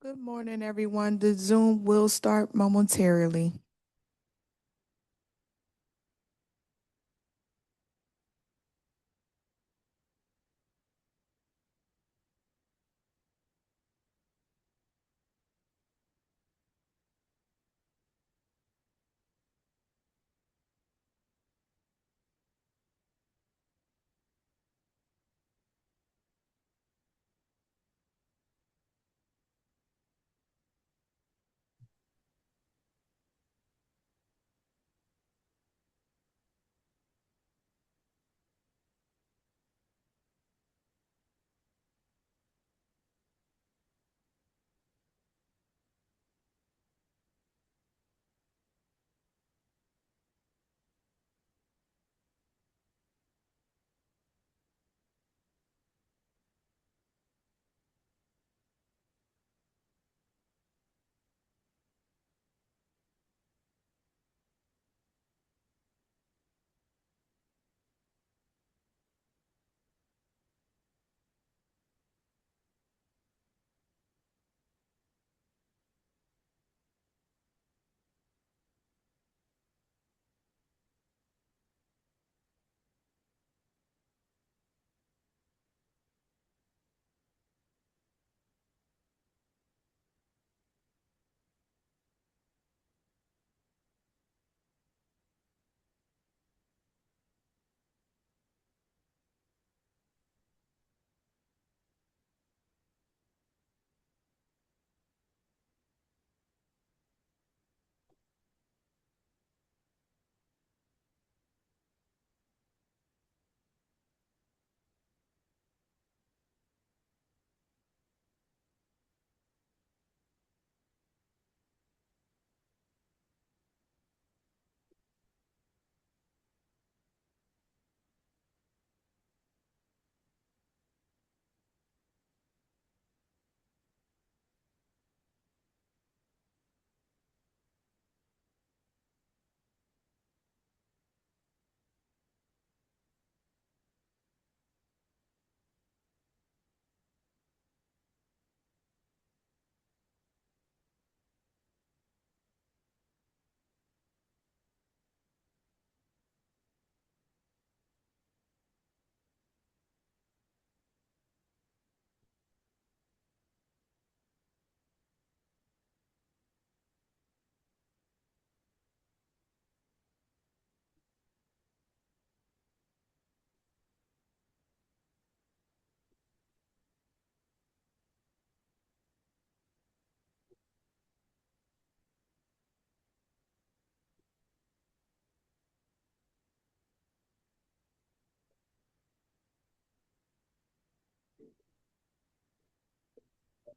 Good morning, everyone. The Zoom will start momentarily.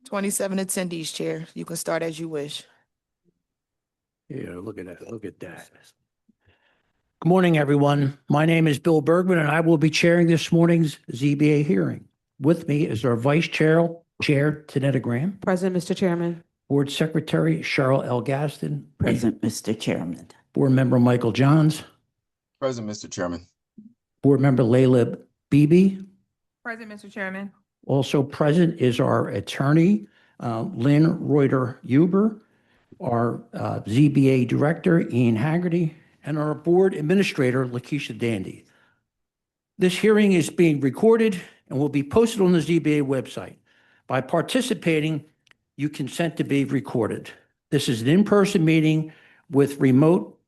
Twenty-seven attendees, Chair. You can start as you wish. Yeah, look at that. Look at that. Good morning, everyone. My name is Bill Bergman, and I will be chairing this morning's ZBA hearing. With me is our Vice Chair, Tanetta Graham, Present, Mr. Chairman. Board Secretary Cheryl L. Gaston, Present, Mr. Chairman. Board Member Michael Johns, Present, Mr. Chairman. Board Member Layla Beebe. Present, Mr. Chairman. Also present is our attorney, Lynn Reuter Huber, our ZBA Director, Ian Haggerty, and our Board Administrator, Lakeisha Dandy. This hearing is being recorded and will be posted on the ZBA website. By participating, you consent to be recorded. This is an in-person meeting with remote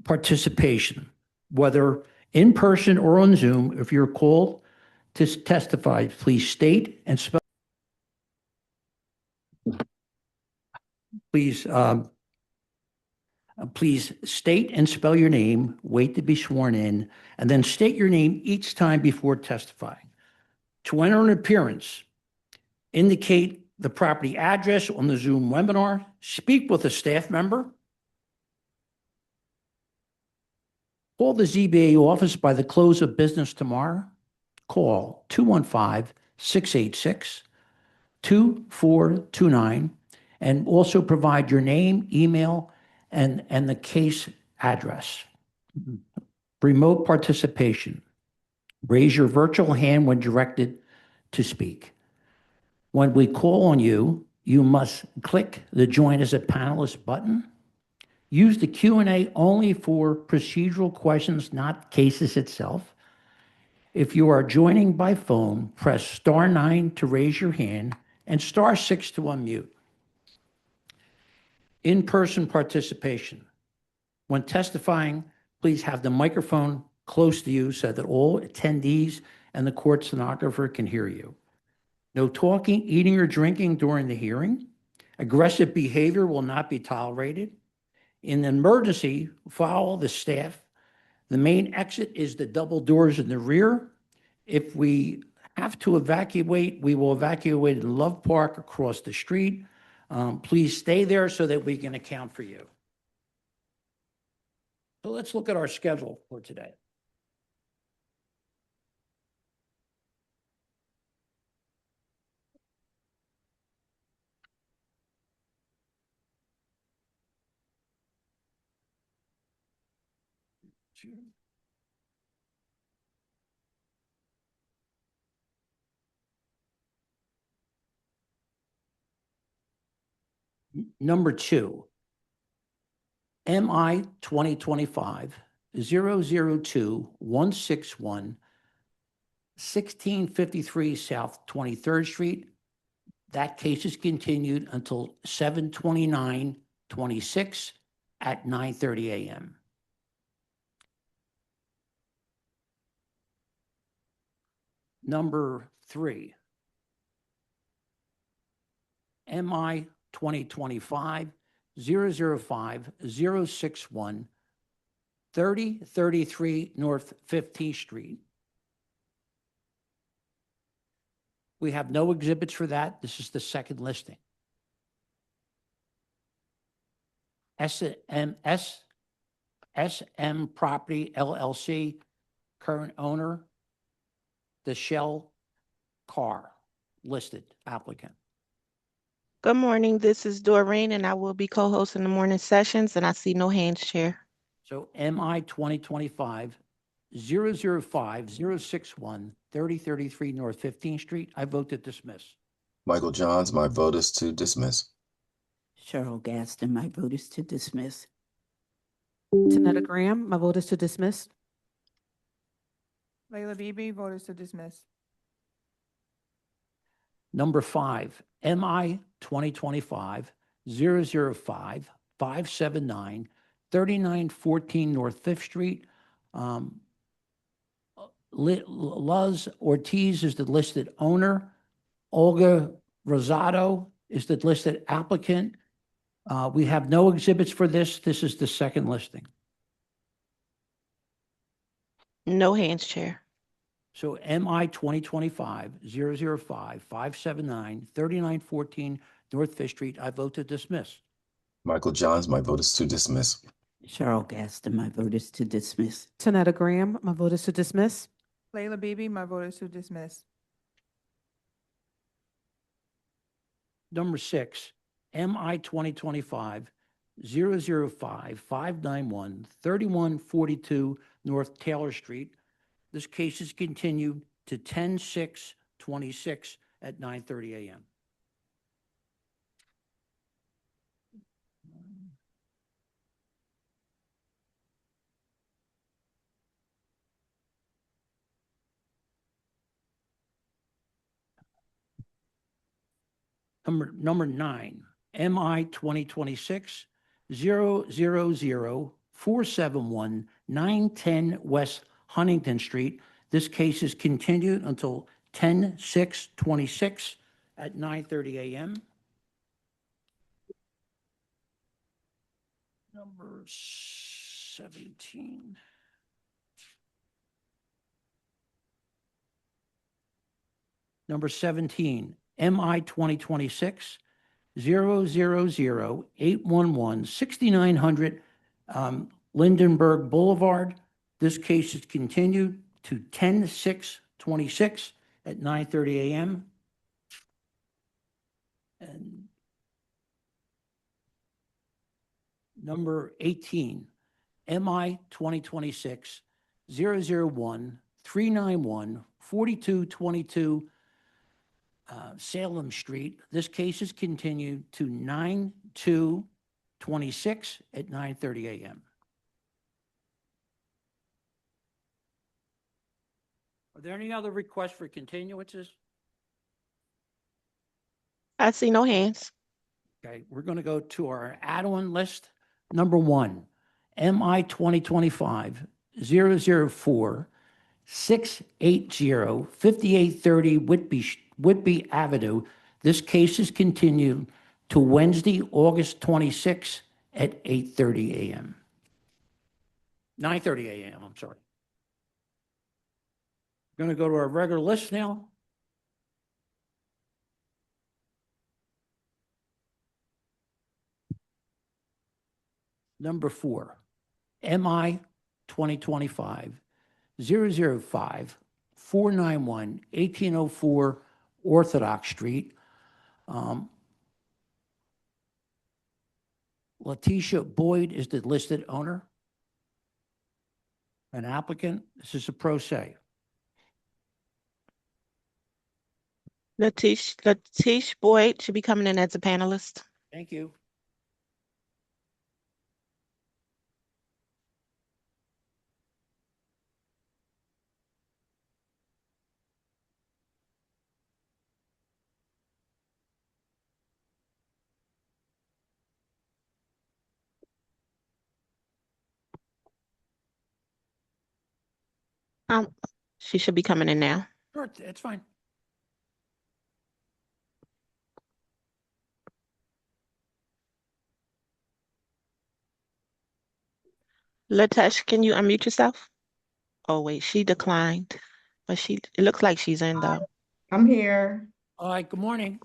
participation, whether in person or on Zoom. If you're called to testify, please state and spell. Please state and spell your name, wait to be sworn in, and then state your name each time before testifying. To enter an appearance, indicate the property address on the Zoom webinar, speak with a staff member, call the ZBA office by the close of business tomorrow. Call 215-686-2429 and also provide your name, email, and the case address. Remote participation. Raise your virtual hand when directed to speak. When we call on you, You must click the Join as a Panelist button. Use the Q&A only for procedural questions, not cases itself. If you are joining by phone, press *9 to raise your hand and *6 to unmute. In-person participation. When testifying, please have the microphone close to you so that all attendees and the court stenographer can hear you. No talking, eating, or drinking during the hearing. Aggressive behavior will not be tolerated. In an emergency, follow the staff. The main exit is the double doors in the rear. If we have to evacuate, we will evacuate in Love Park across the street. Please stay there so that we can account for you. So let's look at our schedule for today. Number 2, MI 2025-002-161, 1653 South 23rd Street. That case is continued until 7/29/26 at 9:30 a.m. Number 3, MI 2025-005-061, 3033 North 15th Street. We have no exhibits for that. This is the second listing. SM Property LLC, current owner, the Shell car, listed applicant. Good morning. This is Doreen, and I will be co-hosting the morning sessions, and I see no hands, Chair. So MI 2025-005-061, 3033 North 15th Street. I vote to dismiss. Michael Johns, my vote is to dismiss. Cheryl Gaston, my vote is to dismiss. Tanetta Graham, my vote is to dismiss. Layla Beebe, vote is to dismiss. Number 5, MI 2025-005-579, 3914 North 5th Street. Luz Ortiz is the listed owner. Olga Rosado is the listed applicant. We have no exhibits for this. This is the second listing. No hands, Chair. So MI 2025-005-579, 3914 North 5th Street. I vote to dismiss. Michael Johns, my vote is to dismiss. Cheryl Gaston, my vote is to dismiss. Tanetta Graham, my vote is to dismiss. Layla Beebe, my vote is to dismiss. Number 6, MI 2025-005-591, 3142 North Taylor Street. This case is continued to 10/6/26 at 9:30 a.m. Number 9, MI 2026-000-471, 910 West Huntington Street. This case is continued until 10/6/26 at 9:30 a.m. Number 17. Number 17, MI 2026-000-811, 6900 Lindenberg Boulevard. This case is continued to 10/6/26 at 9:30 a.m. And number 18, MI 2026-001-391, 4222 Salem Street. This case is continued to 9/2/26 at 9:30 a.m. Are there any other requests for continuances? I see no hands. Okay, we're going to go to our add-on list. Number one, MI 2025-004, 680 5830 Whitby Avenue. This case is continued to Wednesday, August 26th at 8:30 a.m. 9:30 a.m., I'm sorry. Going to go to our regular list now. Number four, MI 2025-005, 491 1804 Orthodox Street. Letitia Boyd is the listed owner. An applicant. This is a pro se. Latish Boyd should be coming in as a panelist. Thank you. She should be coming in now. Sure, it's fine. Latish, can you unmute yourself? Oh, wait, she declined, but it looks like she's in though. I'm here. All right, good morning.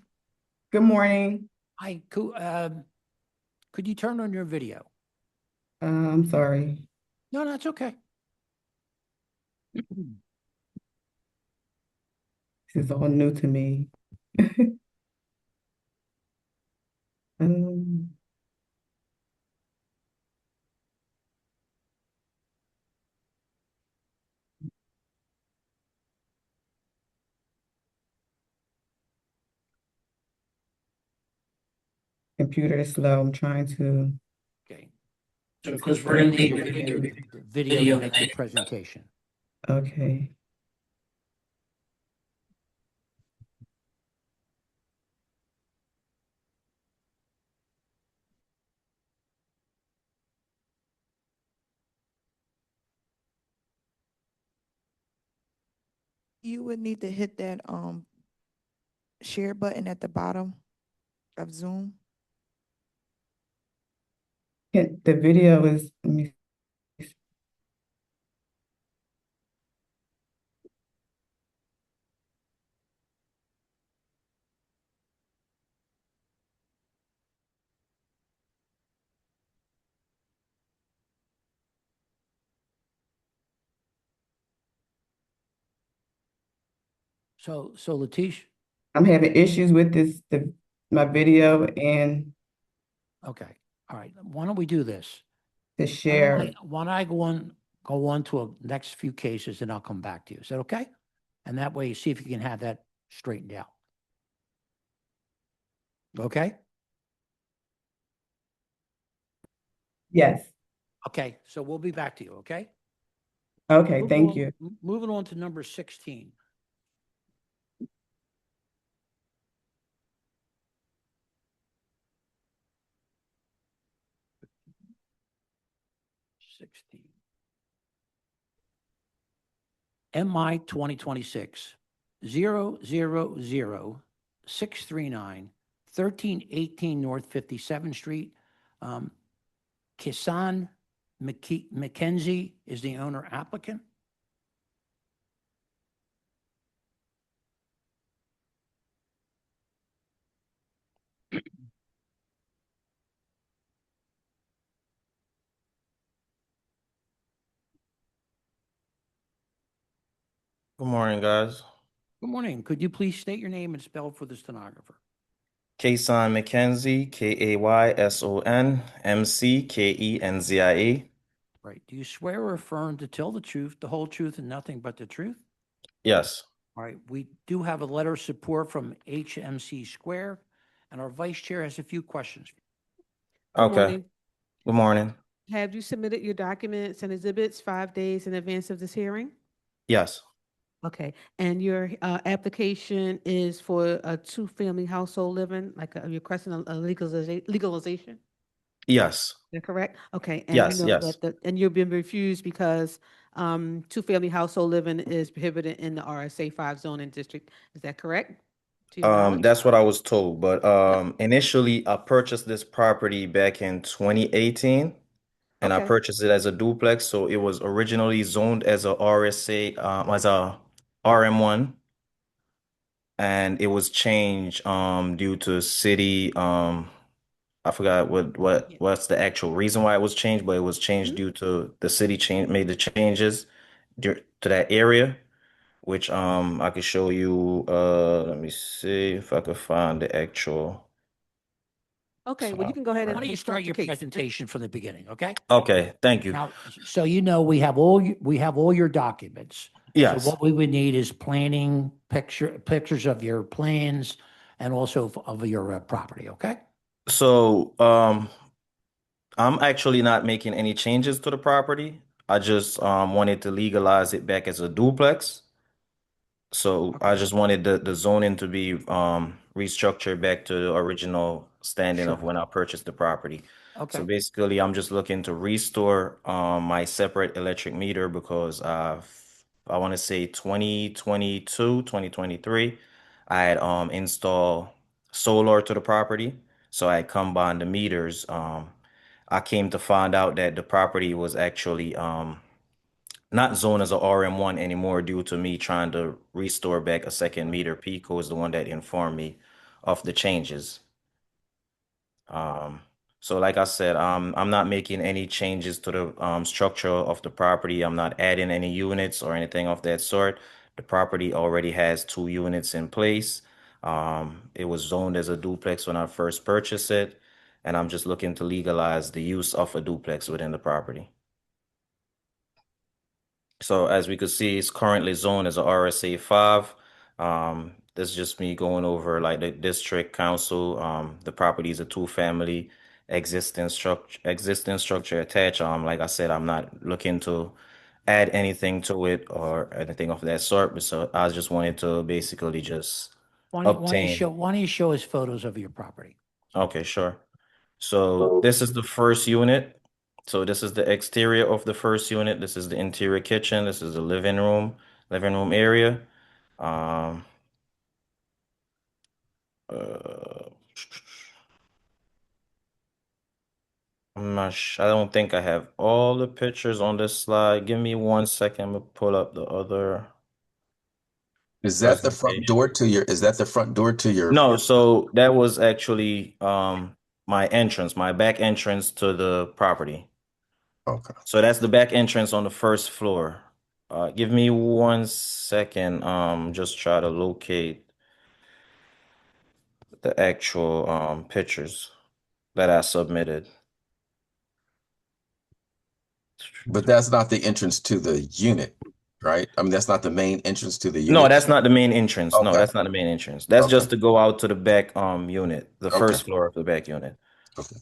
Good morning. Hi, could you turn on your video? I'm sorry. No, that's okay. This is all new to me. Um, Computer is slow. I'm trying to. Okay. Because We're going to need your video to make your presentation. Okay. You would need to hit that share button at the bottom of Zoom. The video is. Let me. So Latish, I'm having issues with my video and okay. All right. Why don't we do this? the share. Why don't I go on to a next few cases and I'll come back to you. Is that okay? And that way you see if you can have that straightened out. Okay? Yes. Okay. So we'll be back to you. Okay? Okay, thank you. Moving on to number 16. MI 2026-000 639 1318 North 57th Street. Kisan McKenzie is the owner applicant. Good morning, guys. Good morning. Could you please state your name and spell for the stenographer? Kayson McKenzie, Kayson McKenzia. Right. Do you swear or affirm to tell the truth, the whole truth, and nothing but the truth? Yes. All right, we do have a letter of support from HMC Square, and our vice chair has a few questions. Good Okay, morning. good morning. Have you submitted your documents and exhibits 5 days in advance of this hearing? Yes, Okay, and your application is for a two-family household living, like you're requesting a legalization? Is yes, that correct? Okay, and you yes, know yes. that and you've been refused because two-family household living is prohibited in the RSA 5 zoning district. Is that correct? To your knowledge? That's what I was told, but initially I purchased this property back in 2018, and I Okay. purchased it as a duplex. So it was originally zoned as a RSA, as a RM1, and it was changed due to city I forgot what's the actual reason why it was changed, but it was changed Mhm. due to the city change made the changes to that area, which I could show you. Let me see if I could find the actual. Okay, well, you can go ahead Why and don't you report start your your case. presentation from the beginning, okay? Okay, thank you. Now, so you know, we have all your documents. So Yes. what we would need is pictures of your plans and also of your property, okay? So I'm actually not making any changes to the property. I just wanted to legalize it back as a duplex. So I Okay. just wanted the zoning to be restructured back to the original standing of Sure. when I purchased the property. So Okay, basically, I'm just looking to restore my separate electric meter because I want to say 2022, 2023, I had installed solar to the property. So I combined the meters. I came to find out that the property was actually not zoned as a RM1 anymore due to me trying to restore back a second meter. Pico is the one that informed me of the changes. Um, so like I said, I'm not making any changes to the structure of the property. I'm not adding any units or anything of that sort. The property already has 2 units in place. It was zoned as a duplex when I first purchased it, and I'm just looking to legalize the use of a duplex within the property. So as we could see, it's currently zoned as a RSA 5. This is just me going over like the district council. The property is a two-family existing structure attached. Like I said, I'm not looking to add anything to it or anything of that sort. But so I just wanted to basically just obtain. why don't you show us photos of your property? Okay, sure. So this is the first unit. So this is the exterior of the first unit. This is the interior kitchen. This is the living room area. Um, uh, I don't think I have all the pictures on this slide. Give me 1 second. I'm gonna pull up the other Is that the front presentation. door to your, is that the front door to your? No, so that was actually my back entrance to the property. Okay. So that's the back entrance on the first floor. Give me 1 second. Just try to locate the actual pictures that I submitted. But that's not the entrance to the unit, right? I mean, that's not the main entrance to the No, unit. that's not the main entrance. No, Okay. that's not the main entrance. That's Okay. just to go out to the back unit, the Okay. first floor of the back unit. Okay.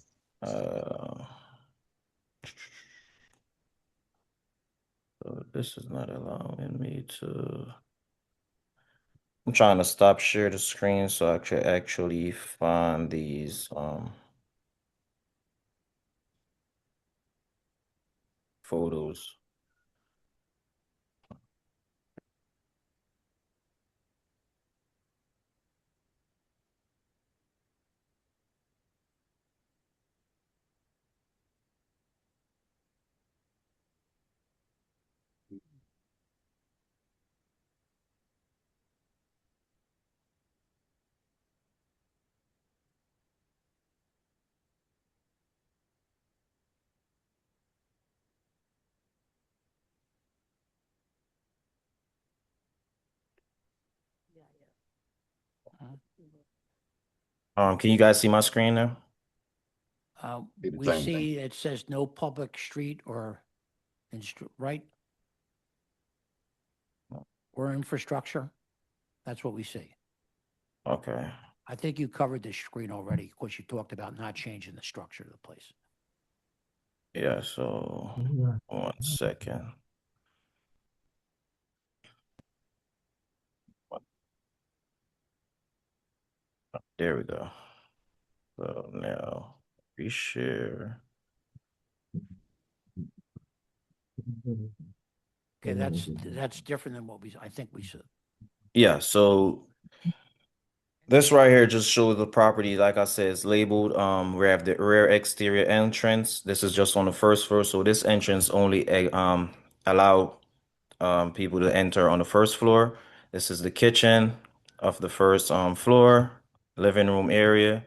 So this is not allowing me to. I'm trying to stop share the screen so I could actually find these photos. Can you guys see my screen now? See the We same thing. see it says no public street right? Or infrastructure. That's what we see. Okay. I think you covered this screen already because you talked about not changing the structure of the place. Yeah, so 1 second. There we go. So now reshare. Okay, that's different than what I think we said. Yeah, so this right here just shows the property, like I said, it's labeled. We have the rear exterior entrance. This is just on the first floor, so this entrance only allow people to enter on the first floor. This is the kitchen of the first floor, living room area.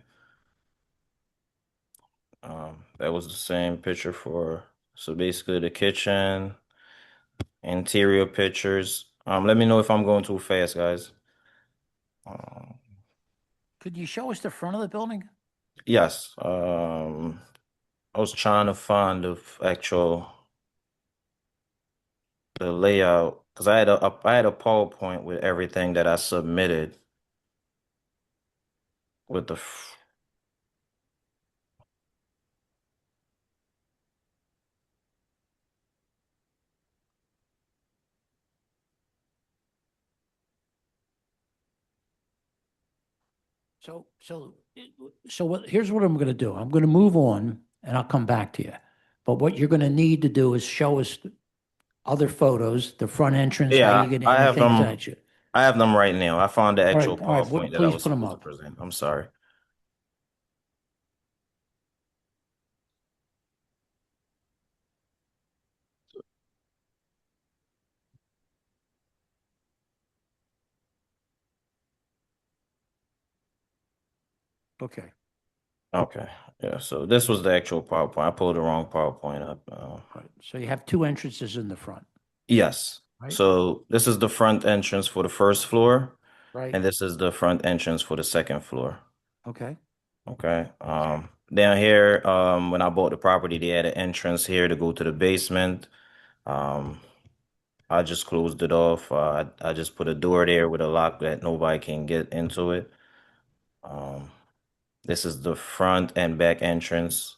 That was the same picture for, so basically the kitchen, interior pictures. Let me know if I'm going too fast, guys. Could you show us the front of the building? Yes. I was trying to find the the layout because I had a PowerPoint with everything that I submitted with the Here's what I'm going to do. I'm going to move on and I'll come back to you. But what you're going to need to do is show us other photos, the front entrance, how Yeah, you get I in, the have things them. that you. I have them right now. I found the actual All right, PowerPoint that I please was put them supposed to up. present. I'm sorry. Okay. Okay. Yeah, so this was the actual PowerPoint. I pulled the wrong PowerPoint up. All right. So you have two entrances in the front, Yes. right? So this is the front entrance for the first floor, Right. and this is the front entrance for the second floor. Okay. Okay. Down here, when I bought the property, they had an entrance here to go to the basement. Um, I just closed it off. I just put a door there with a lock that nobody can get into it. Um, this is the front and back entrance.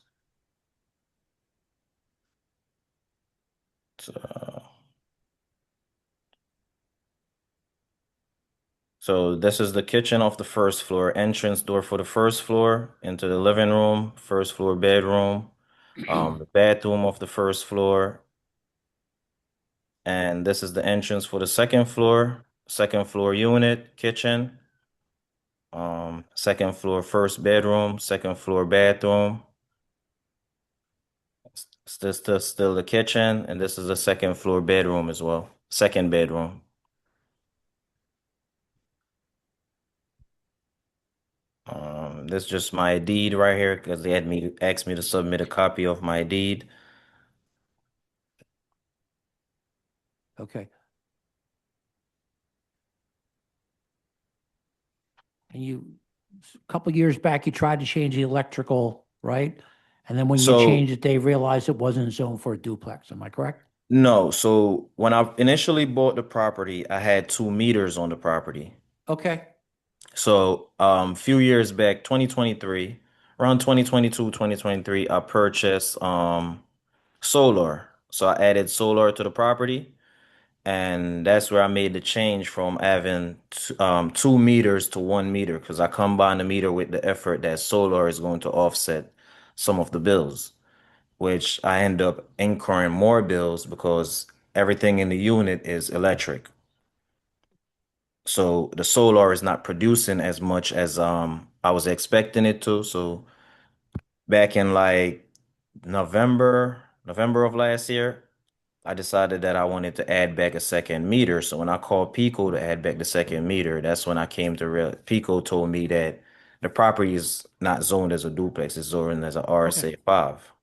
So this is the kitchen of the first floor, entrance door for the first floor into the living room, first floor bedroom, the bathroom of the first floor. And this is the entrance for the second floor unit, kitchen, second floor first bedroom, second floor bathroom. This still the kitchen, and this is the second floor bedroom as well. Second bedroom. This is just my deed right here because they had me asked me to submit a copy of my deed. Okay. And a couple years back, you tried to change the electrical, right? And then when you So changed it, they realized it wasn't zoned for a duplex. Am I correct? no, so when I initially bought the property, I had 2 meters on the property. Okay. So few years back, 2023, around 2022, 2023, I purchased solar. So I added solar to the property, and that's where I made the change from having 2 meters to 1 meter because I combined the meter with the effort that solar is going to offset some of the bills, which I end up incurring more bills because everything in the unit is electric. So the solar is not producing as much as I was expecting it to. So back in like November of last year, I decided that I wanted to add back a second meter. So when I called Pico to add back the second meter, that's when I came to real Pico told me that the property is not zoned as a duplex, it's zoned as a RSA 5.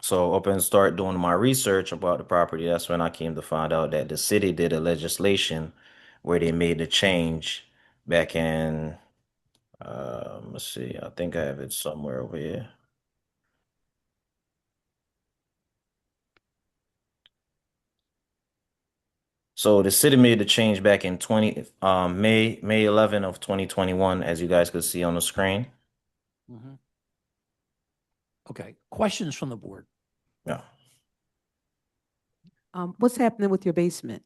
So up and start doing my research about the property, that's when I came to find out that the city did a legislation where they made the change back in let's see, I think I have it somewhere over here. So the city made the change back in May 11 of 2021, as you guys could see on the screen. Mhm. Okay, questions from the board? Yeah. What's happening with your basement?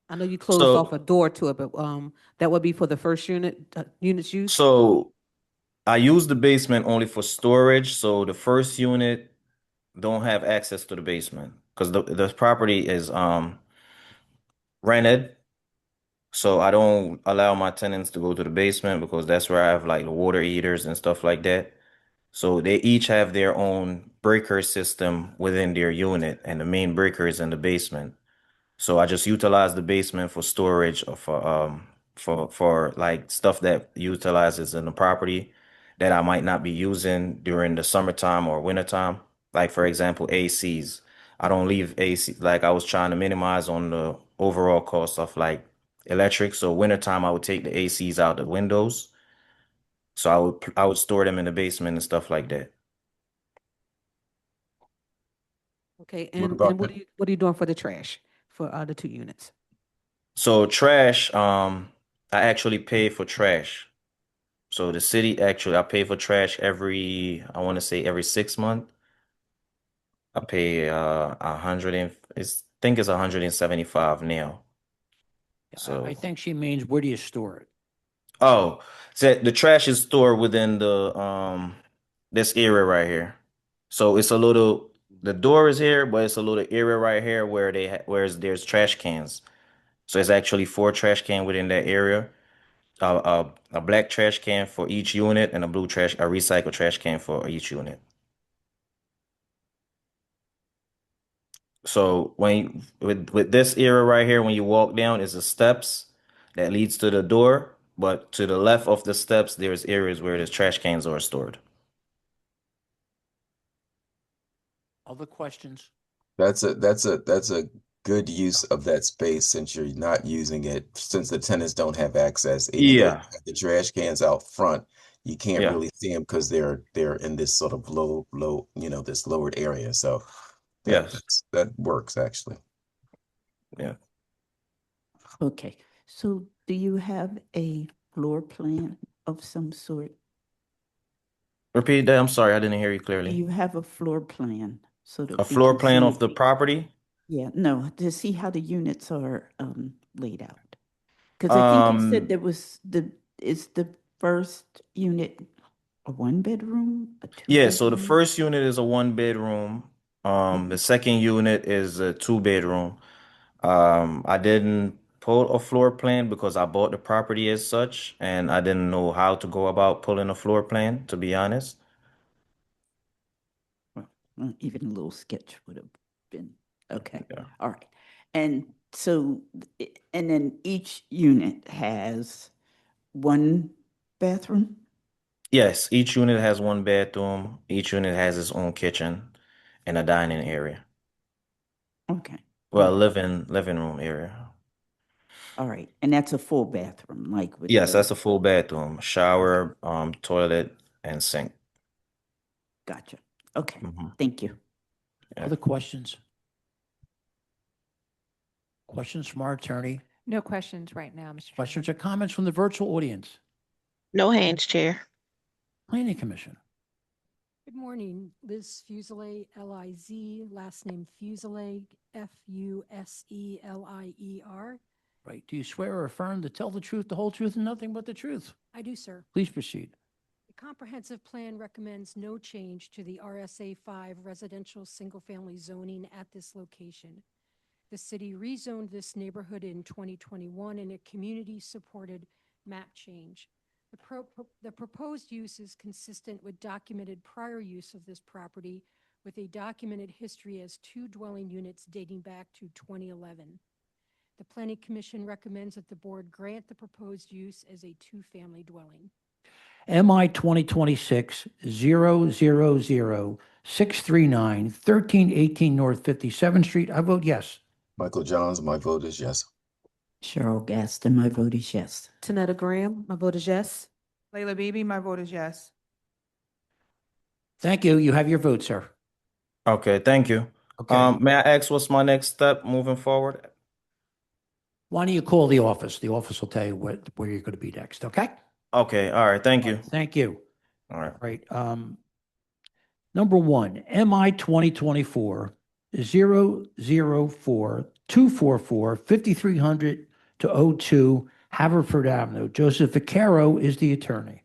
I know you closed off a door to it, but that would be for the first unit's use? So I use the basement only for storage. So the first unit don't have access to the basement because the property is rented. So I don't allow my tenants to go to the basement because that's where I have like the water heaters and stuff like that. So they each have their own breaker system within their unit, and the main breaker is in the basement. So I just utilize the basement for storage or for like stuff that utilizes in the property that I might not be using during the summertime or wintertime. Like for example, ACs. I don't leave AC, like I was trying to minimize on the overall cost of like electric. So wintertime I would take the ACs out the windows. So I would store them in the basement and stuff like that. Okay, What and about what are you doing for the trash for the 2 units? So trash, I actually pay for trash. So the city actually, I pay for trash I want to say every 6 months. I pay 175 now. I So, think she means, where do you store it? oh, so the trash is stored within the this area right here. So it's a little, the door is here, but it's a little area right here where there's trash cans. So it's actually 4 trash can within that area. A black trash can for each unit and a recycled trash can for each unit. So with this area right here, when you walk down, is the steps that leads to the door, but to the left of the steps, there's areas where the trash cans are stored. Other questions? That's a good use of that space since you're not using it, since the tenants don't have access, even though you Yeah, have the trash cans out front, you can't yeah, really see them because they're in this sort of low, this lowered area. So yes, that works actually. yeah. Okay, so do you have a floor plan of some sort? Repeat that. I'm sorry, I didn't hear you Do clearly. you have a floor plan so A that we floor can plan of see? the property? Yeah, no, to see how the units are laid out. Because I think you said there was is the first unit a 1 bedroom, a Yeah, so the 2 bedroom? first unit is a 1 bedroom. The second unit is a 2 bedroom. I didn't pull a floor plan because I bought the property as such, and I didn't know how to go about pulling a floor plan, to be honest. Even a little sketch would have been, okay, Yeah. all right. And so, and then each unit has 1 bathroom? Yes, each unit has 1 bathroom. Each unit has its own kitchen and a dining area. Okay, Well, all living room area. right. And that's a full bathroom, like with Yes, the, that's a full bathroom, shower, toilet, and sink. gotcha. Okay, Mhm. thank you. Yeah. Other questions? Questions from our attorney? No questions right now, Mr. Chairman. Questions or comments from the virtual audience? No hands, Chair. Planning Commission? Good morning, Liz Fuselier, L-I-Z, last name Fuselier, F-U-S-E-L-I-E-R. Right. Do you swear or affirm to tell the truth, the whole truth, and nothing but the truth? I do, sir. Please proceed. The comprehensive plan recommends no change to the RSA 5 residential single-family zoning at this location. The city rezoned this neighborhood in 2021 in a community-supported map change. The proposed use is consistent with documented prior use of this property with a documented history as 2 dwelling units dating back to 2011. The Planning Commission recommends that the board grant the proposed use as a 2-family dwelling. MI 2026-000-639, 1318 North 57th Street. I vote yes. Michael Johns, my vote is yes. Cheryl Gaston, my vote is yes. Tanetta Graham, my vote is yes. Layla Beebe, my vote is yes. Thank you. You have your vote, sir. Okay, thank you. Okay. May I ask what's my next step moving forward? Why don't you call the office? The office will tell you where you're going to be next, okay? Okay, all right, thank you. Thank you. All right. All right. Number one, MI 2024 004 244 5300 to 02 Haverford Avenue. Joseph Vaccaro is the attorney.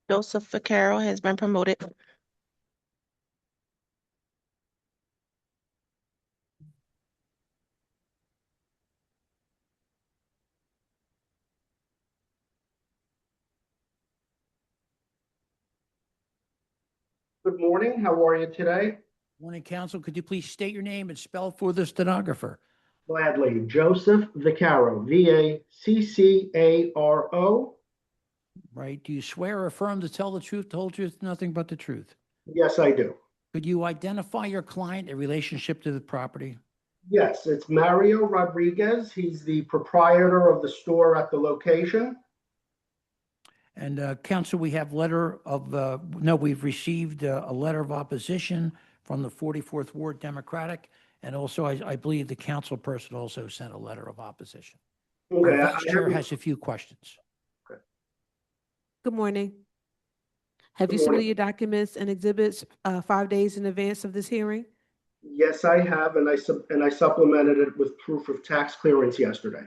Joseph Vaccaro has been promoted. Good morning. How are you today? Morning, counsel. Could you please state your name and spell for the stenographer? Gladly. Joseph Vaccaro, Vaccaro. Right. Do you swear or affirm to tell the truth, the whole truth, nothing but the truth? Yes, I do. Could you identify your client in relationship to the property? Yes, it's Mario Rodriguez. He's the proprietor of the store at the location. And counsel, we have we've received a letter of opposition from the 44th Ward Democratic. And also, I believe the council person also sent a letter of opposition. Okay, Our vice chair has a few questions. Good morning. Have you Good morning. submitted your documents and exhibits 5 days in advance of this hearing? Yes, I have, and I supplemented it with proof of tax clearance yesterday.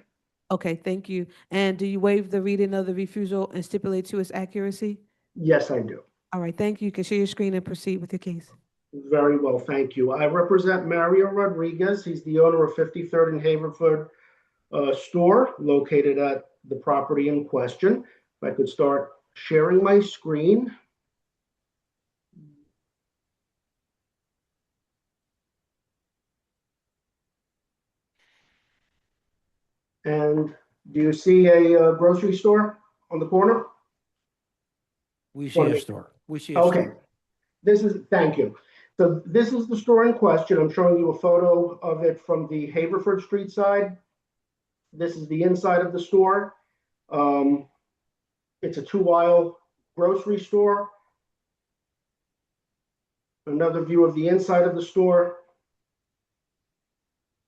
Okay, thank you. And do you waive the reading of the refusal and stipulate to its accuracy? Yes, I do. All right, thank you. You can share your screen and proceed with your case. Very well, thank you. I represent Mario Rodriguez. He's the owner of 53rd and Haverford store located at the property in question. If I could start sharing my screen. And do you see a grocery store on the corner? We see a store. We see a Okay. store. Thank you. So this is the store in question. I'm showing you a photo of it from the Haverford Street side. This is the inside of the store. It's a 2-aisle grocery store. Another view of the inside of the store.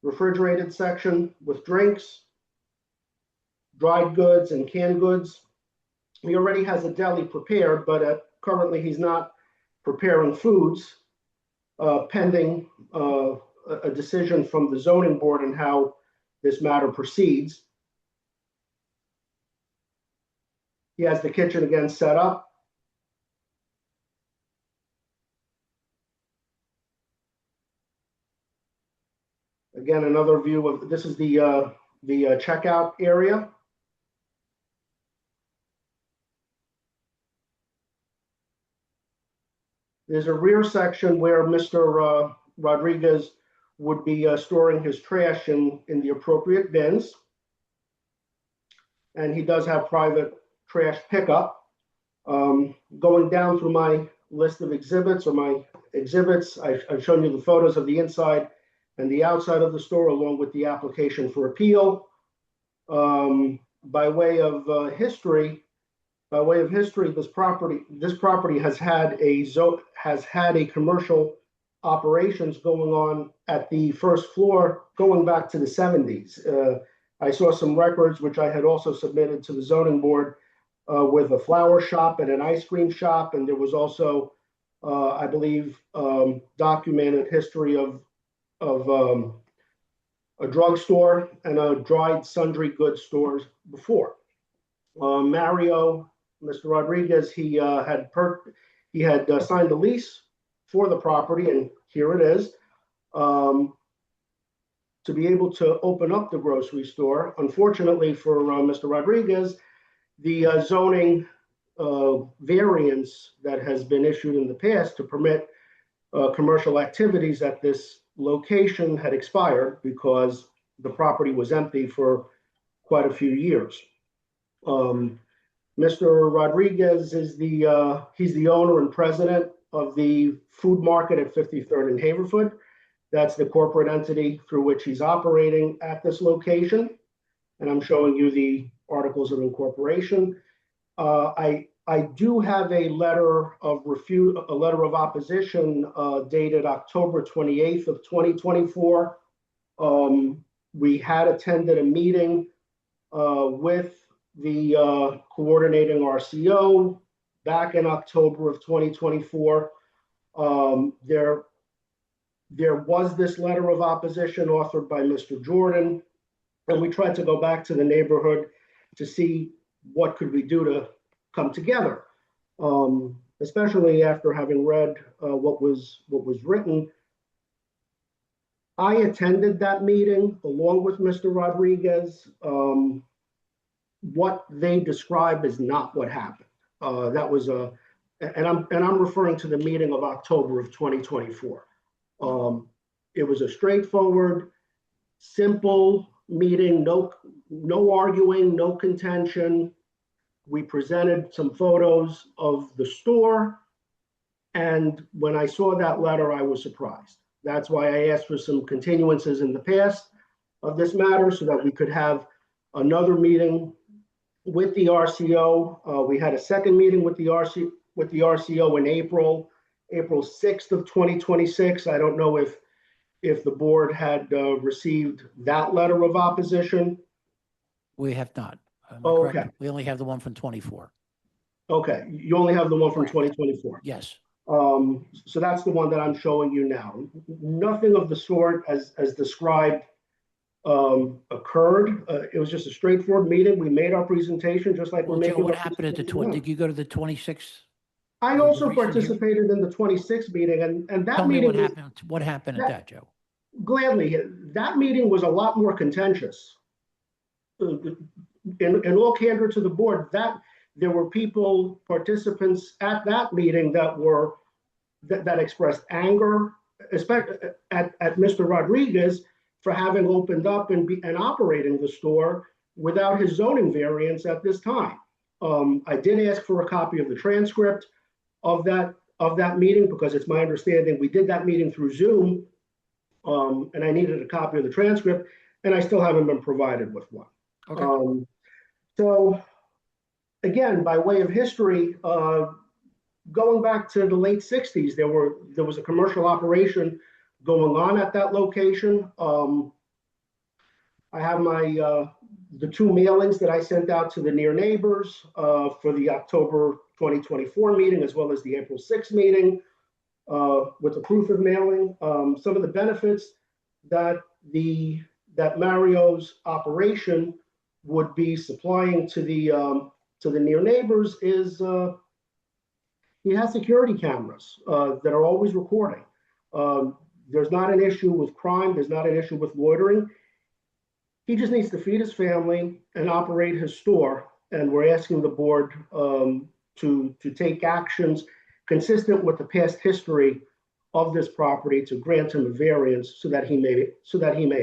Refrigerated section with drinks, dried goods and canned goods. He already has a deli prepared, but currently he's not preparing foods pending a decision from the zoning board on how this matter proceeds. He has the kitchen again set up. Again, another view of, this is the checkout area. There's a rear section where Mr. Rodriguez would be storing his trash in the appropriate bins. And he does have private trash pickup. Going down through my list of exhibits I've shown you the photos of the inside and the outside of the store along with the application for appeal. By way of history, this property has had a commercial operations going on at the first floor going back to the 70s. I saw some records which I had also submitted to the zoning board with a flower shop and an ice cream shop, and there was also, I believe, documented history of a drugstore and a dried sundry goods stores before. Mario, Mr. Rodriguez, he had signed a lease for the property, and here it is, to be able to open up the grocery store. Unfortunately for Mr. Rodriguez, the zoning variance that has been issued in the past to permit commercial activities at this location had expired because the property was empty for quite a few years. Mr. Rodriguez is he's the owner and president of the food market at 53rd and Haverford. That's the corporate entity through which he's operating at this location. And I'm showing you the articles of incorporation. I I do have a letter of opposition dated October 28th of 2024. We had attended a meeting with the coordinating RCO back in October of 2024. There was this letter of opposition authored by Mr. Jordan, and we tried to go back to the neighborhood to see what could we do to come together, especially after having read what was written. I attended that meeting along with Mr. Rodriguez. What they describe is not what happened. That was and I'm referring to the meeting of October of 2024. It was a straightforward, simple meeting, no arguing, no contention. We presented some photos of the store, and when I saw that letter, I was surprised. That's why I asked for some continuances in the past of this matter so that we could have another meeting with the RCO. We had a second meeting with the RCO in April 6th of 2026. I don't know if the board had received that letter of opposition. We have not. Am I Oh, correct? okay. We only have the one from 24. Okay, you only have the one from Correct. 2024. Yes. So that's the one that I'm showing you now. Nothing of the sort as described occurred. It was just a straightforward meeting. We made our presentation just like Well, we're Joe, making. what our happened at the presentation now. did you go to the 26th? I the also recent hearing? participated in the 26th meeting, and that Tell me meeting what was, happened. What happened at that, Joe? gladly, that meeting was a lot more contentious. In all candor to the board, that there were participants at that meeting that expressed anger, especially at Mr. Rodriguez for having opened up and operating the store without his zoning variance at this time. I did ask for a copy of the transcript of that meeting because it's my understanding we did that meeting through Zoom, and I needed a copy of the transcript, and I still haven't been provided with one. Okay. So again, by way of history, going back to the late 60s, there was a commercial operation going on at that location. I have the two mailings that I sent out to the near neighbors for the October 2024 meeting, as well as the April 6th meeting with the proof of mailing. Some of the benefits that Mario's operation would be supplying to the near neighbors is he has security cameras that are always recording. There's not an issue with crime. There's not an issue with loitering. He just needs to feed his family and operate his store. And we're asking the board to take actions consistent with the past history of this property to grant him a variance so that he may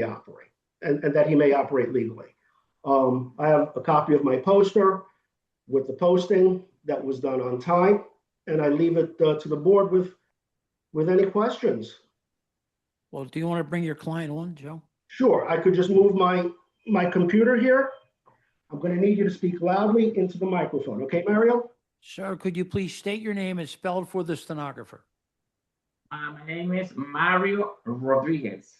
operate and that he may operate legally. I have a copy of my poster with the posting that was done on time, and I leave it to the board with any questions. Well, do you want to bring your client on, Joe? Sure, I could just move my computer here. I'm going to need you to speak loudly into the microphone. Okay, Mario? Sir, could you please state your name and spell it for the stenographer? My name is Mario Rodriguez.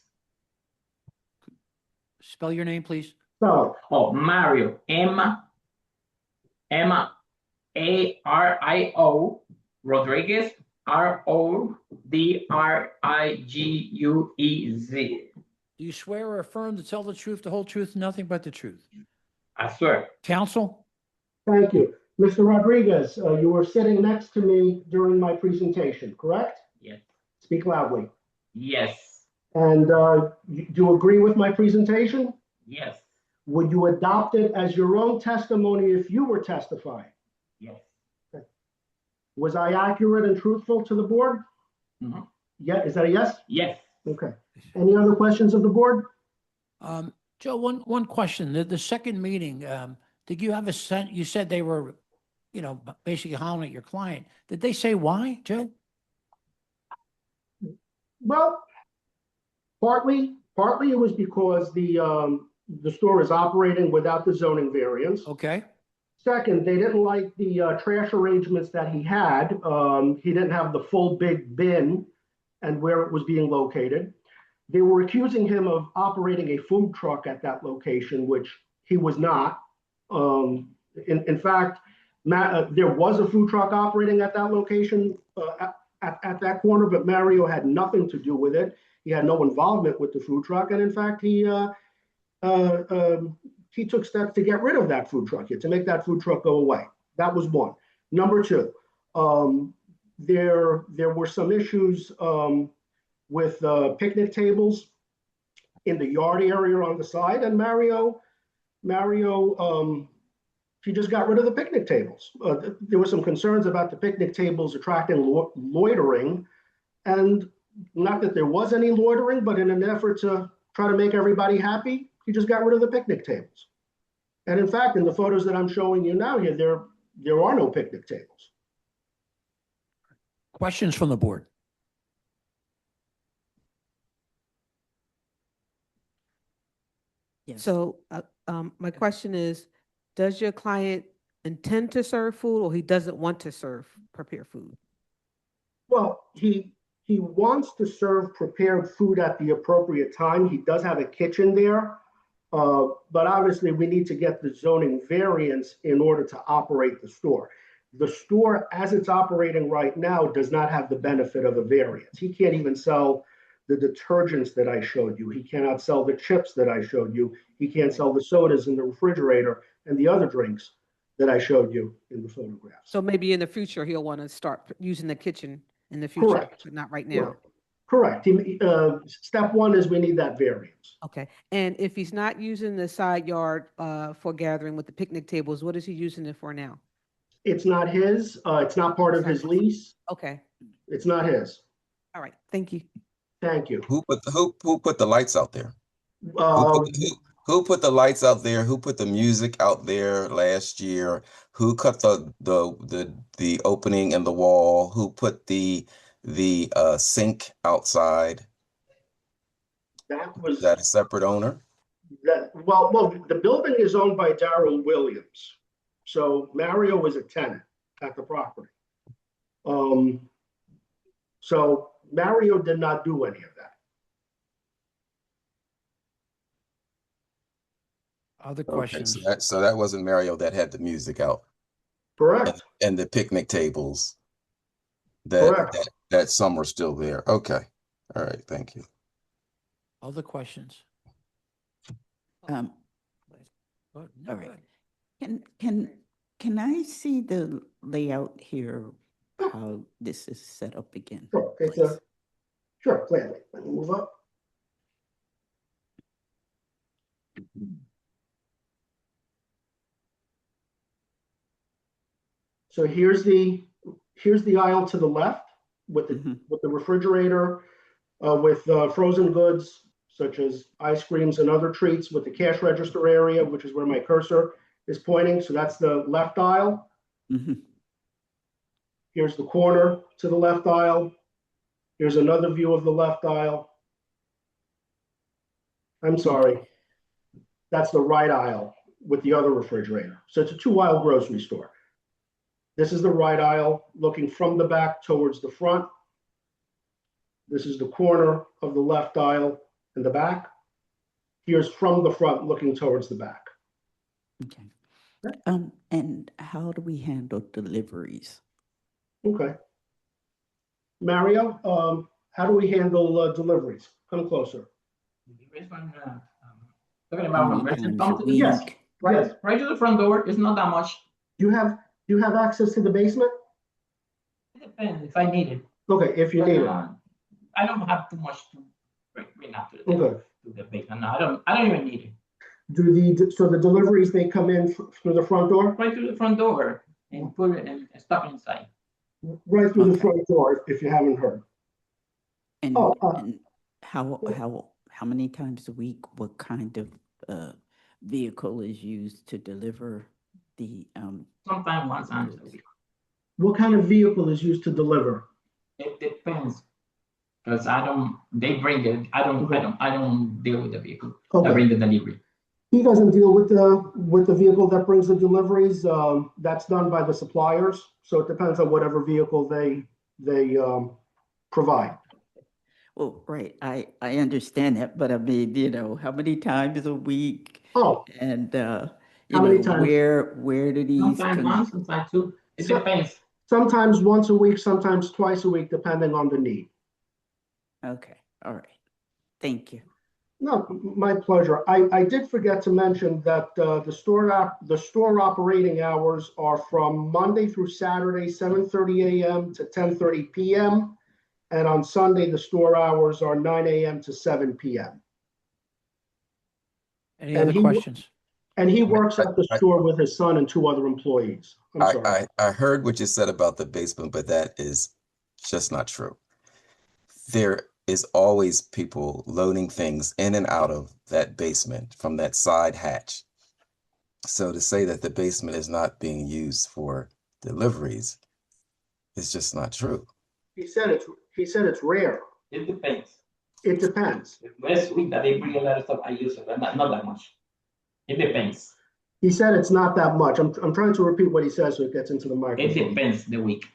Spell your name, please. Spell it. Oh, Mario, M-A-R-I-O, Rodriguez, R-O-D-R-I-G-U-E-Z. Do you swear or affirm to tell the truth, the whole truth, nothing but the truth? I swear. Counsel? Thank you. Mr. Rodriguez, you were sitting next to me during my presentation, correct? Yes. Speak loudly. Yes. And do you agree with my presentation? Yes. Would you adopt it as your own testimony if you were testifying? Yes. Was I accurate and truthful to the board? Mm-hmm. Yeah, is that a yes? Yes. Okay. Any other questions of the board? Joe, one question. The second meeting, did you have you said they were, basically hollering at your client. Did they say why, Joe? Well, partly it was because the store is operating without the zoning variance. Okay. Second, they didn't like the trash arrangements that he had. He didn't have the full big bin and where it was being located. They were accusing him of operating a food truck at that location, which he was not. In fact, there was a food truck operating at that location at that corner, but Mario had nothing to do with it. He had no involvement with the food truck, and in fact, he took steps to get rid of that food truck, to make that food truck go away. That was one. Number two, there were some issues with picnic tables in the yard area on the side, and Mario, he just got rid of the picnic tables. There were some concerns about the picnic tables attracting loitering, and not that there was any loitering, but in an effort to try to make everybody happy, he just got rid of the picnic tables. And in fact, in the photos that I'm showing you now here, there are no picnic tables. Questions from the board? Yes. So my question is, does your client intend to serve food, or he doesn't want to prepare food? Well, he wants to serve prepared food at the appropriate time. He does have a kitchen there, but obviously we need to get the zoning variance in order to operate the store. The store, as it's operating right now, does not have the benefit of a variance. He can't even sell the detergents that I showed you. He cannot sell the chips that I showed you. He can't sell the sodas in the refrigerator and the other drinks that I showed you in the photographs. So maybe in the future, he'll want to start using the kitchen in the future, Correct. but not right now. Correct. Step one is we need that variance. Okay. And if he's not using the side yard for gathering with the picnic tables, what is he using it for now? It's not his. It's not part of his lease. Okay. It's not his. All right. Thank you. Thank you. Who put the lights out there? Um, Who put the lights out there? Who put the music out there last year? Who cut the opening in the wall? Who put the sink outside? That was Is that a separate owner? well, the building is owned by Darrell Williams. So Mario is a tenant at the property. So Mario did not do any of that. Other Okay, questions? so that wasn't Mario that had the music out Correct. and the picnic tables Correct. that some were still there. Okay. All right. Thank you. Other questions? All No, right. Can I see the layout here, how this is set up again? Sure. please? Sure, gladly. Let me move up. So here's the aisle to the left with the refrigerator, with frozen goods such as ice creams and other treats, with the cash register area, which is where my cursor is pointing. So that's the left aisle. Here's the corner to the left aisle. Here's another view of the left aisle. I'm sorry. That's the right aisle with the other refrigerator. So it's a 2-aisle grocery store. This is the right aisle looking from the back towards the front. This is the corner of the left aisle in the back. Here's from the front looking towards the back. Okay. And how do we handle deliveries? Okay. Mario, how do we handle deliveries? Come closer. Talking about How many conversion times a company? Yes. week? Yes, right to the front door. It's not that much. Do you have access to the basement? It depends if I need it. Okay, if you need it. I don't have too much to bring up to Okay. the basement. No, I don't even need it. So the deliveries, they come in through the front door? Right to the front door and put it and stuff inside. Right through the Okay. front door, if you haven't heard. And, Oh, and how many times a week, what kind of vehicle is used to deliver the Sometimes once times a week. What kind of vehicle is used to deliver? It depends. Because they bring it. I don't deal with the vehicle. I Okay. bring the delivery. He doesn't deal with the vehicle that brings the deliveries. That's done by the suppliers. So it depends on whatever vehicle they provide. Well, right, I understand that, but I mean, how many times a week? Oh, And, How many times? where do these Sometimes one, come? sometimes two. It So- depends. sometimes once a week, sometimes twice a week, depending on the need. Okay, all right. Thank you. No, my pleasure. I did forget to mention that the store operating hours are from Monday through Saturday, 7:30 a.m. to 10:30 p.m. And on Sunday, the store hours are 9 a.m. to 7 p.m. Any And other he- questions? And he works at the store with his son and 2 other employees. I'm sorry. I heard what you said about the basement, but that is just not true. There is always people loading things in and out of that basement from that side hatch. So to say that the basement is not being used for deliveries is just not true. He said it's rare. It depends. It depends. The first week that they bring a lot of stuff, I use it, but not that much. It depends. He said it's not that much. I'm trying to repeat what he says so it gets into the It microphone. depends the week.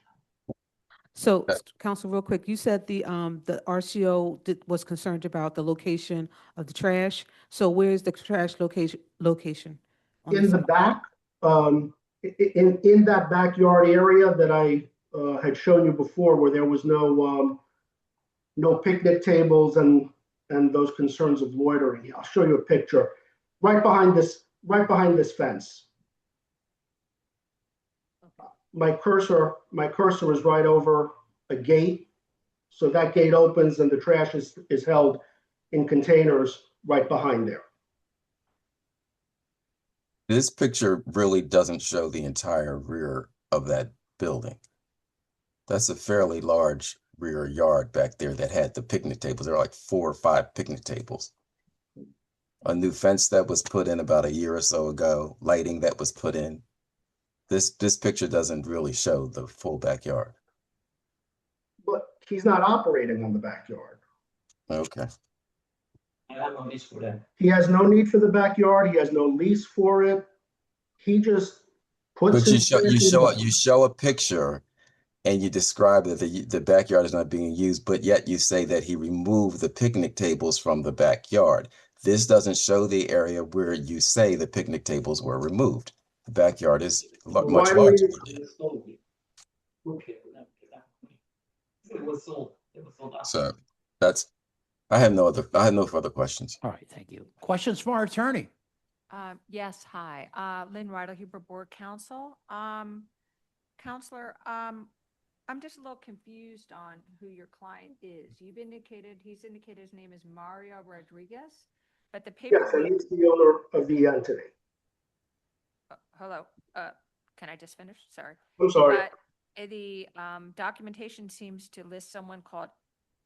So, Council, real quick, you said the RCO was concerned about the location of the trash. So where's the trash location? on In the site? back, in that backyard area that I had shown you before, where there was no picnic tables and those concerns of loitering. I'll show you a picture. Right behind this fence. My cursor is right over a gate. So that gate opens and the trash is held in containers right behind there. This picture really doesn't show the entire rear of that building. That's a fairly large rear yard back there that had the picnic tables. There are like 4 or 5 picnic tables. A new fence that was put in about a year or so ago, lighting that was put in. This picture doesn't really show the full backyard. But he's not operating on the backyard. Okay. I have no lease for that. He has no need for the backyard. He has no lease for it. He just puts But you his trash in the- show a picture and you describe that the backyard is not being used, but yet you say that he removed the picnic tables from the backyard. This doesn't show the area where you say the picnic tables were removed. The backyard is much Why do larger. we- It was sold. Okay. It was sold. It was sold. So I have no further questions. All right, thank you. Questions from our attorney? Yes, hi. Lynn Ryder, Huber Board Counsel. Counselor, I'm just a little confused on who your client is. He's indicated his name is Mario Rodriguez, but the paper. Yes, and he's the owner of the entity. Hello, can I just finish? Sorry. I'm sorry. The documentation seems to list someone called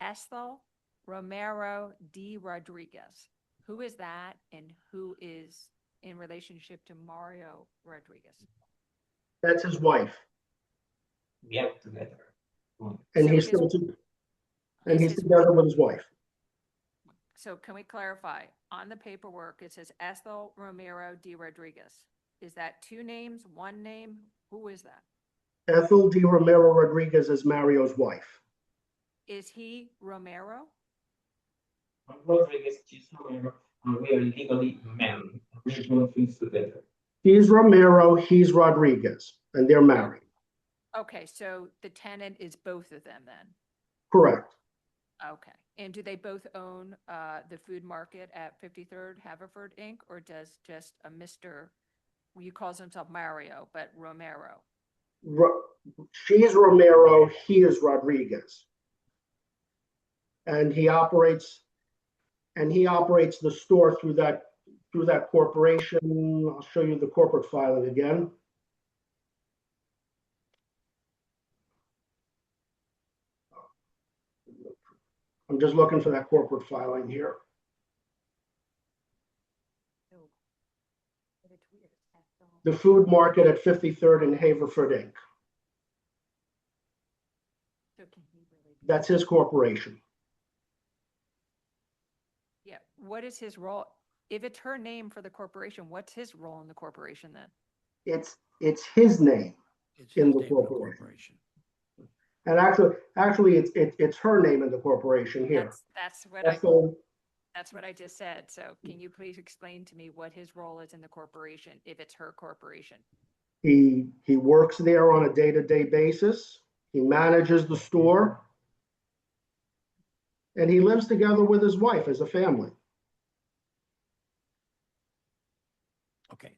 Ethel Romero D. Rodriguez. Who is that and who is in relationship to Mario Rodriguez? That's his wife. We have together. And So he's his- still and he's his together with his wife. So can we clarify, on the paperwork, it says Ethel Romero D. Rodriguez. Is that 2 names, 1 name? Who is that? Ethel D. Romero Rodriguez is Mario's wife. Is he Romero? Rodriguez, she's Romero, and we are legally married. We're doing things together. He's Romero, he's Rodriguez, and they're married. Okay, so the tenant is both of them then? Correct. Okay. And do they both own the food market at 53rd Haverford Inc., or does just a Mr., well, he calls himself Mario, but Romero? She's Romero, he is Rodriguez. And he operates the store through that corporation. I'll show you the corporate filing again. I'm just looking for that corporate filing here. The food market at 53rd and Haverford Inc. That's his corporation. Yeah, what is his role? if it's her name for the corporation, what's his role in the corporation then? It's his name It's in his the name of the corporation. And actually, it's her name in the corporation here. That's what I just said. So can you please explain to me what his role is in the corporation, if it's her corporation? He works there on a day-to-day basis. He manages the store. And he lives together with his wife as a family. Okay.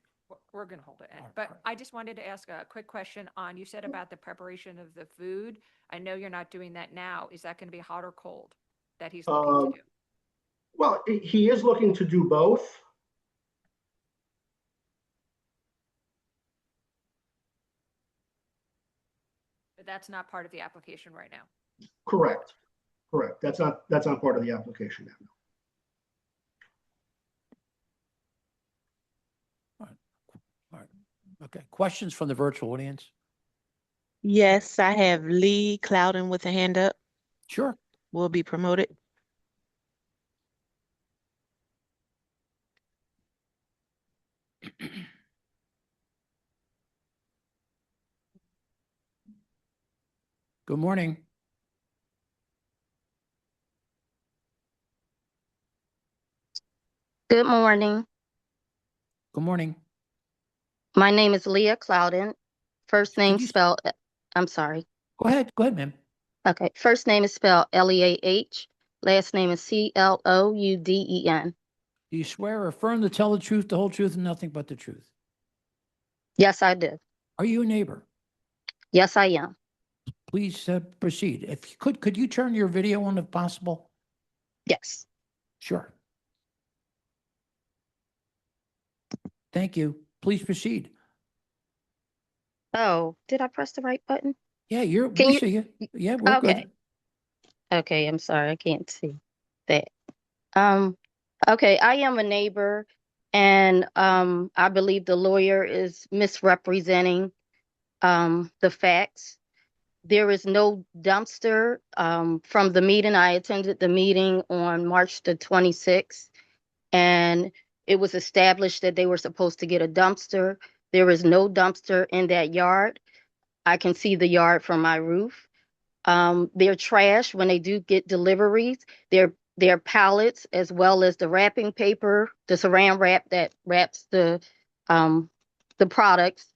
We're going to hold it. All right, But all right. I just wanted to ask a quick question on, you said about the preparation of the food. I know you're not doing that now. Is that going to be hot or cold that he's looking to do? Well, he is looking to do both. But that's not part of the application right now. Correct. That's not part of the application now. All right. Okay. Questions from the virtual audience? Yes, I have Lee Clouden with a hand up. Sure. Will be promoted. Good morning. Good morning. Good morning. My name is Leah Clouden. First name you- spelled, I'm sorry. Go ahead, ma'am. Okay. First name is spelled Leah. Last name is Clouden. Do you swear or affirm to tell the truth, the whole truth, and nothing but the truth? Yes, I do. Are you a neighbor? Yes, I am. Please proceed. If you could you turn your video on if possible? Yes. Sure. Thank you. Please proceed. Oh, did I press the right button? Yeah, Can we you- see you. Yeah, we're Okay. good. Okay, I'm sorry. I can't see that. Okay, I am a neighbor and I believe the lawyer is misrepresenting the facts. There is no dumpster from the meeting. I attended the meeting on March the 26th, and it was established that they were supposed to get a dumpster. There is no dumpster in that yard. I can see the yard from my roof. Their trash, when they do get deliveries, their pallets, as well as the wrapping paper, the saran wrap that wraps the products,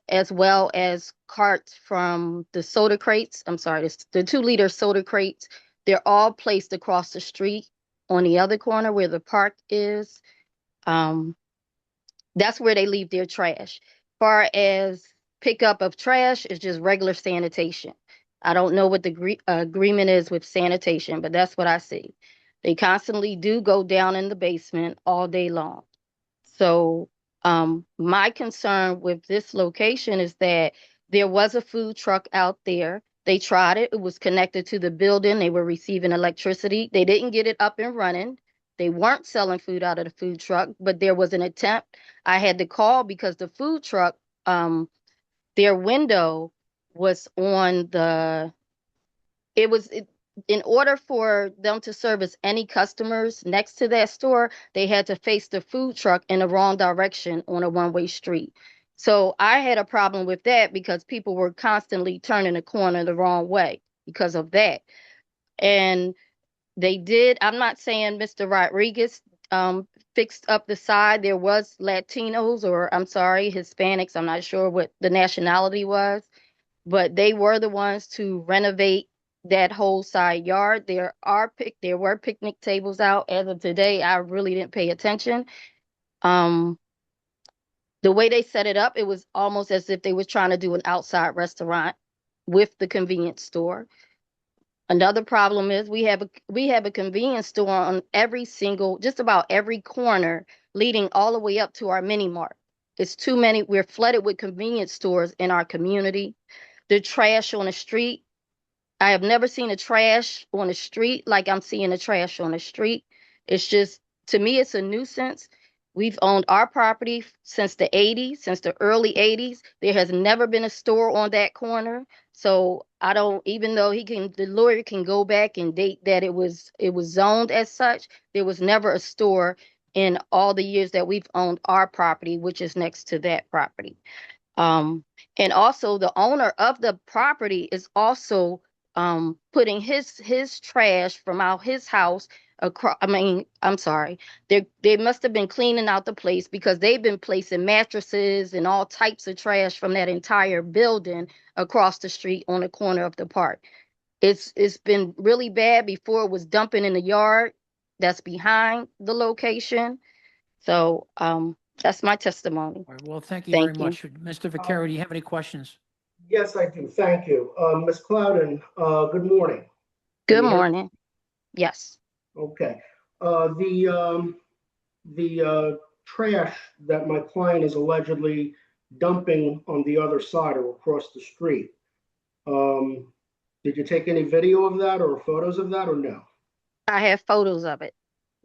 as well as carts from the soda crates. I'm sorry, the 2-liter soda crates. They're all placed across the street on the other corner where the park is. That's where they leave their trash. Far as pickup of trash is just regular sanitation. I don't know what the agreement is with sanitation, but that's what I see. They constantly do go down in the basement all day long. So my concern with this location is that there was a food truck out there. They tried it. It was connected to the building. They were receiving electricity. They didn't get it up and running. They weren't selling food out of the food truck, but there was an attempt. I had to call because the food truck, their window was on the, in order for them to service any customers next to that store, they had to face the food truck in the wrong direction on a one-way street. So I had a problem with that because people were constantly turning the corner the wrong way because of that. And they did, I'm not saying Mr. Rodriguez fixed up the side. There was Latinos, or I'm sorry, Hispanics. I'm not sure what the nationality was, but they were the ones to renovate that whole side yard. There were picnic tables out. As of today, I really didn't pay attention. The way they set it up, it was almost as if they were trying to do an outside restaurant with the convenience store. Another problem is we have a convenience store on just about every corner leading all the way up to our mini mart. It's too many. We're flooded with convenience stores in our community. The trash on the street. I have never seen a trash on the street like I'm seeing the trash on the street. It's just, to me, it's a nuisance. We've owned our property since the 80s, since the early 80s. There has never been a store on that corner. So I don't, even though the lawyer can go back and date that it was zoned as such, there was never a store in all the years that we've owned our property, which is next to that property. And also the owner of the property is also putting his trash from out his house across. I mean, I'm sorry. They must have been cleaning out the place because they've been placing mattresses and all types of trash from that entire building across the street on the corner of the park. It's been really bad before. It was dumping in the yard that's behind the location. So that's my testimony. All right, well, thank you Thank very you. much. Mr. Vaccaro, do you have any questions? Yes, I do. Thank you. Ms. Clouden, good morning. Good Can you hear- morning. Yes. Okay. The trash that my client is allegedly dumping on the other side or across the street, did you take any video of that or photos of that or no? I have photos of it.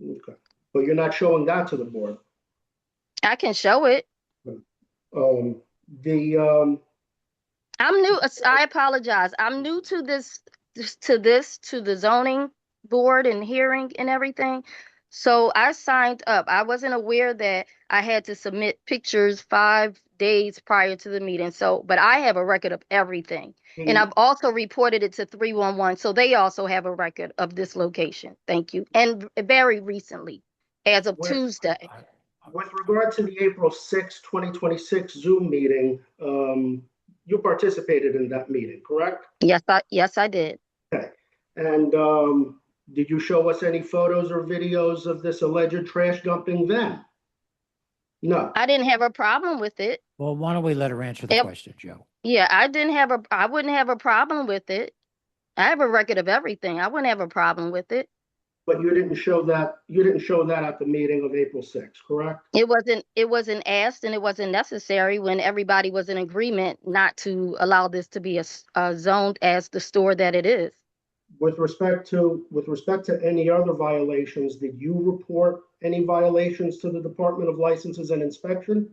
Okay. But you're not showing that to the board. I can show it. The I'm new. I apologize. I'm new to to the zoning board and hearing and everything. So I signed up. I wasn't aware that I had to submit pictures 5 days prior to the meeting. So, but I have a record of everything. And I've also reported it to 311. So they also have a record of this location. Thank you. And very recently, as of Tuesday. With regard to the April 6, 2026 Zoom meeting, you participated in that meeting, correct? Yes, I did. Okay. And did you show us any photos or videos of this alleged trash dumping then? No. I didn't have a problem with it. Well, why don't we let her answer the Yep. question, Joe? Yeah, I wouldn't have a problem with it. I have a record of everything. I wouldn't have a problem with it. But you didn't show that at the meeting of April 6, correct? It wasn't asked and it wasn't necessary when everybody was in agreement not to allow this to be zoned as the store that it is. With respect to any other violations, did you report any violations to the Department of Licenses and Inspection?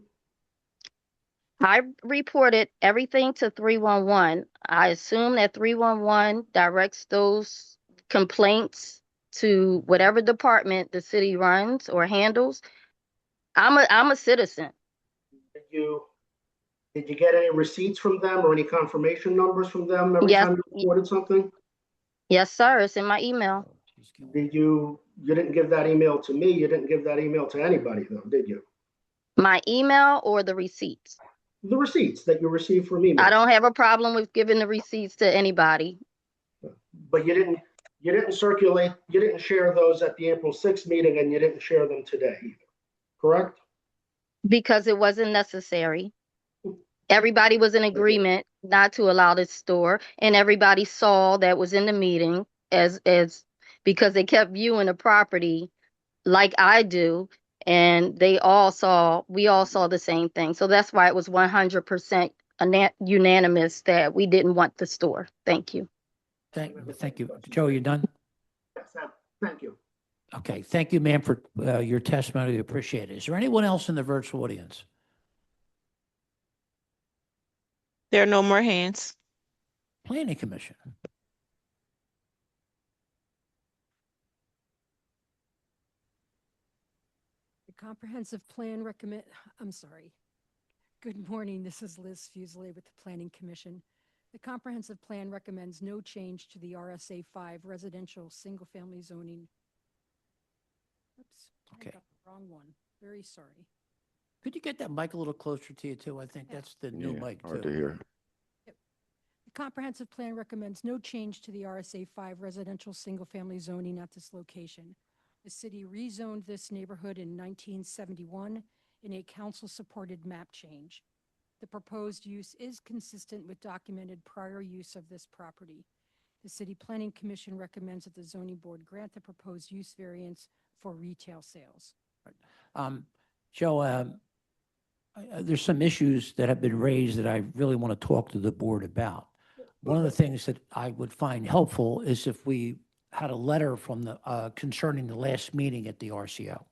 I reported everything to 311. I assume that 311 directs those complaints to whatever department the city runs or handles. I'm a citizen. Did you get any receipts from them or any confirmation numbers from them every Yes. time you reported something? Yes, sir. It's in my email. You didn't give that email to me. You didn't give that email to anybody though, did you? My email or the receipts? The receipts that you received from email. I don't have a problem with giving the receipts to anybody. But you didn't share those at the April 6th meeting and you didn't share them today either, correct? Because it wasn't necessary. Everybody was in agreement not to allow this store, and everybody saw that was in the meeting as because they kept viewing the property like I do, and we all saw the same thing. So that's why it was 100% unanimous that we didn't want the store. Thank you. Thank you. Joe, you done? Yes, thank you. Okay, thank you, ma'am, for your testimony. We appreciate it. Is there anyone else in the virtual audience? There are no more hands. Planning Commission. The comprehensive plan Good morning, this is Liz Fuselier with the Planning Commission. The comprehensive plan recommends no change to the RSA 5 residential single-family zoning. Oops, I Okay. got the wrong one. Very sorry. Could you get that mic a little closer to you too? I think that's the new mic Hard to too. hear. The comprehensive plan recommends no change to the RSA 5 residential single-family zoning at this location. The city rezoned this neighborhood in 1971 in a council-supported map change. The proposed use is consistent with documented prior use of this property. The City Planning Commission recommends that the zoning board grant the proposed use variance for retail sales. Joe, there's some issues that have been raised that I really want to talk to the board about. One of the things that I would find helpful is if we had a letter from the concerning the last meeting at the RCO.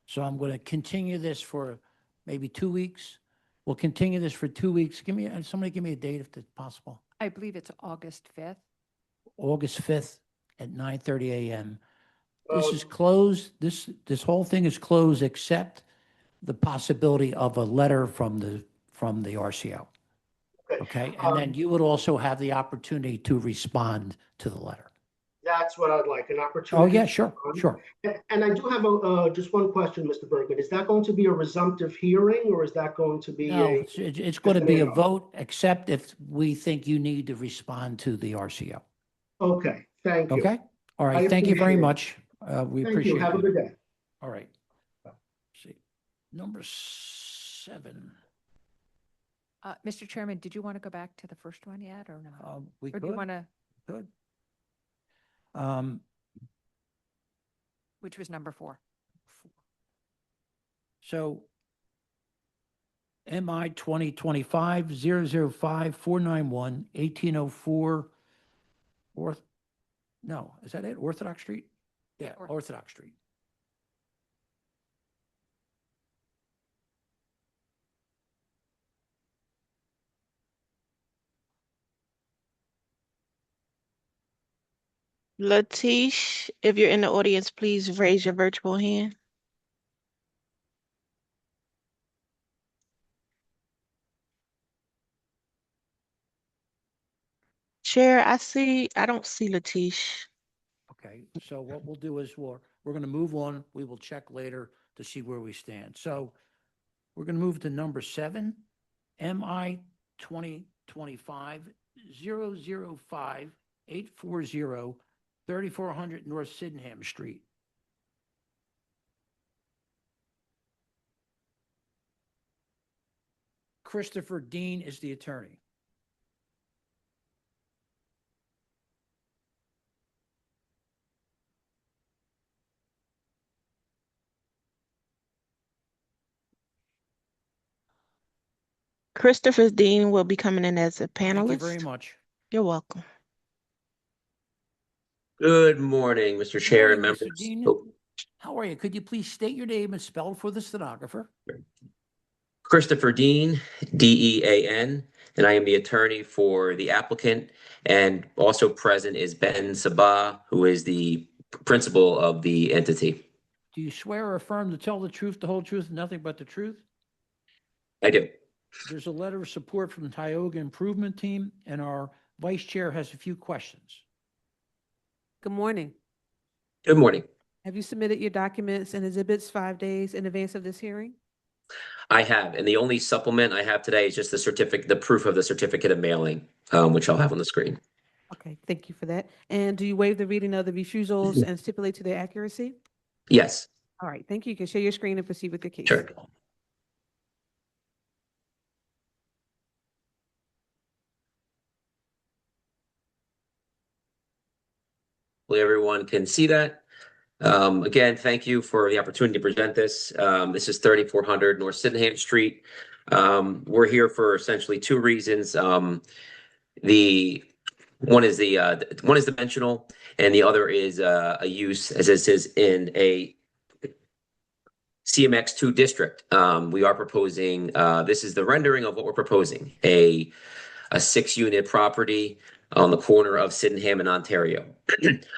So I'm going to continue this for maybe 2 weeks. We'll continue this for 2 weeks. Somebody give me a date if it's possible. I believe it's August 5th. August 5th at 9:30 a.m. This is closed. This whole thing is closed except the possibility of a letter from the RCO. Okay, and then you would also have the opportunity to respond to the letter. That's what I'd like, an opportunity. Oh, yeah, sure, sure. And I do have just one question, Mr. Bergman. Is that going to be a resumptive hearing, or is that going to be No, a? it's going to be a vote, except if we think you need to respond to the RCO. Okay, thank you. Okay? All I right, thank you very appreciate it. much. We Thank appreciate you. Have a it. good day. All right. See, number 7. Mr. Chairman, did you want to go back to the first one yet or no? We Or do you could, want to, could. which was number 4? So MI 2025-005-491-1804 no, is that it? Orthodox Street? Yeah, Orthodox Street. Latish, if you're in the audience, please raise your virtual hand. Chair, I don't see Latish. Okay, so what we'll do is we're going to move on. We will check later to see where we stand. So we're going to move to number 7, MI 2025-005-840 3400 North Sydenham Street. Christopher Dean is the attorney. Christopher Dean will be coming in as a panelist. Thank you very much. You're welcome. Good morning, Mr. Chair and Morning, members. Mr. Dean. Oh, How are you? Could you please state your name and spell for the stenographer? Christopher Dean, D-E-A-N, and I am the attorney for the applicant. And also present is Ben Sabah, who is the principal of the entity. Do you swear or affirm to tell the truth, the whole truth, and nothing but the truth? I do. There's a letter of support from the Tioga Improvement Team, and our vice chair has a few questions. Good morning. Good morning. Have you submitted your documents and exhibits 5 days in advance of this hearing? I have, and the only supplement I have today is just the certificate, the proof of the certificate of mailing, which I'll have on the screen. Okay, thank you for that. And do you waive the reading of the refusals and stipulate to their accuracy? Yes. All right, thank you. You can share your screen and proceed with your case. Sure. Hopefully everyone can see that. Again, thank you for the opportunity to present this. This is 3400 North Sydenham Street. We're here for essentially 2 reasons. The one is dimensional, and the other is a use, as this is in a CMX2 district. We are proposing, this is the rendering of what we're proposing, a 6-unit property on the corner of Sydenham and Ontario.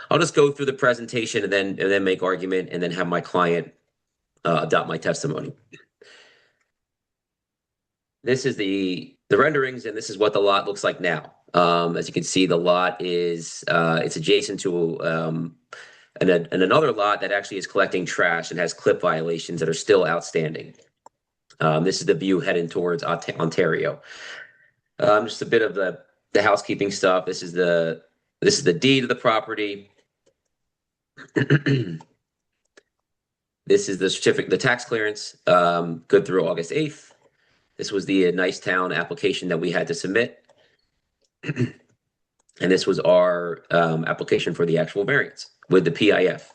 I'll just go through the presentation and then make argument and then have my client adopt my testimony. This is the renderings, and this is what the lot looks like now. As you can see, the lot is it's adjacent to another lot that actually is collecting trash and has clip violations that are still outstanding. This is the view heading towards Ontario. Just a bit of the housekeeping stuff. This is the deed of the property. This is the certificate, the tax clearance, good through August 8th. This was the Nicetown application that we had to submit. And this was our application for the actual variance with the PIF.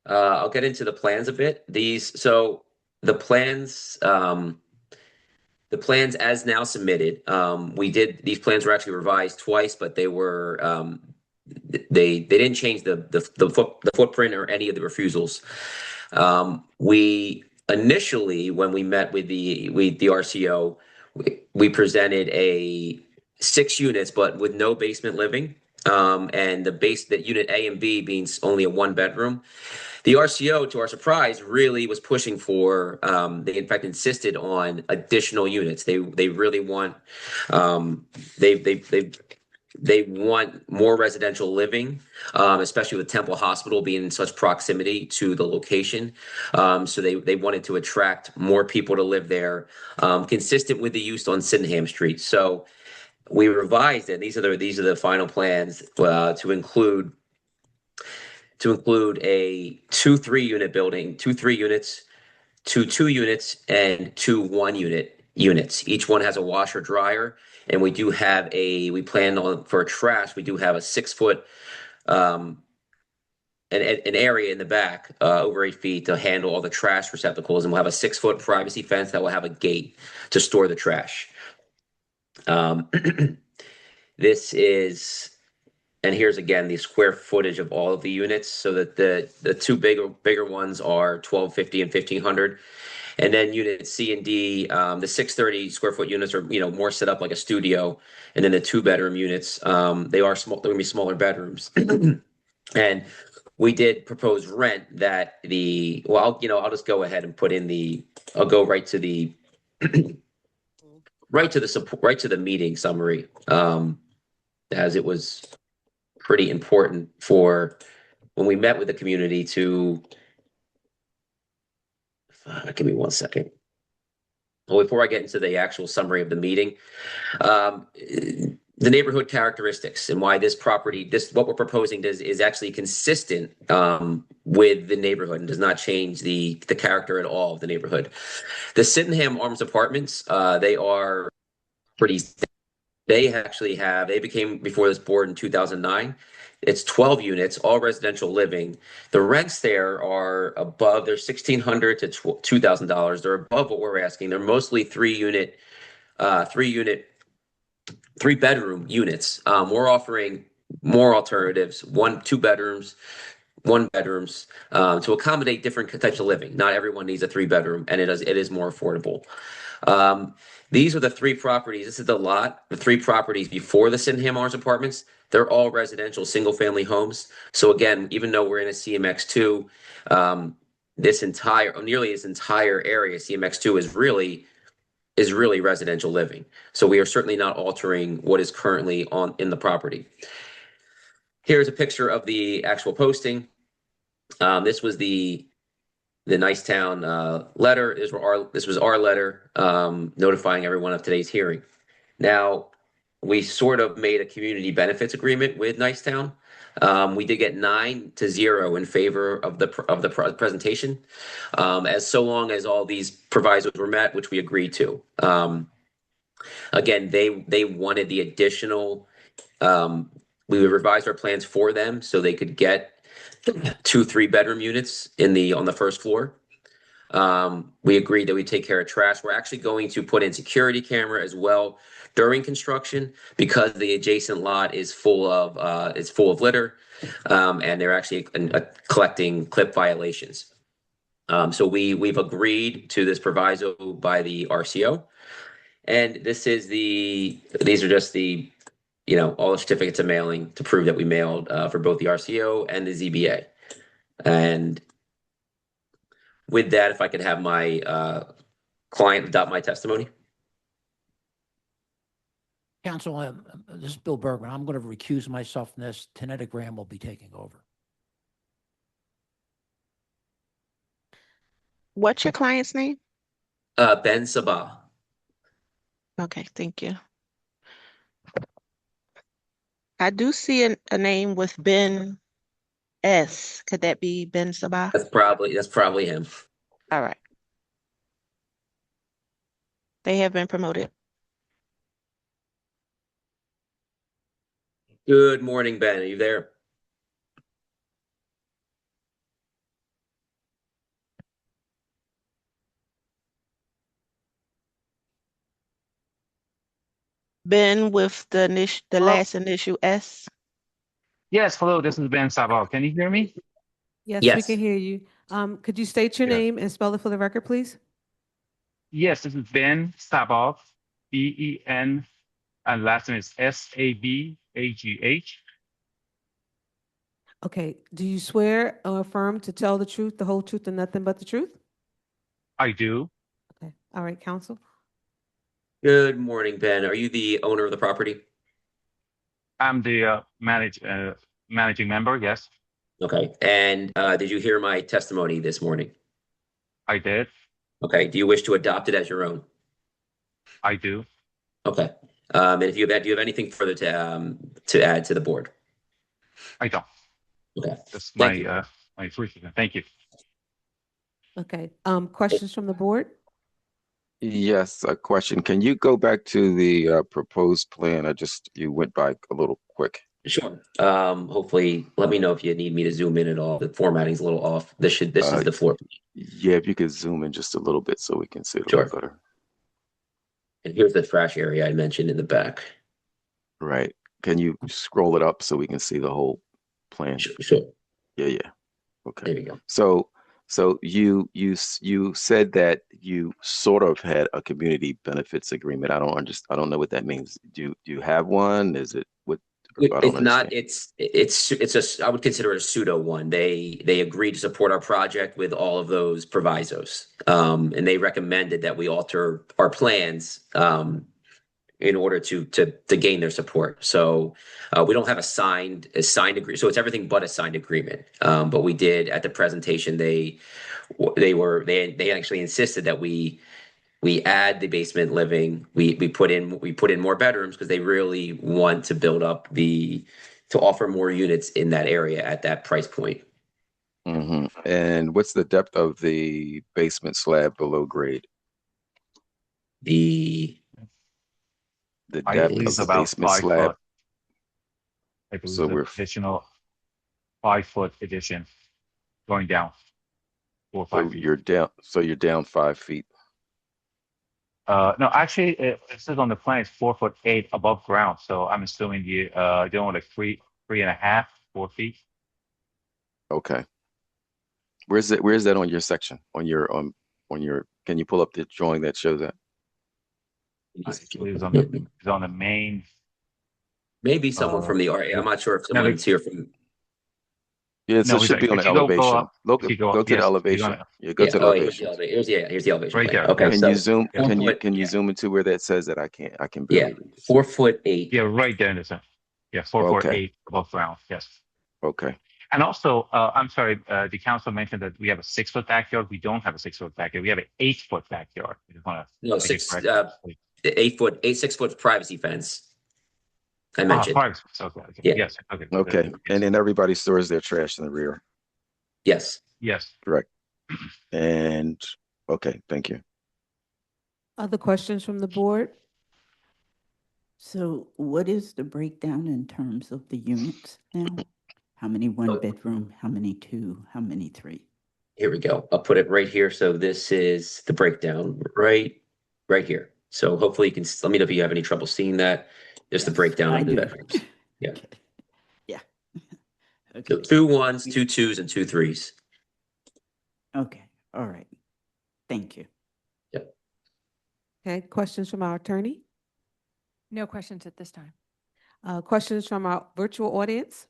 I'll get into the plans a bit. So the plans as now submitted, these plans were actually revised twice, but they were they didn't change the footprint or any of the refusals. We initially, when we met with the RCO, we presented a 6 units, but with no basement living. and the unit A and B being only a 1-bedroom. The RCO, to our surprise, really was pushing for. They in fact insisted on additional units. They really want. They want more residential living, especially with Temple Hospital being in such proximity to the location. So they wanted to attract more people to live there, consistent with the use on Sydenham Street. So we revised it. These are the final plans to include a 2-3 unit building, 2-3 units, 2 units, and 2 1-unit units. Each one has a washer dryer, and we plan on for trash. We do have a 6-foot an area in the back over 8 feet to handle all the trash receptacles, and we'll have a 6-foot privacy fence that will have a gate to store the trash. This is. And here's again the square footage of all of the units, so that the 2 bigger ones are 1,250 and 1,500, and then unit C and D, the 630 square foot units are more set up like a studio, and then the 2-bedroom units, they are small. They're gonna be smaller bedrooms, and we did propose rent that I'll just go ahead and put in I'll go right to the right to the meeting summary, as it was pretty important for when we met with the community to give me 1 second. Well, before I get into the actual summary of the meeting, the neighborhood characteristics and why this property, what we're proposing is actually consistent with the neighborhood and does not change the character at all of the neighborhood. The Sydenham Arms Apartments, they are pretty. They became before this board in 2009. It's 12 units, all residential living. The rents there are above. They're $1,600 to $2,000. They're above what we're asking. They're mostly 3-bedroom units. We're offering more alternatives, 2 bedrooms, 1 bedrooms, to accommodate different types of living. Not everyone needs a 3-bedroom, and it is more affordable. These are the 3 properties. This is the lot, the 3 properties before the Sydenham Arms Apartments. They're all residential single-family homes. So again, even though we're in a CMX2, nearly this entire area, CMX2, is really residential living. So we are certainly not altering what is currently in the property. Here's a picture of the actual posting. This was the Nicetown letter. This was our letter notifying everyone of today's hearing. Now, we sort of made a community benefits agreement with Nicetown. We did get 9-0 in favor of the presentation, as so long as all these provisos were met, which we agreed to. Again, they wanted the additional. We would revise our plans for them so they could get 2 3-bedroom units on the first floor. We agreed that we take care of trash. We're actually going to put in security camera as well during construction because the adjacent lot is full of litter, and they're actually collecting clip violations. So we've agreed to this proviso by the RCO, and these are just all the certificates of mailing to prove that we mailed for both the RCO and the ZBA. And with that, if I could have my client adopt my testimony. Council, this is Bill Bergman. I'm going to recuse myself from this. Tanetta Graham will be taking over. What's your client's name? Ben Sabah. Okay, thank you. I do see a name with Ben S. Could that be Ben Sabah? That's probably him. All right. They have been promoted. Good morning, Ben. Are you there? Ben with the last initial S. Yes, hello, this is Ben Sabah. Can you hear me? Yes, we Yes. can hear you. Could you state your Yeah. name and spell it for the record, please? Yes, this is Ben Sabah, Ben, and last name is Sabagh. Okay, do you swear or affirm to tell the truth, the whole truth, and nothing but the truth? I do. Okay, all right, counsel. Good morning, Ben. Are you the owner of the property? I'm the managing member. Yes, Okay. And did you hear my testimony this morning? I did. Okay. Do you wish to adopt it as your own? I do. Okay. And if do you have anything further to add to the board? I don't. Okay. That's Thank you. my first. Thank you. Okay, questions from the board? Yes, a question. Can you go back to the proposed plan? You went by a little quick. Sure. Hopefully, let me know if you need me to zoom in at all. The formatting's a little off. This is the floor. Yeah, if you could zoom in just a little bit so we can see it a Sure. little better. And here's the trash area I mentioned in the back. Right. Can you scroll it up so we can see the whole plan? Sure. Yeah. Okay. There we go. So you said that you sort of had a community benefits agreement. I don't know what that means. Do you have one? Is it what? I don't It's not. understand. It's I would consider it a pseudo one. They agreed to support our project with all of those provisos, and they recommended that we alter our plans in order to gain their support. So we don't have a signed agreement. So it's everything but a signed agreement. But we did at the presentation. They actually insisted that we add the basement living. We put in more bedrooms because they really want to build up to offer more units in that area at that price point. Mm-hmm. And what's the depth of the basement slab below grade? The I depth believe of it's the about basement 5 slab. foot. I believe So it's we're an additional 5 foot addition going down 4 or 5 so feet. you're down 5 feet. No, actually, it says on the plan it's 4'8" above ground. So I'm assuming you doing like 3.5, 4 feet. Okay. Where's that on your section? On your can you pull up the drawing that shows that? I believe it's on the main. Maybe someone from the RA. I'm not sure if someone's here from. Yeah, so No, it should be on the elevation. Go to the elevation. Yeah, go to the elevation. Here's the elevation Right plan. there. Okay, Can you zoom? Can you yeah. zoom into where that says that? I can Yeah, barely read it. 4'8". Yeah, right there in the center. Yeah, 4'8" above ground. Yes. Okay. And also, I'm sorry, the council mentioned that we have a 6 foot backyard. We don't have a 6 foot backyard. We have an 8 foot backyard. We just want to No, make it 6 correct. 6 foot privacy fence. I mentioned. Okay. Yeah. Yes. Okay. Okay. And then everybody stores their trash in the rear. Yes. Yes. Correct. And okay, thank you. Other questions from the board? So what is the breakdown in terms of the units now? How many one bedroom, how many two, how many three? Here we go. I'll put it right here. So this is the breakdown right here. So hopefully you can let me know if you have any trouble seeing that. Just the breakdown of the bedrooms. Yeah. Okay. Yeah. So 2 1s, 2 2s, and 2 3s. Okay. All right. Thank you. Yep. Okay, questions from our attorney? No questions at this time. Questions from our virtual audience?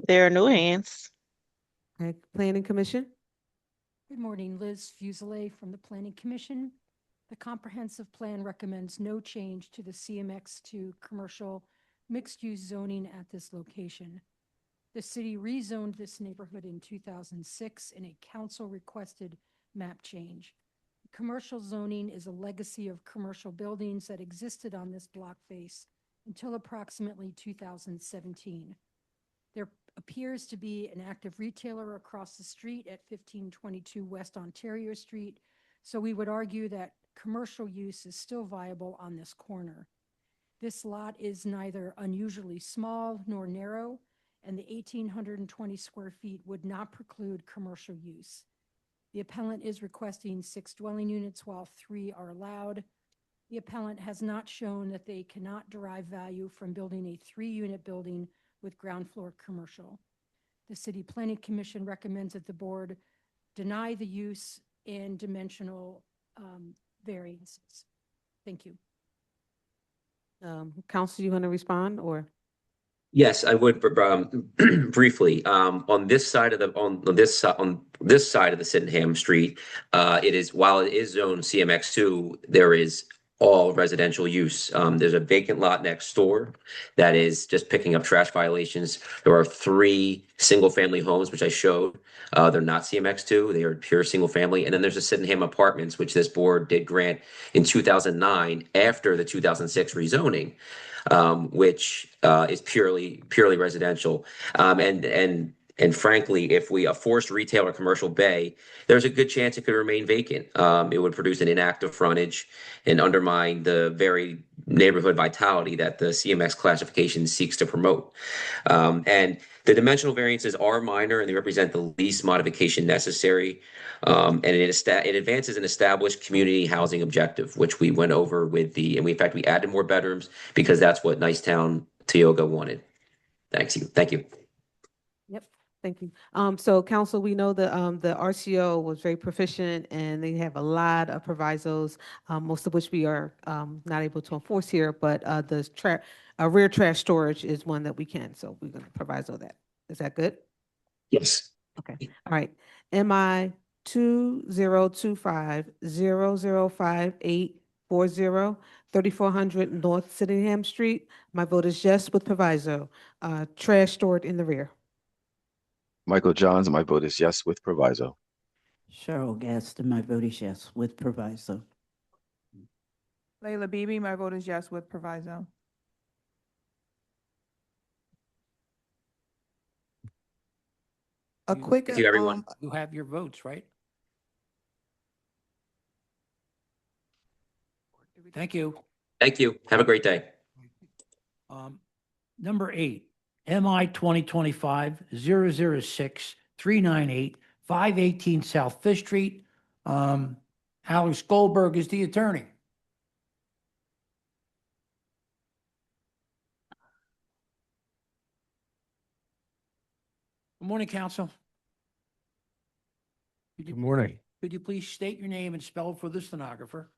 There are no hands. Okay, Planning Commission? Good morning, Liz Fuselier from the Planning Commission. The comprehensive plan recommends no change to the CMX2 commercial mixed-use zoning at this location. The city rezoned this neighborhood in 2006 in a council-requested map change. Commercial zoning is a legacy of commercial buildings that existed on this block face until approximately 2017. There appears to be an active retailer across the street at 1522 West Ontario Street, so we would argue that commercial use is still viable on this corner. This lot is neither unusually small nor narrow, and the 1,820 square feet would not preclude commercial use. The appellant is requesting 6 dwelling units while 3 are allowed. The appellant has not shown that they cannot derive value from building a 3-unit building with ground floor commercial. The City Planning Commission recommends that the board deny the use and dimensional variances. Thank you. Council, you want to respond or? Yes, I would briefly. On this side of the on this side of the Sydenham Street, it is while it is zone CMX2, there is all residential use. There's a vacant lot next door that is just picking up trash violations. There are 3 single-family homes which I showed. They're not CMX2; they are pure single-family. And then there's the Sydenham Apartments, which this board did grant in 2009 after the 2006 rezoning, which is purely residential. And frankly, if we a forced retail or commercial bay, there's a good chance it could remain vacant. It would produce an inactive frontage and undermine the very neighborhood vitality that the CMX classification seeks to promote. And the dimensional variances are minor and they represent the least modification necessary. And it advances an established community housing objective, which we went over with and in fact, we added more bedrooms because that's what Nicetown Tioga wanted. Thank you. Yep, thank you. So council, we know the RCO was very proficient and they have a lot of provisos, most of which we are not able to enforce here, but the rear trash storage is one that we can, so we're gonna proviso that. Is that good? Yes. Okay, all right. MI 2025-005840, 3400 North Sydenham Street. My vote is yes with proviso. Trash stored in the rear. Michael Johns, my vote is yes with proviso. Cheryl Gaston, my vote is yes with proviso. Layla Bibi, my vote is yes with proviso. A quick, Thank you, everyone. You have your votes, right? Thank you. Thank you. Have a great day. Number 8, MI 2025-006-398, 518 South Fifth Street. Alex Goldberg is the attorney. Good morning, counsel. Good morning. Could you please state your name and spell for the stenographer?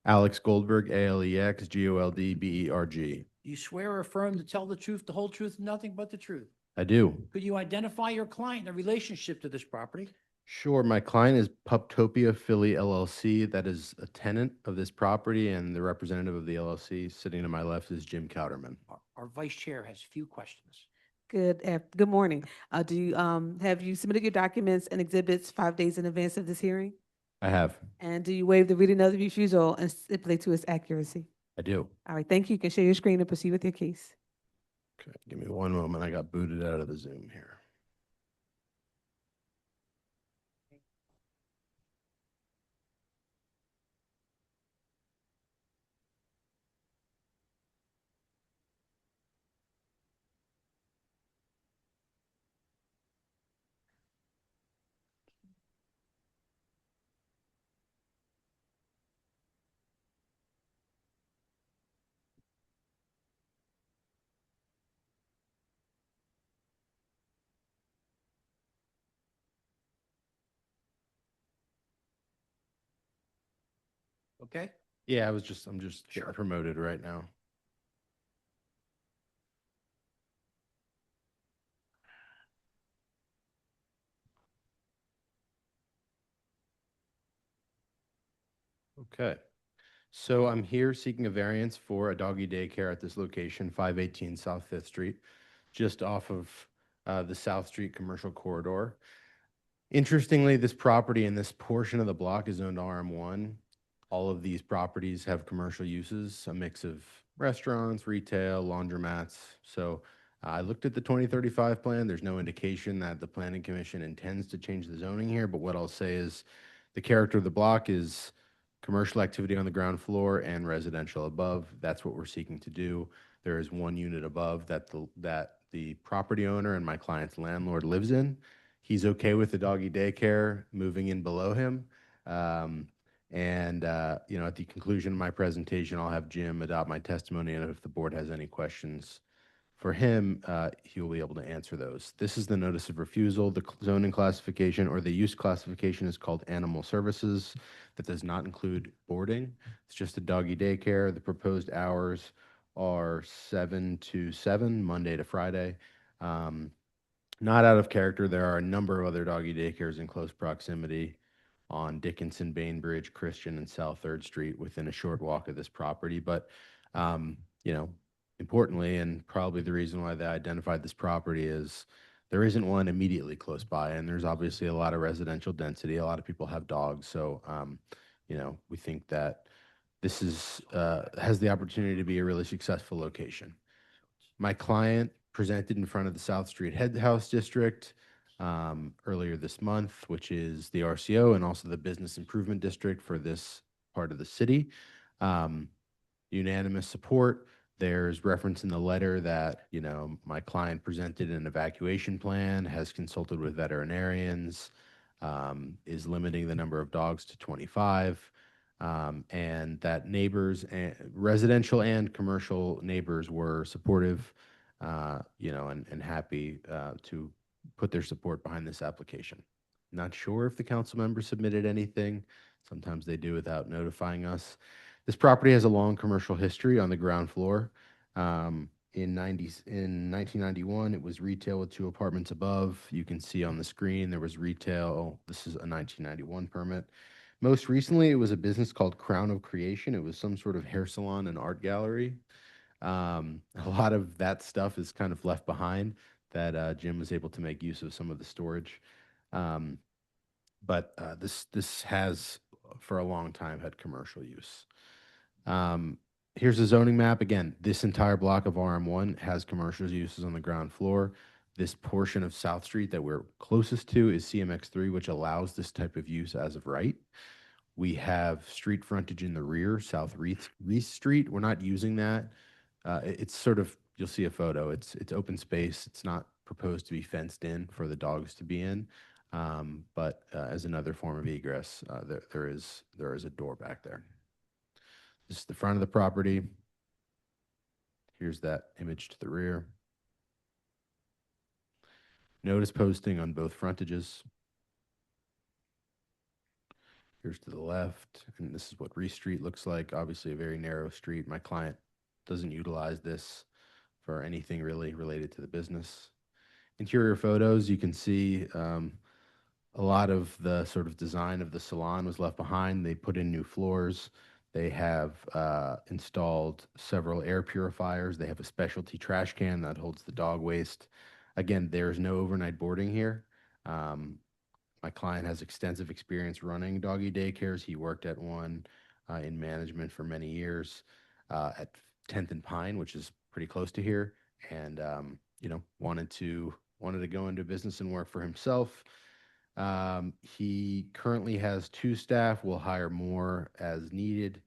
Alex Goldberg, Alex Goldberg. Do you swear or affirm to tell the truth, the whole truth, and nothing but the truth? I do. Could you identify your client and the relationship to this property? Sure. My client is Puptopia Philly LLC. That is a tenant of this property, and the representative of the LLC sitting to my left is Jim Cowderman. Our vice chair has a few questions. Good morning. Have you submitted your documents and exhibits 5 days in advance of this hearing? I have. And do you waive the reading of the refusal and stipulate to its accuracy? I do. All right, thank you. You can share your screen and proceed with your case. Okay, give me one moment. I got booted out of the Zoom here. Okay? Yeah, I'm just getting promoted right now. Okay. So I'm here seeking a variance for a doggy daycare at this location, 518 South Fifth Street, just off of the South Street Commercial Corridor. Interestingly, this property in this portion of the block is zoned RM1. All of these properties have commercial uses, a mix of restaurants, retail, laundromats. So I looked at the 2035 plan. There's no indication that the Planning Commission intends to change the zoning here, but what I'll say is the character of the block is commercial activity on the ground floor and residential above. That's what we're seeking to do. There is one unit above that the property owner and my client's landlord lives in. He's okay with the doggy daycare moving in below him. At the conclusion of my presentation, I'll have Jim adopt my testimony, and if the board has any questions for him, he will be able to answer those. This is the notice of refusal. The zoning classification or the use classification is called animal services. That does not include boarding. It's just a doggy daycare. The proposed hours are 7 to 7, Monday to Friday. Not out of character, there are a number of other doggy daycares in close proximity on Dickinson, Bainbridge, Christian, and South 3rd Street within a short walk of this property. But, you know, importantly, and probably the reason why they identified this property is there isn't one immediately close by, and there's obviously a lot of residential density. A lot of people have dogs, so you know, we think that this is has the opportunity to be a really successful location. My client presented in front of the South Street Head House District earlier this month, which is the RCO and also the Business Improvement District for this part of the city. Unanimous support. There's reference in the letter that, you know, my client presented an evacuation plan, has consulted with veterinarians, is limiting the number of dogs to 25, and that neighbors, and residential and commercial neighbors, were supportive, you know, and happy to put their support behind this application. Not sure if the council members submitted anything. Sometimes they do without notifying us. This property has a long commercial history on the ground floor. In 1991, it was retail with 2 apartments above. You can see on the screen there was retail. This is a 1991 permit. Most recently, it was a business called Crown of Creation. It was some sort of hair salon and art gallery. A lot of that stuff is kind of left behind that Jim was able to make use of some of the storage. But this has for a long time had commercial use. Here's the zoning map. Again, this entire block of RM1 has commercial uses on the ground floor. This portion of South Street that we're closest to is CMX3, which allows this type of use as of right. We have street frontage in the rear, South Reese Street. We're not using that. It's sort of, you'll see a photo. It's open space. It's not proposed to be fenced in for the dogs to be in. But as another form of egress, there is a door back there. This is the front of the property. Here's that image to the rear. Notice posting on both frontages. Here's to the left, and this is what Reese Street looks like. Obviously a very narrow street. My client doesn't utilize this for anything really related to the business. Interior photos, you can see a lot of the sort of design of the salon was left behind. They put in new floors. They have installed several air purifiers. They have a specialty trash can that holds the dog waste. Again, there's no overnight boarding here. My client has extensive experience running doggy daycares. He worked at one in management for many years at 10th and Pine, which is pretty close to here, and you know, wanted to go into business and work for himself. He currently has 2 staff. Will hire more as needed.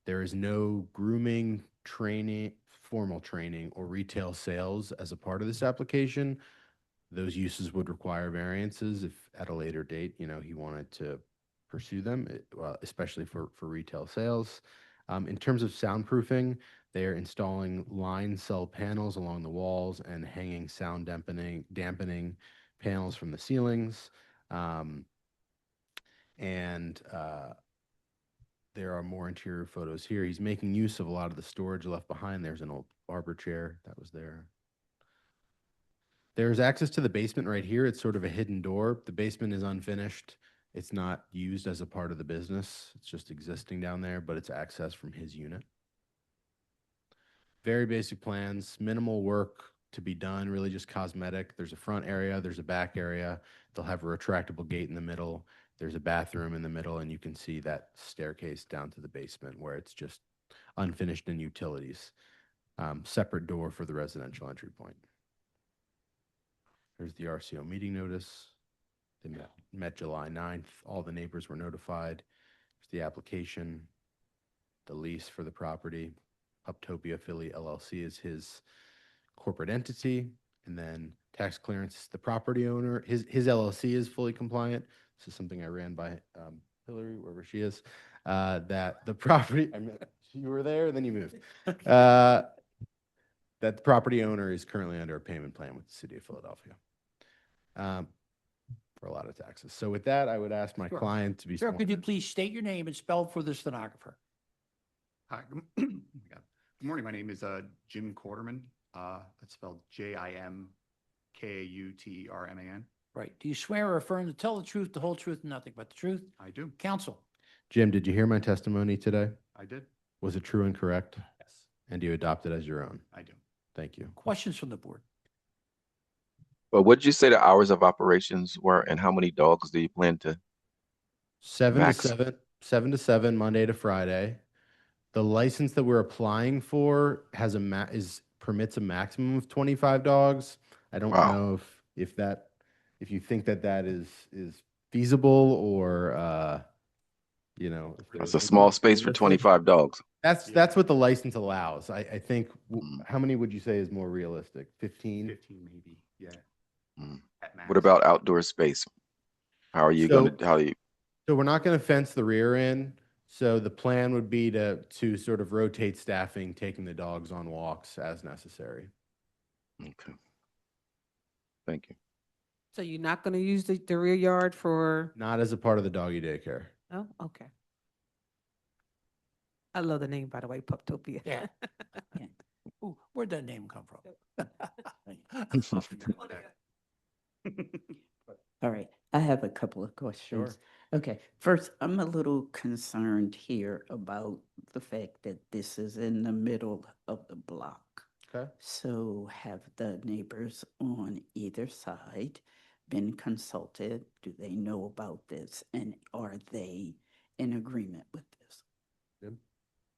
There is no grooming training, formal training, or retail sales as a part of this application. Those uses would require variances if at a later date, you know, he wanted to pursue them, especially for retail sales. In terms of soundproofing, they are installing line cell panels along the walls and hanging sound dampening panels from the ceilings. There are more interior photos here. He's making use of a lot of the storage left behind. There's an old barber chair that was there. There's access to the basement right here. It's sort of a hidden door. The basement is unfinished. It's not used as a part of the business. It's just existing down there, but it's access from his unit. Very basic plans, minimal work to be done, really just cosmetic. There's a front area, there's a back area. They'll have a retractable gate in the middle. There's a bathroom in the middle, and you can see that staircase down to the basement where it's just unfinished and utilities. Separate door for the residential entry point. There's the RCO meeting notice. They met July 9th. All the neighbors were notified. There's the application, the lease for the property. Uptopia Philly LLC is his corporate entity, and then tax clearance, the property owner. His LLC is fully compliant. This is something I ran by Hillary, wherever she is, that the property, you were there, and then you moved. That the property owner is currently under a payment plan with the city of Philadelphia for a lot of taxes. So with that, I would ask my client to be. Sir, could you please state your name and spell for the stenographer? Hi, Good morning. My name is Jim Quarterman. That's spelled Jimkauterman. Right. Do you swear or affirm to tell the truth, the whole truth, and nothing but the truth? I do. Counsel. Jim, did you hear my testimony today? I did. Was it true and correct? Yes, And do you adopt it as your own? I do. Thank you. Questions from the board? But what did you say the hours of operations were, and how many dogs do you plan to? 7 to 7, Monday to Friday. The license that we're applying for has permits a maximum of 25 dogs. I don't Wow. know if you think that is feasible or if That's there's a small anything space for realistic. 25 dogs. That's what the license allows. I think. How many would you say is more realistic? 15? 15 maybe. Yeah. At max. What about outdoor space? How are you going to, So we're not going to fence the rear in. So the plan would be to sort of rotate staffing, taking the dogs on walks as necessary. Okay. Thank you. So you're not going to use the rear yard for, Not as a part of the doggy daycare. oh, okay. I love the name, by the way, Puptopia. Yeah. Ooh, where'd that name come from? All right, I have a couple of questions. Okay, first, I'm a little concerned here about the fact that this is in the middle of the block. Okay. So have the neighbors on either side been consulted? Do they know about this? And are they in agreement with this?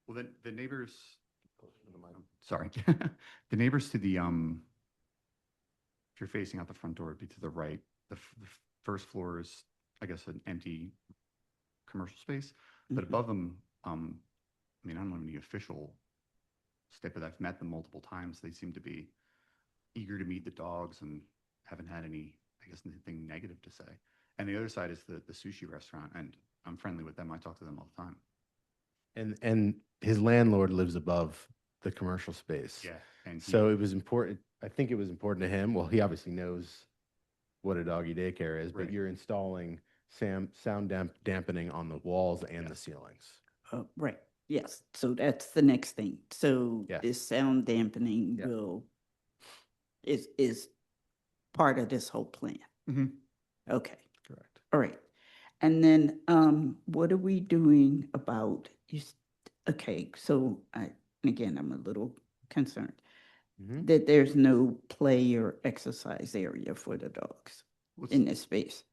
Well, the neighbors, sorry, the neighbors to the, if you're facing out the front door, it'd be to the right. The first floor is, I guess, an empty commercial space, but above them, I mean, I don't know any official step, but I've met them multiple times. They seem to be eager to meet the dogs and haven't had any, I guess, anything negative to say. And the other side is the sushi restaurant, and I'm friendly with them. I talk to them all the time. And his landlord lives above the commercial space. Yeah, and So it was important. I think it was important to him. Well, he obviously knows what a doggy daycare is, but Right. you're installing sound dampening on the walls and the ceilings. Right, yes, so that's the next thing. So Yes. this sound dampening is part of this whole plan? Mhm. Okay. Correct. All right. And then what are we doing about, okay, so again, I'm a little concerned that there's no play or exercise area for the dogs in this space.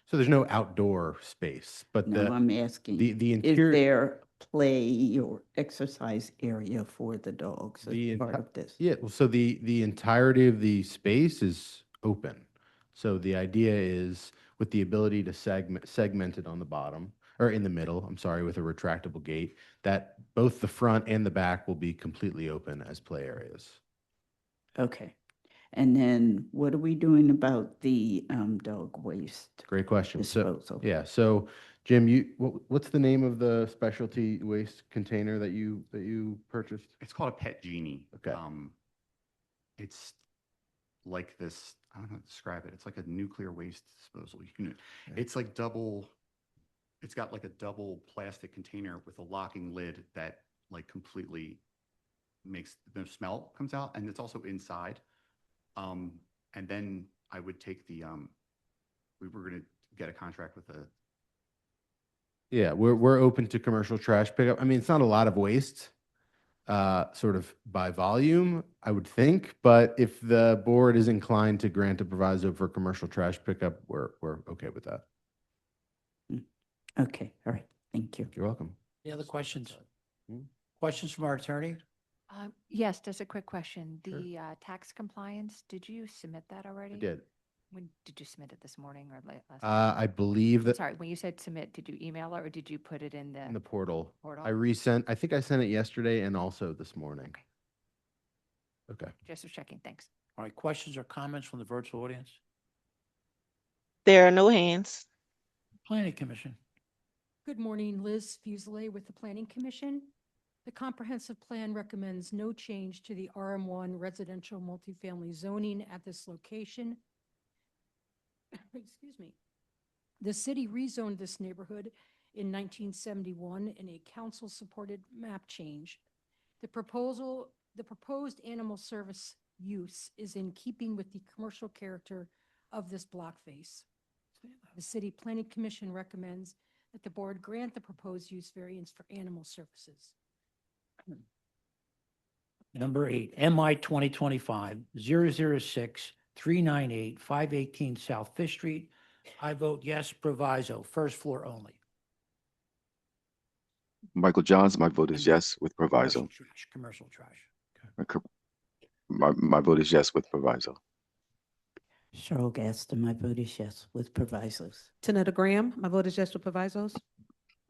So there's no outdoor space, but No, I'm asking, the is interior, there play or exercise area for the dogs the as part of this? yeah, well, so the entirety of the space is open. So the idea is with the ability to segment it on the bottom or in the middle, I'm sorry, with a retractable gate, that both the front and the back will be completely open as play areas. Okay. And then what are we doing about the dog waste Great question. disposal? Yeah, so Jim, what's the name of the specialty waste container that you purchased? It's called a Pet Genie. Okay. It's like this, I don't know how to describe it. It's like a nuclear waste disposal unit. It's like it's got like a double plastic container with a locking lid that like completely makes the smell comes out, and it's also inside. And then I would take we were gonna get a contract with Yeah, we're open to commercial trash pickup. I mean, it's not a lot of waste, sort of by volume, I would think, but if the board is inclined to grant a proviso for commercial trash pickup, we're okay with that. Okay, all right, thank you. You're welcome. Any other questions? Questions from our attorney? Yes, just a quick question. Sure. The tax compliance, did you submit that already? I did. When did you submit it this morning or late last? I believe that Sorry, when you said submit, did you email it or did you put it in in the portal. portal? I think I sent it yesterday and also this morning. Okay. Just for checking, thanks. All right, questions or comments from the virtual audience? There are no hands. Planning Commission. Good morning, Liz Fuselier with the Planning Commission. The comprehensive plan recommends no change to the RM1 residential multifamily zoning at this location. Excuse me. The city rezoned this neighborhood in 1971 in a council-supported map change. The proposed animal service use is in keeping with the commercial character of this block face. The City Planning Commission recommends that the board grant the proposed use variance for animal services. Number 8, MI 2025-006-398-518 South Fifth Street. I vote yes, proviso, first floor only. Michael Johns, my vote is yes with proviso. Commercial trash. My vote is yes with proviso. Cheryl Gaston, my vote is yes with provisos. Tanetta Graham, my vote is yes with provisos.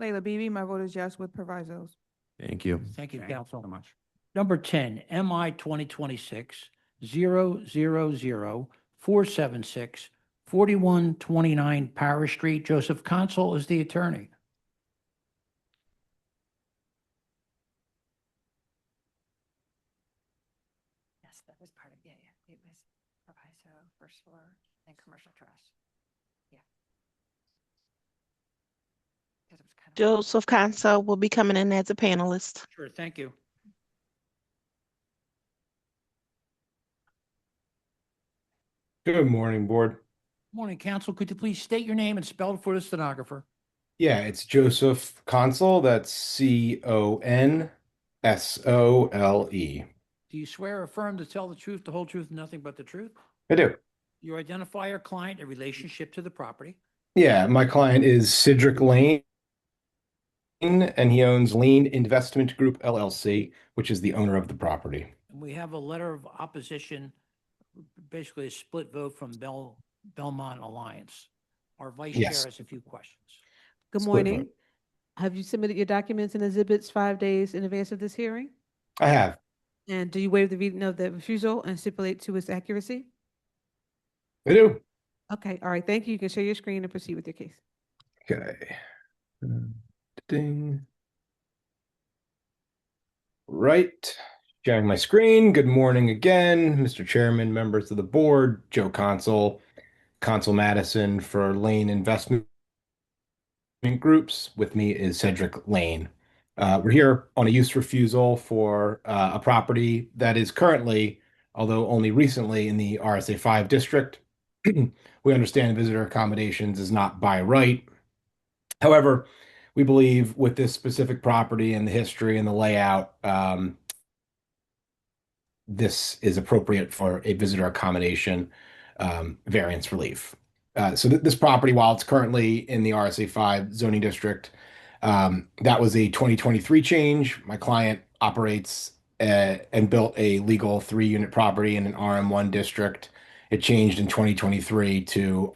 Layla Bibi, my vote is yes with provisos. Thank you. Thank you, Thank you council. so much. Number 10, MI 2026-000-476-4129 Parish Street. Joseph Consul is the attorney. Yes, that was part of, yeah. It was proviso, first floor, and commercial trash. Yeah. 'Cause it was kind of. Joseph Conso will be coming in as a panelist. Sure, thank you. Good morning, board. Morning, council. Could you please state your name and spell it for the stenographer? Yeah, it's Joseph Consul. That's Console. Do you swear or affirm to tell the truth, the whole truth, and nothing but the truth? I do. You identify your client in relationship to the property. Yeah, my client is Cedric Lane, and he owns Lane Investment Group LLC, which is the owner of the property. And we have a letter of opposition, basically a split vote from Belmont Alliance. Our vice chair Yes. has a few questions. Good Split morning. vote. Have you submitted your documents and exhibits 5 days in advance of this hearing? I have. And do you waive the reading of the refusal and stipulate to its accuracy? I do. Okay, all right, thank you. You can share your screen and proceed with your case. Okay. Ding. Right. Sharing my screen. Good morning again, Mr. Chairman, members of the board, Joe Consul, Consul Madison for Lane Investment Groups. With me is Cedric Lane. We're here on a use refusal for a property that is currently, although only recently, in the RSA 5 district. We understand visitor accommodations is not by right. However, we believe with this specific property and the history and the layout, this is appropriate for a visitor accommodation variance relief. So this property, while it's currently in the RSA 5 zoning district, that was a 2023 change. My client operates and built a legal 3-unit property in an RM1 district. It changed in 2023 to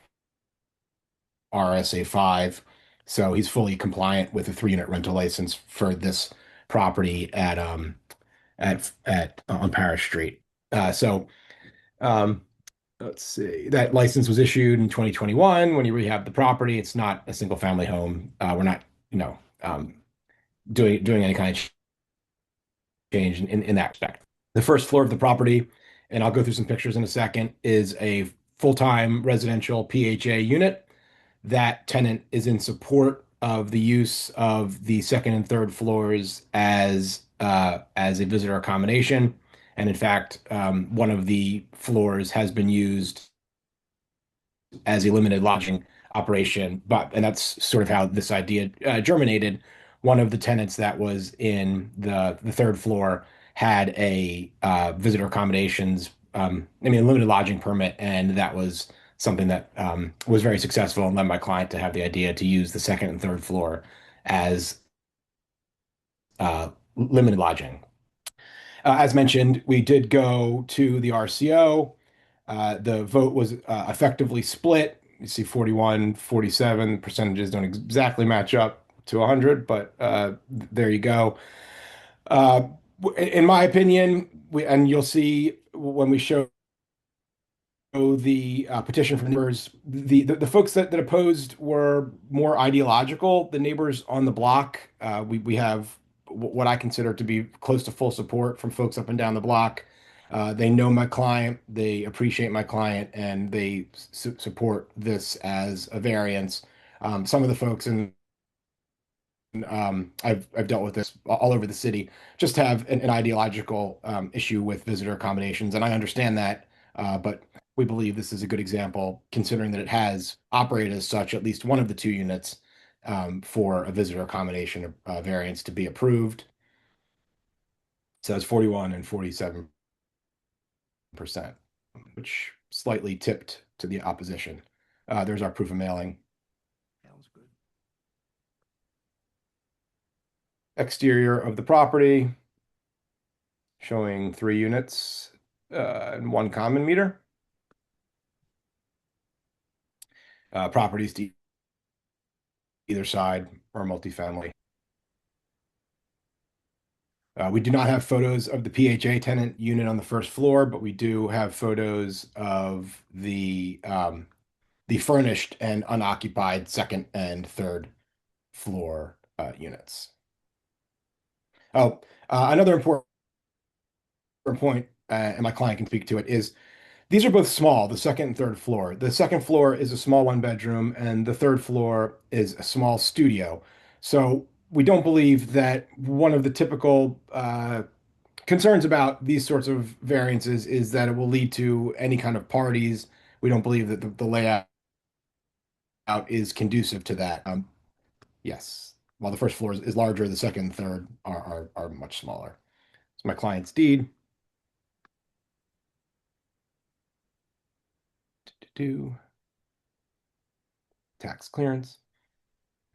RSA 5. So he's fully compliant with a 3-unit rental license for this property at on Parish Street. Let's see. That license was issued in 2021 when you rehab the property. It's not a single family home. We're not, doing any kind of change in that respect. The first floor of the property, and I'll go through some pictures in a second, is a full-time residential PHA unit. That tenant is in support of the use of the second and third floors as a visitor accommodation. And in fact, one of the floors has been used as a limited lodging operation. And that's sort of how this idea germinated. One of the tenants that was in the third floor had a visitor accommodations, limited lodging permit, and that was something that was very successful and led my client to have the idea to use the second and third floor as limited lodging. As mentioned, we did go to the RCO. The vote was effectively split. You see 41, 47. Percentages don't exactly match up to 100, but there you go. In my opinion, and you'll see when we show the petition from neighbors, the folks that opposed were more ideological. The neighbors on the block, we have what I consider to be close to full support from folks up and down the block. They know my client, they appreciate my client, and they support this as a variance. Some of the folks in I've dealt with this all over the city, just have an ideological issue with visitor accommodations, and I understand that, but we believe this is a good example, considering that it has operated as such, at least one of the two units for a visitor accommodation variance to be approved. So it's 41 and 47%, which slightly tipped to the opposition. There's our proof of mailing. Exterior of the property, showing 3 units and 1 common meter. Properties to either side are multifamily. We do not have photos of the PHA tenant unit on the first floor, but we do have photos of the furnished and unoccupied second and third floor units. Another important point, and my client can speak to it, is these are both small, the second and third floor. The second floor is a small 1-bedroom, and the third floor is a small studio. So we don't believe that one of the typical concerns about these sorts of variances is that it will lead to any kind of parties. We don't believe that the layout is conducive to that. Yes, while the first floor is larger, the second and third are much smaller. It's my client's deed. Tax clearance.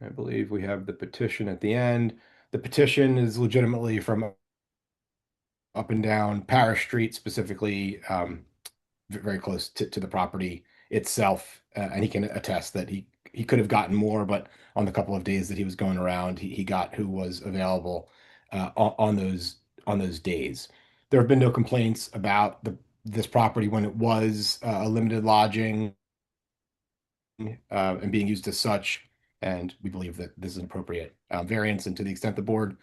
I believe we have the petition at the end. The petition is legitimately from up and down Parish Street, specifically very close to the property itself. And he can attest that he could have gotten more, but on the couple of days that he was going around, he got who was available on those days. There have been no complaints about this property when it was a limited lodging and being used as such. And we believe that this is an appropriate variance, and to the extent the board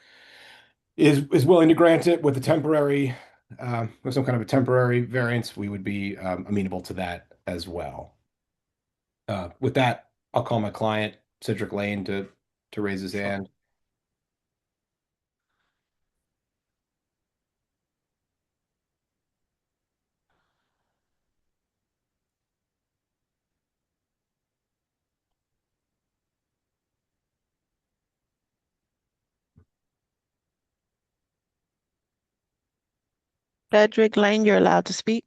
is willing to grant it with a temporary, with some kind of a temporary variance, we would be amenable to that as well. With that, I'll call my client, Cedric Lane, to raise his hand. Cedric Lane, you're allowed to speak.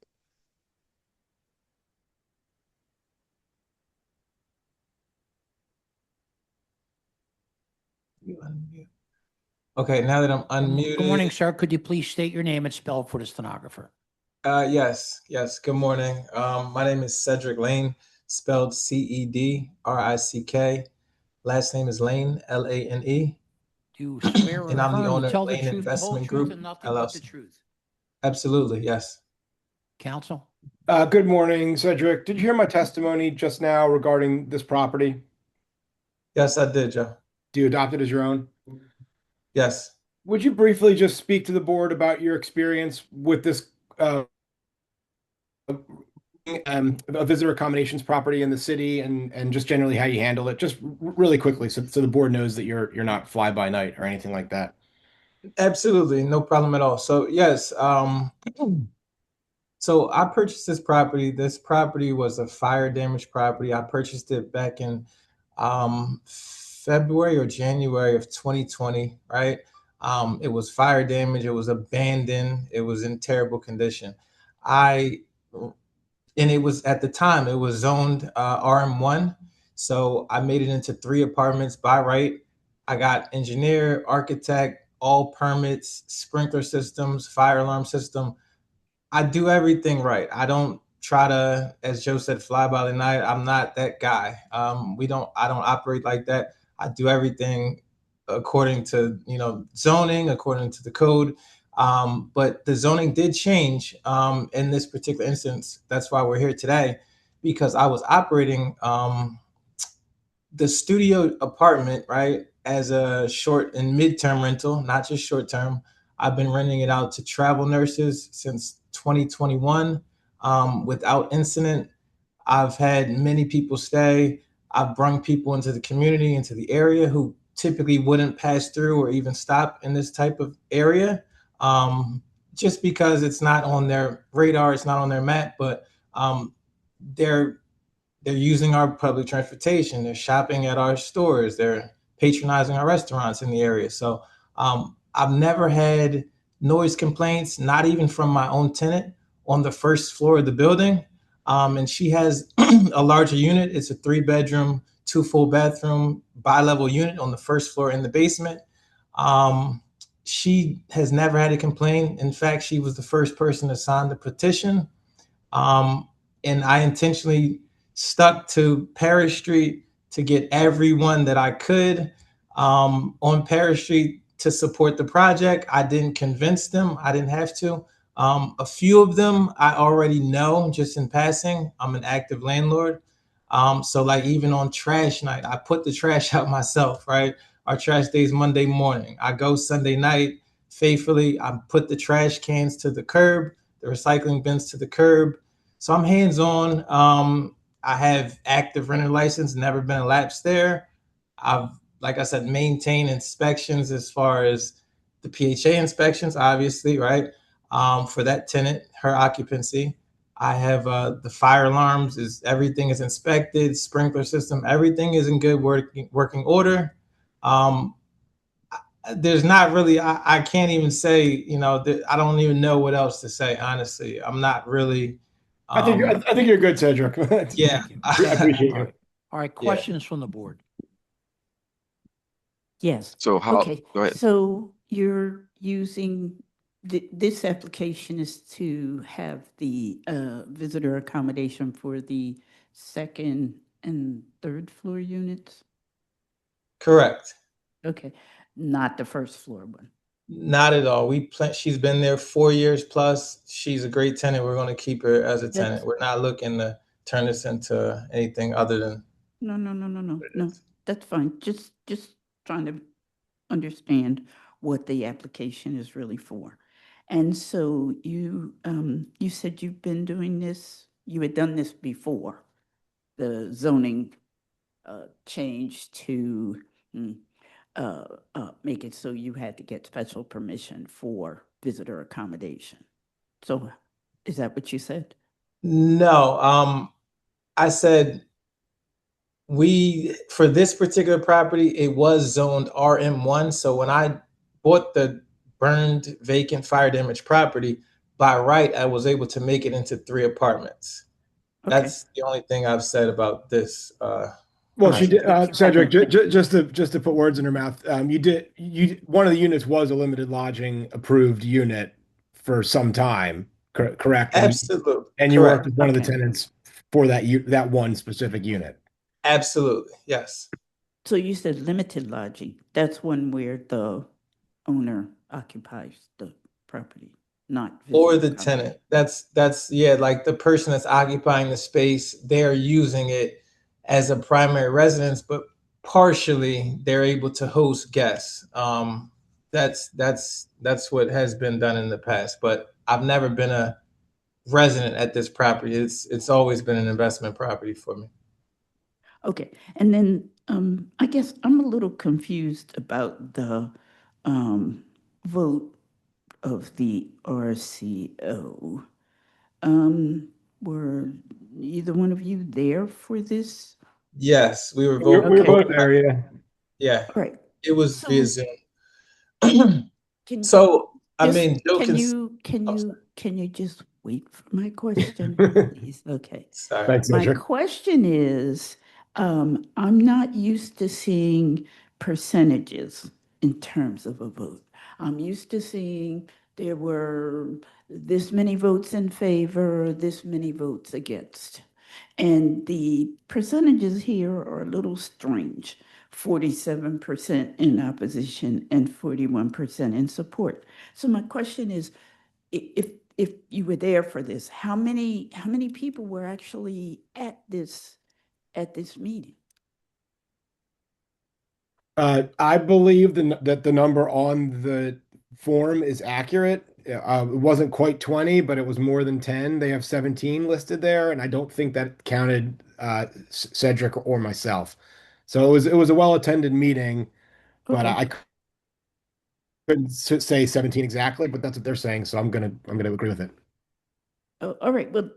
Okay, now that I'm unmuted. Good morning, sir. Could you please state your name and spell for the stenographer? Yes. Good morning. My name is Cedric Lane, spelled Cedrick. Last name is Lane, Lane. Do you swear or And I'm the affirm owner to of tell the Lane truth, the whole Investment truth, Group, and nothing but the LLC. truth? Absolutely, yes. Counsel? Good morning, Cedric. Did you hear my testimony just now regarding this property? Yes, I did, Joe. Do you adopt it as your own? Yes. Would you briefly just speak to the board about your experience with this a visitor accommodations property in the city, and just generally how you handle it, just really quickly, so the board knows that you're not fly by night or anything like that? Absolutely, no problem at all. So yes, so I purchased this property. This property was a fire damaged property. I purchased it back in February or January of 2020, right? It was fire damage. It was abandoned. It was in terrible condition. And it was, at the time, it was zoned RM1. So I made it into 3 apartments by right. I got engineer, architect, all permits, sprinkler systems, fire alarm system. I do everything right. I don't try to, as Joe said, fly by the night. I'm not that guy. I don't operate like that. I do everything according to, zoning, according to the code. But the zoning did change in this particular instance. That's why we're here today, because I was operating the studio apartment, right, as a short and midterm rental, not just short term. I've been renting it out to travel nurses since 2021 without incident. I've had many people stay. I've brought people into the community, into the area, who typically wouldn't pass through or even stop in this type of area, just because it's not on their radar, it's not on their map. But they're using our public transportation, they're shopping at our stores, they're patronizing our restaurants in the area. So I've never had noise complaints, not even from my own tenant on the first floor of the building. And she has a larger unit. It's a 3-bedroom, 2 full bathroom, bi-level unit on the first floor in the basement. She has never had a complaint. In fact, she was the first person to sign the petition. And I intentionally stuck to Parish Street to get everyone that I could on Parish Street to support the project. I didn't convince them. I didn't have to. A few of them I already know just in passing. I'm an active landlord. So like even on trash night, I put the trash out myself, right? Our trash day is Monday morning. I go Sunday night faithfully. I put the trash cans to the curb, the recycling bins to the curb. So I'm hands-on. I have active renter license, never been lapsed there. I've, like I said, maintained inspections as far as the PHA inspections, obviously, right? For that tenant, her occupancy. I have the fire alarms, everything is inspected, sprinkler system, everything is in good working order. There's not really, I can't even say, you know, I don't even know what else to say, honestly. I'm not really. I think you're good, Cedric. Yeah. I appreciate you. All right, questions from the board? Yes. So how, Okay. go ahead. So you're using, this application is to have the visitor accommodation for the second and third floor units? Correct. Okay, not the first floor one. Not at all. She's been there 4 years plus. She's a great tenant. We're going to keep her as a tenant. We're not looking to turn this into anything other than. No, that's fine. Just trying to understand what the application is really for. And so you said you've been doing this, you had done this before, the zoning change to make it so you had to get special permission for visitor accommodation. So is that what you said? No, I said for this particular property, it was zoned RM1. So when I bought the burned, vacant, fire damaged property, by right, I was able to make it into 3 apartments. Okay. That's the only thing I've said about this. Well, she did, Cedric, just to put words in her mouth, one of the units was a limited lodging approved unit for some time, correct? Absolutely. And you worked with one of the tenants for that one specific unit. Absolutely, yes. So you said limited lodging. That's one where the owner occupies the property, not Or visitor the tenant. That's yeah, like the person that's occupying the space, they're using it as a primary residence, but partially they're able to host guests. That's what has been done in the past, but I've never been a resident at this property. It's always been an investment property for me. Okay, and then I guess I'm a little confused about the vote of the RCO. Were either one of you there for this? Yes, we were We voting. were both there, yeah. Yeah, Right. it was via Zoom. Can So I just- mean, can you just wait for my question, please? Okay. Sorry. Thanks, My Cedric. question is, I'm not used to seeing percentages in terms of a vote. I'm used to seeing there were this many votes in favor, this many votes against. And the percentages here are a little strange. 47% in opposition and 41% in support. So my question is, if you were there for this, how many people were actually at this meeting? I believe that the number on the form is accurate. It wasn't quite 20, but it was more than 10. They have 17 listed there, and I don't think that counted Cedric or myself. So it was a well-attended meeting. But Okay. I couldn't say 17 exactly, but that's what they're saying, so I'm gonna agree with it. Oh, all right, well,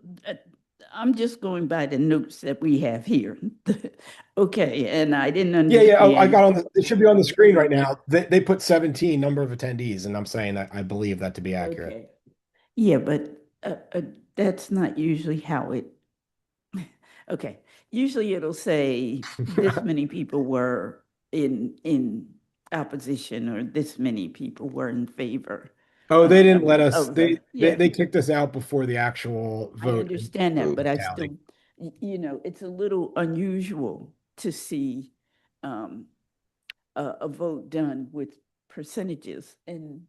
I'm just going by the notes that we have here. Okay, and I didn't Yeah. I understand. got it should be on the screen right now. They put 17 number of attendees, and I'm saying that I believe that to be accurate. Okay. Yeah, but that's not usually how it, okay. Usually it'll say this many people were in opposition or this many people were in favor. Oh, they didn't let us. Of the, They kicked us out before the actual I vote. understand that, but I tally. still, it's a little unusual to see a vote done with percentages. And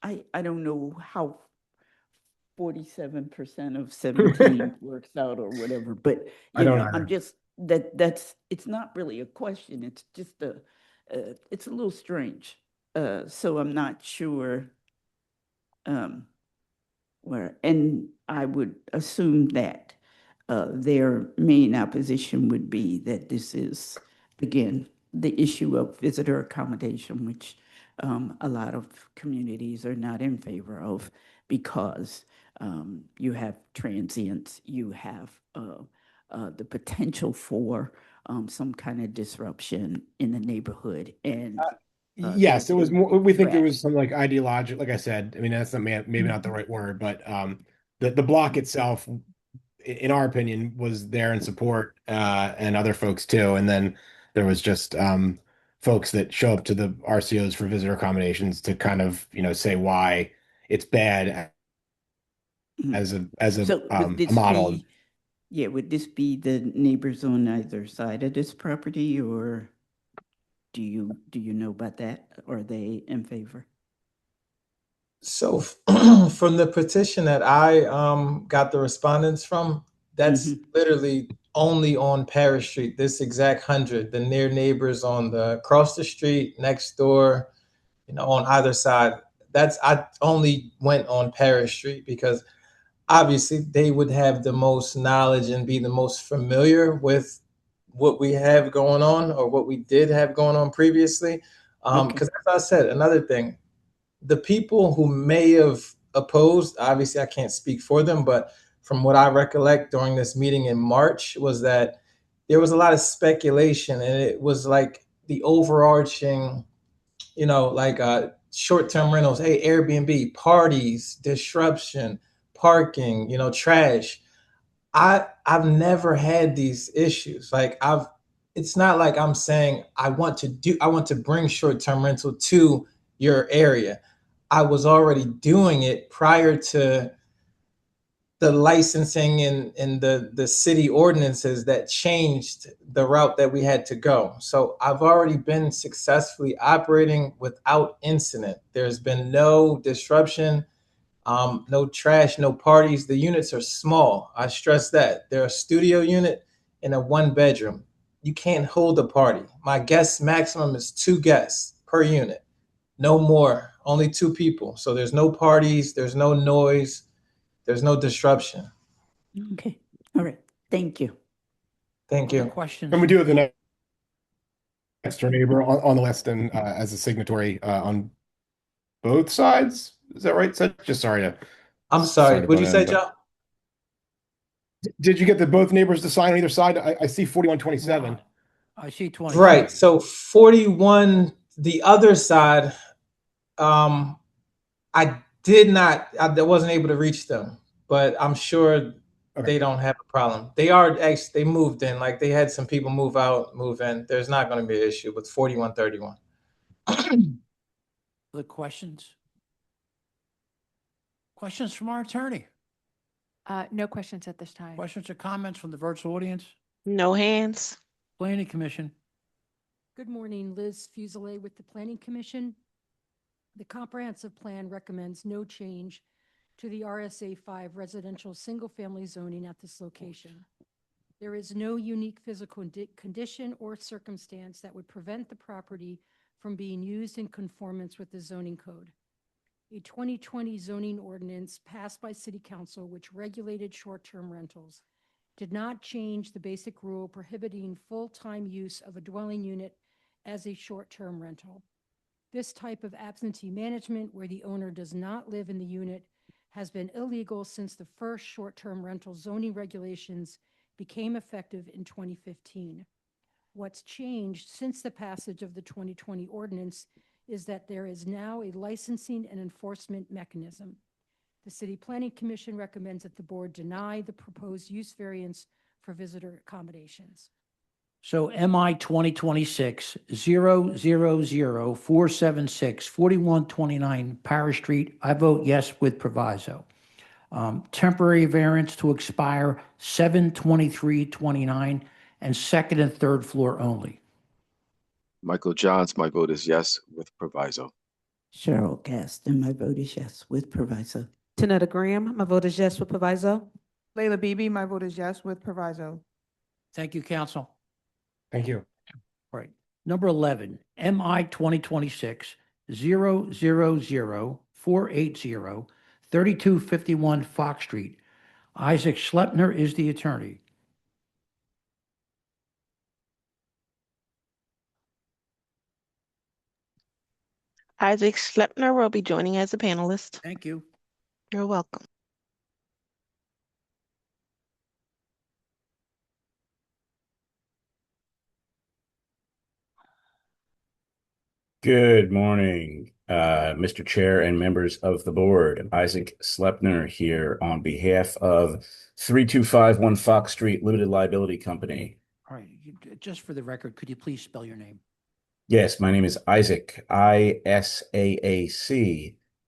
I don't know how 47% of 17 works out or whatever, but I don't either. I'm just, it's not really a question. It's just it's a little strange. So I'm not sure where, and I would assume that their main opposition would be that this is, again, the issue of visitor accommodation, which a lot of communities are not in favor of because you have transients, you have the potential for some kind of disruption in the neighborhood. And Yes, it was more. We think there trash. was some like ideological. Like I said, I mean that's not maybe not the right word, but the block itself, in our opinion, was there in support and other folks too. And then there was just folks that show up to the RCOs for visitor accommodations to kind of say why it's bad as a So would this model. be, yeah, would this be the neighbors on either side of this property, or do you know about that? Or are they in favor? So from the petition that I got the respondents from, that's literally only on Parish Street, this exact 100, the near neighbors on the across the street, next door, on either side. I only went on Parish Street because obviously they would have the most knowledge and be the most familiar with what we have going on or what we did have going on previously. Because as I said, another thing, the people who may have opposed, obviously I can't speak for them, but from what I recollect during this meeting in March was that there was a lot of speculation, and it was like the overarching, like short-term rentals, hey, Airbnb, parties, disruption, parking, trash. I've never had these issues. It's not like I'm saying I want to bring short-term rental to your area. I was already doing it prior to the licensing and the city ordinances that changed the route that we had to go. So I've already been successfully operating without incident. There's been no disruption, no trash, no parties. The units are small. I stress that. They're a studio unit and a 1-bedroom. You can't hold a party. My guest maximum is 2 guests per unit. No more, only 2 people. So there's no parties, there's no noise, there's no disruption. Okay, all right, thank you. Thank you. Questions? And we do have the next door neighbor on the list and as a signatory on both sides. Is that right? So just sorry to. I'm sorry. to What'd you butt say, in, but- Joe? Did you get both neighbors to sign on either side? I see 4127. I see 20. Right. So 41, the other side, I did not, I wasn't able to reach them, but I'm sure they don't have a problem. They moved in, like they had some people move out, move in. There's not going to be an issue with 4131. The questions? Questions from our attorney? No questions at this time. Questions or comments from the virtual audience? No hands. Planning Commission? Good morning, Liz Fuselier with the Planning Commission. The comprehensive plan recommends no change to the RSA 5 residential single-family zoning at this location. There is no unique physical condition or circumstance that would prevent the property from being used in conformance with the zoning code. A 2020 zoning ordinance passed by City Council, which regulated short-term rentals, did not change the basic rule prohibiting full-time use of a dwelling unit as a short-term rental. This type of absentee management, where the owner does not live in the unit, has been illegal since the first short-term rental zoning regulations became effective in 2015. What's changed since the passage of the 2020 ordinance is that there is now a licensing and enforcement mechanism. The City Planning Commission recommends that the board deny the proposed use variance for visitor accommodations. So MI 2026-000-476-4129 Parish Street, I vote yes with proviso. Temporary variance to expire 7/23/29 and second and third floor only. Michael Johns, my vote is yes with proviso. Cheryl Gaston, my vote is yes with proviso. Tanetta Graham, my vote is yes with proviso. Layla Beebe, my vote is yes with proviso. Thank you, council. Thank you. Right. Number 11, MI 2026-000-480-3251 Fox Street. Isaac Schleppner is the attorney. Isaac Schleppner will be joining as a panelist. Thank you. You're welcome. Good morning, Mr. Chair and members of the board. Isaac Schleppner here on behalf of 3251 Fox Street Limited Liability Company. All right. Just for the record, could you please spell your name? Yes, my name is Isaac, I-S-A-A-C.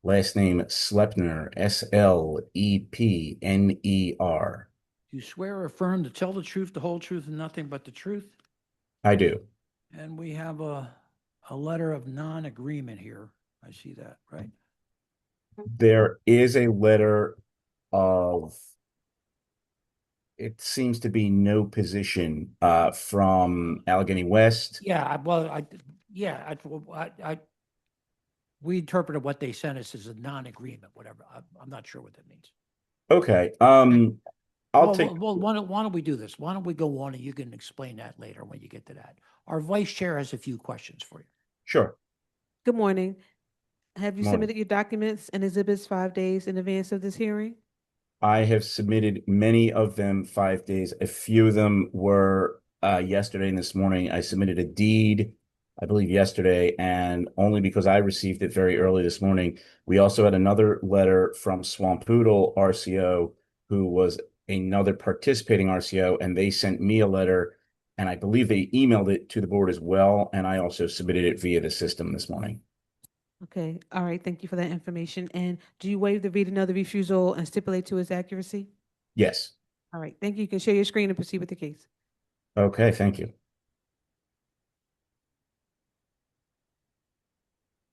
Last name Schleppner, S-L-E-P-N-E-R. Do you swear or affirm to tell the truth, the whole truth, and nothing but the truth? I do. And we have a letter of non-agreement here. I see that, right? There is a letter of, it seems to be no position from Allegheny West. Yeah, we interpreted what they sent us as a non-agreement, whatever. I'm not sure what that means. Okay. I'll take. Well, why don't we do this? Why don't we go on and you can explain that later when you get to that. Our vice chair has a few questions for you. Sure. Good morning. Have you Morning. submitted your documents and exhibits 5 days in advance of this hearing? I have submitted many of them 5 days. A few of them were yesterday and this morning. I submitted a deed, I believe yesterday, and only because I received it very early this morning. We also had another letter from Swampoodle RCO, who was another participating RCO, and they sent me a letter, and I believe they emailed it to the board as well, and I also submitted it via the system this morning. Okay, all right, thank you for that information. And do you waive the reading of the refusal and stipulate to its accuracy? Yes. All right, thank you. You can share your screen and proceed with the case. Okay, thank you.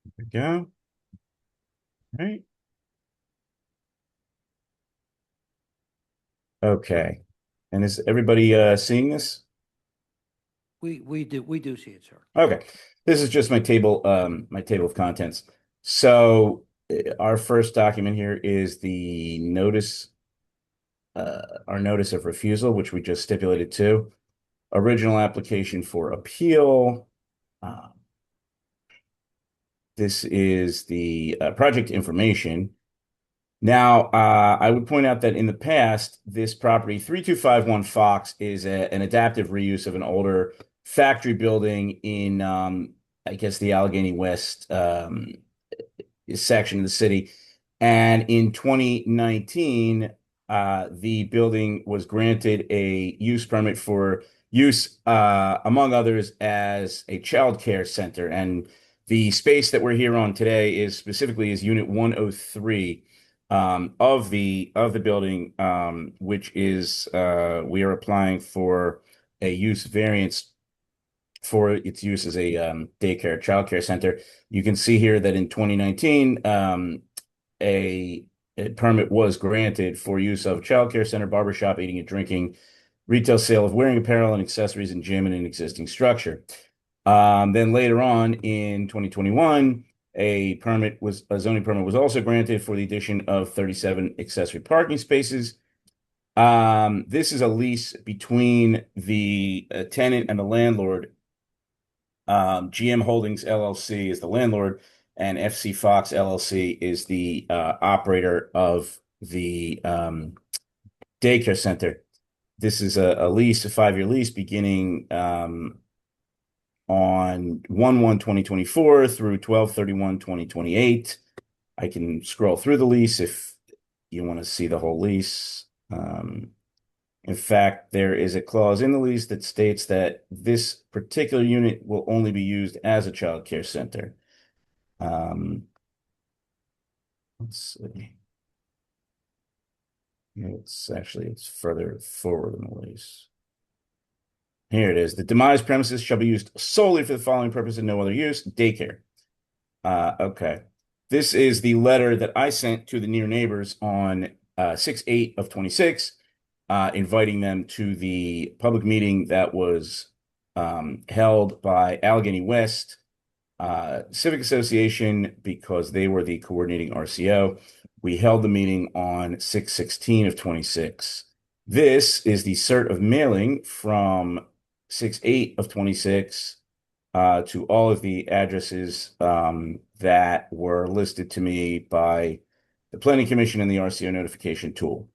There we go. All right. Okay. And is everybody seeing this? We do see it, sir. Okay. This is just my table of contents. So our first document here is the notice, our notice of refusal, which we just stipulated to. Original application for appeal. This is the project information. Now, I would point out that in the past, this property, 3251 Fox, is an adaptive reuse of an older factory building in, I guess, the Allegheny West section of the city. And in 2019, the building was granted a use permit for use, among others, as a child care center. And the space that we're here on today is specifically is Unit 103 of the building, which is we are applying for a use variance for its use as a daycare child care center. You can see here that in 2019, a permit was granted for use of child care center, barbershop, eating and drinking, retail sale of wearing apparel and accessories, and gym in an existing structure. Then later on in 2021, a zoning permit was also granted for the addition of 37 accessory parking spaces. This is a lease between the tenant and the landlord GM Holdings LLC is the landlord, and FC Fox LLC is the operator of the daycare center. This is a lease, a 5-year lease beginning on 1/1/2024 through 12/31/2028. I can scroll through the lease if you want to see the whole lease. In fact, there is a clause in the lease that states that this particular unit will only be used as a child care center. Let's see. It's further forward in the lease. Here it is. The demised premises shall be used solely for the following purpose and no other use: daycare. Okay. This is the letter that I sent to the near neighbors on 6/8/26, inviting them to the public meeting that was held by Allegheny West Civic Association because they were the coordinating RCO. We held the meeting on 6/16/26. This is the cert of mailing from 6/8/26 to all of the addresses that were listed to me by the Planning Commission and the RCO notification tool.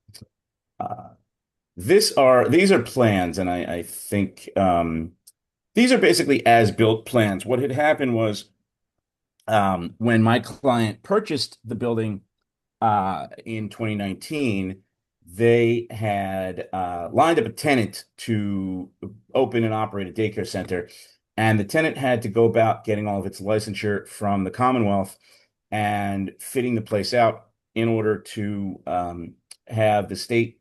These are plans, and I think these are basically as-built plans. What had happened was when my client purchased the building in 2019, they had lined up a tenant to open and operate a daycare center, and the tenant had to go about getting all of its licensure from the Commonwealth and fitting the place out in order to have the state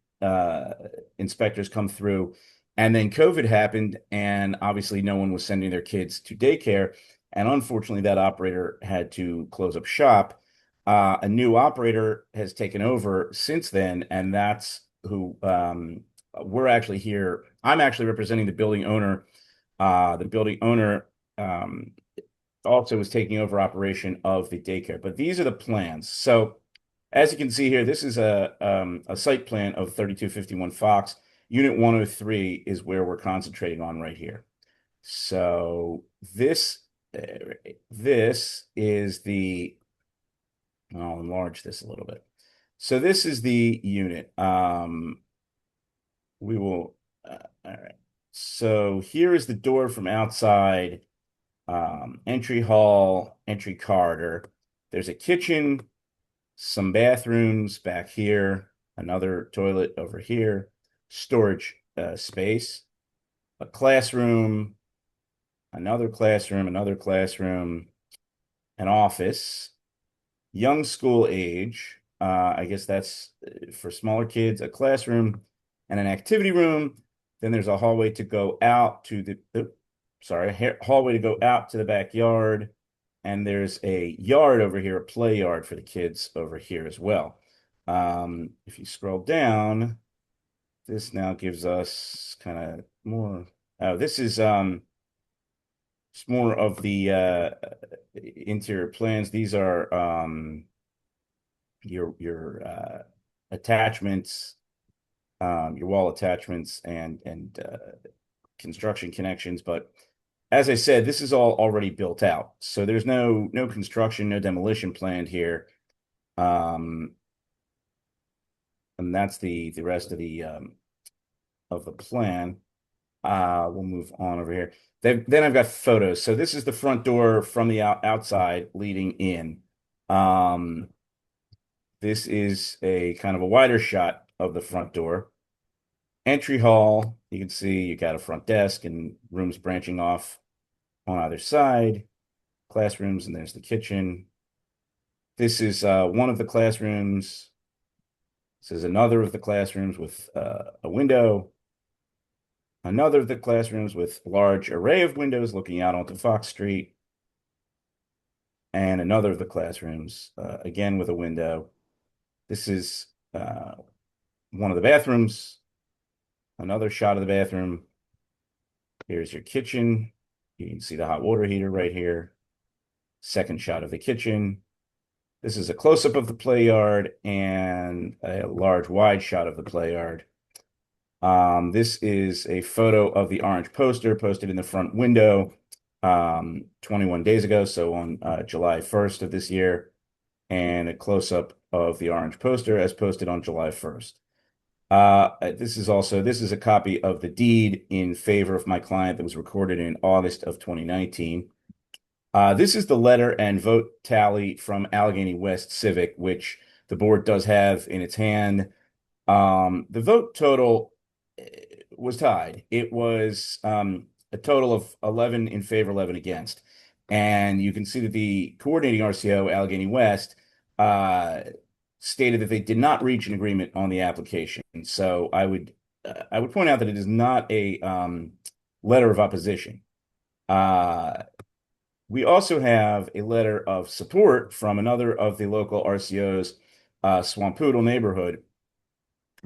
inspectors come through. And then COVID happened, and obviously no one was sending their kids to daycare. And unfortunately, that operator had to close up shop. A new operator has taken over since then, and that's who we're actually here. I'm actually representing the building owner. The building owner also was taking over operation of the daycare. But these are the plans. So as you can see here, this is a site plan of 3251 Fox. Unit 103 is where we're concentrating on right here. So this is the, I'll enlarge this a little bit. So this is the unit. We will, all right. So here is the door from outside, entry hall, entry corridor. There's a kitchen, some bathrooms back here, another toilet over here, storage space, a classroom, another classroom, an office, young school age. I guess that's for smaller kids, a classroom and an activity room. Then there's a hallway to go out to the, hallway to go out to the backyard. And there's a yard over here, a play yard for the kids over here as well. If you scroll down, this now gives us kind of more. This is it's more of the interior plans. These are your attachments, your wall attachments, and construction connections. But as I said, this is all already built out, so there's no construction, no demolition planned here. And that's the rest of the plan. We'll move on over here. Then I've got photos. So this is the front door from the outside leading in. This is a kind of a wider shot of the front door. Entry hall, you can see you got a front desk and rooms branching off on either side. Classrooms, and there's the kitchen. This is one of the classrooms. This is another of the classrooms with a window. Another of the classrooms with large array of windows looking out onto Fox Street. And another of the classrooms, again with a window. This is one of the bathrooms. Another shot of the bathroom. Here's your kitchen. You can see the hot water heater right here. Second shot of the kitchen. This is a close-up of the play yard and a large wide shot of the play yard. This is a photo of the orange poster posted in the front window 21 days ago, so on July 1st of this year, and a close-up of the orange poster as posted on July 1st. This is a copy of the deed in favor of my client that was recorded in August of 2019. This is the letter and vote tally from Allegheny West Civic, which the board does have in its hand. The vote total was tied. It was a total of 11 in favor, 11 against. And you can see that the coordinating RCO, Allegheny West, stated that they did not reach an agreement on the application. So I would point out that it is not a letter of opposition. We also have a letter of support from another of the local RCOs, Swampoodle Neighborhood,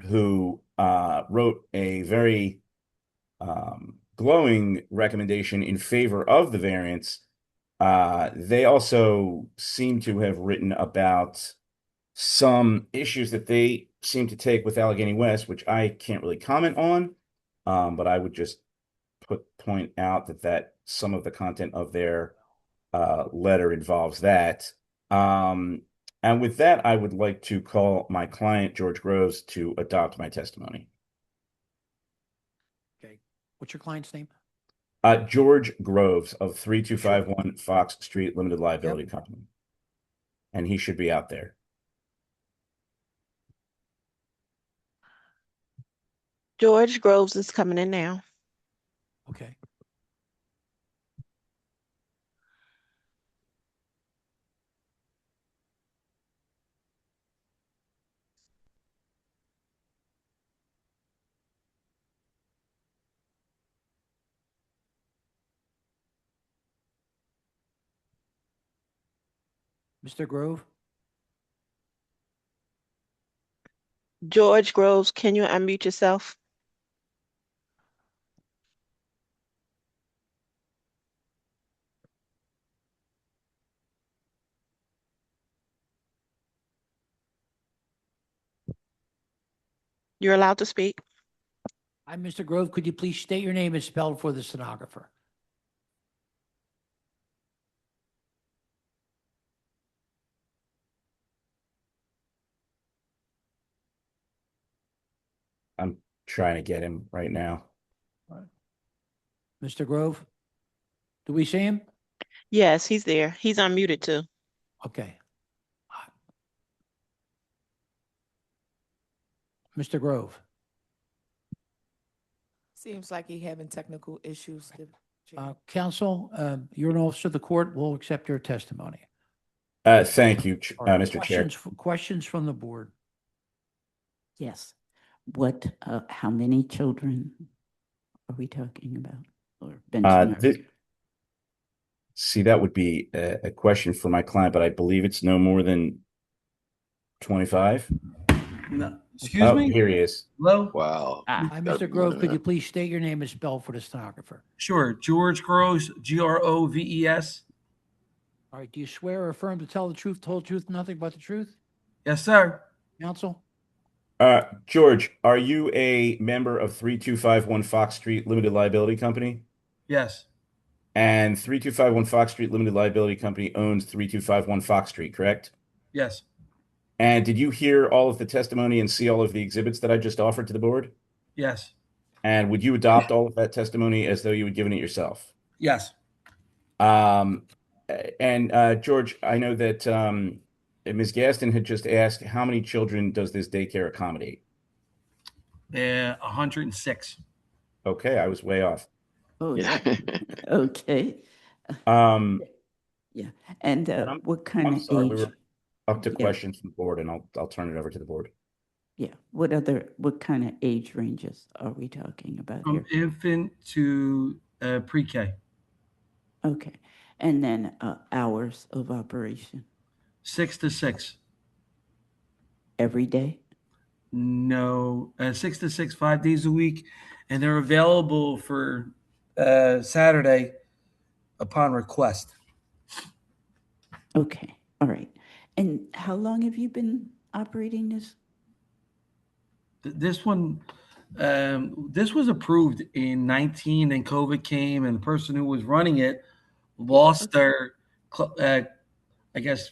who wrote a very glowing recommendation in favor of the variance. They also seem to have written about some issues that they seem to take with Allegheny West, which I can't really comment on, but I would just point out that some of the content of their letter involves that. And with that, I would like to call my client, George Groves, to adopt my testimony. Okay. What's your client's name? George Groves of 3251 Fox Street Limited Liability Company. And he should be out there. George Groves is coming in now. Okay. Mr. Grove? George Groves, can you unmute yourself? You're allowed to speak. Hi, Mr. Grove. Could you please state your name and spell for the stenographer? I'm trying to get him right now. Mr. Grove? Do we see him? Yes, he's there. He's unmuted too. Okay. Mr. Grove? Seems like he having technical issues. Counsel, you're an officer of the court. We'll accept your testimony. Thank you, All right, Mr. Chair. Questions from the board? Yes. What, how many children are we talking about? Or benchmark? See, that would be a question for my client, but I believe it's no more than 25. No, excuse me? Here he is. Hello? Wow. Hi, Mr. Grove. Could you please state your name and spell for the stenographer? Sure. George Groves, Groves. All right. Do you swear or affirm to tell the truth, whole truth, nothing but the truth? Yes, sir. Counsel? George, are you a member of 3251 Fox Street Limited Liability Company? Yes. And 3251 Fox Street Limited Liability Company owns 3251 Fox Street, correct? Yes. And did you hear all of the testimony and see all of the exhibits that I just offered to the board? Yes. And would you adopt all of that testimony as though you had given it yourself? Yes. And George, I know that Ms. Gaston had just asked, how many children does this daycare accommodate? 106. Okay, I was way off. Oh, yeah. Okay. Yeah. And what kind I'm of sorry, we age? were up to Yeah. questions from the board, and I'll turn it over to the board. Yeah. What kind of age ranges are we talking about From here? infant to pre-K. Okay. And then hours of operation 6 to 6. every day? No, 6 to 6, 5 days a week. And they're available for Saturday upon request. Okay. All right. And how long have you been operating this? This one, this was approved in 19 and COVID came, and the person who was running it lost their, I guess,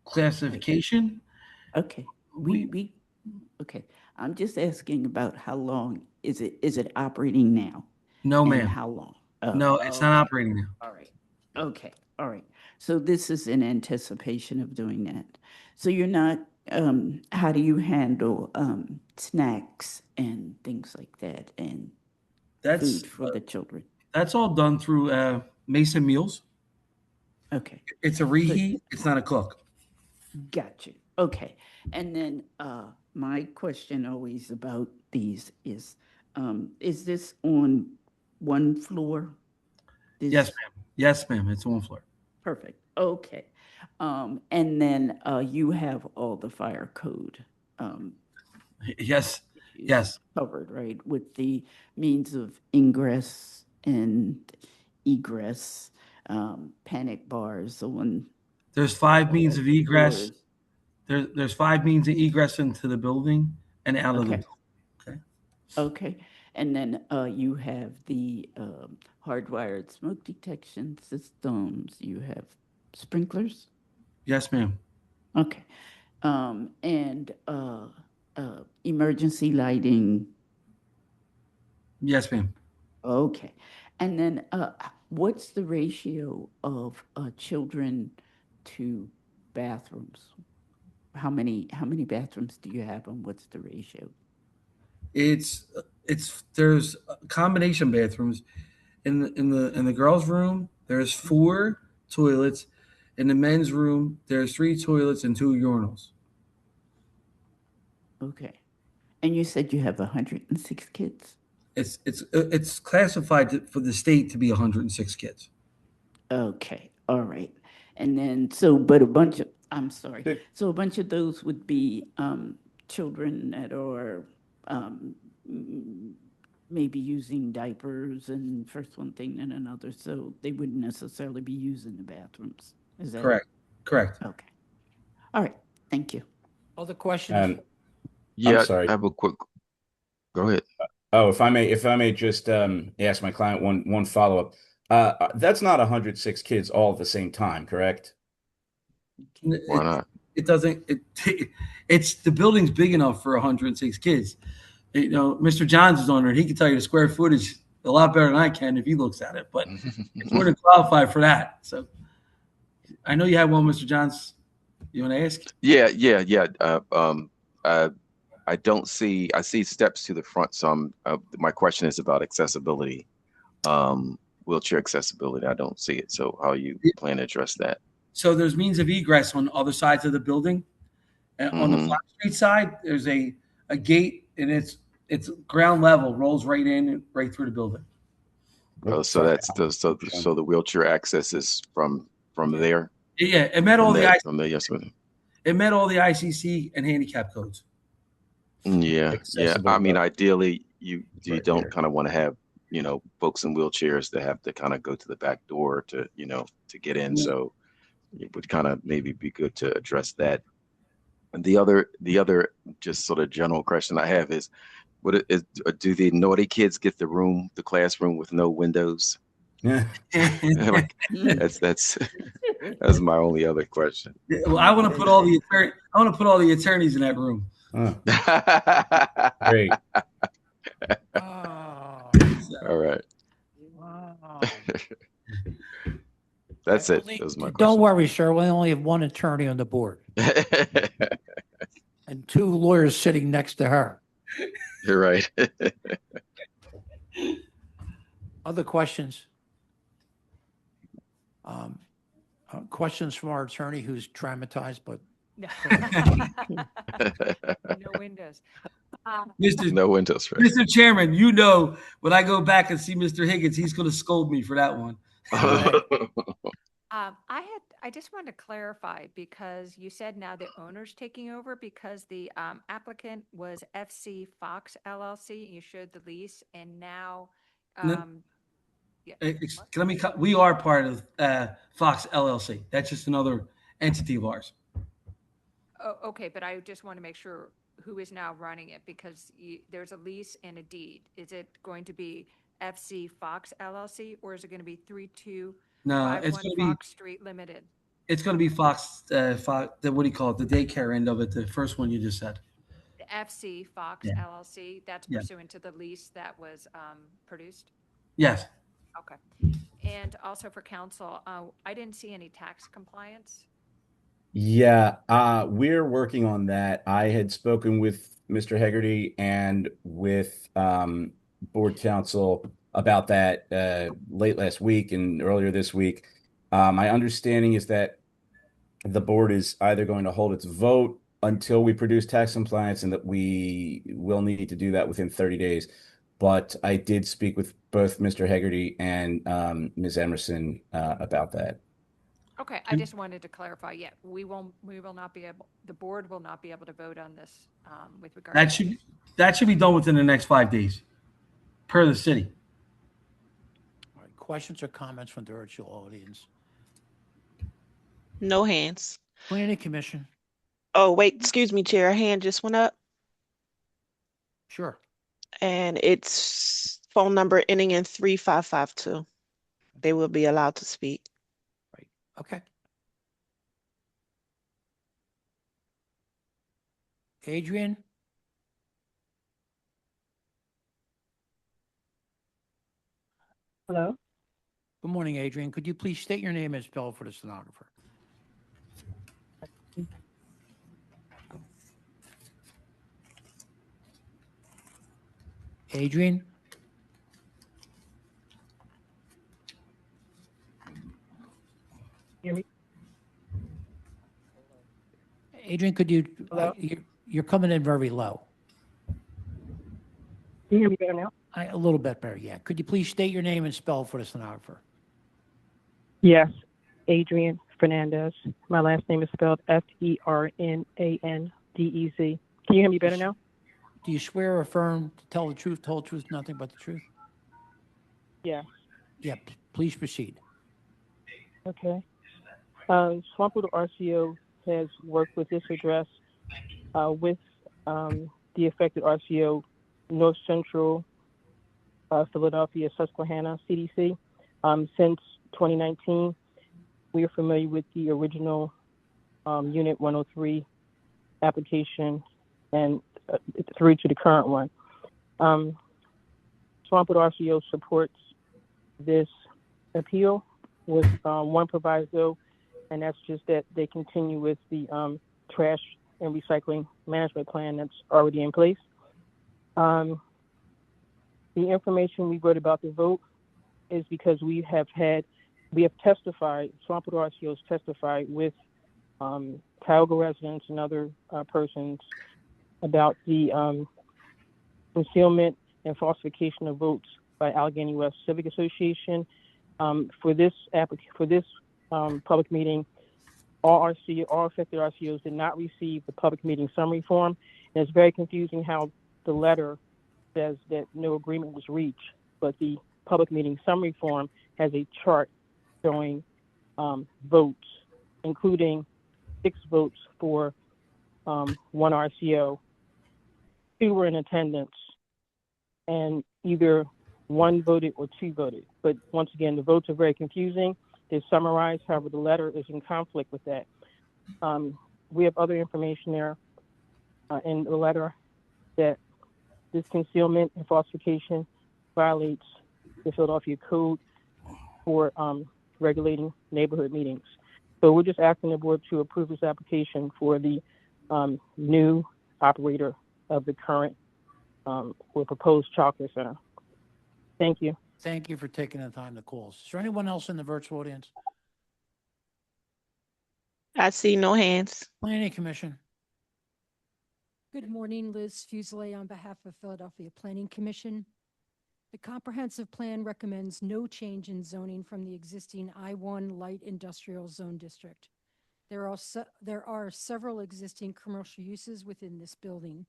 classification. Okay, okay. I'm just asking about how long is it operating now? No, And ma'am. how long? No, it's not operating now. All right. Okay, all right. So this is in anticipation of doing that. So you're not, how do you handle snacks and things like that and That's food for the children? that's all done through Mason Meals. Okay, It's a reheat. It's not a cook. got you. Okay. And then my question always about these is this on one floor? Yes, ma'am. Yes, ma'am. It's one floor. Perfect. Okay. And then you have all the fire code. Yes. Yes. Covered, right, with the means of ingress and egress, panic bars on. There's 5 means of egress. floors. There's 5 means of egress into the building and out of the Okay. building. Okay. And then you have the hardwired smoke detection systems. You have sprinklers. Yes, ma'am. Okay. And emergency lighting. Yes, ma'am. Okay. And then what's the ratio of children to bathrooms? How many bathrooms do you have and what's the ratio? There's combination bathrooms in the girls' room. There's 4 toilets. In the men's room, there's 3 toilets and 2 urinals. Okay. And you said you have 106 kids? It's classified for the state to be 106 kids. Okay. All right. And then but a bunch of so a bunch of those would be children that are maybe using diapers and first one thing and another, so they wouldn't necessarily be using the bathrooms. Is that Correct. Correct. Okay. All right. Thank you. Other questions? Yeah, I'm sorry. I have a quick. Go ahead. Oh, if I may just ask my client one follow-up. That's not 106 kids all at the same time, correct? Why not? It doesn't. It's the building's big enough for 106 kids. You know, Mr. Johns is on there. He can tell you the square footage a lot better than I can if he looks at it. But it's more than qualified for that. So I know you have one, Mr. Johns. You want to ask? Yeah. I don't see. I see steps to the front. So my question is about accessibility, wheelchair accessibility. I don't see it. So how you plan to address that? So there's means of egress on other sides of the building. And on the Flock Street side, there's a gate, and it's ground level, rolls right in and right through the building. Oh, so that's so the wheelchair access is from there. Yeah, it met all the yes, it met all the ICC and handicap codes. Yeah. I mean, ideally, you don't kind of want to have folks in wheelchairs that have to kind of go to the back door to to get in. So it would kind of maybe be good to address that. And the other just sort of general question I have is, do the naughty kids get the classroom with no windows? Yeah. That's my only other question. Well, I want to put all the attorneys in that room. Great. All right. Wow. That's it. That was my question. Don't worry, sir. We only have one attorney on the board and 2 lawyers sitting next to her. You're right. Other questions? Questions from our attorney who's traumatized, but No windows. No windows, right? Mr. Chairman, when I go back and see Mr. Higgins, he's going to scold me for that one. I just wanted to clarify because you said now the owner's taking over because the applicant was FC Fox LLC. You showed the lease, and now, we are part of Fox LLC. That's just another entity of ours. Oh, okay, but I just want to make sure who is now running it because there's a lease and a deed. Is it going to be FC Fox LLC or is it going to be No, it's 51 gonna be Fox Street Limited. it's gonna be Fox. What do you call it? The daycare end of it. The first one you just said. The FC Fox Yeah. LLC, that's Yeah. pursuant to the lease that was produced? Yes. Okay. And also for council, I didn't see any tax compliance. Yeah, we're working on that. I had spoken with Mr. Hegarty and with board counsel about that late last week and earlier this week. My understanding is that the board is either going to hold its vote until we produce tax compliance and that we will need to do that within 30 days. But I did speak with both Mr. Hegarty and Ms. Emerson about that. Okay, I just wanted to clarify, yeah, we will not be able, the board will not be able to vote on this with regard That to should be done within the next 5 days, per the city. All right, questions or comments from the virtual audience? No hands. Planning Commission. Oh, wait, excuse me, Chair. A hand just went up, Sure. and it's phone number ending in 3552. They will be allowed to speak. Okay. Adrian? Hello? Good morning, Adrian. Could you please state your name and spell for the stenographer? Adrian? Hear me? Adrian, could you, Hello? you're coming in very low. Can you hear me better now? A little bit better, yeah. Could you please state your name and spell for the stenographer? Yes, Adrian Fernandez. My last name is spelled Fernandez. Can you hear me better now? Do you swear or affirm to tell the truth, whole truth, nothing but the truth? Yeah. Yeah, please proceed. Okay. Swampwood RCO has worked with this address with the affected RCO, North Central Philadelphia, Susquehanna, CDC. Since 2019, we are familiar with the original Unit 103 application and through to the current one. Swampwood RCO supports this appeal with one proviso, and that's just that they continue with the trash and recycling management plan that's already in place. The information we wrote about the vote is because we have testified, Swampwood RCO has testified with Tioga residents and other persons about the concealment and falsification of votes by Allegheny West Civic Association. For this public meeting, all affected RCOs did not receive the public meeting summary form. And it's very confusing how the letter says that no agreement was reached, but the public meeting summary form has a chart showing votes, including 6 votes for one RCO, 2 were in attendance, and either 1 voted or 2 voted. But once again, the votes are very confusing. They're summarized, however, the letter is in conflict with that. We have other information there in the letter that this concealment and falsification violates the Philadelphia Code for regulating neighborhood meetings. So we're just asking the board to approve this application for the new operator of the current or proposed childcare center. Thank you. Thank you for taking the time to call us. Is there anyone else in the virtual audience? I see no hands. Planning Commission. Good morning, Liz Fuselier on behalf of Philadelphia Planning Commission. The comprehensive plan recommends no change in zoning from the existing I-1 light industrial zone district. There are several existing commercial uses within this building.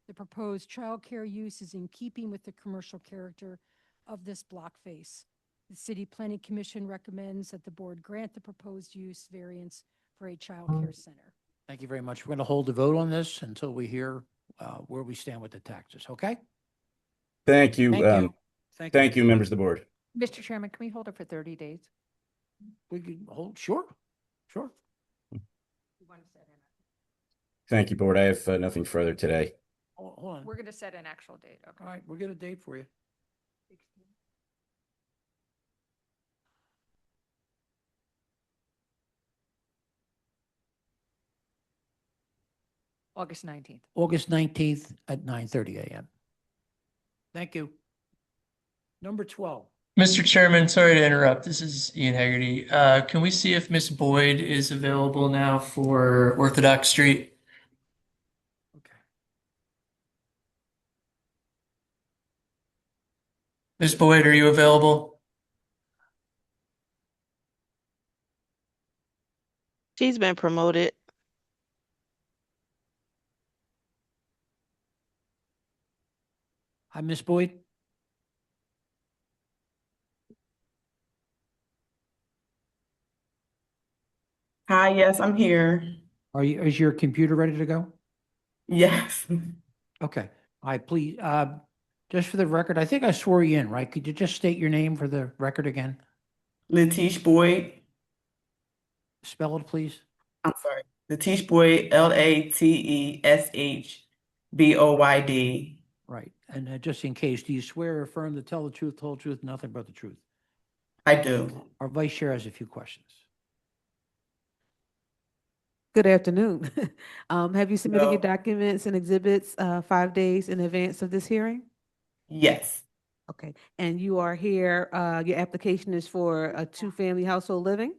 The proposed childcare use is in keeping with the commercial character of this block face. The City Planning Commission recommends that the board grant the proposed use variance for a childcare center. Thank you very much. We're going to hold the vote on this until we hear where we stand with the taxes, okay? Thank you. Thank you. Thank you, members of the board. Mr. Chairman, can we hold it for 30 days? We can hold, sure, sure. Thank you, board. I have nothing further today. Hold on. We're going to set an actual date. Okay. All right, we'll get a date for you. August 19th. August 19th at 9:30 a.m. Thank you. Number 12. Mr. Chairman, sorry to interrupt. This is Ian Haggerty. Can we see if Miss Boyd is available now for Orthodox Street? Miss Boyd, are you available? She's been promoted. Hi, Miss Boyd. Hi, yes, I'm here. Is your computer ready to go? Yes. Okay. Please, just for the record, I think I swore you in, right? Could you just state your name for the record again? Latish Boyd. Spell it, please. I'm sorry. Latish Boyd, LATESHBOYD. Right. And just in case, do you swear or affirm to tell the truth, whole truth, nothing but the truth? I do. Our vice chair has a few questions. Good afternoon. Have you submitted your No. documents and exhibits 5 days in advance of this hearing? Yes. Okay, and you are here, your application is for a two-family household living?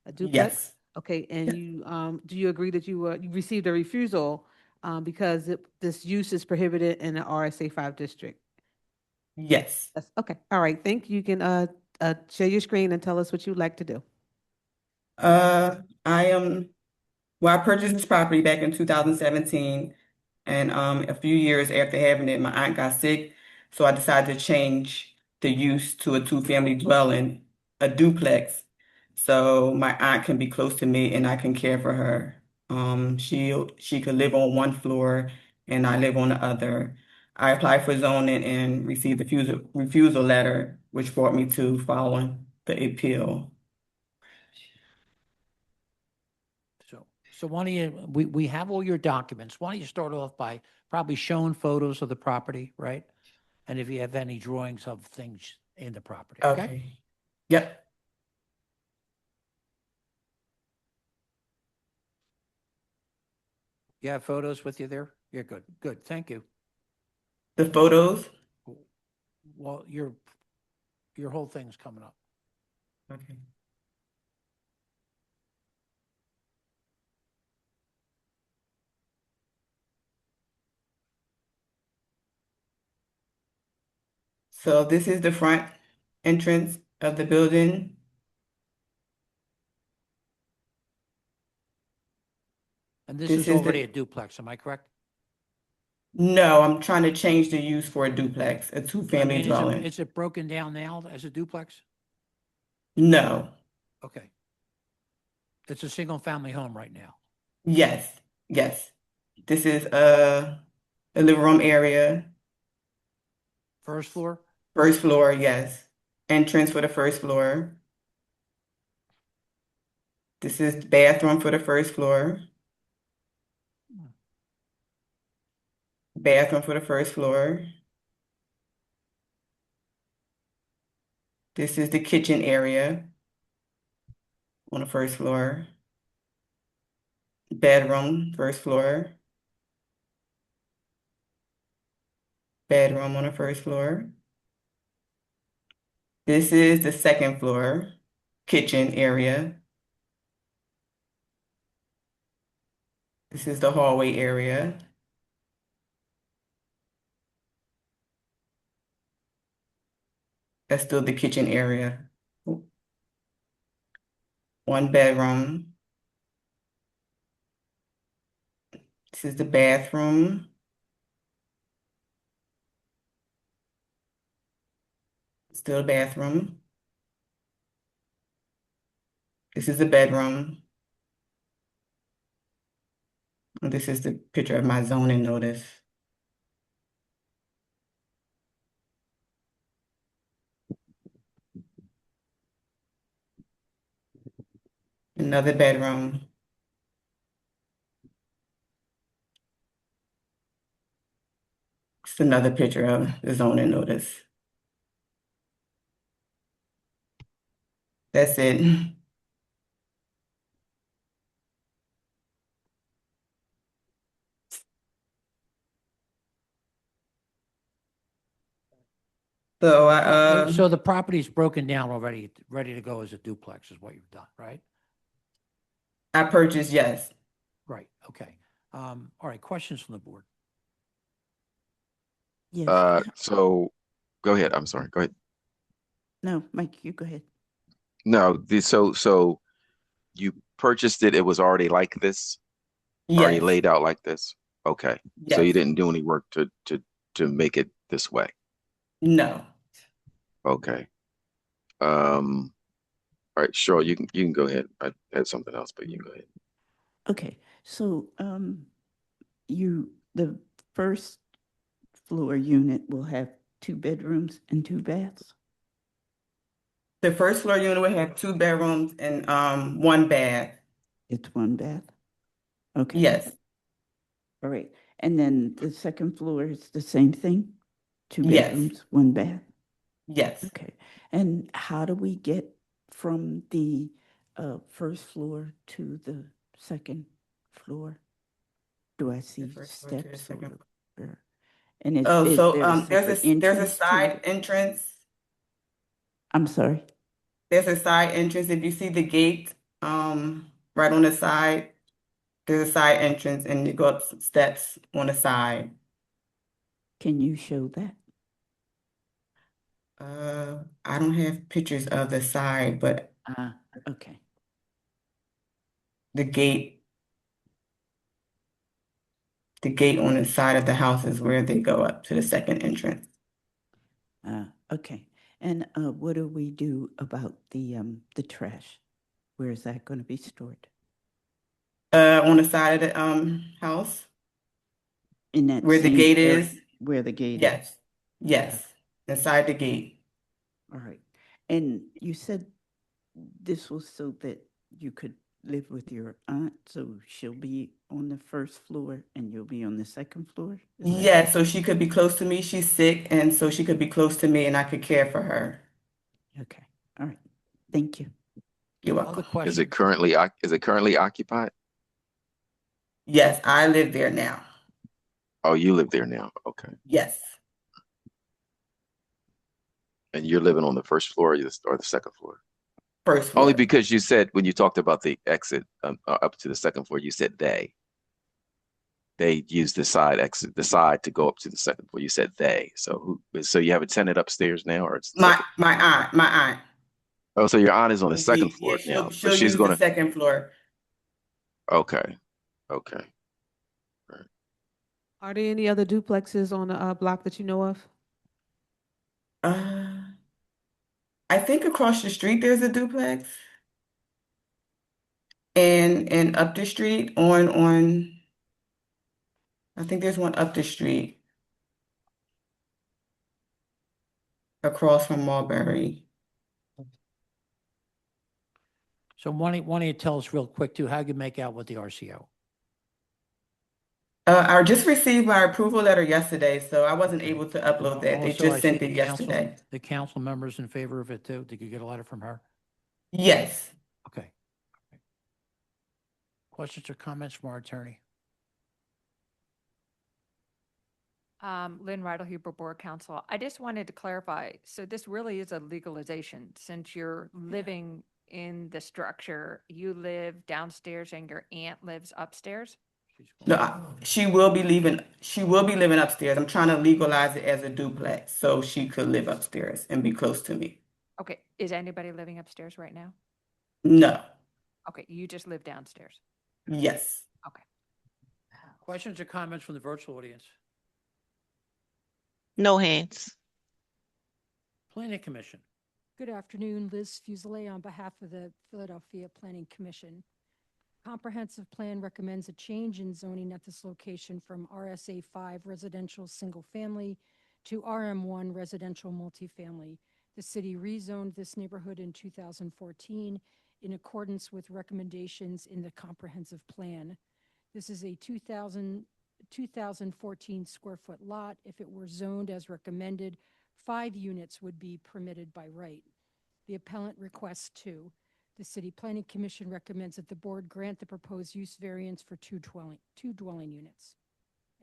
A duplex? Yes. Okay, and you, do you agree that you received a refusal because this use is prohibited in the RSA 5 district? Yes. Okay, all right, thank you. You can share your screen and tell us what you'd like to do. I purchased this property back in 2017, and a few years after having it, my aunt got sick, so I decided to change the use to a two-family dwelling, a duplex, so my aunt can be close to me and I can care for her. She could live on one floor and I live on the other. I applied for zoning and received a refusal letter, which brought me to filing the appeal. So why don't you, we have all your documents. Why don't you start off by probably showing photos of the property, right? And if you have any drawings of things in the property, okay? Okay. Yep. You have photos with you there? You're good. Good. Thank you. The photos? Well, your whole thing's coming up. Okay. So this is the front entrance of the building. And this This is is already the, a duplex, am I correct? no, I'm trying to change the use for a duplex, a I two-family mean, dwelling. is it broken down now as a duplex? No. Okay. It's a single family home right now. Yes. Yes. This is a living room area. First floor? First floor, yes. Entrance for the first floor. This is the bathroom for the first floor. Bathroom for the first floor. This is the kitchen area on the first floor. Bedroom, first floor. Bedroom on the first floor. This is the second floor, kitchen area. This is the hallway area. That's still the kitchen area. One bedroom. This is the bathroom. Still a bathroom. This is the bedroom. And this is the picture of my zoning notice. Another bedroom. It's another picture of the zoning notice. That's it. So So the property's broken down already, ready to go as a duplex is what you've done, right? I purchased, yes. Right, okay. All right, questions from the board? Yes. So go ahead. I'm sorry. Go ahead. No, Mike, you go ahead. No, so you purchased it, it was already like this? Already Yes. laid out like this? Okay. So you Yes. didn't do any work to make it this way? No. Okay. All right, sure, you can go ahead. I had something else, but you can go ahead. Okay, so the first floor unit will have 2 bedrooms and 2 baths? The first floor unit will have 2 bedrooms and 1 bath. It's 1 bath? Okay. Yes. All right. And then the second floor is the same thing? 2 Yes. bedrooms, 1 bath? Yes. Okay. And how do we get from the first floor to the second floor? Do I see first floor to the steps second or? And Oh, is so there a there's separate a entrance to side it? entrance. I'm sorry. There's a side entrance. If you see the gate, right on the side, there's a side entrance and you go up some steps on the side. Can you show that? I don't have pictures of the side, but Okay. the gate on the side of the house is where they go up to the second entrance. Okay. And what do we do about the trash? Where is that going to be stored? On the side of the house, In that where the same gate area is. where the gate is? Yes. Yes. Inside the gate. All right. And you said this was so that you could live with your aunt, so she'll be on the first floor and you'll be on the second floor? Is that Yeah, so she could be close to me. She's sick, and so she could be close to me, and I could care for her. Okay. All right. Thank you. You're welcome. Is it currently occupied? Yes, I live there now. Oh, you live there now. Okay. Yes. And you're living on the first floor or the second floor? First floor. Only because you said when you talked about the exit up to the second floor, you said they use the side exit, the side to go up to the second floor. You said they. So so you have a tenant upstairs now, or it's My aunt. Oh, so your aunt is on the second floor Yeah, now, she'll but she's use the gonna. second floor. Okay. Okay. Are there any other duplexes on the block that you know of? I think across the street there's a duplex. And up the street on I think there's one up the street across from Marbury. So why don't you tell us real quick too, how you make out with the RCO? I just received my approval letter yesterday, so I wasn't able to upload that. They Also, just I sent see it yesterday. the council members in favor of it too. Did you get a letter from her? Yes. Okay. Questions or comments from our attorney? Lynn Riddle, Huber Board Counsel. I just wanted to clarify, so this really is a legalization since you're living in the structure. You live downstairs and your aunt lives upstairs? No, she will be living upstairs. I'm trying to legalize it as a duplex so she could live upstairs and be close to me. Okay, is anybody living upstairs right now? No. Okay, you just live downstairs. Yes. Okay. Questions or comments from the virtual audience? No hands. Planning Commission. Good afternoon, Liz Fuselier on behalf of the Philadelphia Planning Commission. Comprehensive plan recommends a change in zoning at this location from RSA 5 residential single family to RM1 residential multifamily. The city rezoned this neighborhood in 2014 in accordance with recommendations in the comprehensive plan. This is a 2014 square foot lot. If it were zoned as recommended, 5 units would be permitted by right. The appellant requests 2. The City Planning Commission recommends that the board grant the proposed use variance for two dwelling units.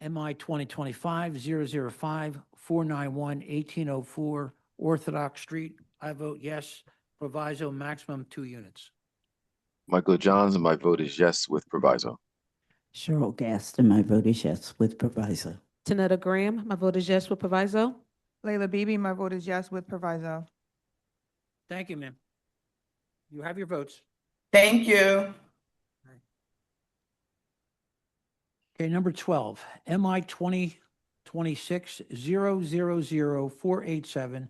MI 2025-005, 491-1804 Orthodox Street. I vote yes. Proviso maximum 2 units. Michael Johns, and my vote is yes with proviso. Cheryl Gaston, my vote is yes with proviso. Tanetta Graham, my vote is yes with proviso. Layla Beebe, my vote is yes with proviso. Thank you, ma'am. You have your votes. Thank you. Okay, number 12, MI 2026-000-487,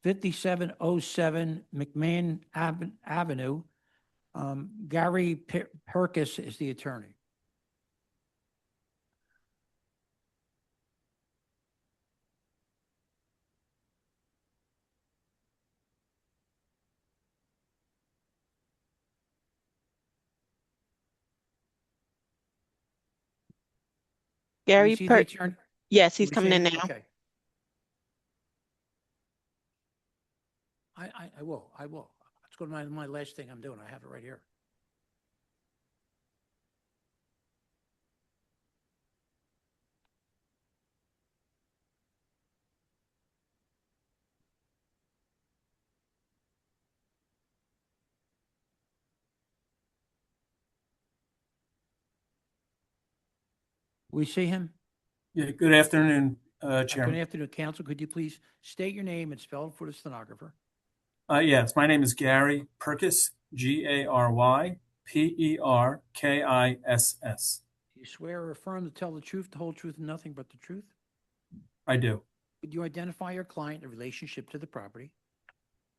5707 McMahon Avenue. Gary Perkis is the attorney. Gary You see the Per, attorney? yes, he's We coming see in him? now. Okay. I will. Let's go to my last thing I'm doing. I have it right here. We see him? Yeah, good afternoon, Good Chairman. afternoon, counsel. Could you please state your name and spell it for the stenographer? Yes, my name is Gary Perkis, Garyperkiss. Do you swear or affirm to tell the truth, the whole truth, and nothing but the truth? I do. Could you identify your client in relationship to the property?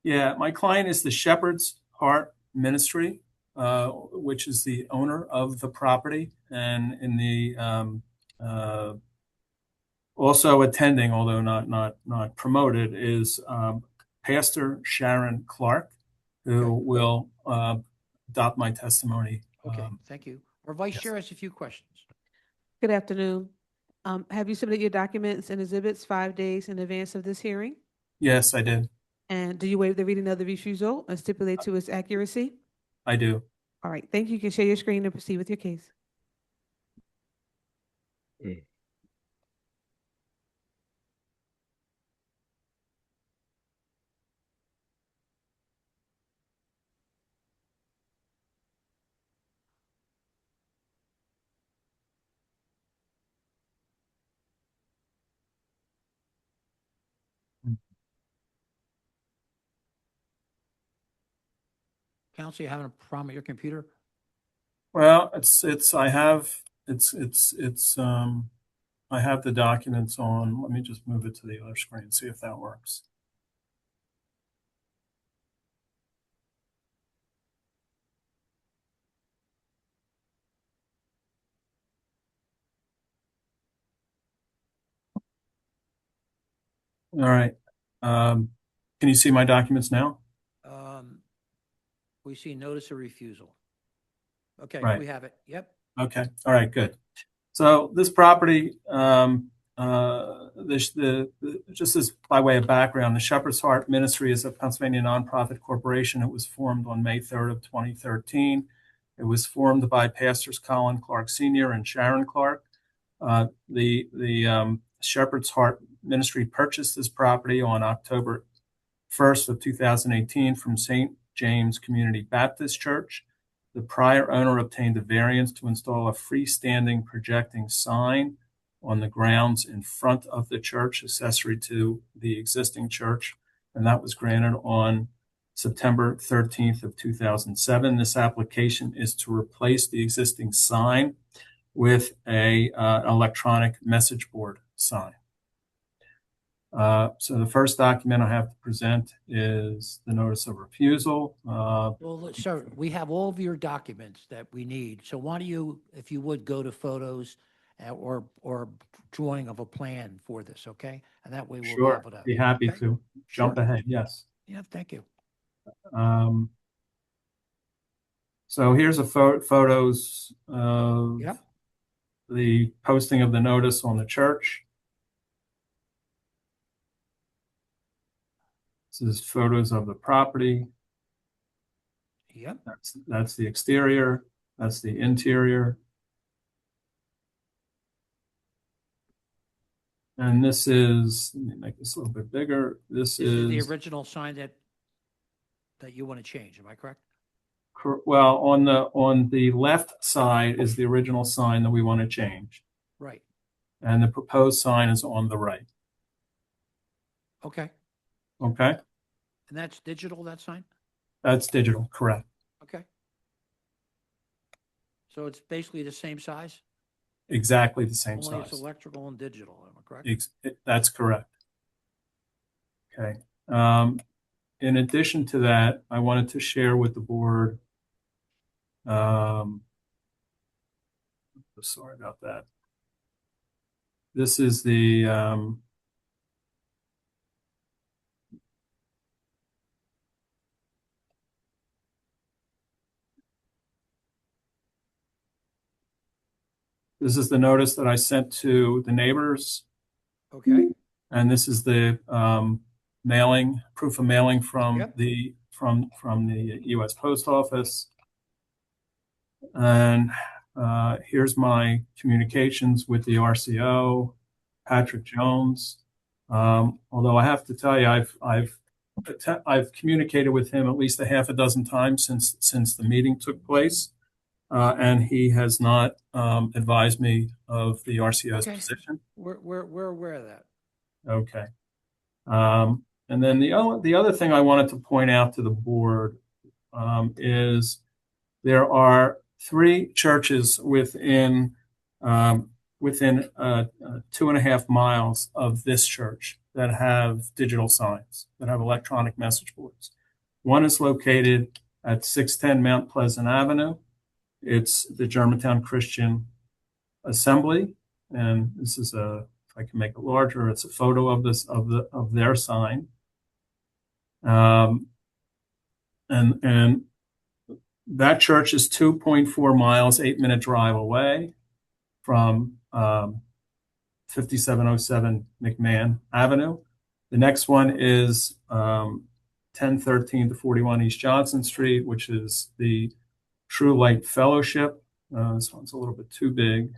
Yeah, my client is the Shepherd's Heart Ministry, which is the owner of the property, and in the also attending, although not promoted, is Pastor Sharon Clark, who will adopt my testimony. Okay, thank you. Our vice chair has a few questions. Good afternoon. Have you submitted your documents and exhibits 5 days in advance of this hearing? Yes, I did. And do you waive the reading of the refusal and stipulate to its accuracy? I do. All right, thank you. You can share your screen and proceed with your case. Counsel, you having a problem with your computer? Well, I have the documents on. Let me just move it to the other screen, see if that works. All right. Can you see my documents now? We see notice of refusal. Okay, Right. we have it. Yep. Okay. All right. Good. So this property, just as by way of background, the Shepherd's Heart Ministry is a Pennsylvania nonprofit corporation. It was formed on May 3rd of 2013. It was formed by Pastors Colin Clark Sr. and Sharon Clark. The Shepherd's Heart Ministry purchased this property on October 1st of 2018 from St. James Community Baptist Church. The prior owner obtained a variance to install a freestanding projecting sign on the grounds in front of the church, accessory to the existing church, and that was granted on September 13th of 2007. This application is to replace the existing sign with an electronic message board sign. So the first document I have to present is the notice of refusal. Well, sir, we have all of your documents that we need. So why don't you, if you would, go to photos or drawing of a plan for this, okay? And that way we'll Sure, be able to. be happy Okay? to jump Sure. ahead. Yes. Yeah, thank you. So here's a photos of the posting of the notice on the church. This is photos of the property. Yep. That's the exterior. That's the interior. And this is, let me make this a little bit bigger. This This is the is, original sign that you want to change. Am I correct? well, on the left side is the original sign that we want to change. Right. And the proposed sign is on the right. Okay. Okay? And that's digital, that sign? That's digital, correct. Okay. So it's basically the same size? Exactly the same Only it's size. electrical and digital, am I correct? That's correct. Okay. In addition to that, I wanted to share with the board, sorry about that. This is the, this is the notice that I sent to the neighbors. Okay. And this is the mailing, proof of mailing from the U.S. Post Office. And here's my communications with the RCO, Patrick Jones. Although I have to tell you, I've communicated with him at least a half a dozen times since the meeting took place, and he has not advised me of the RCO's position. We're aware of that. Okay. And then the other thing I wanted to point out to the board is there are 3 churches within 2.5 miles of this church that have digital signs, that have electronic message boards. One is located at 610 Mount Pleasant Avenue. It's the Germantown Christian Assembly, and this is if I can make it larger, it's a photo of their sign. And that church is 2.4 miles, 8-minute drive away from 5707 McMahon Avenue. The next one is 1013 to 41 East Johnson Street, which is the True Light Fellowship. This one's a little bit too big,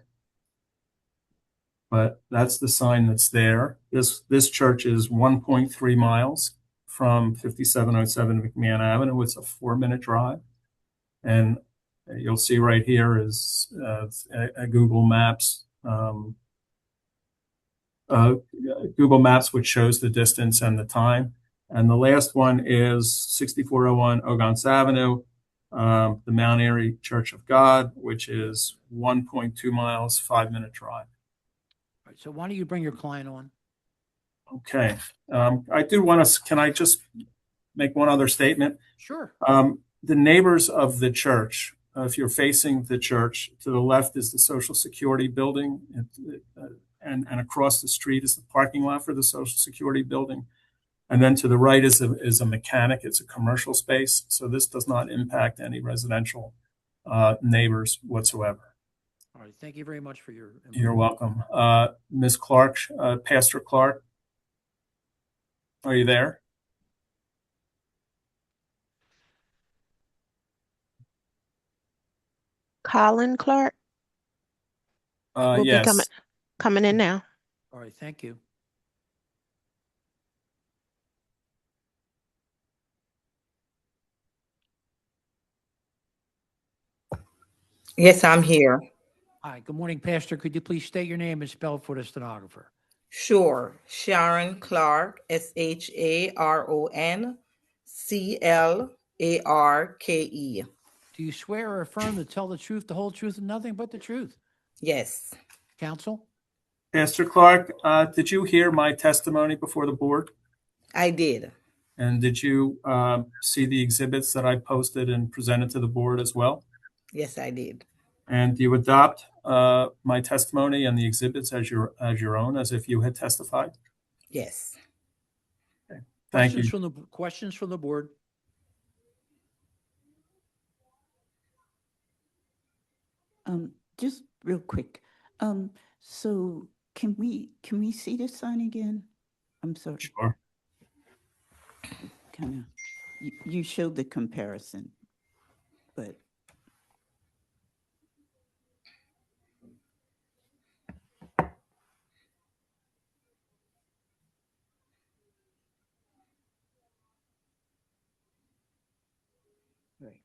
but that's the sign that's there. This church is 1.3 miles from 5707 McMahon Avenue. It's a 4-minute drive. And you'll see right here is a Google Maps, which shows the distance and the time. And the last one is 6401 Ogonce Avenue, the Mount Airy Church of God, which is 1.2 miles, 5-minute drive. All right, so why don't you bring your client on? Okay. I do want to, can I just make one other statement? Sure. The neighbors of the church, if you're facing the church, to the left is the Social Security building, and across the street is the parking lot for the Social Security building. And then to the right is a mechanic. It's a commercial space. So this does not impact any residential neighbors whatsoever. All right. Thank you very much for your input. You're welcome. Ms. Clark, Pastor Clark, are you there? Colin Clark will be Yes. coming in now. All right. Thank you. Yes, I'm here. Hi. Good morning, Pastor. Could you please state your name and spell for the stenographer? Sure. Sharon Clark, SharonClarke. Do you swear or affirm to tell the truth, the whole truth, and nothing but the truth? Yes. Counsel? Pastor Clark, did you hear my testimony before the board? I did. And did you see the exhibits that I posted and presented to the board as well? Yes, I did. And do you adopt my testimony and the exhibits as your own, as if you had testified? Yes. Okay. Thank you. Questions from the board? Just real quick. So can we see the sign again? I'm sorry. Sure. Kind of, you showed the comparison, but. Right.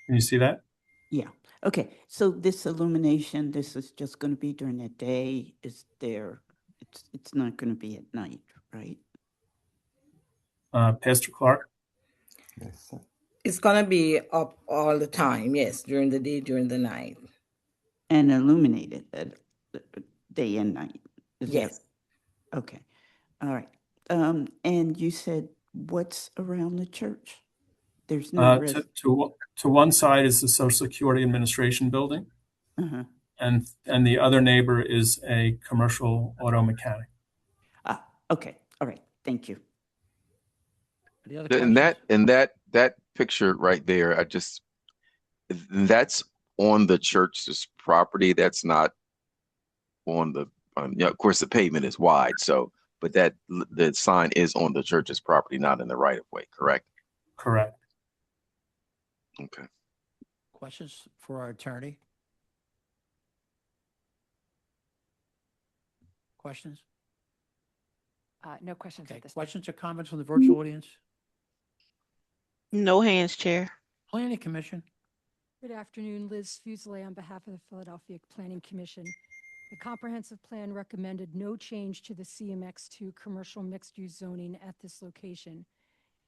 Can you see that? Yeah. Okay. So this illumination, this is just going to be during the day. Is there? It's not going to be at night, right? Pastor Clark? It's gonna be up all the time, yes, during the day, during the night. And illuminated day and night. Is that- Yes. Okay. All right. And you said what's around the church? There's no To one side is the Social Security Administration building, Uh-huh. and the other neighbor is a commercial auto mechanic. Okay. All right. Thank you. Any other And questions? that picture right there, that's on the church's property. That's not on the, of course, the pavement is wide. So, but the sign is on the church's property, not in the right of way. Correct? Correct. Okay. Questions for our attorney? Questions? No questions Okay, at this time. questions or comments from the virtual audience? No hands, Chair. Planning Commission? Good afternoon, Liz Fuselier on behalf of the Philadelphia Planning Commission. The comprehensive plan recommended no change to the CMX2 commercial mixed-use zoning at this location.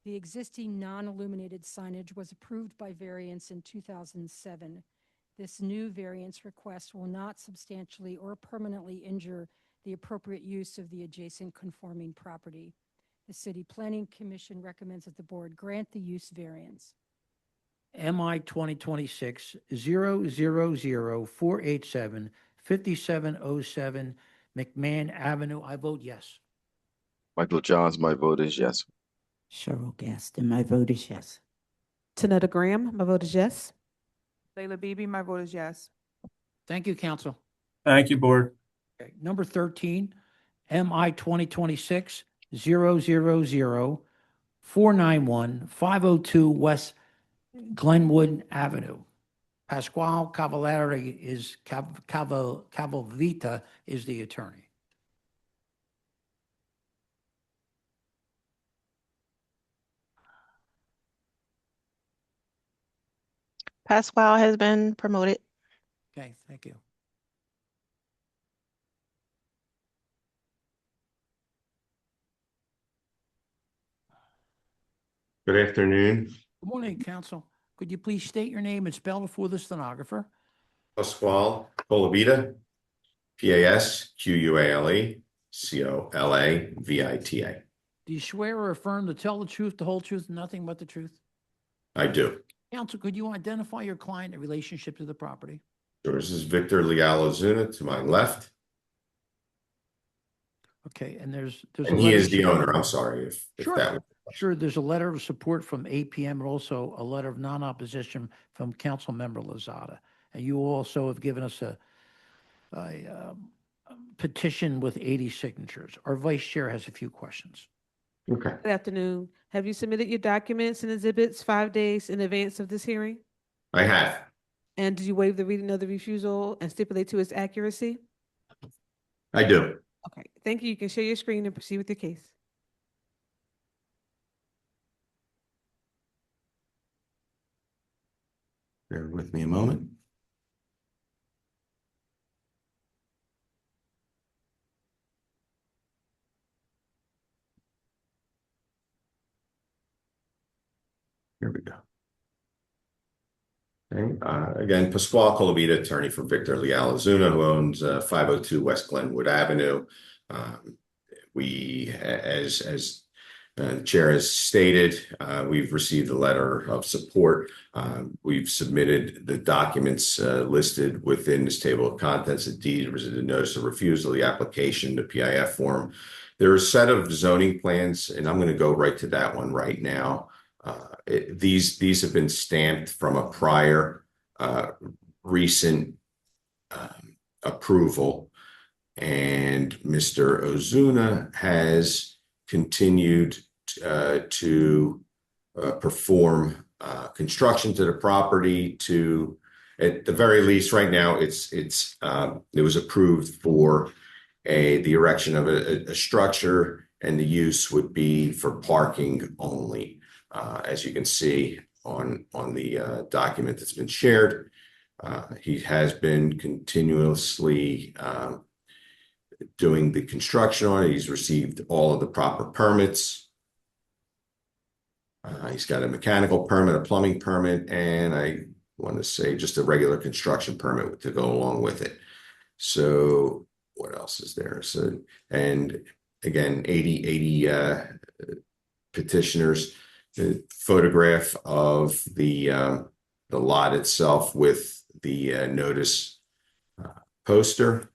The existing non-illuminated signage was approved by variance in 2007. This new variance request will not substantially or permanently injure the appropriate use of the adjacent conforming property. The City Planning Commission recommends that the board grant the use variance. MI 2026-000-487-5707 McMahon Avenue. I vote yes. Michael Johns, my vote is yes. Cheryl Gaston, my vote is yes. Tanetta Graham, my vote is yes. Layla Beebe, my vote is yes. Thank you, council. Thank you, board. Okay, number 13, MI 2026-000-491-502 West Glenwood Avenue. Pasquale Cavallari is Cavalvita is the attorney. Pasquale has been promoted. Okay, thank you. Good afternoon. Good morning, council. Could you please state your name and spell it for the stenographer? Pasquale Colavita, Pasquale Colavita. Do you swear or affirm to tell the truth, the whole truth, and nothing but the truth? I do. Council, could you identify your client in relationship to the property? Sure. This is Victor Lealazuna to my left, Okay, and there's a and he letter is of the support- owner. I'm sorry if Sure. that. Sure, there's a letter of support from APM and also a letter of non-opposition from Council Member Lozada. And you also have given us a petition with 80 signatures. Our vice chair has a few questions. Okay. Good afternoon. Have you submitted your documents and exhibits 5 days in advance of this hearing? I have. And did you waive the reading of the refusal and stipulate to its accuracy? I do. Okay, thank you. You can share your screen and proceed with your case. Bear with me a moment. Here we go. Okay. Again, Pasquale Colavita, attorney for Victor Lealazuna, who owns 502 West Glenwood Avenue. We, as the chair has stated, we've received a letter of support. We've submitted the documents listed within this table of contents, the deed, the notice of refusal, the application, the PIF form. There are a set of zoning plans, and I'm going to go right to that one right now. These have been stamped from a prior recent approval. And Mr. Ozuna has continued to perform construction to the property to, at the very least, right now, it was approved for the erection of a structure, and the use would be for parking only, as you can see on the document that's been shared. He has been continuously doing the construction on it. He's received all of the proper permits. He's got a mechanical permit, a plumbing permit, and I want to say just a regular construction permit to go along with it. So what else is there? So, and again, 80 petitioners. The photograph of the lot itself with the notice poster.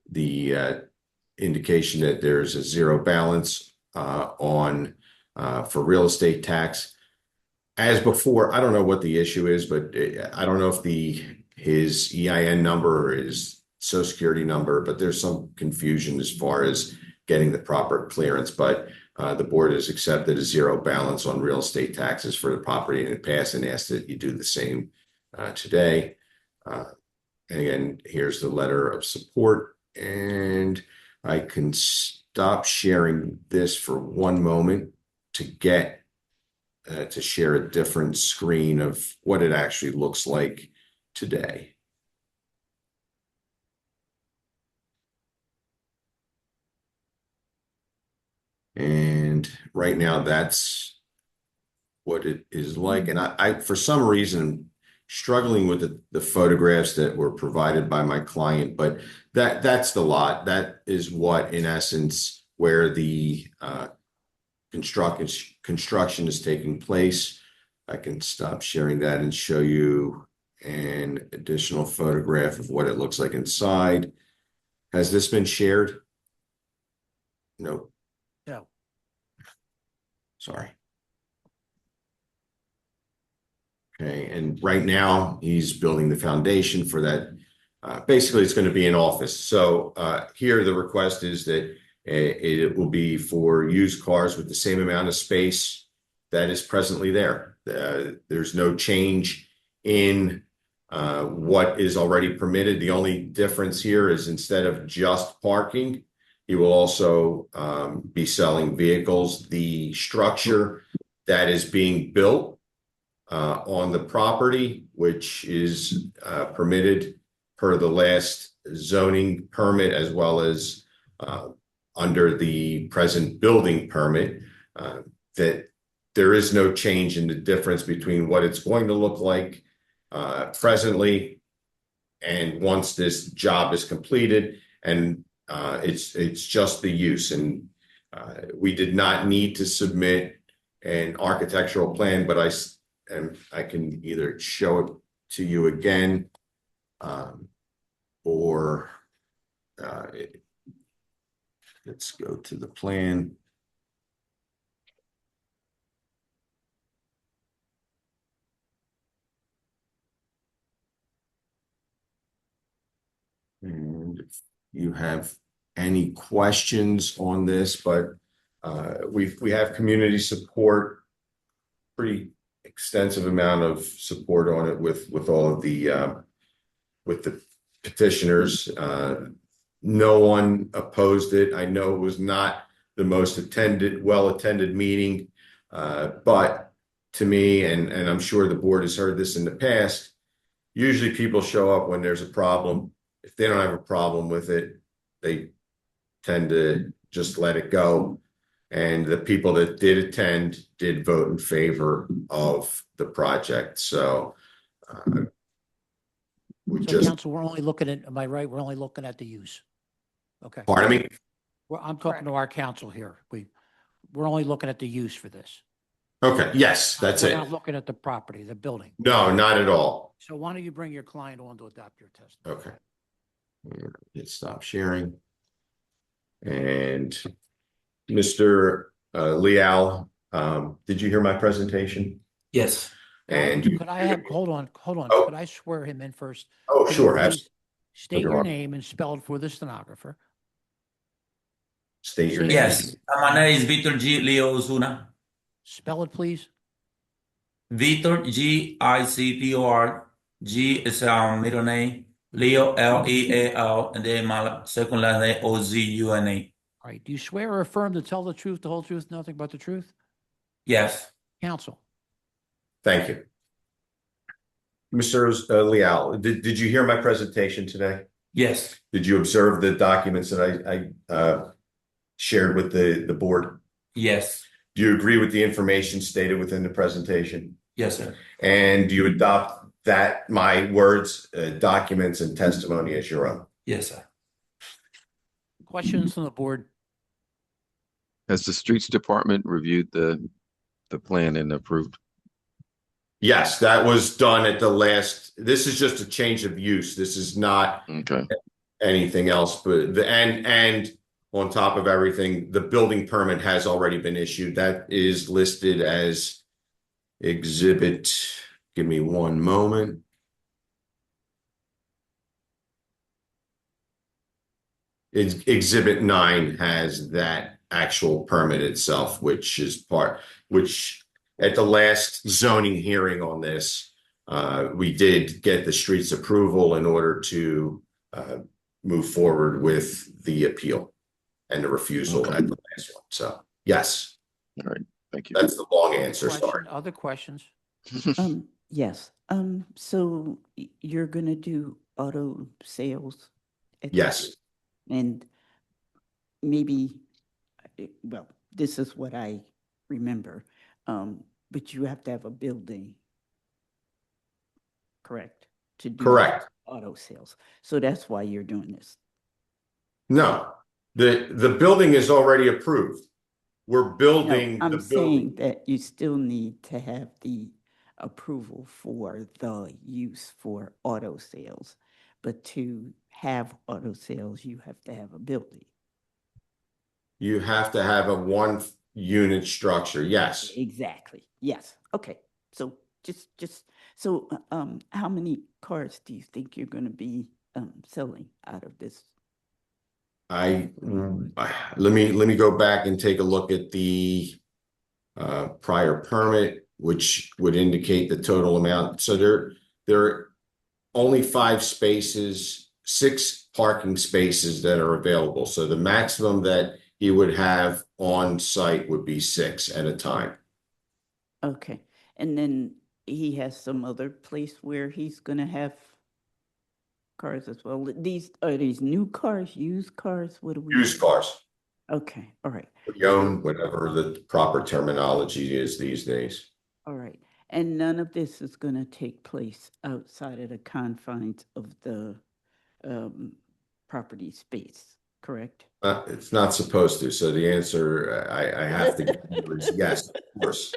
The indication that there's a zero balance on for real estate tax. As before, I don't know what the issue is, but I don't know if his EIN number or his Social Security number, but there's some confusion as far as getting the proper clearance. But the board has accepted a zero balance on real estate taxes for the property in the past and asked that you do the same today. And again, here's the letter of support, and I can stop sharing this for one moment to get to share a different screen of what it actually looks like today. And right now, that's what it is like. And I for some reason, struggling with the photographs that were provided by my client, but that's the lot. That is what, in essence, where the construction is taking place. I can stop sharing that and show you an additional photograph of what it looks like inside. Has this been shared? No. No. Sorry. Okay, and right now he's building the foundation for that. Basically, it's going to be an office. So here the request is that it will be for used cars with the same amount of space that is presently there. There's no change in what is already permitted. The only difference here is instead of just parking, he will also be selling vehicles. The structure that is being built on the property, which is permitted per the last zoning permit, as well as under the present building permit, that there is no change in the difference between what it's going to look like presently and once this job is completed, and it's just the use. And we did not need to submit an architectural plan, but I can either show it to you again or let's go to the plan. And if you have any questions on this, but we have community support, pretty extensive amount of support on it with all of the with the petitioners. No one opposed it. I know it was not the most well-attended meeting, but to me, and I'm sure the board has heard this in the past, usually people show up when there's a problem. If they don't have a problem with it, they tend to just let it go. And the people that did attend did vote in favor of the project. So Council, we're only looking at, am I right? We're only looking at the use. Okay. Pardon me? Well, I'm talking to our council here. We're only looking at the use for this. Okay. Yes, that's We're it. not looking at the property, the building. No, not at all. So why don't you bring your client on to adopt your testimony? Okay. Hit stop sharing. And Mr. Leal, did you hear my presentation? Yes. And Could I have, hold on, Oh. could I swear him in first? Oh, Could you sure, please absolutely. State your Sure. name and spell it for the stenographer. State your name. Yes, my name is Victor G. Leo Osuna. Spell it, please. Victor G-I-C-T-O-R. G is middle name. Leo L-E-A-L. And then my second last name O-Z-U-N-A. All right. Do you swear or affirm to tell the truth, the whole truth, nothing but the truth? Yes. Counsel. Thank you. Mr. Leal, did you hear my presentation today? Yes. Did you observe the documents that I shared with the board? Yes. Do you agree with the information stated within the presentation? Yes, sir. And do you adopt that, my words, documents, and testimony as your own? Yes, sir. Questions from the board? Has the streets department reviewed the plan and approved? Yes, that was done at the last. This is just a change of use. This is not anything else. But and on top of everything, the building permit has already been issued. That is listed as exhibit. Give me one moment. Exhibit 9 has that actual permit itself, which at the last zoning hearing on this, we did get the streets approval in order to move forward with the appeal and the refusal at the last one. So, yes. All right. Thank you. That's the long answer. Sorry. Other questions? Yes. So you're gonna do auto sales? Yes. And maybe, well, this is what I remember. But you have to have a building, correct? To do Correct. auto sales. So that's why you're doing this. No, the building is already approved. We're building No, I'm the building. saying that you still need to have the approval for the use for auto sales. But to have auto sales, you have to have a building. You have to have a 1-unit structure. Yes. Exactly. Yes. Okay. So so how many cars do you think you're going to be selling out of this? Let me go back and take a look at the prior permit, which would indicate the total amount. So there are only 5 spaces, 6 parking spaces that are available. So the maximum that he would have on site would be 6 at a time. Okay. And then he has some other place where he's going to have cars as well. Are these new cars, used cars? What do we? Used cars. Okay. All right. Pre-owned, whatever the proper terminology is these days. All right. And none of this is going to take place outside of the confines of the property space, correct? It's not supposed to. So the answer I have to give is yes, of course.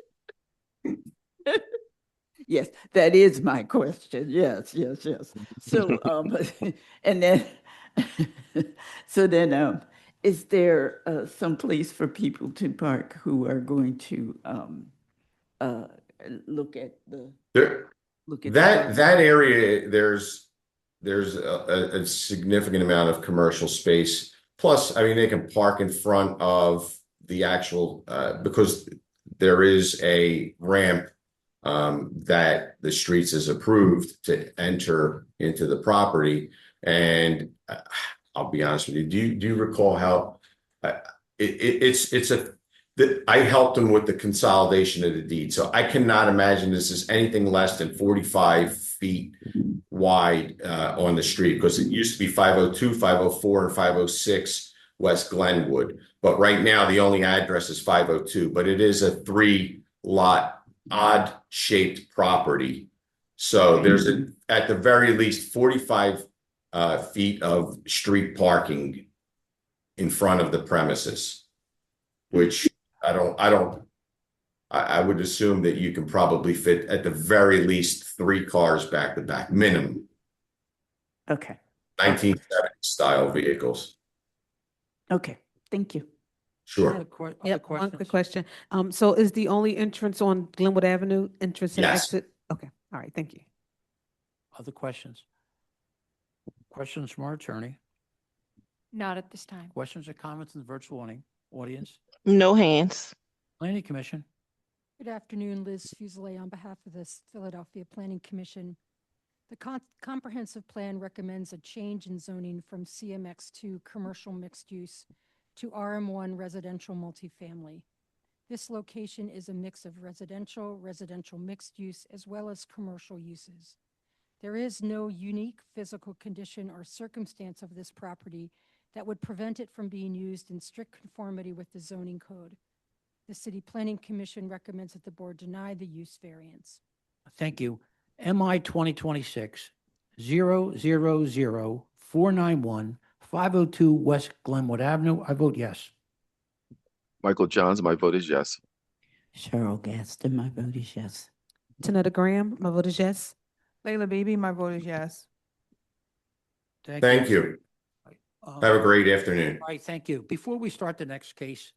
Yes, that is my question. Yes. So, and then, so then, is there some place for people to park who are going to look at the That area? There's a significant amount of commercial space. Plus, I mean, they can park in front of the actual because there is a ramp that the streets is approved to enter into the property. And I'll be honest with you. Do you recall how I helped them with the consolidation of the deed. So I cannot imagine this is anything less than 45 feet wide on the street, because it used to be 502, 504, and 506 West Glenwood. But right now the only address is 502, but it is a 3-lot odd shaped property. So there's at the very least 45 feet of street parking in front of the premises, which I would assume that you can probably fit at the very least 3 cars back to back minimum. Okay. 1970 style vehicles. Okay. Thank you. Sure. Yep, one quick question. So is the only entrance on Glenwood Avenue, entrance and Yes. exit? Okay, all right, thank you. Other questions? Questions from our attorney? Not at this time. Questions or comments in the virtual audience? No hands. Planning Commission? Good afternoon, Liz Fuselier on behalf of the Philadelphia Planning Commission. The comprehensive plan recommends a change in zoning from CMX2 commercial mixed use to RM1 residential multifamily. This location is a mix of residential mixed use, as well as commercial uses. There is no unique physical condition or circumstance of this property that would prevent it from being used in strict conformity with the zoning code. The City Planning Commission recommends that the board deny the use variance. Thank you. MI 2026 000491 502 West Glenwood Avenue. I vote yes. Michael Johns, my vote is yes. Cheryl Gaston, my vote is yes. Tanetta Graham, my vote is yes. Layla Beebe, my vote is yes. Thank you. Have a great afternoon. All right, thank you. Before we start the next case,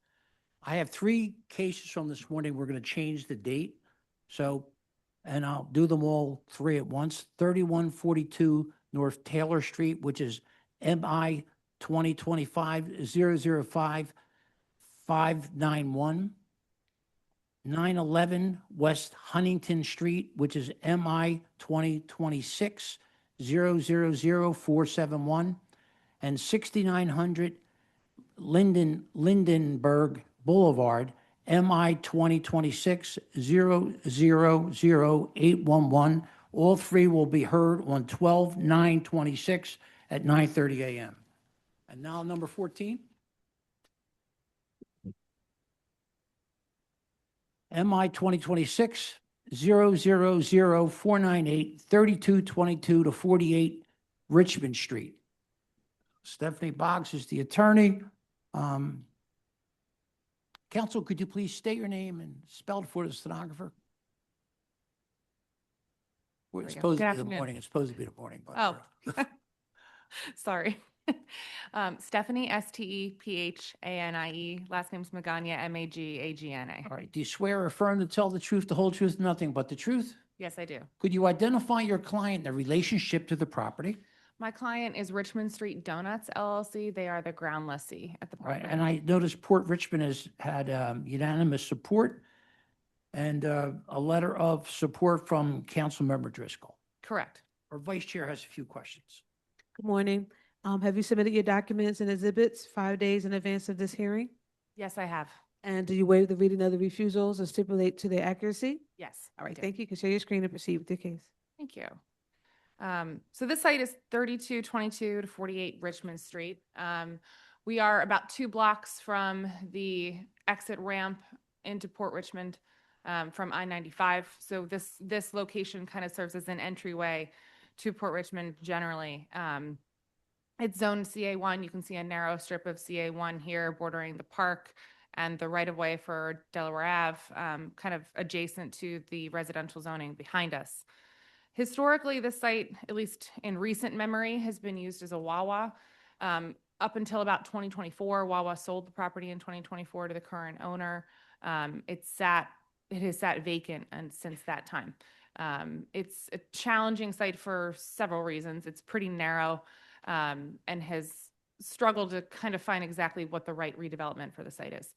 I have 3 cases from this morning. We're going to change the date. So, and I'll do them all 3 at once. 3142 North Taylor Street, which is MI 2025-005 591. 911 West Huntington Street, which is MI 2026-000 471. And 6900 Lindenberg Boulevard, MI 2026-000 811. All 3 will be heard on 12/9/26 at 9:30 a.m. And now number 14. MI 2026-000 498 3222 to 48 Richmond Street. Stephanie Boggs is the attorney. Counsel, could you please state your name and spell it for the stenographer? Well, it's There we go. supposed to Good be the afternoon. morning. It's supposed to be the morning. But Oh, sorry. Stephanie, Stephanie, last name's Magana, Magagana. all right. Do you swear or affirm to tell the truth, the whole truth, nothing but the truth? Yes, I do. Could you identify your client in relationship to the property? My client is Richmond Street Donuts LLC. They are the ground lessee at the All right. property. And I noticed Port Richmond has had unanimous support and a letter of support from Councilmember Driscoll. Correct. Our vice chair has a few questions. Good morning. Have you submitted your documents and exhibits 5 days in advance of this hearing? Yes, I have. And do you waive the reading of the refusals or stipulate to their accuracy? Yes. All I right, do. thank you. You can share your screen and proceed with your case. Thank you. So this site is 3222 to 48 Richmond Street. We are about 2 blocks from the exit ramp into Port Richmond from I-95. So this location kind of serves as an entryway to Port Richmond generally. It's zoned CA1. You can see a narrow strip of CA1 here bordering the park and the right-of-way for Delaware Ave, kind of adjacent to the residential zoning behind us. Historically, this site, at least in recent memory, has been used as a Wawa. Up until about 2024, Wawa sold the property in 2024 to the current owner. It has sat vacant and since that time. It's a challenging site for several reasons. It's pretty narrow and has struggled to kind of find exactly what the right redevelopment for the site is.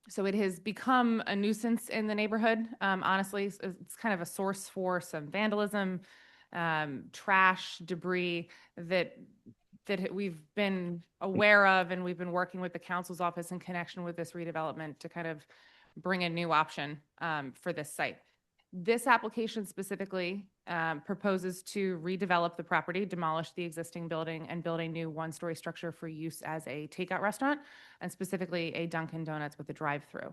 So it has become a nuisance in the neighborhood. Honestly, it's kind of a source for some vandalism, trash, debris that we've been aware of, and we've been working with the council's office in connection with this redevelopment to kind of bring a new option for this site. This application specifically proposes to redevelop the property, demolish the existing building, and build a new 1-story structure for use as a takeout restaurant, and specifically a Dunkin' Donuts with a drive-through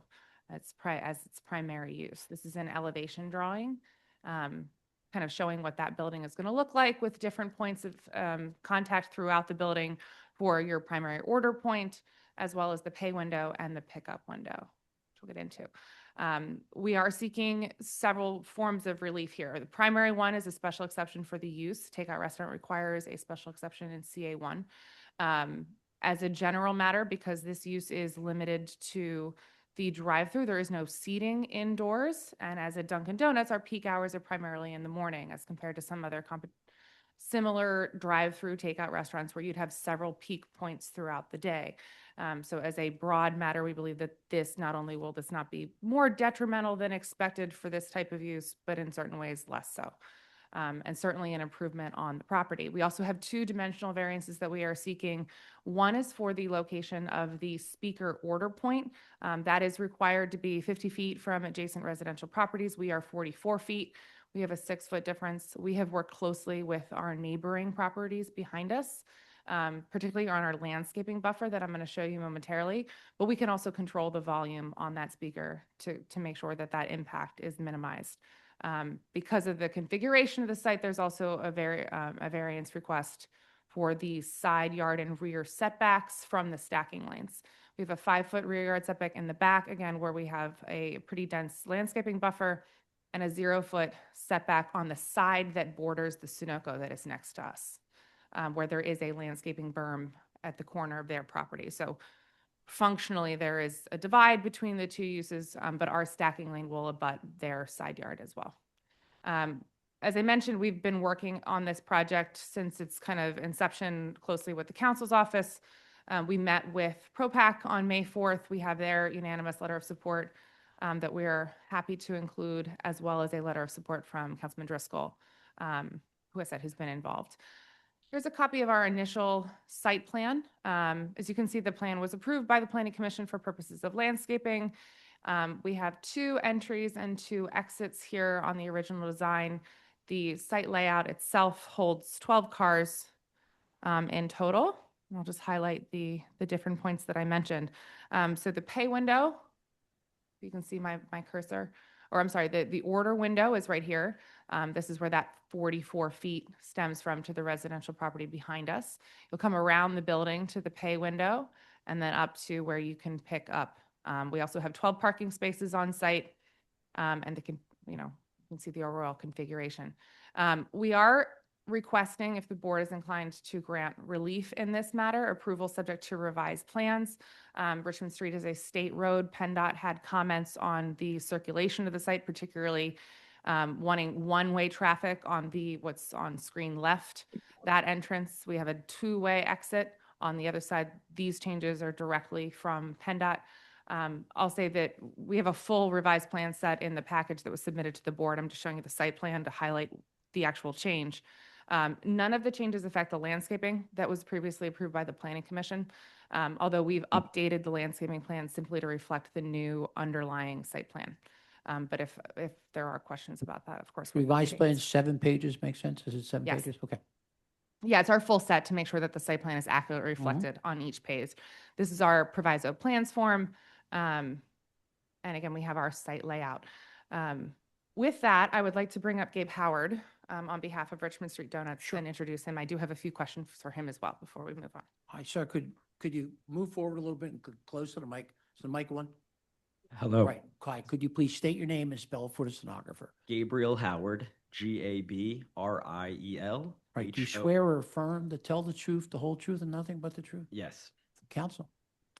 as its primary use. This is an elevation drawing, kind of showing what that building is going to look like with different points of contact throughout the building for your primary order point, as well as the pay window and the pickup window, which we'll get into. We are seeking several forms of relief here. The primary one is a special exception for the use. Takeout restaurant requires a special exception in CA1. As a general matter, because this use is limited to the drive-through. There is no seating indoors. And as a Dunkin' Donuts, our peak hours are primarily in the morning as compared to some other similar drive-through takeout restaurants where you'd have several peak points throughout the day. So as a broad matter, we believe that this not only will this not be more detrimental than expected for this type of use, but in certain ways less so. And certainly an improvement on the property. We also have 2 dimensional variances that we are seeking. One is for the location of the speaker order point. That is required to be 50 feet from adjacent residential properties. We are 44 feet. We have a 6-foot difference. We have worked closely with our neighboring properties behind us, particularly on our landscaping buffer that I'm going to show you momentarily, but we can also control the volume on that speaker to make sure that that impact is minimized. Because of the configuration of the site, there's also a variance request for the side yard and rear setbacks from the stacking lanes. We have a 5-foot rear yard setback in the back, again, where we have a pretty dense landscaping buffer, and a 0-foot setback on the side that borders the Sunoco that is next to us, where there is a landscaping berm at the corner of their property. So functionally, there is a divide between the 2 uses, but our stacking lane will abut their side yard as well. As I mentioned, we've been working on this project since its kind of inception closely with the council's office. We met with ProPac on May 4th. We have their unanimous letter of support that we are happy to include, as well as a letter of support from Councilman Driscoll, who I said has been involved. Here's a copy of our initial site plan. As you can see, the plan was approved by the Planning Commission for purposes of landscaping. We have 2 entries and 2 exits here on the original design. The site layout itself holds 12 cars in total. I'll just highlight the different points that I mentioned. So the pay window, you can see my cursor, or I'm sorry, the order window is right here. This is where that 44 feet stems from to the residential property behind us. You'll come around the building to the pay window and then up to where you can pick up. We also have 12 parking spaces on site, and you can see the overall configuration. We are requesting, if the board is inclined to grant relief in this matter, approval subject to revised plans. Richmond Street is a state road. PennDOT had comments on the circulation of the site, particularly wanting one-way traffic on what's on screen left. That entrance, we have a 2-way exit on the other side. These changes are directly from PennDOT. I'll say that we have a full revised plan set in the package that was submitted to the board. I'm just showing you the site plan to highlight the actual change. None of the changes affect the landscaping that was previously approved by the Planning Commission, although we've updated the landscaping plan simply to reflect the new underlying site plan. But if there are questions about that, of course. Revised plan, 7 pages, makes sense? Is it 7 Yes. pages? Okay. Yeah, it's our full set to make sure that the site plan is accurately reflected on each page. This is our proviso plans form. And again, we have our site layout. With that, I would like to bring up Gabe Howard on behalf of Richmond Street Donuts and introduce him. I do have a few questions for him as well before we move on. Hi, sir. Could you move forward a little bit and close to the mic? Is the mic on? Hello. Right. Kai, could you please state your name and spell it for the stenographer? Gabriel Howard, Gabriel. Right. Do you swear or affirm to tell the truth, the whole truth, and nothing but the truth? Yes. Counsel.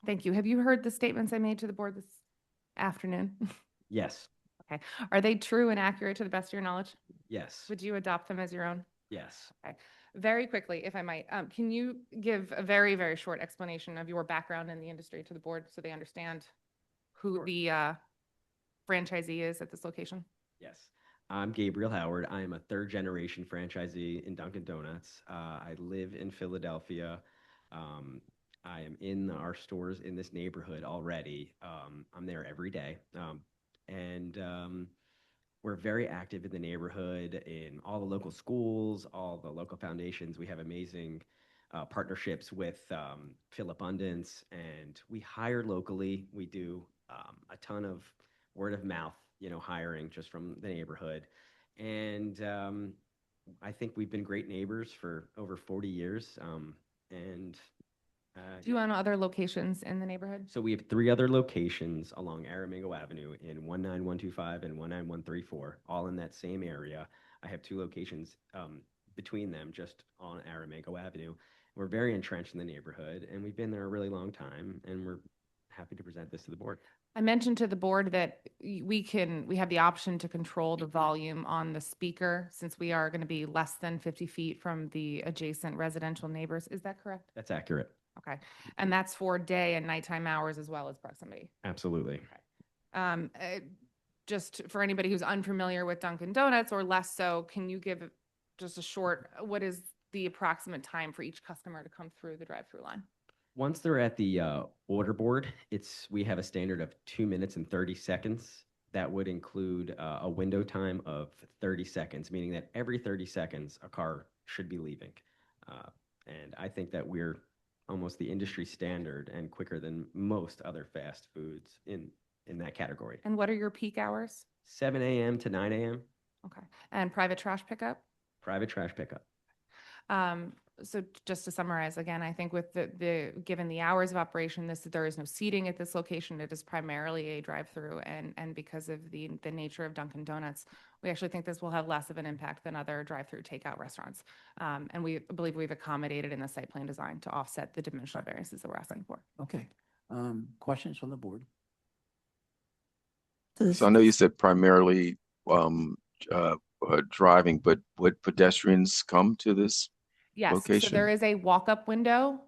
Thank you. Have you heard the statements I made to the board this afternoon? Yes. Okay. Are they true and accurate to the best of your knowledge? Yes. Would you adopt them as your own? Yes. Okay. Very quickly, if I might, can you give a very, very short explanation of your background in the industry to the board so they understand who the franchisee is at this location? Yes. I'm Gabriel Howard. I am a 3rd-generation franchisee in Dunkin' Donuts. I live in Philadelphia. I am in our stores in this neighborhood already. I'm there every day. We're very active in the neighborhood, in all the local schools, all the local foundations. We have amazing partnerships with Philabundance, and we hire locally. We do a ton of word of mouth, hiring just from the neighborhood. And I think we've been great neighbors for over 40 years. Do you own other locations in the neighborhood? So we have 3 other locations along Aramingo Avenue in 19125 and 19134, all in that same area. I have 2 locations between them just on Aramingo Avenue. We're very entrenched in the neighborhood, and we've been there a really long time, and we're happy to present this to the board. I mentioned to the board that we have the option to control the volume on the speaker since we are going to be less than 50 feet from the adjacent residential neighbors. Is that correct? That's accurate. Okay. And that's for day and nighttime hours as well as proximity. Absolutely. Just for anybody who's unfamiliar with Dunkin' Donuts or less so, can you give just a short, what is the approximate time for each customer to come through the drive-through line? Once they're at the order board, we have a standard of 2 minutes and 30 seconds. That would include a window time of 30 seconds, meaning that every 30 seconds a car should be leaving. And I think that we're almost the industry standard and quicker than most other fast foods in that category. And what are your peak hours? 7 a.m. to 9 a.m. Okay. And private trash pickup? Private trash pickup. So just to summarize again, I think with given the hours of operation, there is no seating at this location. It is primarily a drive-through, and because of the nature of Dunkin' Donuts, we actually think this will have less of an impact than other drive-through takeout restaurants. And we believe we've accommodated in the site plan design to offset the dimensional variances that we're asking for. Okay. Questions from the board? So I know you said primarily driving, but would pedestrians come to this Yes, location? so there is a walk-up window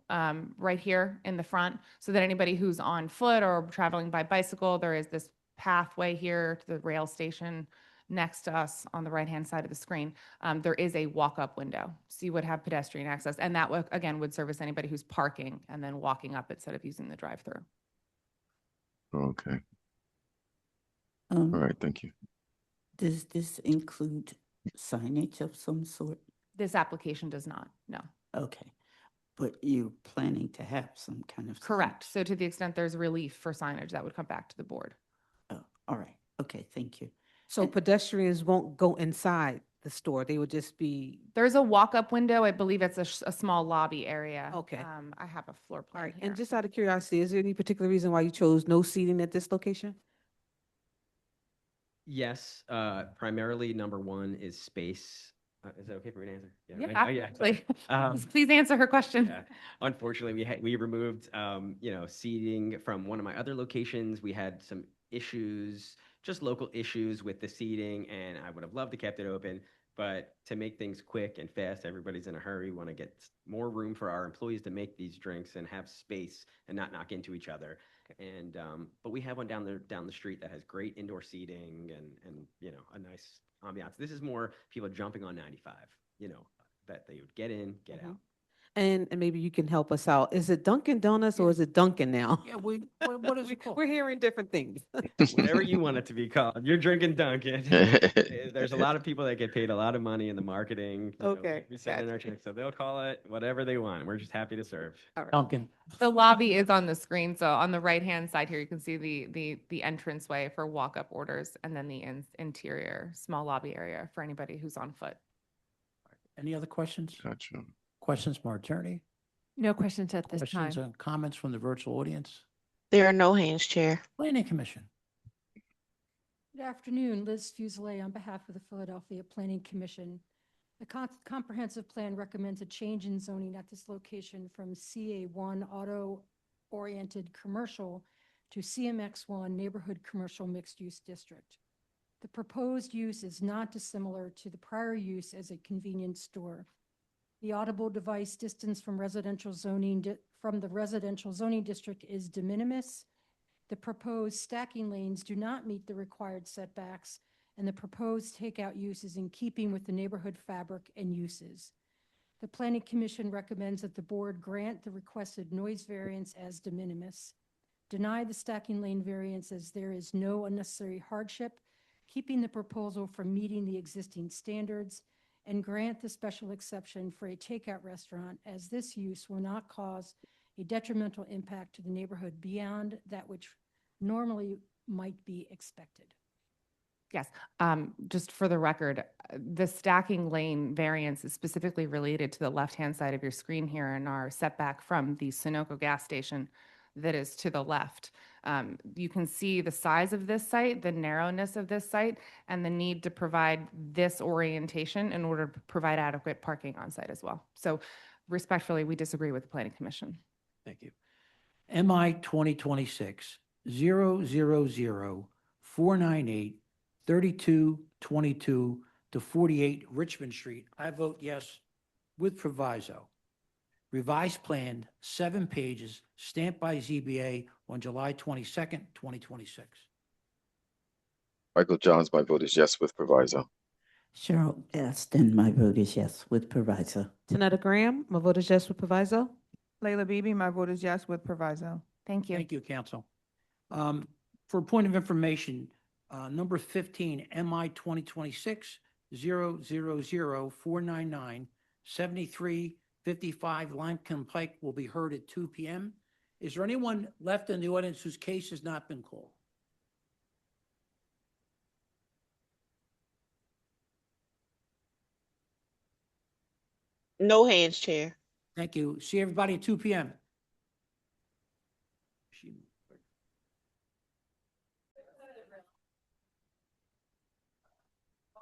right here in the front so that anybody who's on foot or traveling by bicycle, there is this pathway here to the rail station next to us on the right-hand side of the screen. There is a walk-up window, so you would have pedestrian access, and that again would service anybody who's parking and then walking up instead of using the drive-through. Okay. All right, thank you. Does this include signage of some sort? This application does not, no. Okay, but you're planning to have some kind of. Correct. So to the extent there's relief for signage, that would come back to the board. Oh, all right. Okay, thank you. So pedestrians won't go inside the store. They would just be. There's a walk-up window. I believe it's a small lobby area. Okay. I have a floor plan All right. here. And just out of curiosity, is there any particular reason why you chose no seating at this location? Yes, primarily number one is space. Is that okay for me to answer? Yeah, right? Oh, yeah. absolutely. Please answer her question. Yeah. Unfortunately, we removed seating from one of my other locations. We had some issues, just local issues with the seating, and I would have loved to kept it open. But to make things quick and fast, everybody's in a hurry. We want to get more room for our employees to make these drinks and have space and not knock into each other. And but we have one down the street that has great indoor seating and a nice ambiance. This is more people jumping on 95. That they would get in, get out. And maybe you can help us out. Is it Dunkin' Donuts or is it Dunkin' now? Yeah, what is it called? We're hearing different things. Whatever you want it to be called. You're drinking Dunkin'. There's a lot of people that get paid a lot of money in the marketing. Okay, We send in our checks, so they'll call it whatever they want. We're just happy to serve. Duncan. The lobby is on the screen. So on the right-hand side here, you can see the entranceway for walk-up orders and then the interior small lobby area for anybody who's on foot. Any other questions? Gotcha. Questions from our attorney? No questions at this time. Questions and comments from the virtual audience? There are no hands, Chair. Planning Commission. Good afternoon, Liz Fuselier on behalf of the Philadelphia Planning Commission. The comprehensive plan recommends a change in zoning at this location from CA1 auto-oriented commercial to CMX1 neighborhood commercial mixed-use district. The proposed use is not dissimilar to the prior use as a convenience store. The audible device distance from the residential zoning district is de minimis. The proposed stacking lanes do not meet the required setbacks, and the proposed takeout use is in keeping with the neighborhood fabric and uses. The Planning Commission recommends that the board grant the requested noise variance as de minimis, deny the stacking lane variance as there is no unnecessary hardship, keeping the proposal from meeting the existing standards, and grant the special exception for a takeout restaurant as this use will not cause a detrimental impact to the neighborhood beyond that which normally might be expected. Yes, just for the record, the stacking lane variance is specifically related to the left-hand side of your screen here and our setback from the Sunoco gas station that is to the left. You can see the size of this site, the narrowness of this site, and the need to provide this orientation in order to provide adequate parking on site as well. So respectfully, we disagree with the Planning Commission. Thank you. MI 2026 000-498-3222 to 48 Richmond Street. I vote yes with proviso. Revised plan, 7 pages, stamped by ZBA on July 22nd, 2026. Michael Johns, my vote is yes with proviso. Cheryl Gaston, my vote is yes with proviso. Tanetta Graham, my vote is yes with proviso. Layla Beebe, my vote is yes with proviso. Thank you. Thank you, council. For a point of information, number 15, MI 2026-000-499-7355 Limekiln Pike will be heard at 2 p.m. Is there anyone left in the audience whose case has not been called? No hands, Chair. Thank you. See everybody at 2 p.m.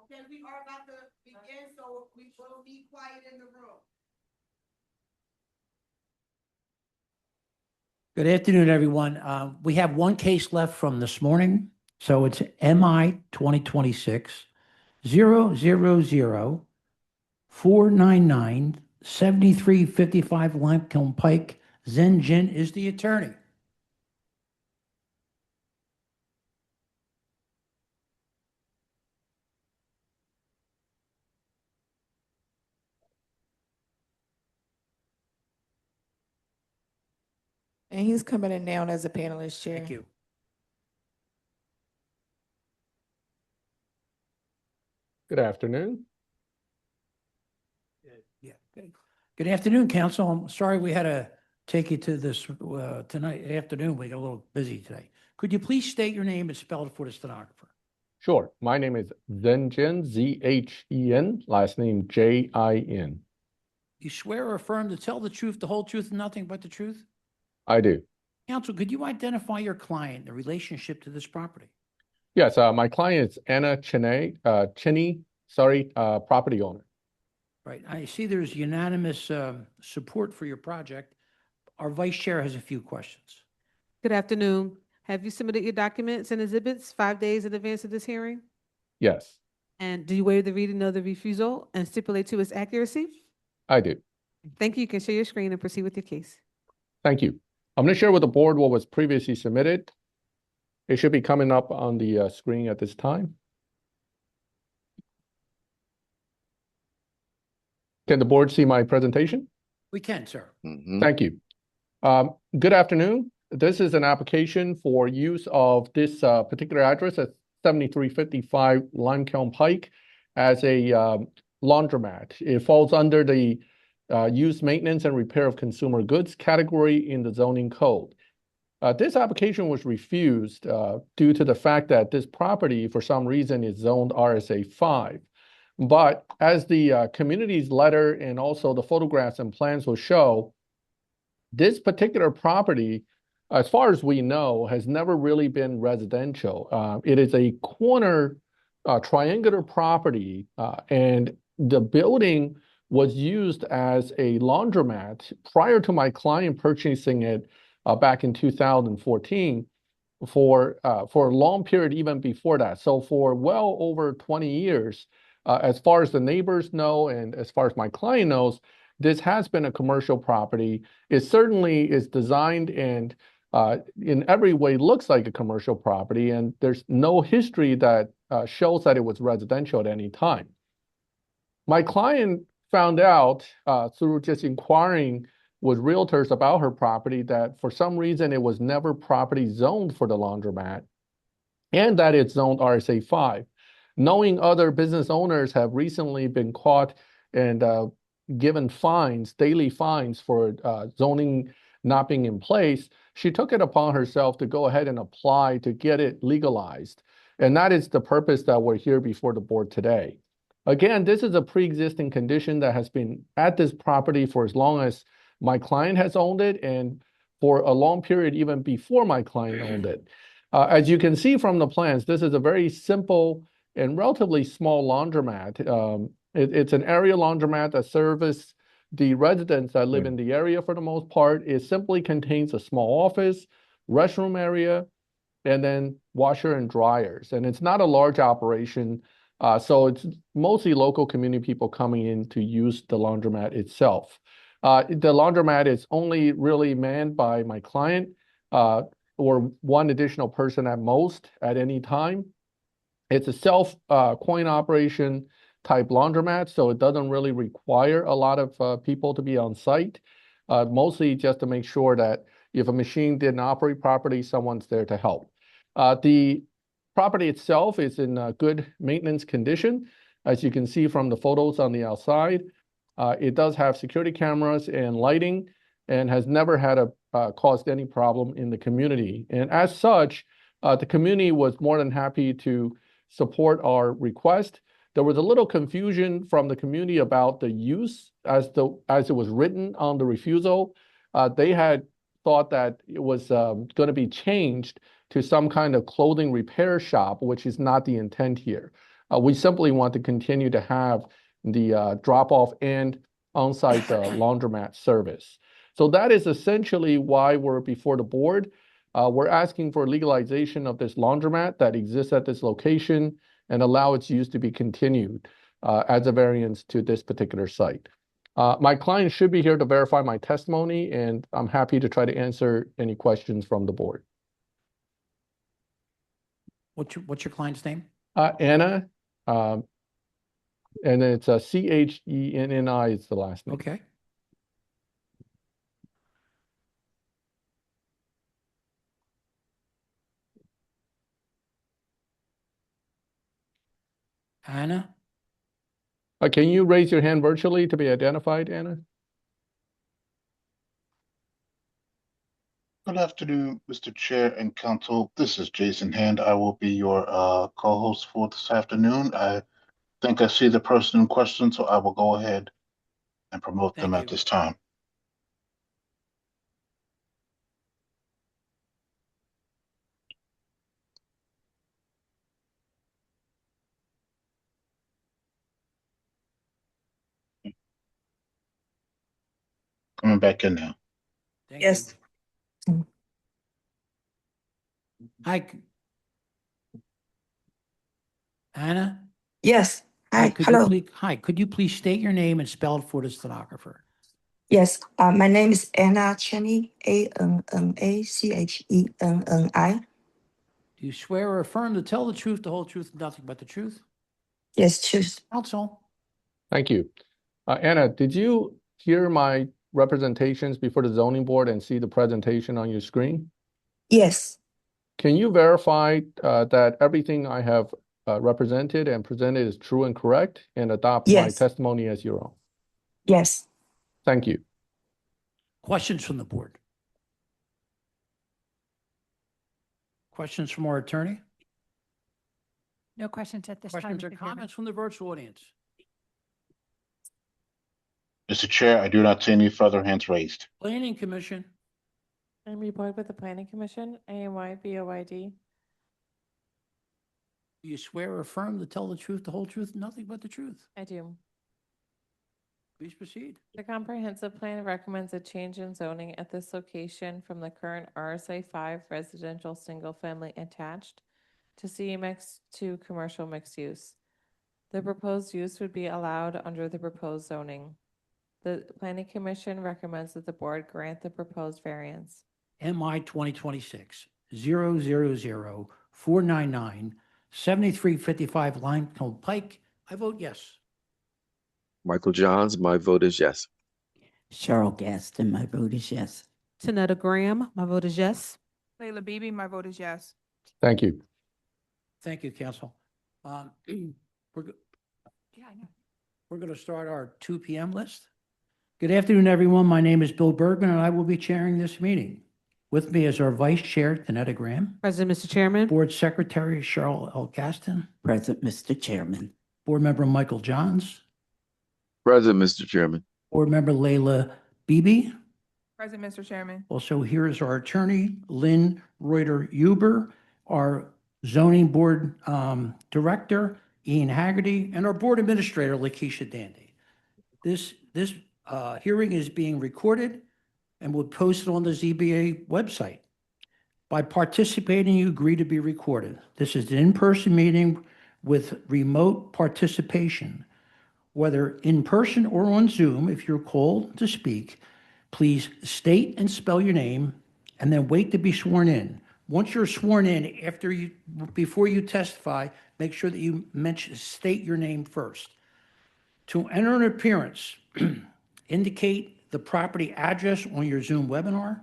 Okay, we are about to begin, so we will be quiet in the room. Good afternoon, everyone. We have one case left from this morning. So it's MI 2026-000-499-7355 Limekiln Pike. Zen Jin is the attorney. And he's coming in now as a panelist, Chair. Thank you. Good afternoon. Yeah. Good afternoon, council. I'm sorry we had to take you to this tonight afternoon. We got a little busy today. Could you please state your name and spell it for the stenographer? Sure. My name is Zen Jin, Z-H-E-N, last name J-I-N. You swear or affirm to tell the truth, the whole truth, and nothing but the truth? I do. Counsel, could you identify your client, the relationship to this property? Yes, my client is Anna Cheney, property owner. Right. I see there's unanimous support for your project. Our vice chair has a few questions. Good afternoon. Have you submitted your documents and exhibits 5 days in advance of this hearing? Yes, And do you waive the reading of the refusal and stipulate to its accuracy? I do. Thank you. You can share your screen and proceed with your case. Thank you. I'm going to share with the board what was previously submitted. It should be coming up on the screen at this time. Can the board see my presentation? We can, sir. Thank you. Good afternoon. This is an application for use of this particular address at 7355 Limekiln Pike as a laundromat. It falls under the use, maintenance, and repair of consumer goods category in the zoning code. This application was refused due to the fact that this property, for some reason, is zoned RSA 5. But as the community's letter and also the photographs and plans will show, this particular property, as far as we know, has never really been residential. It is a corner triangular property, and the building was used as a laundromat prior to my client purchasing it back in 2014 for a long period even before that. So for well over 20 years, as far as the neighbors know and as far as my client knows, this has been a commercial property. It certainly is designed and in every way looks like a commercial property, and there's no history that shows that it was residential at any time. My client found out through just inquiring with realtors about her property that for some reason it was never property zoned for the laundromat and that it's zoned RSA 5. Knowing other business owners have recently been caught and given fines, daily fines for zoning not being in place, she took it upon herself to go ahead and apply to get it legalized. And that is the purpose that we're here before the board today. Again, this is a pre-existing condition that has been at this property for as long as my client has owned it and for a long period even before my client owned it. As you can see from the plans, this is a very simple and relatively small laundromat. It's an area laundromat that services the residents that live in the area for the most part. It simply contains a small office, restroom area, and then washer and dryers. And it's not a large operation, so it's mostly local community people coming in to use the laundromat itself. The laundromat is only really manned by my client or one additional person at most at any time. It's a self coin operation type laundromat, so it doesn't really require a lot of people to be on site. Mostly just to make sure that if a machine didn't operate properly, someone's there to help. The property itself is in good maintenance condition. As you can see from the photos on the outside, it does have security cameras and lighting and has never had caused any problem in the community. And as such, the community was more than happy to support our request. There was a little confusion from the community about the use as it was written on the refusal. They had thought that it was going to be changed to some kind of clothing repair shop, which is not the intent here. We simply want to continue to have the drop-off and on-site laundromat service. So that is essentially why we're before the board. We're asking for legalization of this laundromat that exists at this location and allow its use to be continued as a variance to this particular site. My client should be here to verify my testimony, and I'm happy to try to answer any questions from the board. What's your client's name? Anna, and it's Chenni is the last name. Okay. Anna? Can you raise your hand virtually to be identified, Anna? Good afternoon, Mr. Chair and Council. This is Jason Hand. I will be your co-host for this afternoon. I think I see the person in question, so I will go ahead and promote them at this time. Coming back in now. Yes. Hi. Anna? Yes. Hi. Hello. Could you please state your name and spell it for the stenographer? Yes. My name is Anna Chenni, Annachenni. Do you swear or affirm to tell the truth, the whole truth, and nothing but the truth? Yes, truth. Counsel. Thank you. Anna, did you hear my representations before the zoning board and see the presentation on your screen? Yes. Can you verify that everything I have represented and presented is true and correct and adopt my testimony as your own? Yes. Thank you. Questions from the board? Questions from our attorney? No questions at this time. Questions or Mr. Chairman. comments from the virtual audience? Mr. Chair, I do not see any further hands raised. Planning Commission? Amy Boyd with the Planning Commission, AMY-BOYD. Do you swear or affirm to tell the truth, the whole truth, and nothing but the truth? I do. Please proceed. The comprehensive plan recommends a change in zoning at this location from the current RSA 5 residential single-family attached to CMX 2 commercial mixed use. The proposed use would be allowed under the proposed zoning. The Planning Commission recommends that the board grant the proposed variance. MI 2026 000-499 7355 Limekiln Pike. I vote yes. Michael Johns, my vote is yes. Cheryl Gaston, my vote is yes. Tanetta Graham, my vote is yes. Layla Beebe, my vote is yes. Thank you. Thank you, Council. We're going to start our 2 p.m. list. Good afternoon, everyone. My name is Bill Bergman, and I will be chairing this meeting. With me is our Vice Chair, Tanetta Graham. Present, Mr. Chairman. Board Secretary, Cheryl L. Gaston. Present, Mr. Chairman. Board Member Michael Johns. Present, Mr. Chairman. Board Member Layla Beebe. Present, Mr. Chairman. Also here is our attorney, Lynn Reuter-Huber, our zoning board director, Ian Haggerty, and our board administrator, Lakeisha Dandy. This hearing is being recorded and will post it on the ZBA website. By participating, you agree to be recorded. This is an in-person meeting with remote participation. Whether in person or on Zoom, if you're called to speak, please state and spell your name and then wait to be sworn in. Once you're sworn in, before you testify, make sure that you state your name first. To enter an appearance, indicate the property address on your Zoom webinar,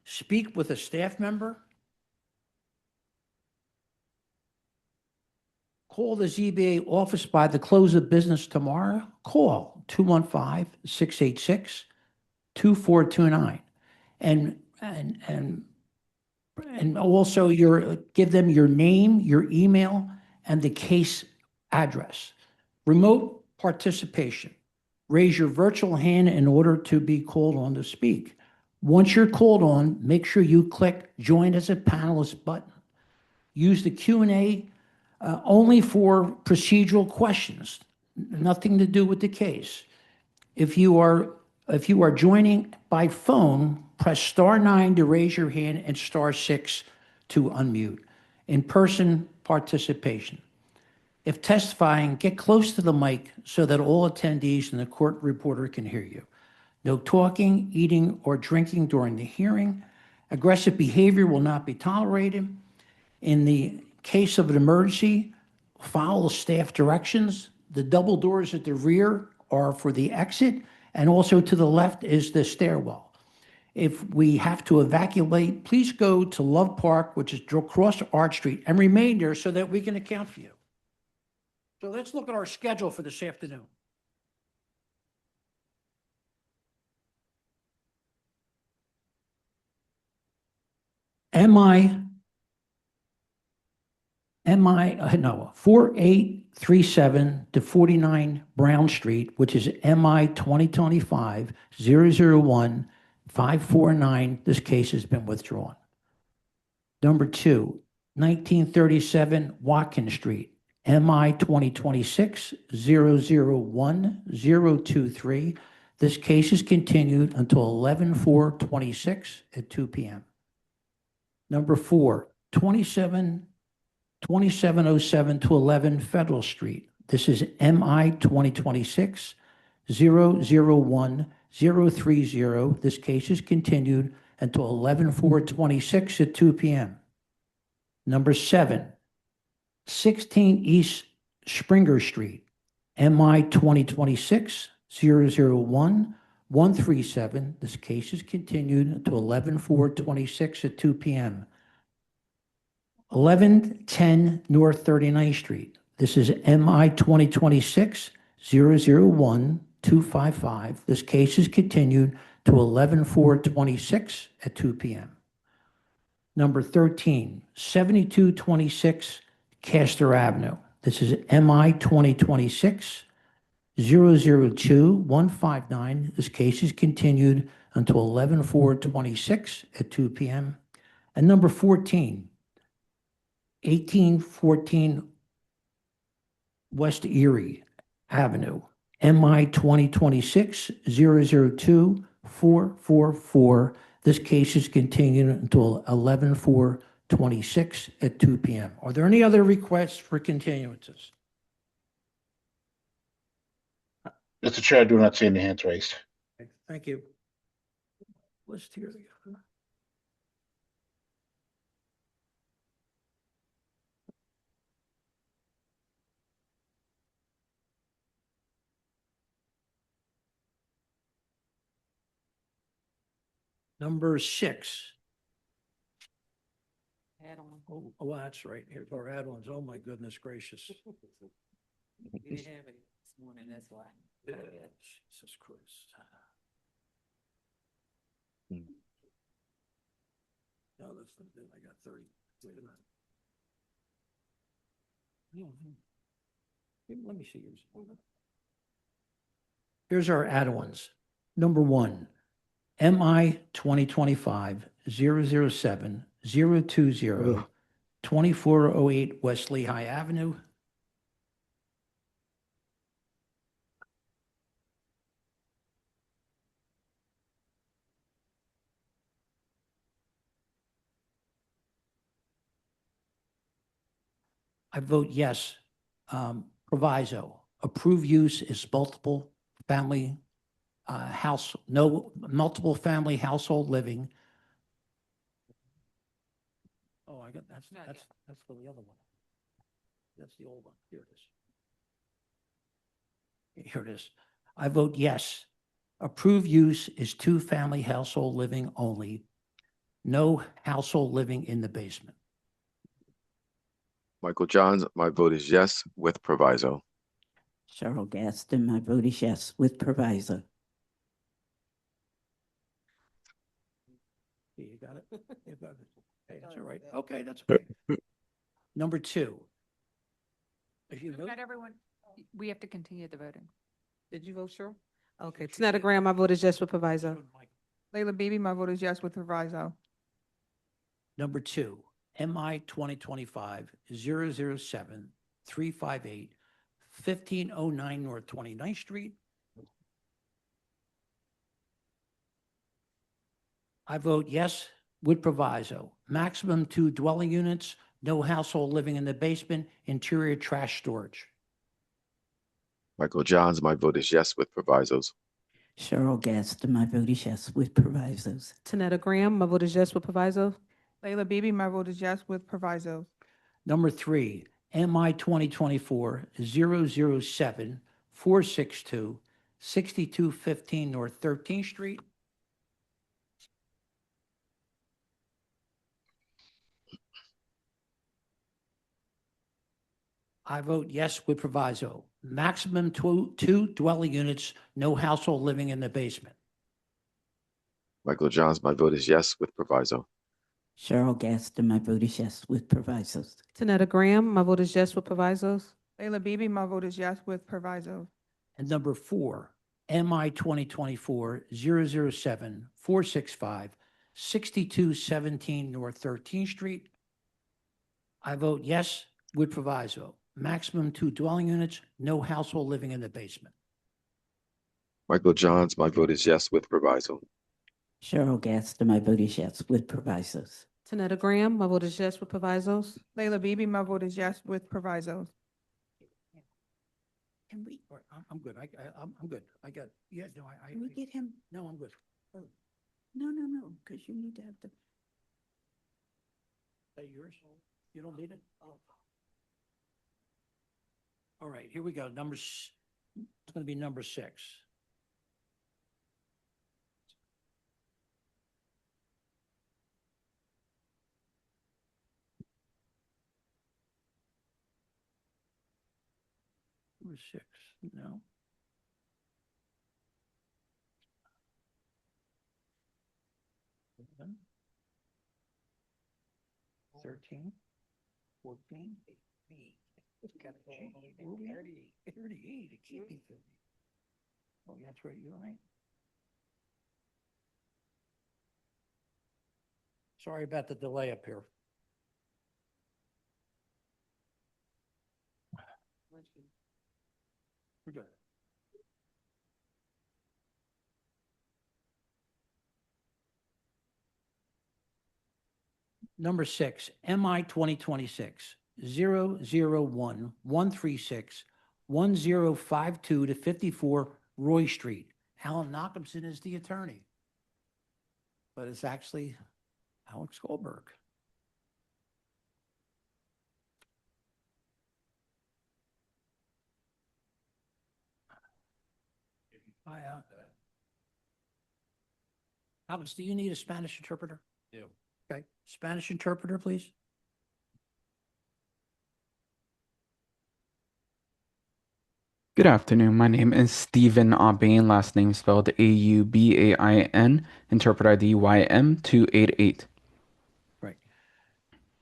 speak with a staff member, call the ZBA office by the close of business tomorrow. Call 215-686-2429. And also give them your name, your email, and the case address. Remote participation. Raise your virtual hand in order to be called on to speak. Once you're called on, make sure you click Join as a Panelist button. Use the Q&A only for procedural questions, nothing to do with the case. If you are joining by phone, press *9 to raise your hand and *6 to unmute. In-person participation. If testifying, get close to the mic so that all attendees and the court reporter can hear you. No talking, eating, or drinking during the hearing. Aggressive behavior will not be tolerated. In the case of an emergency, follow staff directions. The double doors at the rear are for the exit, and also to the left is the stairwell. If we have to evacuate, please go to Love Park, which is across Arch Street, and remain there so that we can account for you. So let's look at our schedule for this afternoon. No, 4837 to 49 Brown Street, which is MI 2025-001-549. This case has been withdrawn. Number 2, 1937 Watkins Street, MI 2026-001-023. This case is continued until 11/4/26 at 2 p.m. Number 4, 2707 to 11 Federal Street. This is MI 2026-001-030. This case is continued until 11/4/26 at 2 p.m. Number 7, 16 East Springer Street, MI 2026-001-137. This case is continued until 11/4/26 at 2 p.m. 1110 North 39th Street. This is MI 2026-001-255. This case is continued to 11/4/26 at 2 p.m. Number 13, 7226 Castor Avenue. This is MI 2026-002-159. This case is continued until 11/4/26 at 2 p.m. And number 14, 1814 West Erie Avenue, MI 2026-002-444. This case is continued until 11/4/26 at 2 p.m. Are there any other requests for continuances? Mr. Chair, I do not see any hands raised. Thank you. List here. Number 6. Oh, that's right. Here's our add-ons. Oh, my goodness gracious. We didn't have it this morning, that's why. Jesus Christ. No, that's I got 30. Wait a minute. Let me see yours. Here's our add-ons. Number 1, MI 2025-007-020, 2408 West Lehigh Avenue. I vote yes. Proviso, approved use is multiple family multiple family household living. Oh, I got, that's for the other one. That's the old one. Here it is. Here it is. I vote yes. Approved use is two-family household living only. No household living in the basement. Michael Johns, my vote is yes with proviso. Cheryl Gaston, my vote is yes with proviso. You got it? You got it. Okay, that's all right. Okay, that's okay. Number 2. If you vote, Not everyone, we have to continue the voting. Did you vote, Cheryl? Okay, Tanetta Graham, my vote is yes with proviso. Layla Beebe, my vote is yes with proviso. Number 2, MI 2025-007-358, 1509 North 29th Street. I vote yes with proviso. Maximum 2 dwelling units, no household living in the basement, interior trash storage. Michael Johns, my vote is yes with provisos. Cheryl Gaston, my vote is yes with provisos. Tanetta Graham, my vote is yes with proviso. Layla Beebe, my vote is yes with proviso. Number 3, MI 2024-007-462, 6215 North 13th Street. I vote yes with proviso. Maximum two dwelling units, no household living in the basement. Michael Johns, my vote is yes with proviso. Cheryl Gaston, my vote is yes with provisos. Tanetta Graham, my vote is yes with provisos. Layla Beebe, my vote is yes with proviso. And number 4, MI 2024-007-465, 6217 North 13th Street. I vote yes with proviso. Maximum 2 dwelling units, no household living in the basement. Michael Johns, my vote is yes with proviso. Cheryl Gaston, my vote is yes with provisos. Tanetta Graham, my vote is yes with provisos. Layla Beebe, my vote is yes with proviso. Can we, I'm good. I'm good. I got, yeah, no, Can we get him? no, I'm good. No, because you need to have the. Is that yours? You don't need it? All right, here we go. It's going to be number 6. Number 6, no. Seven, 13, 14, 18. It's got to change. 38. It can't be 50. Oh, that's right. You're right. Sorry about the delay up here. We're good. Number 6, MI 2026-001-136-1052 to 54 Street. Alan Nachumson is the attorney, but it's actually Alex Goldberg. Alex, do you need a Spanish interpreter? Yeah. Okay, Spanish interpreter, please. Good afternoon. My name is Stephen Aubain, last name spelled Aubain, interpret ID YM288. Right.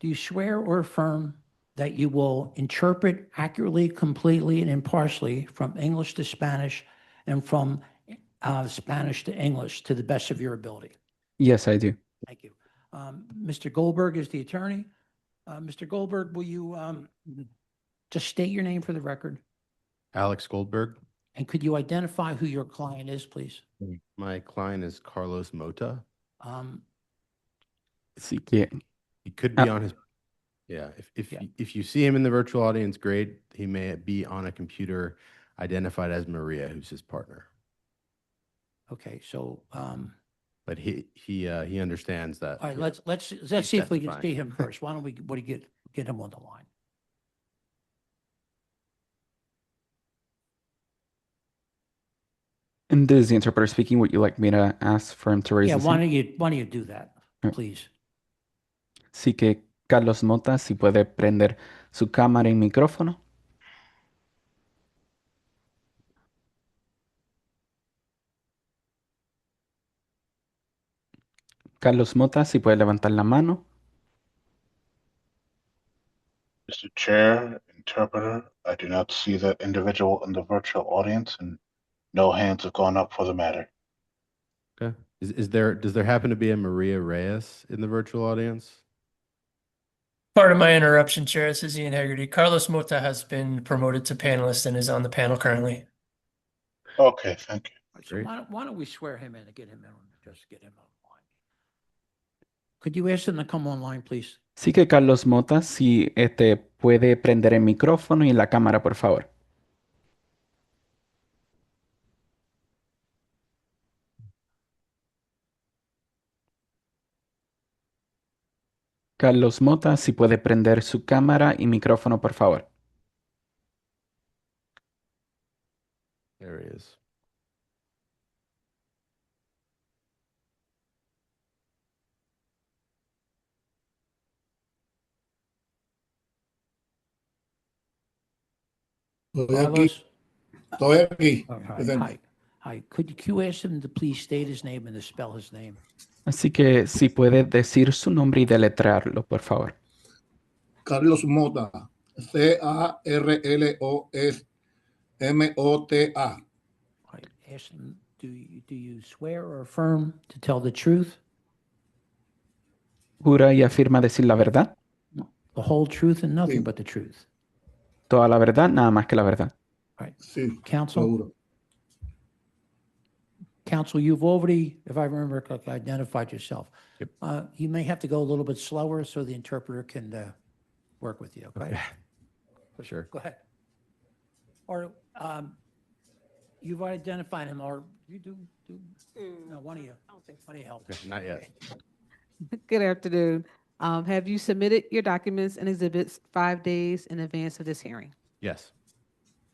Do you swear or affirm that you will interpret accurately, completely, and impartially from English to Spanish and from Spanish to English to the best of your ability? Yes, I do. Thank you. Mr. Goldberg is the attorney. Mr. Goldberg, will you just state your name for the record? Alex Goldberg. And could you identify who your client is, please? My client is Carlos Mota. Um, Yeah. He could be on his Yeah, Yeah. if you see him in the virtual audience, great. He may be on a computer identified as Maria, who's his partner. Okay, so, But he understands that. all right, yeah, let's he's see if we can testifying. see him first. Why don't we get him on the line? And this is the interpreter speaking. Would you like me to ask for him to raise Yeah, his hand? why don't you do that, Alright. please? Así que Carlos Mota, si puede prender su cámara y micrófono. Carlos Mota, si puede levantar la mano. Mr. Chair, interpreter, I do not see that individual in the virtual audience, and no hands have gone up for the matter. Okay. Does there happen to be a Maria Reyes in the virtual audience? Part of my interruption, Chair. This is Ian Haggerty. Carlos Mota has been promoted to panelist and is on the panel currently. Okay, thank you. So why don't we swear him in and get him in, just get him online? Could you ask him to come online, please? Así que Carlos Mota, si puede prender el micrófono y la cámara, por favor. Carlos Mota, si puede prender su cámara y micrófono, por favor. There he is. Carlos? Estoy aquí. All right, presente. hi. Could you ask him to please state his name and to spell his name? Así que si puede decir su nombre y deletrearlo, por favor. Carlos Mota. CarlosMota. Right, ask him, do you swear or affirm to tell the truth, ¿Jura y afirma decir la verdad? the whole truth, and nothing Sí. but the truth? Toda la verdad, nada más que la verdad. Right. Sí, Counsel? seguro. Counsel, you've already, if I remember correctly, identified yourself. Yep. You may have to go a little bit slower so the interpreter can work with you, okay? For sure. Go ahead. Or you've identified him, or you do, no, one of you. I don't think one of you help. Okay, not yet. Good afternoon. Have you submitted your documents and exhibits 5 days in advance of this hearing? Yes.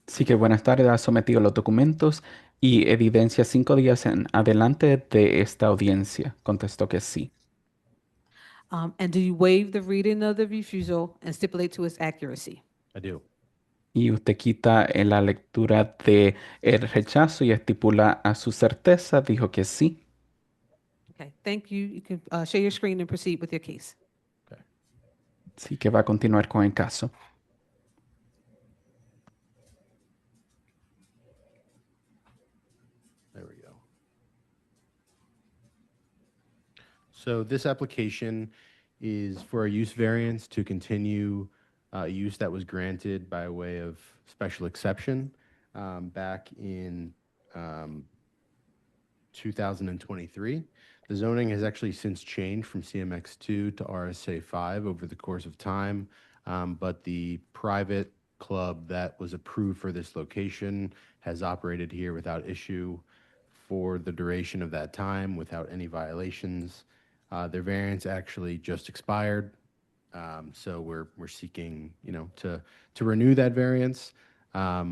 Así que buenas tardes, ha sometido los documentos y evidencia 5 días en adelante de esta audiencia. Contestó que sí. And do you waive the reading of the refusal and stipulate to its accuracy? I do. Y usted quita en la lectura de el rechazo y estipula a su certeza, dijo que sí. Okay, thank you. You can share your screen and proceed with your case. Así que va a continuar con el caso. There we go. So this application is for a use variance to continue use that was granted by way of special exception back in 2023. The zoning has actually since changed from CMX2 to RSA5 over the course of time, but the private club that was approved for this location has operated here without issue for the duration of that time without any violations. Their variance actually just expired, so we're seeking, to renew that variance. I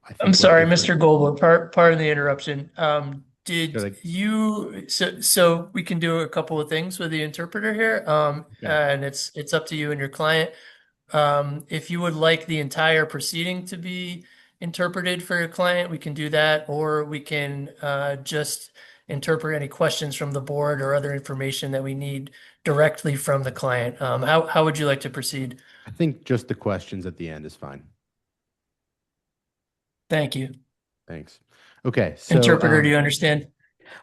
think I'm what sorry, different- Mr. Goldberg, pardon the interruption. Did Should I- you, so we can do a couple of things with the interpreter here, and it's up to you and your client. If you would like the entire proceeding to be interpreted for your client, we can do that, or we can just interpret any questions from the board or other information that we need directly from the client. How would you like to proceed? I think just the questions at the end is fine. Thank you. Thanks. Okay, so Interpreter, do you understand?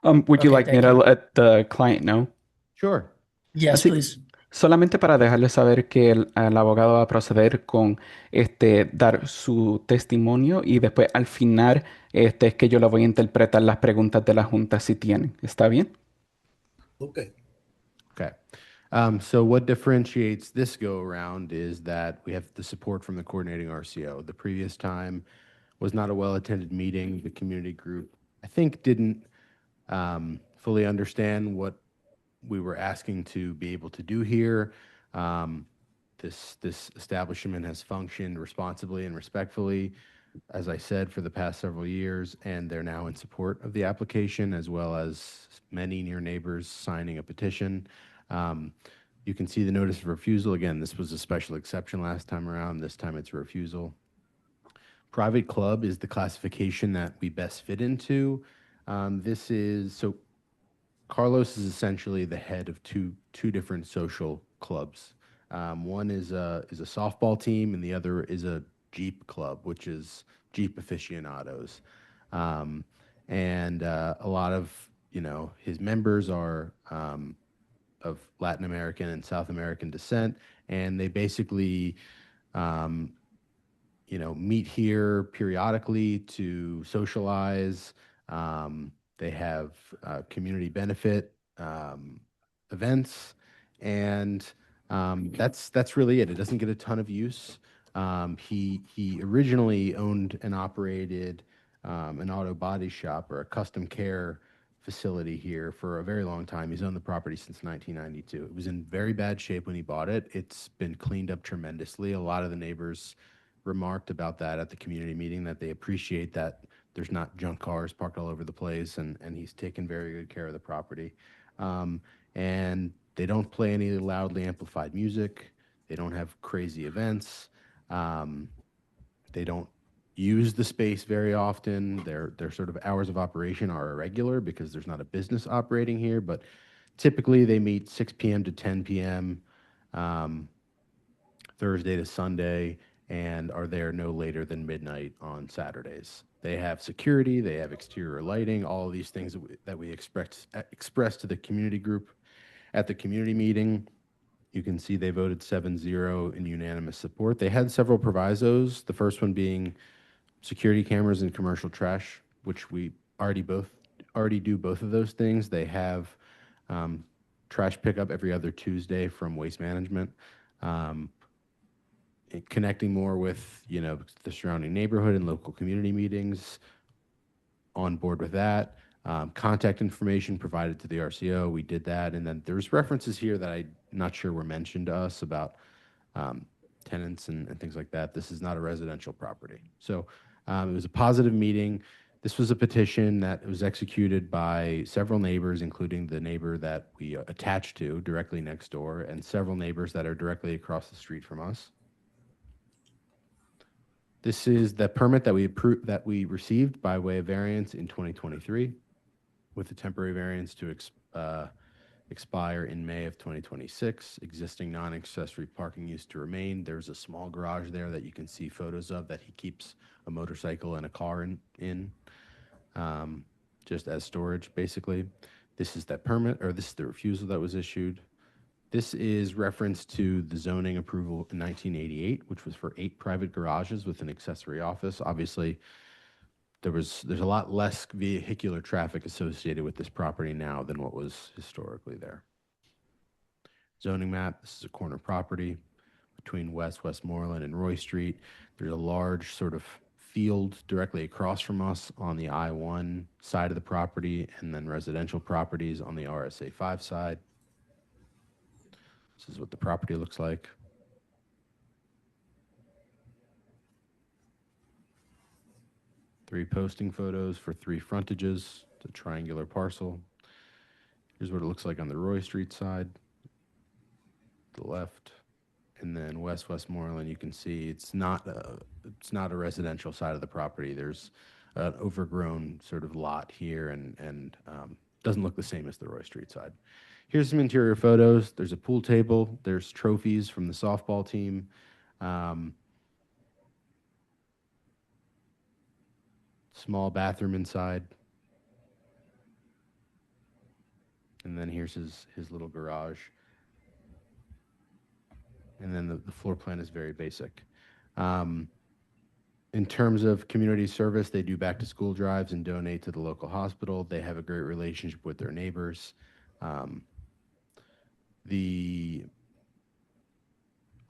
Would you Okay, like me thank to you. let the client know? Sure. Yes, Así- please. Solamente para dejarle saber que el abogado va a proceder con dar su testimonio y después al final es que yo le voy a interpretar las preguntas de la Junta si tienen. ¿Está bien? Okay. Okay. So what differentiates this go around is that we have the support from the coordinating RCO. The previous time was not a well-attended meeting. The community group, I think, didn't fully understand what we were asking to be able to do here. This establishment has functioned responsibly and respectfully, as I said, for the past several years, and they're now in support of the application, as well as many near neighbors signing a petition. You can see the notice of refusal. Again, this was a special exception last time around. This time it's a refusal. Private club is the classification that we best fit into. So Carlos is essentially the head of two different social clubs. One is a softball team, and the other is a Jeep club, which is Jeep aficionados. And a lot of his members are of Latin American and South American descent, and they basically meet here periodically to socialize. They have community benefit events, and that's really it. It doesn't get a ton of use. He originally owned and operated an auto body shop or a custom care facility here for a very long time. He's owned the property since 1992. It was in very bad shape when he bought it. It's been cleaned up tremendously. A lot of the neighbors remarked about that at the community meeting, that they appreciate that there's not junk cars parked all over the place, and he's taken very good care of the property. And they don't play any loudly amplified music. They don't have crazy events. They don't use the space very often. Their sort of hours of operation are irregular because there's not a business operating here, but typically they meet 6 p.m. to 10 p.m. Thursday to Sunday, and are there no later than midnight on Saturdays. They have security, they have exterior lighting, all of these things that we expressed to the community group at the community meeting. You can see they voted 7-0 in unanimous support. They had several provisos, the first one being security cameras and commercial trash, which we already do both of those things. They have trash pickup every other Tuesday from Waste Management. Connecting more with the surrounding neighborhood and local community meetings, on board with that. Contact information provided to the RCO, we did that. And then there's references here that I'm not sure were mentioned to us about tenants and things like that. This is not a residential property. So it was a positive meeting. This was a petition that was executed by several neighbors, including the neighbor that we attached to directly next door, and several neighbors that are directly across the street from us. This is the permit that we received by way of variance in 2023, with a temporary variance to expire in May of 2026. Existing non-accessory parking use to remain. There's a small garage there that you can see photos of that he keeps a motorcycle and a car in just as storage, basically. This is that permit, or this is the refusal that was issued. This is reference to the zoning approval in 1988, which was for 8 private garages with an accessory office. Obviously, there's a lot less vehicular traffic associated with this property now than what was historically there. Zoning map, this is a corner property between Westmoreland and Roy Street. There's a large sort of field directly across from us on the I-1 side of the property, and then residential properties on the RSA 5 side. This is what the property looks like. Three posting photos for 3 frontages. It's a triangular parcel. Here's what it looks like on the Roy Street side, the left, and then Westmoreland. You can see it's not a residential side of the property. There's an overgrown sort of lot here, and doesn't look the same as the Roy Street side. Here's some interior photos. There's a pool table. There's trophies from the softball team. Small bathroom inside. And then here's his little garage. And then the floor plan is very basic. In terms of community service, they do back to school drives and donate to the local hospital. They have a great relationship with their neighbors. The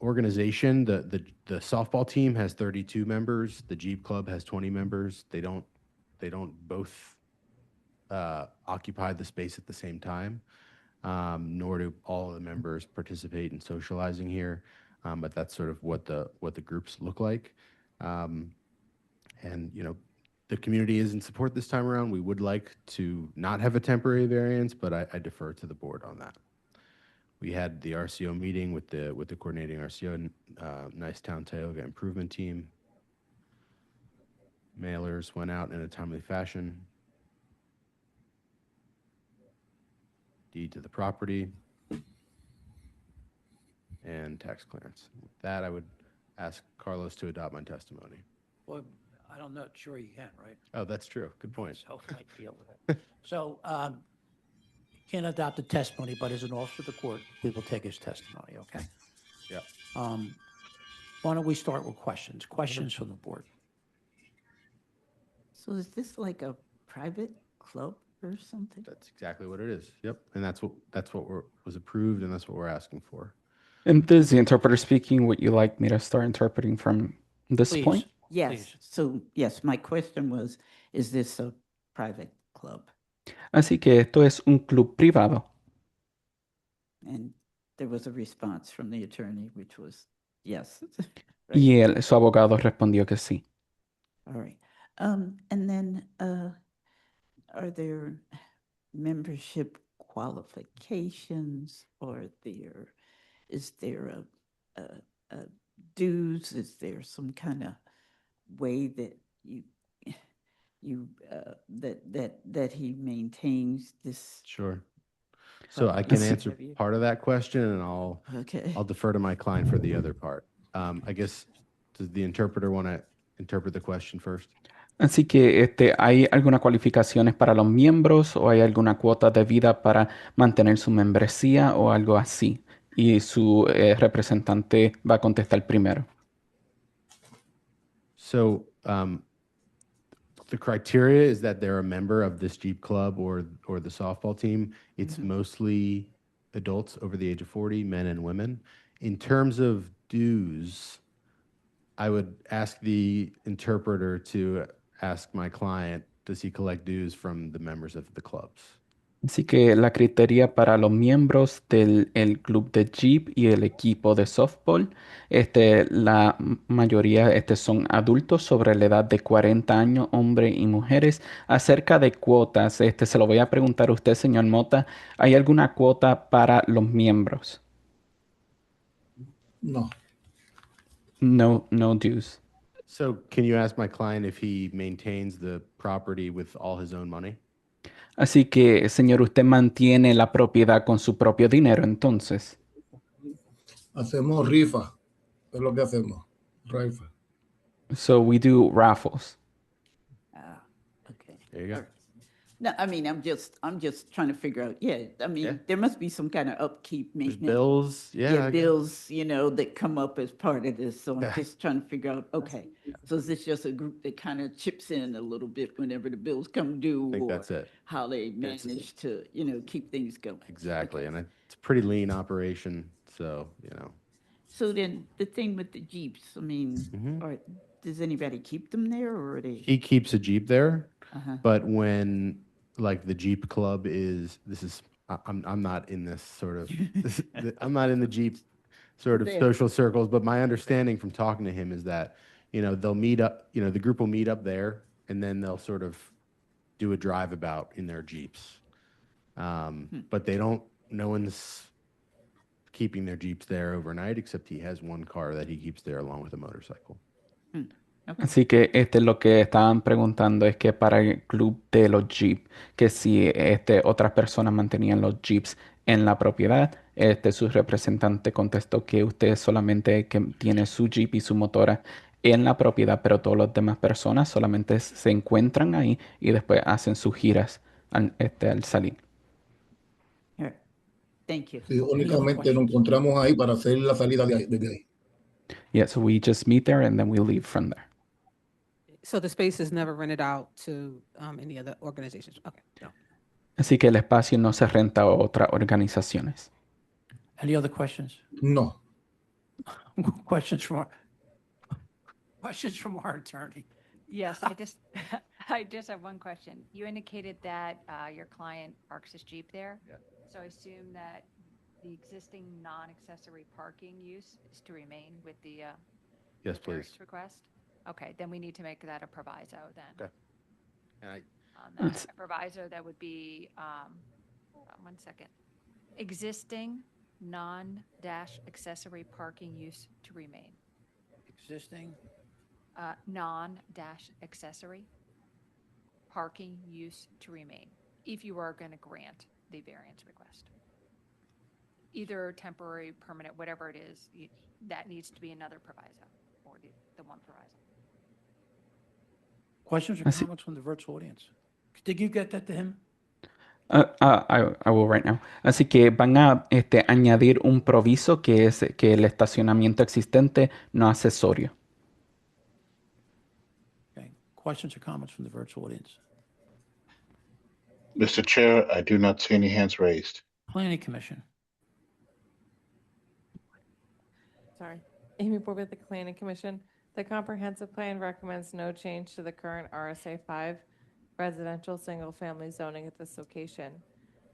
organization, the softball team has 32 members. The Jeep Club has 20 members. They don't both occupy the space at the same time, nor do all of the members participate in socializing here. But that's sort of what the groups look like. And the community is in support this time around. We would like to not have a temporary variance, but I defer to the board on that. We had the RCO meeting with the coordinating RCO and Nice Town Tioga Improvement Team. Mailers went out in a timely fashion. Deed to the property and tax clearance. With that, I would ask Carlos to adopt my testimony. Well, I'm not sure you can, right? Oh, that's true. Good point. So I deal with it. So, can't adopt the testimony, but as an officer of the court, we will take his testimony, okay? Yeah. Why don't we start with questions? Questions from the board? So is this like a private club or something? That's exactly what it is. Yep. And that's what was approved, and that's what we're asking for. And this is the interpreter speaking. Would you like me to start interpreting from this Please. point? Yes, Please. so yes, my question was, is this a private club? Así que esto es un club privado. And there was a response from the attorney, which was yes. Y su abogado respondió que sí. All right. And then are there membership qualifications, or is there a dues? Is there some kind of way that that he maintains this? Sure. So I can Let's answer have you- part of that question, and I'll defer to my client for the other part. I guess, does the interpreter want to interpret the question first? Así que ¿hay algunas cualificaciones para los miembros o hay alguna cuota de vida para mantener su membresía o algo así? Y su representante va a contestar primero. So the criteria is that they're a member of this Jeep Club or the softball team. It's mostly adults over the age of 40, men and women. In terms of dues, I would ask the interpreter to ask my client, does he collect dues from the members of the clubs? Así que la criteria para los miembros del el club de Jeep y el equipo de softball, la mayoría son adultos sobre la edad de 40 años, hombres y mujeres. Acerca de cuotas, se lo voy a preguntar a usted, señor Mota, ¿hay alguna cuota para los miembros? No. No dues. So can you ask my client if he maintains the property with all his own money? Así que, señor, usted mantiene la propiedad con su propio dinero, entonces. Hacemos rifa. Es lo que hacemos. Rifa. So we do raffles. Okay. There you go. No, I mean, I'm just trying to figure out, I mean, there must be some kind of upkeep, There's maintenance. bills, yeah. Bills, that come up as part of this, so I'm just trying to figure out, okay, so is this just a group that kind of chips in a little bit whenever the bills come due? I think or that's it. How they manage to, keep things going? Exactly. And it's a pretty lean operation. So, So then, the thing with the Jeeps, I mean, does anybody keep them there, or are they? he keeps a Jeep there, Uh-huh. but when like the Jeep Club I'm not in this sort of, I'm not in the Jeep sort of There. social circles, but my understanding from talking to him is that, they'll meet up, the group will meet up there, and then they'll sort of do a drive about in their Jeeps. But no one's keeping their Jeeps there overnight, except he has one car that he keeps there along with a motorcycle. Así que lo que estaban preguntando es que para el club de los Jeep, que si otras personas mantenían los Jeeps en la propiedad, su representante contestó que usted solamente que tiene su Jeep y su motora en la propiedad, pero todas las demás personas solamente se encuentran ahí y después hacen sus giras al salir. Thank you. Sí, únicamente nos encontramos ahí para hacer la salida desde ahí. Yeah, so we just meet there and then we leave from there. So the space is never rented out to any other organizations? Okay. No. Así que el espacio no se renta a otras organizaciones. Any other questions? No. Questions from our attorney? Yes, I just have one question. You indicated that your client parks his Jeep there. Yeah. So I assume that the existing non-accessory parking use is to remain with the Yes, variance please. request? Okay, then we need to make that a proviso then. Okay. And On that, a proviso that would be, hold on 1 second. Existing non-dash accessory parking use to remain. Existing, Non-dash accessory parking use to remain, if you are going to grant the variance request. Either temporary, permanent, whatever it is, that needs to be another proviso, or the one proviso. questions or comments from the virtual audience? Did you get that to him? I will right now. Así que van a añadir un proviso que es que el estacionamiento existente no accesorio. Okay. Questions or comments from the virtual audience? Mr. Chair, I do not see any hands raised. Planning Commission. Sorry. Amy Board with the Planning Commission. The comprehensive plan recommends no change to the current RSA 5 residential single-family zoning at this location.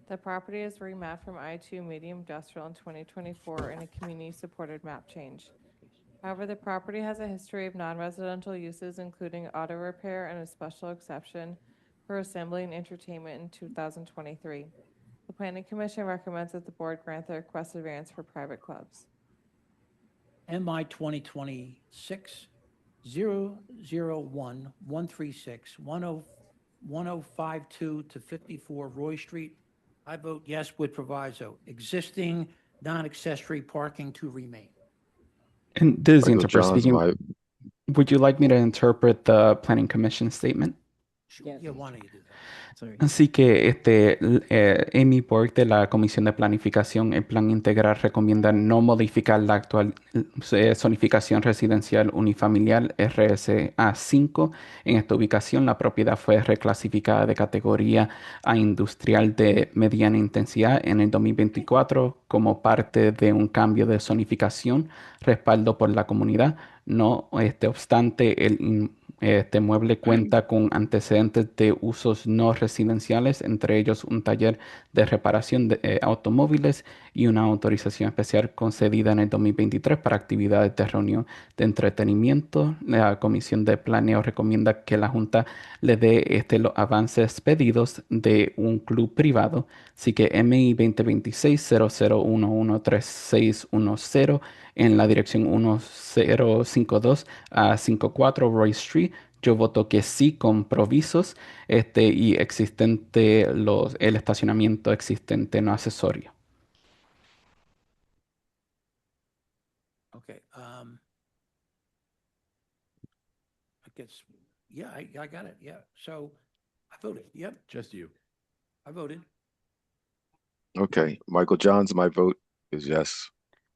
The property is remapped from I2 medium industrial in 2024 in a community-supported map change. However, the property has a history of non-residential uses, including auto repair and a special exception for assembly and entertainment in 2023. The Planning Commission recommends that the board grant the requested variance for private clubs. MI 2026 001 136 1052 to 54 Roy Street. I vote yes with proviso. Existing non-accessory parking to remain. And this is the Michael interpreter Johns, speaking. Would you like me to interpret the Planning Commission statement? Yeah, why don't you do that? Así que Amy Borg de la Comisión de Planificación, el Plan Integral recomienda no modificar la actual zonificación residencial unifamiliar RSA 5. En esta ubicación, la propiedad fue reclasificada de categoría a industrial de mediana intensidad en el 2024 como parte de un cambio de zonificación, respaldo por la comunidad. No obstante, este mueble cuenta con antecedentes de usos no residenciales, entre ellos un taller de reparación de automóviles y una autorización especial concedida en el 2023 para actividades de reunión de entretenimiento. La Comisión de Planeo recomienda que la Junta le dé los avances pedidos de un club privado. Así que MI 2026-00113610 en la dirección 1052 a 54 Roy Street. Yo voto que sí con provisos y el estacionamiento existente no accesorio. Okay. I guess, yeah, I got it. Yeah. So I voted. Yep. Just you. I voted. Okay, Michael Johns, my vote is yes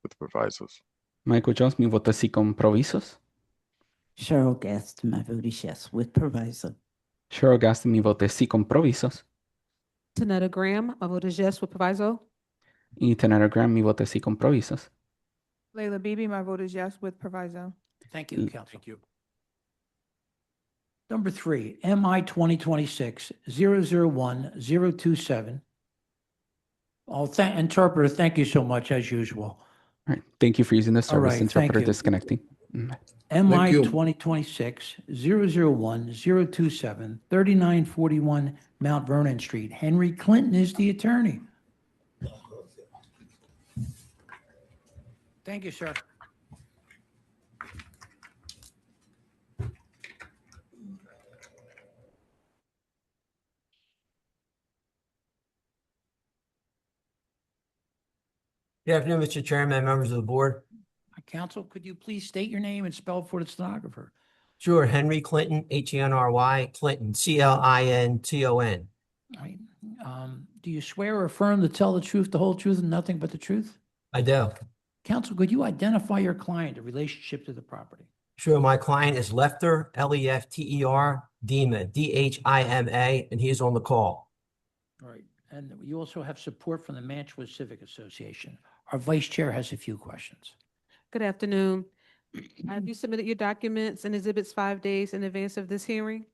with provisos. Michael Jones, mi voto es sí con provisos. Cheryl Gaston, my vote is yes with proviso. Cheryl Gaston, mi voto es sí con provisos. Tanetta Graham, my vote is yes with proviso. Y Tanetta Graham, mi voto es sí con provisos. Layla Beebe, my vote is yes with proviso. Thank you, Council. Thank you. Number 3, MI 2026 001 027. Interpreter, thank you so much, as usual. All right. Thank you for using this All service. right, Interpreter thank you. disconnecting. MI you. 2026 001 027 3941 Mount Vernon Street. Henry Clinton is the attorney. Thank you, sir. Good afternoon, Mr. Chairman, members of the board. Counsel, could you please state your name and spell it for the stenographer? Sure, Henry Clinton, Henry Clinton, Clinton. All right. Do you swear or affirm to tell the truth, the whole truth, and nothing but the truth? I do. Counsel, could you identify your client, the relationship to the property? Sure, my client is Lefter, Lefter, Dima, Dhima, and he is on the call. All right. And you also have support from the Mantua Civic Association. Our vice chair has a few questions. Good afternoon. Have you submitted your documents and exhibits 5 days in advance of this hearing?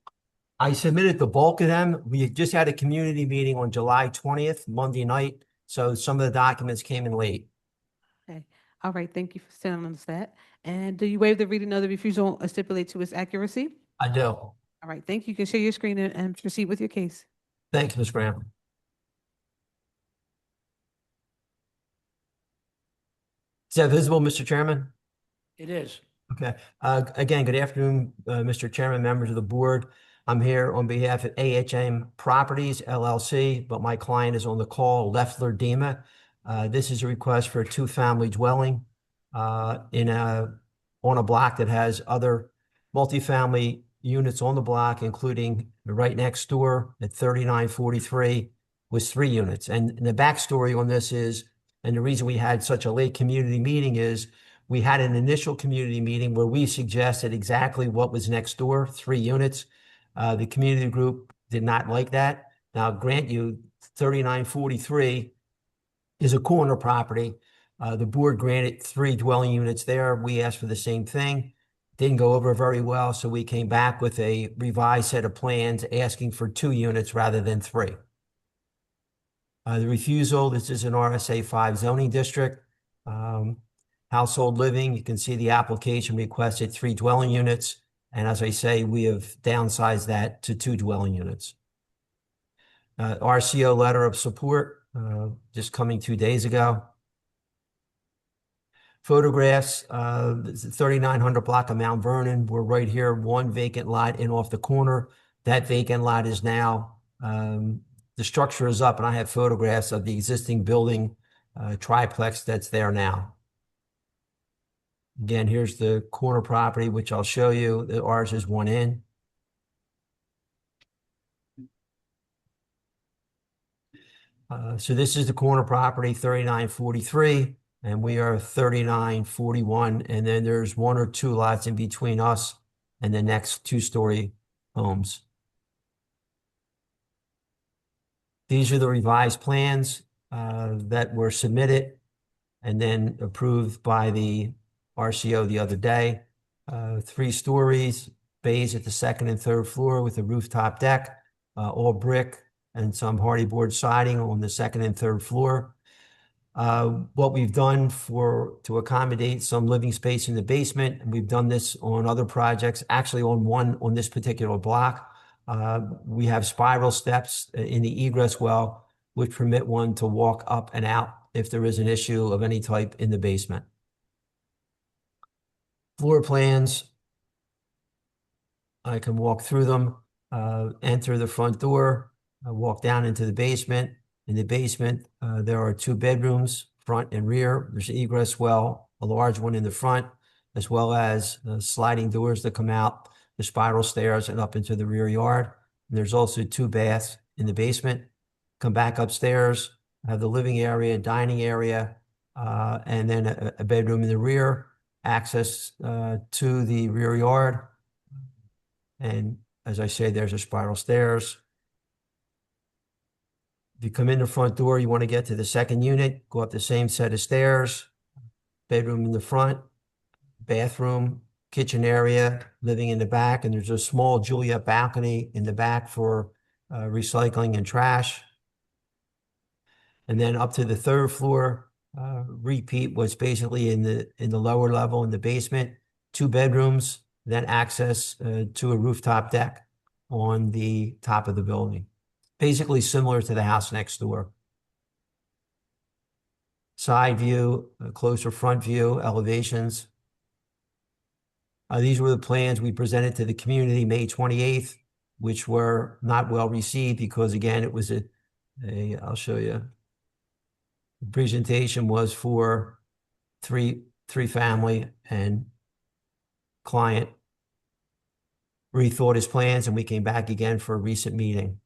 I submitted the bulk of them. We just had a community meeting on July 20th, Monday night, so some of the documents came in late. Okay, all right, thank you for telling us that. And do you waive the reading of the refusal and stipulate to its accuracy? I do. All right, thank you. You can share your screen and proceed with your case. Thanks, Ms. Graham. Is that visible, Mr. Chairman? It is. Okay. Again, good afternoon, Mr. Chairman, members of the board. I'm here on behalf of AHM Properties LLC, but my client is on the call, Leffler Dima. This is a request for a two-family dwelling on a block that has other multifamily units on the block, including right next door at 3943 was 3 units. And the backstory on this is, and the reason we had such a late community meeting is we had an initial community meeting where we suggested exactly what was next door, 3 units. The community group did not like that. Now, grant you, 3943 is a corner property. The board granted 3 dwelling units there. We asked for the same thing. Didn't go over very well, so we came back with a revised set of plans asking for 2 units rather than 3. The refusal, this is an RSA 5 zoning district. Household living, you can see the application requested 3 dwelling units. And as I say, we have downsized that to 2 dwelling units. RCO letter of support, just coming 2 days ago. Photographs, the 3900 block of Mount Vernon. We're right here, 1 vacant lot in off the corner. That vacant lot is now, the structure is up, and I have photographs of the existing building triplex that's there now. Again, here's the corner property, which I'll show you. Ours is 1 in. So this is the corner property, 3943, and we are 3941. And then there's 1 or 2 lots in between us and the next 2-story homes. These are the revised plans that were submitted and then approved by the RCO the other day. 3 stories, bays at the 2nd and 3rd floor with a rooftop deck, all brick and some hardy board siding on the 2nd and 3rd floor. What we've done to accommodate some living space in the basement, and we've done this on other projects, actually on this particular block, we have spiral steps in the egress well, which permit one to walk up and out if there is an issue of any type in the basement. Floor plans, I can walk through them, enter the front door, walk down into the basement. In the basement, there are 2 bedrooms, front and rear. There's an egress well, a large one in the front, as well as sliding doors that come out, the spiral stairs, and up into the rear yard. And there's also 2 baths in the basement. Come back upstairs, have the living area, dining area, and then a bedroom in the rear, access to the rear yard. And as I say, there's a spiral stairs. If you come in the front door, you want to get to the 2nd unit, go up the same set of stairs, bedroom in the front, bathroom, kitchen area, living in the back, and there's a small Juliet balcony in the back for recycling and trash. And then up to the 3rd floor, repeat what's basically in the lower level in the basement, 2 bedrooms, then access to a rooftop deck on the top of the building. Basically similar to the house next door. Side view, a closer front view, elevations. These were the plans we presented to the community May 28th, which were not well received because, again, it was I'll show you. The presentation was for three family, and client rethought his plans, and we came back again for a recent meeting.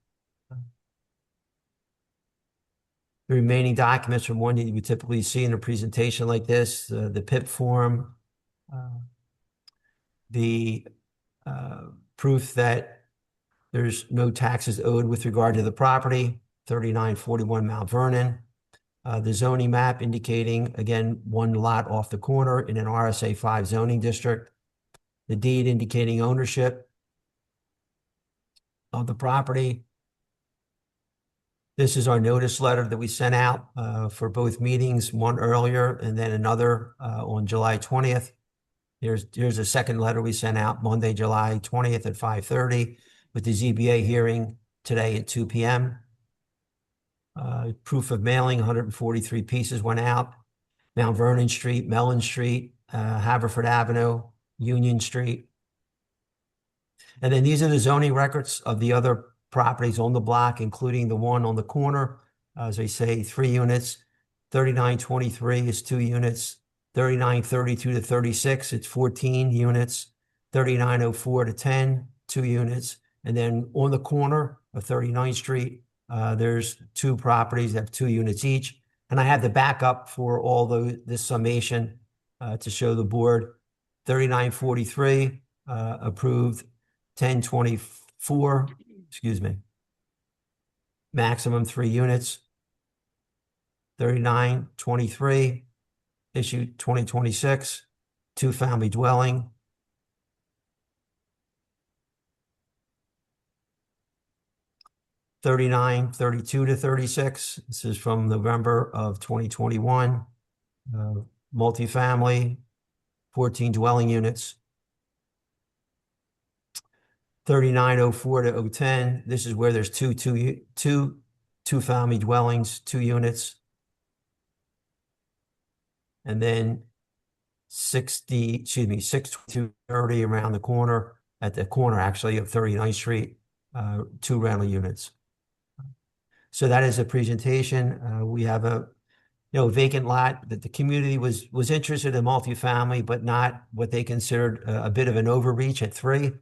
The remaining documents from one that you would typically see in a presentation like this, the PIP form, the proof that there's no taxes owed with regard to the property, 3941 Mount Vernon, The zoning map indicating, again, one lot off the corner in an RSA 5 zoning district. The deed indicating ownership of the property. This is our notice letter that we sent out for both meetings, one earlier and then another on July 20th. Here's a second letter we sent out Monday, July 20th at 5:30 with the ZBA hearing today at 2 p.m. Proof of mailing, 143 pieces went out. Mount Vernon Street, Mellon Street, Haverford Avenue, Union Street. And then these are the zoning records of the other properties on the block, including the one on the corner. As I say, 3 units. 3923 is 2 units. 3932 to 36, it's 14 units. 3904 to 10, 2 units. And then on the corner of 39th Street, there's 2 properties that have 2 units each. And I have the backup for all this summation to show the board. 3943 approved, 1024, excuse me, maximum 3 units. 3923 issued 2026, 2-family dwelling. (3932 to 36). This is from November of 2021. Multifamily, 14 dwelling units. 3904 to 010. This is where there's two-family dwellings, 2 units. And then 62230 around the corner, at the corner actually of 39th Street, 2 rental units. So that is a presentation. We have a vacant lot that the community was interested in multifamily, but not what they considered a bit of an overreach at 3.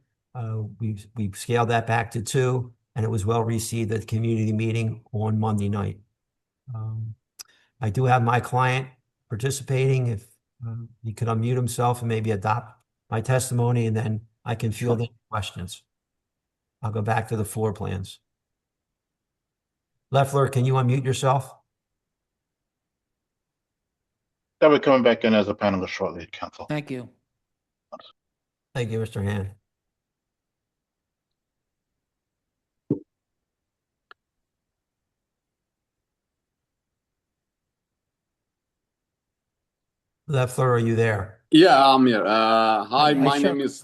We've scaled that back to 2, and it was well received at the community meeting on Monday night. I do have my client participating. If he could unmute himself and maybe adopt my testimony, and then I can field any questions. I'll go back to the floor plans. Leffler, can you unmute yourself? They'll be coming back in as a panelist shortly, Council. Thank you. Thank you, Mr. Hand. Leffler, are you there? Yeah, I'm here. Hi, my name is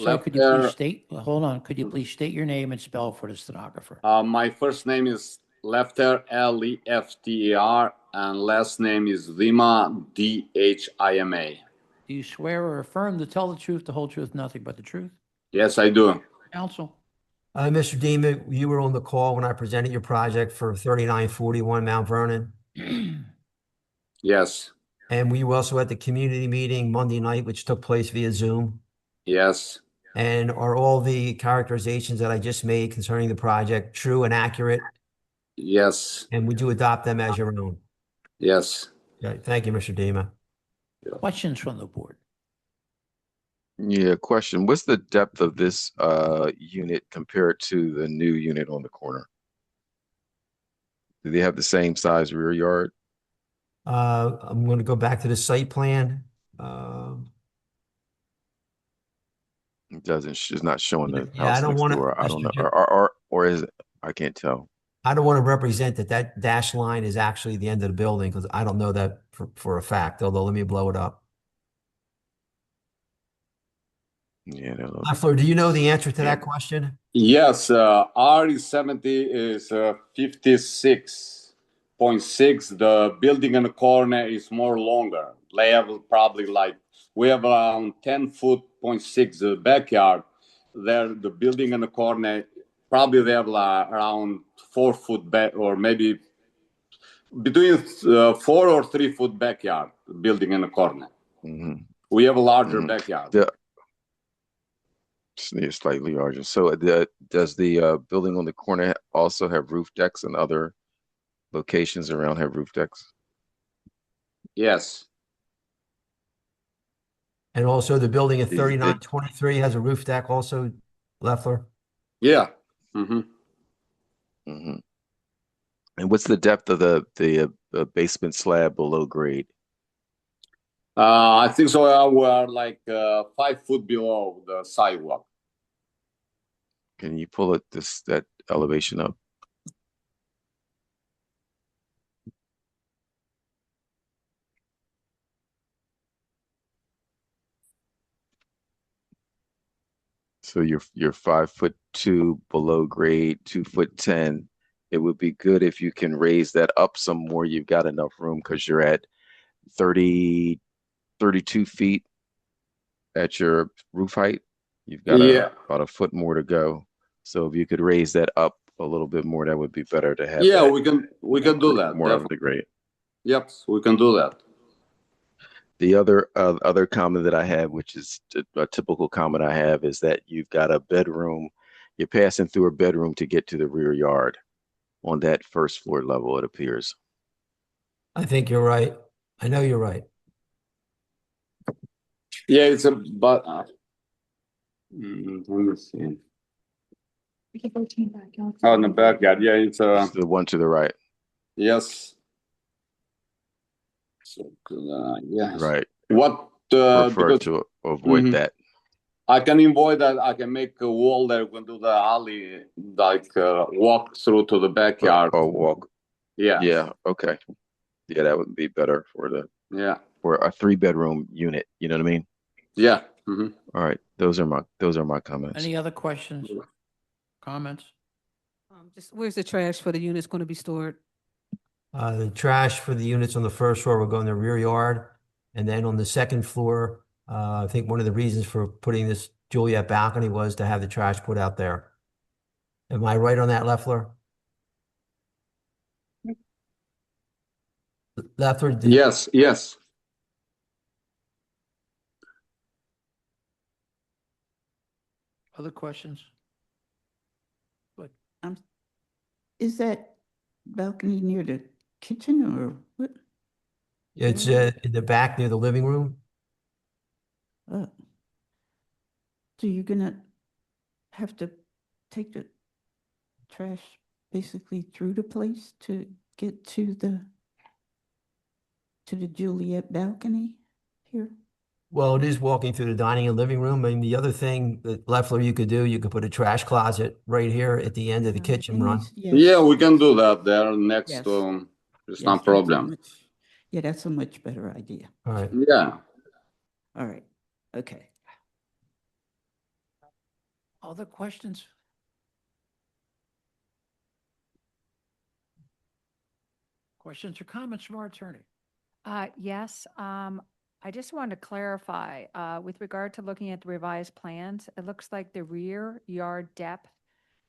So could you please state, hold on, could you please state your name and spell for the stenographer? My first name is Lefter, Lefter, and last name is Dhima, Dhima. Do you swear or affirm to tell the truth, the whole truth, nothing but the truth? Yes, I do. Counsel? Mr. Dhima, you were on the call when I presented your project for 3941 Mount Vernon. Yes. And we were also at the community meeting Monday night, which took place via Zoom. Yes. And are all the characterizations that I just made concerning the project true and accurate? Yes. And would you adopt them as your own? Yes. Okay, thank you, Mr. Dhima. Questions from the board? Yeah, question. What's the depth of this unit compared to the new unit on the corner? Do they have the same size rear yard? I'm going to go back to the site plan. It doesn't. It's not showing the Yeah, I house don't next wanna- door. I don't know. Mr. Or is it? I can't tell. I don't want to represent that dash line is actually the end of the building because I don't know that for a fact, although let me blow it up. Yeah. Leffler, do you know the answer to that question? Yes, RE70 is 56.6. The building in the corner is more longer. They have probably we have around 10.6 backyard. There, the building in the corner, probably they have around 4 foot back, or maybe between 4 or 3 foot backyard, building in the corner. Mm-hmm. We have a larger backyard. It's slightly larger. So does the building on the corner also have roof decks, and other locations around have roof decks? Yes. And also the building at 3923 has a roof deck also, Leffler? Yeah. Mm-hmm. Mm-hmm. And what's the depth of the basement slab below grade? I think so. We are like 5 foot below the sidewalk. Can you pull that elevation up? So you're 5'2" below grade, 2'10". It would be good if you can raise that up some more. You've got enough room because you're at 32 feet at your roof height. You've got about a foot more to go. So if you could raise that up a little bit more, that would be better to have. Yeah, we can do that. More of the grade. Yep, we can do that. The other comment that I have, which is a typical comment I have, is that you've got a bedroom. You're passing through a bedroom to get to the rear yard on that first floor level, it appears. I think you're right. I know you're right. Yeah, it's a but. Let me see. Oh, in the backyard. Yeah, it's the one to the right. Yes. So yeah. Right. What refer to avoid that? I can avoid that. I can make a wall that we can do the alley, like walk through to the backyard. Oh, walk. Yeah. Yeah. Okay. Yeah, that would be better for for a 3-bedroom unit. You know what I mean? Yeah. All right. Those are my comments. Any other questions, comments? Just where's the trash for the units going to be stored? The trash for the units on the first floor will go in the rear yard. And then on the second floor, I think one of the reasons for putting this Juliet balcony was to have the trash put out there. Am I right on that, Leffler? Leffler? Yes. Other questions? Good. Is that balcony near the kitchen or what? It's in the back near the living room. So you're gonna have to take the trash basically through the place to get to the Juliet balcony here? Well, it is walking through the dining and living room. And the other thing that Leffler you could do, you could put a trash closet right here at the end of the kitchen run. Yeah, we can do that there next to. It's not a problem. Yeah, that's a much better idea. All right. Yeah. All right. Okay. Other questions? Questions or comments from our attorney? Yes, I just wanted to clarify, with regard to looking at the revised plans, it looks like the rear yard depth,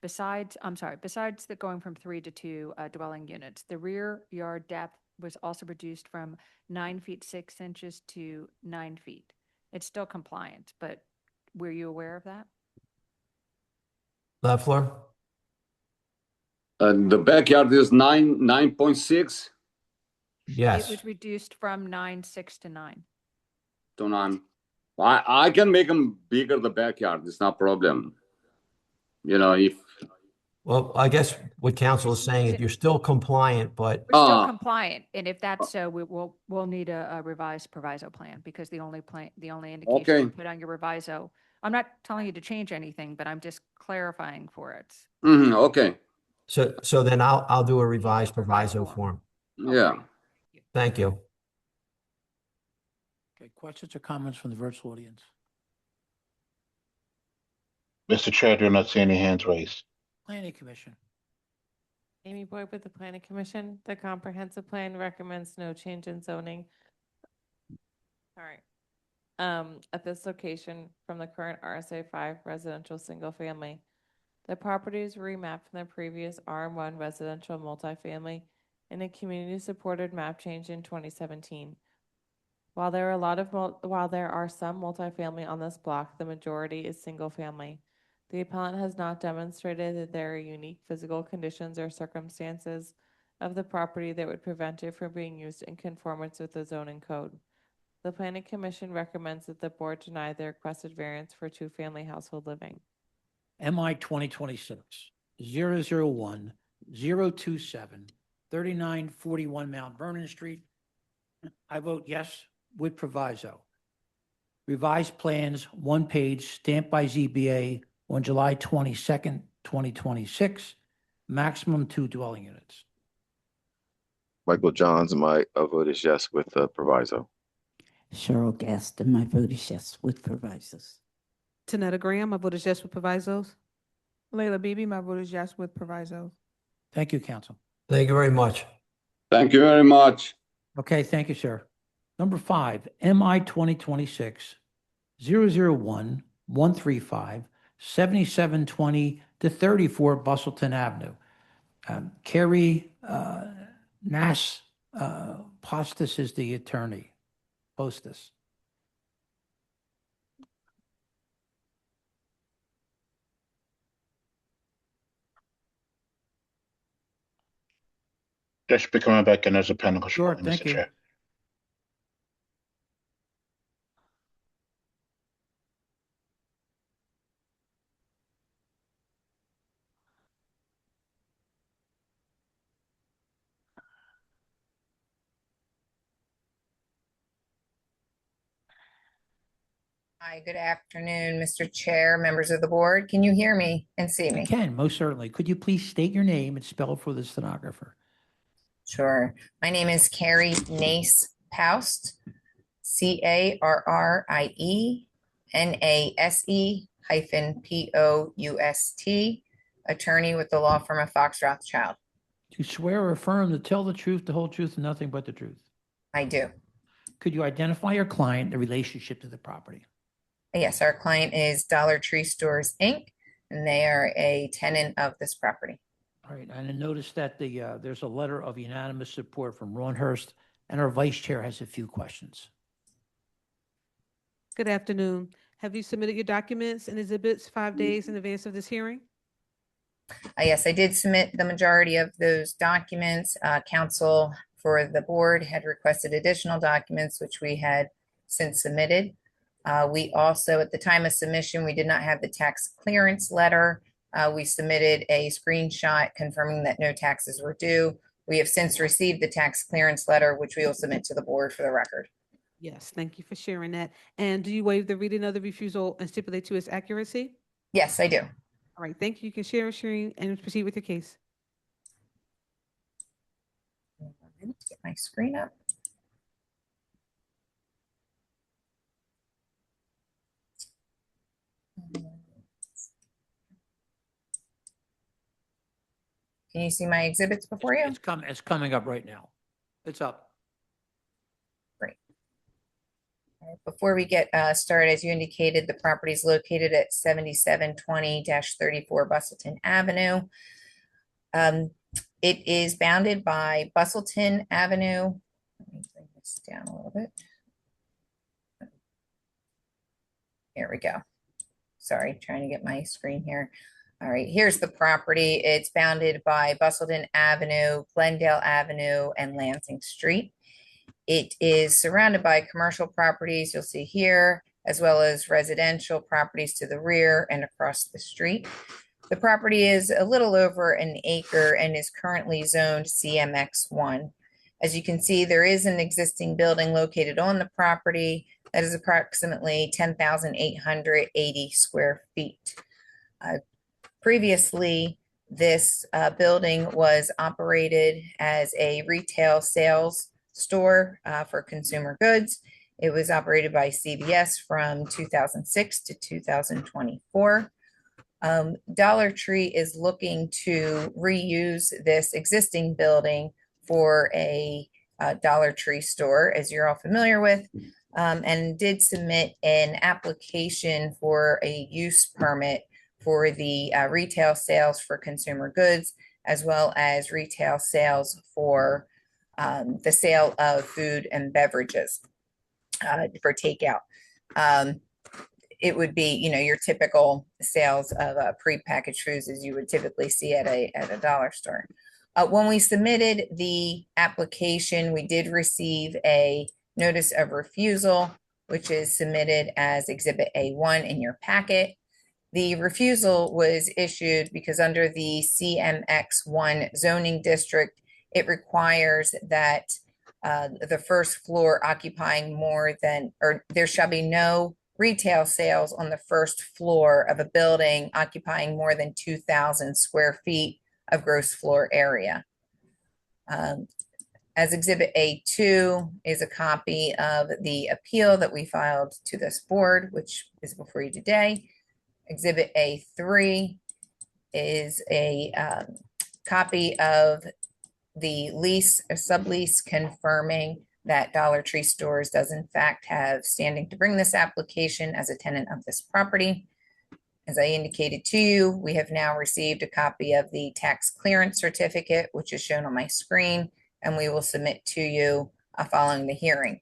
besides the going from 3 to 2 dwelling units, the rear yard depth was also reduced from 9 feet 6 inches to 9 feet. It's still compliant, but were you aware of that? Leffler? The backyard is 9.6 Yes. It was reduced from 9.6 to 9. to 9. I can make them bigger, the backyard. It's not a problem. You know, if. Well, I guess what council is saying is you're still compliant, but. We're still compliant, and if that's so, we'll need a revised proviso plan, because the only indication you put on your reviso, I'm not telling you to change anything, but I'm just clarifying for it. Okay. So then I'll do a revised proviso form. Yeah. Thank you. Okay, questions or comments from the virtual audience? Mr. Chair, I do not see any hands raised. Planning Commission. Amy Boyd with the Planning Commission. The comprehensive plan recommends no change in zoning. All right. At this location from the current RSA 5 residential single family. The properties were remapped from the previous RM1 residential multifamily in a community supported map change in 2017. While there are some multifamily on this block, the majority is single family. The appellant has not demonstrated that there are unique physical conditions or circumstances of the property that would prevent it from being used in conformance with the zoning code. The Planning Commission recommends that the board deny the requested variance for 2-family household living. MI 2026 001 027 3941 Mount Vernon Street. I vote yes with proviso. Revised plans, one page, stamped by ZBA on July 22nd, 2026. Maximum 2 dwelling units. Michael Johns, my vote is yes with proviso. Cheryl Gaston, my vote is yes with provisos. Tanetta Graham, my vote is yes with provisos. Layla Bibi, my vote is yes with provisos. Thank you, council. Thank you very much. Thank you very much. Okay, thank you, sir. Number 5, MI 2026 001 135 7720 to 34 Bustleton Avenue. Carrie Nass Postis is the attorney. Postis. Just be coming back in as a panel Sure, shortly, thank Mr. you. Chair. Hi, good afternoon, Mr. Chair, members of the board. Can you hear me and see I me? can, most certainly. Could you please state your name and spell it for the stenographer? Sure. My name is Carrie Nace Paust, CarrieNase-Poust, attorney with the law firm of Fox Rothschild. Do you swear or affirm to tell the truth, the whole truth, and nothing but the truth? I do. Could you identify your client, the relationship to the property? Yes, our client is Dollar Tree Stores, Inc., and they are a tenant of this property. All right, and I noticed that there's a letter of unanimous support from Ron Hurst, and our vice chair has a few questions. Good afternoon. Have you submitted your documents and exhibits 5 days in advance of this hearing? Yes, I did submit the majority of those documents. Counsel for the board had requested additional documents, which we had since submitted. We also, at the time of submission, we did not have the tax clearance letter. We submitted a screenshot confirming that no taxes were due. We have since received the tax clearance letter, which we will submit to the board for the record. Yes, thank you for sharing that. And do you waive the reading of the refusal and stipulate to its accuracy? Yes, I do. All right, thank you. You can share sharing and proceed with your case. Get my screen up. Can you see my exhibits before you? It's coming up right now. It's up. Great. All right, before we get started, as you indicated, the property is located at 7720-34 Bustleton Avenue. It is bounded by Bustleton Avenue. Let me bring this down a little bit. Here we go. Sorry, trying to get my screen here. All right, here's the property. It's bounded by Bustleton Avenue, Glendale Avenue, and Lansing Street. It is surrounded by commercial properties, you'll see here, as well as residential properties to the rear and across the street. The property is a little over an acre and is currently zoned CMX1. As you can see, there is an existing building located on the property that is approximately 10,880 square feet. Previously, this building was operated as a retail sales store for consumer goods. It was operated by CVS from 2006 to 2024. Dollar Tree is looking to reuse this existing building for a Dollar Tree store, as you're all familiar with, and did submit an application for a use permit for the retail sales for consumer goods, as well as retail sales for the sale of food and beverages for takeout. It would be, your typical sales of prepackaged foods as you would typically see at a dollar store. When we submitted the application, we did receive a notice of refusal, which is submitted as Exhibit A1 in your packet. The refusal was issued because under the CMX1 zoning district, it requires that the first floor occupying more than, or there shall be no retail sales on the first floor of a building occupying more than 2,000 square feet of gross floor area. As Exhibit A2 is a copy of the appeal that we filed to this board, which is before you today. Exhibit A3 is a copy of the lease or sublease confirming that Dollar Tree Stores does in fact have standing to bring this application as a tenant of this property. As I indicated to you, we have now received a copy of the tax clearance certificate, which is shown on my screen, and we will submit to you following the hearing.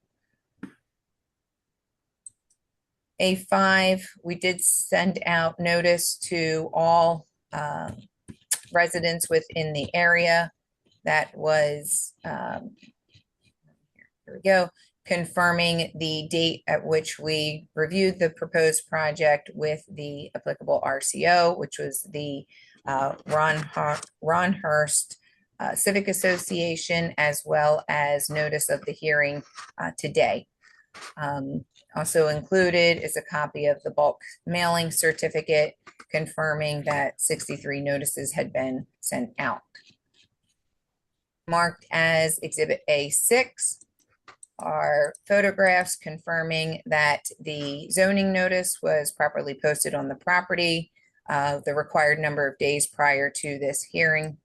A5, we did send out notice to all residents within the area. That was, here we go, confirming the date at which we reviewed the proposed project with the applicable RCO, which was the Ron Hurst Civic Association, as well as notice of the hearing today. Also included is a copy of the bulk mailing certificate confirming that 63 notices had been sent out. Marked as Exhibit A6 are photographs confirming that the zoning notice was properly posted on the property the required number of days prior to this hearing.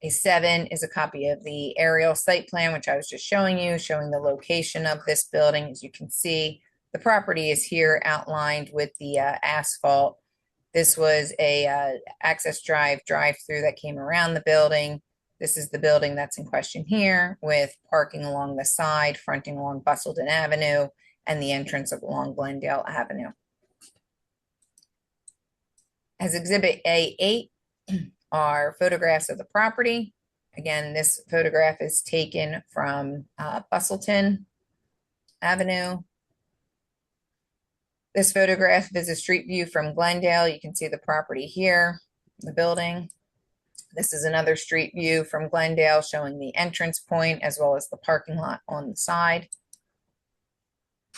A7 is a copy of the aerial site plan, which I was just showing you, showing the location of this building. As you can see, the property is here outlined with the asphalt. This was a access drive-through that came around the building. This is the building that's in question here, with parking along the side, fronting along Bustleton Avenue, and the entrance along Glendale Avenue. As Exhibit A8 are photographs of the property. Again, this photograph is taken from Bustleton Avenue. This photograph is a street view from Glendale. You can see the property here, the building. This is another street view from Glendale showing the entrance point as well as the parking lot on the side.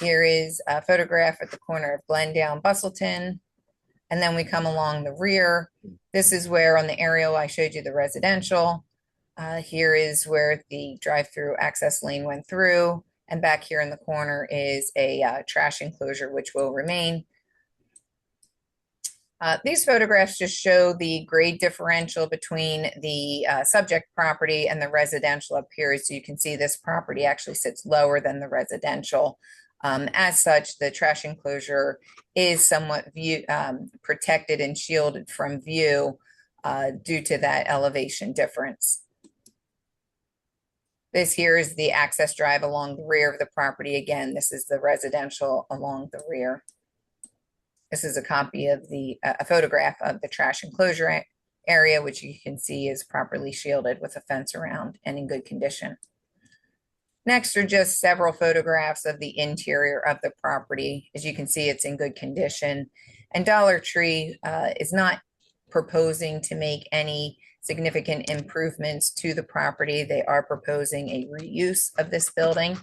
Here is a photograph at the corner of Glendale and Bustleton. And then we come along the rear. This is where on the aerial I showed you the residential. Here is where the drive-through access lane went through. And back here in the corner is a trash enclosure, which will remain. These photographs just show the grade differential between the subject property and the residential up here. So you can see this property actually sits lower than the residential. As such, the trash enclosure is somewhat protected and shielded from view due to that elevation difference. This here is the access drive along the rear of the property. Again, this is the residential along the rear. This is a copy of a photograph of the trash enclosure area, which you can see is properly shielded with a fence around and in good condition. Next are just several photographs of the interior of the property. As you can see, it's in good condition. And Dollar Tree is not proposing to make any significant improvements to the property. They are proposing a reuse of this building.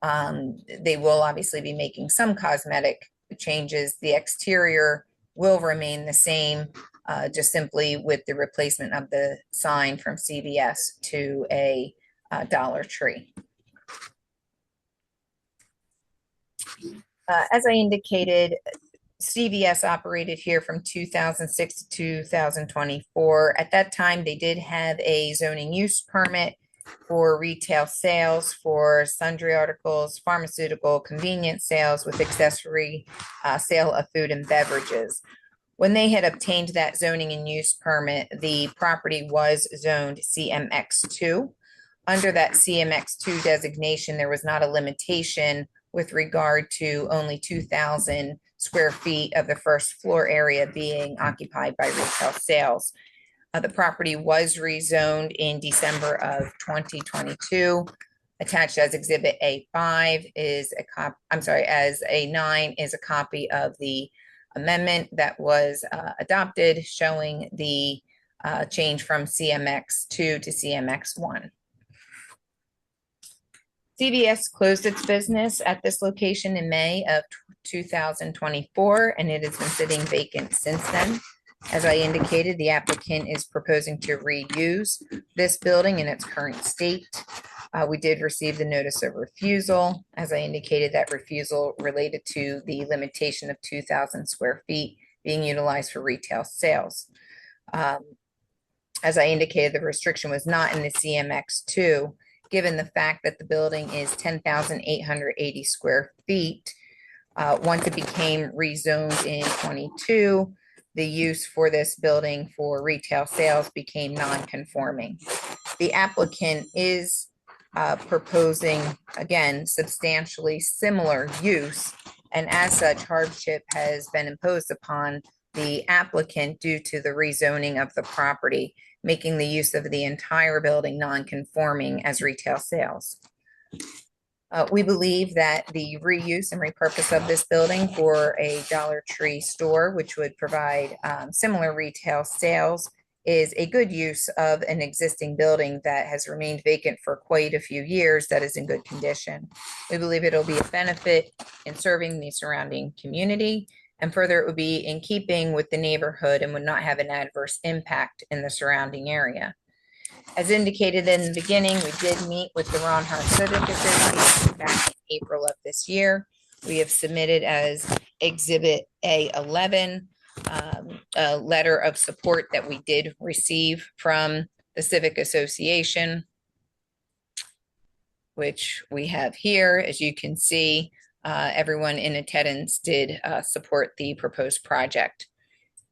They will obviously be making some cosmetic changes. The exterior will remain the same, just simply with the replacement of the sign from CVS to a Dollar Tree. As I indicated, CVS operated here from 2006 to 2024. At that time, they did have a zoning use permit for retail sales for sundry articles, pharmaceutical, convenience sales with accessory sale of food and beverages. When they had obtained that zoning and use permit, the property was zoned CMX2. Under that CMX2 designation, there was not a limitation with regard to only 2,000 square feet of the first floor area being occupied by retail sales. The property was rezoned in December of 2022. Attached as Exhibit A5 is as A9 is a copy of the amendment that was adopted showing the change from CMX2 to CMX1. CVS closed its business at this location in May of 2024, and it has been sitting vacant since then. As I indicated, the applicant is proposing to reuse this building in its current state. We did receive the notice of refusal. As I indicated, that refusal related to the limitation of 2,000 square feet being utilized for retail sales. As I indicated, the restriction was not in the CMX2, given the fact that the building is 10,880 square feet. Once it became rezoned in 22, the use for this building for retail sales became non-conforming. The applicant is proposing, again, substantially similar use, and as such, hardship has been imposed upon the applicant due to the rezoning of the property, making the use of the entire building non-conforming as retail sales. We believe that the reuse and repurpose of this building for a Dollar Tree store, which would provide similar retail sales, is a good use of an existing building that has remained vacant for quite a few years that is in good condition. We believe it'll be a benefit in serving the surrounding community, and further, it would be in keeping with the neighborhood and would not have an adverse impact in the surrounding area. As indicated in the beginning, we did meet with the Ron Hart Civic Association back in April of this year. We have submitted as Exhibit A11 a letter of support that we did receive from the Civic Association, which we have here. As you can see, everyone in attendance did support the proposed project.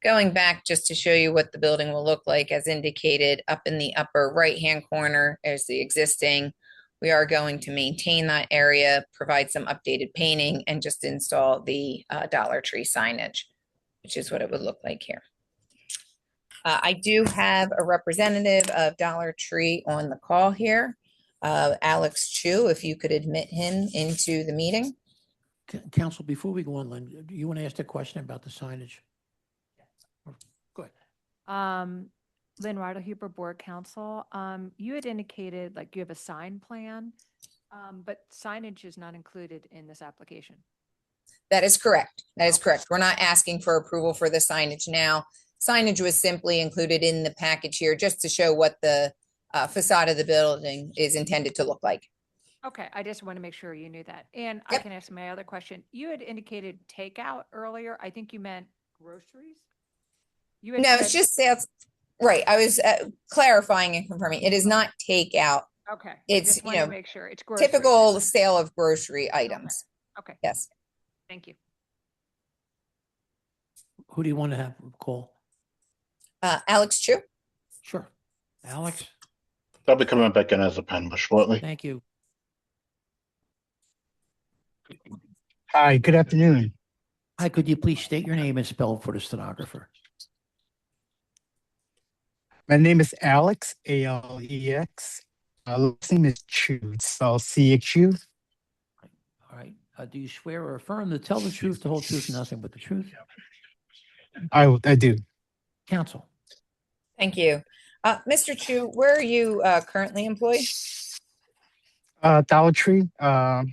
Going back just to show you what the building will look like, as indicated, up in the upper right-hand corner is the existing. We are going to maintain that area, provide some updated painting, and just install the Dollar Tree signage, which is what it would look like here. I do have a representative of Dollar Tree on the call here, Alex Chu, if you could admit him into the meeting. Council, before we go on, Lynn, do you want to ask a question about the signage? Go ahead. Lynn Ryder, Huber Board Council. You had indicated like you have a sign plan, but signage is not included in this application. That is correct. That is correct. We're not asking for approval for the signage now. Signage was simply included in the package here just to show what the facade of the building is intended to look like. Okay, I just want to make sure you knew that. And I can ask my other question. You had indicated takeout earlier. I think you meant groceries? You had No, it's said- just sales. Right. I was clarifying and confirming. It is not takeout. Okay. It's, just you wanted to know, make sure it's groceries. typical sale of grocery items. Okay, Yes. thank you. Who do you want to have call? Alex Chu. Sure. Alex, I'll be coming back in as a panelist shortly. thank you. Hi, good afternoon. Hi, could you please state your name and spell for the stenographer? My name is Alex, Alex. Last name is Chu, it's spelled C-H-U. All right. Do you swear or affirm to tell the truth, the whole truth, and nothing but the truth? I do. Council. Thank you. Mr. Chu, where are you currently employed? Dollar Tree,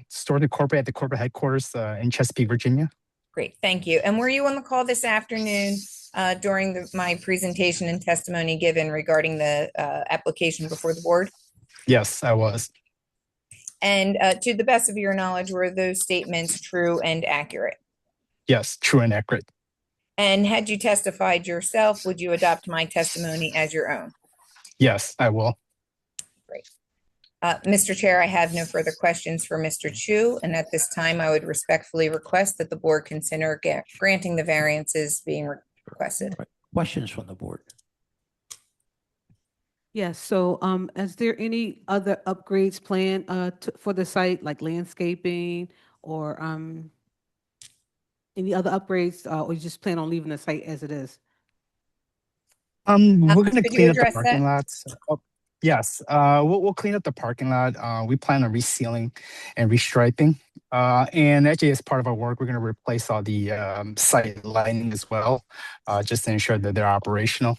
store the corporate at the corporate headquarters in Chesapeake, Virginia. Great, thank you. And were you on the call this afternoon during my presentation and testimony given regarding the application before the board? Yes, I was. And to the best of your knowledge, were those statements true and accurate? Yes, true and accurate. And had you testified yourself, would you adopt my testimony as your own? Yes, I will. Great. Mr. Chair, I have no further questions for Mr. Chu, and at this time, I would respectfully request that the board consider granting the variances being requested. Questions from the board? Yes, so is there any other upgrades planned for the site, like landscaping or any other upgrades, or you just plan on leaving the site as it is? We're gonna could you clean up the address parking that? lots. Oh, yes, we'll clean up the parking lot. We plan on resealing and restriping And actually, as part of our work, we're going to replace all the site lighting as well, just to ensure that they're operational.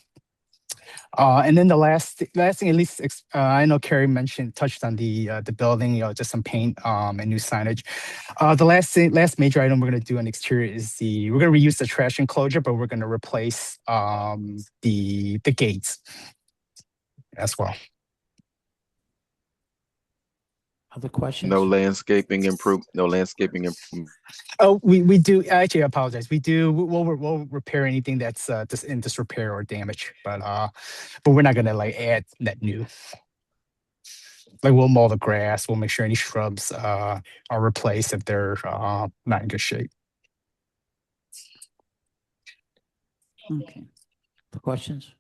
And then the last thing, at least I know Carrie touched on the building, just some paint and new signage. The last major item we're going to do on the exterior is we're going to reuse the trash enclosure, but we're going to replace the gates as well. Other questions? No landscaping improvement. Oh, we do. Actually, I apologize. We'll repair anything that's just in disrepair or damage, but we're not gonna like add that new. Like we'll mow the grass. We'll make sure any shrubs are replaced if they're not in good shape. Okay. The questions?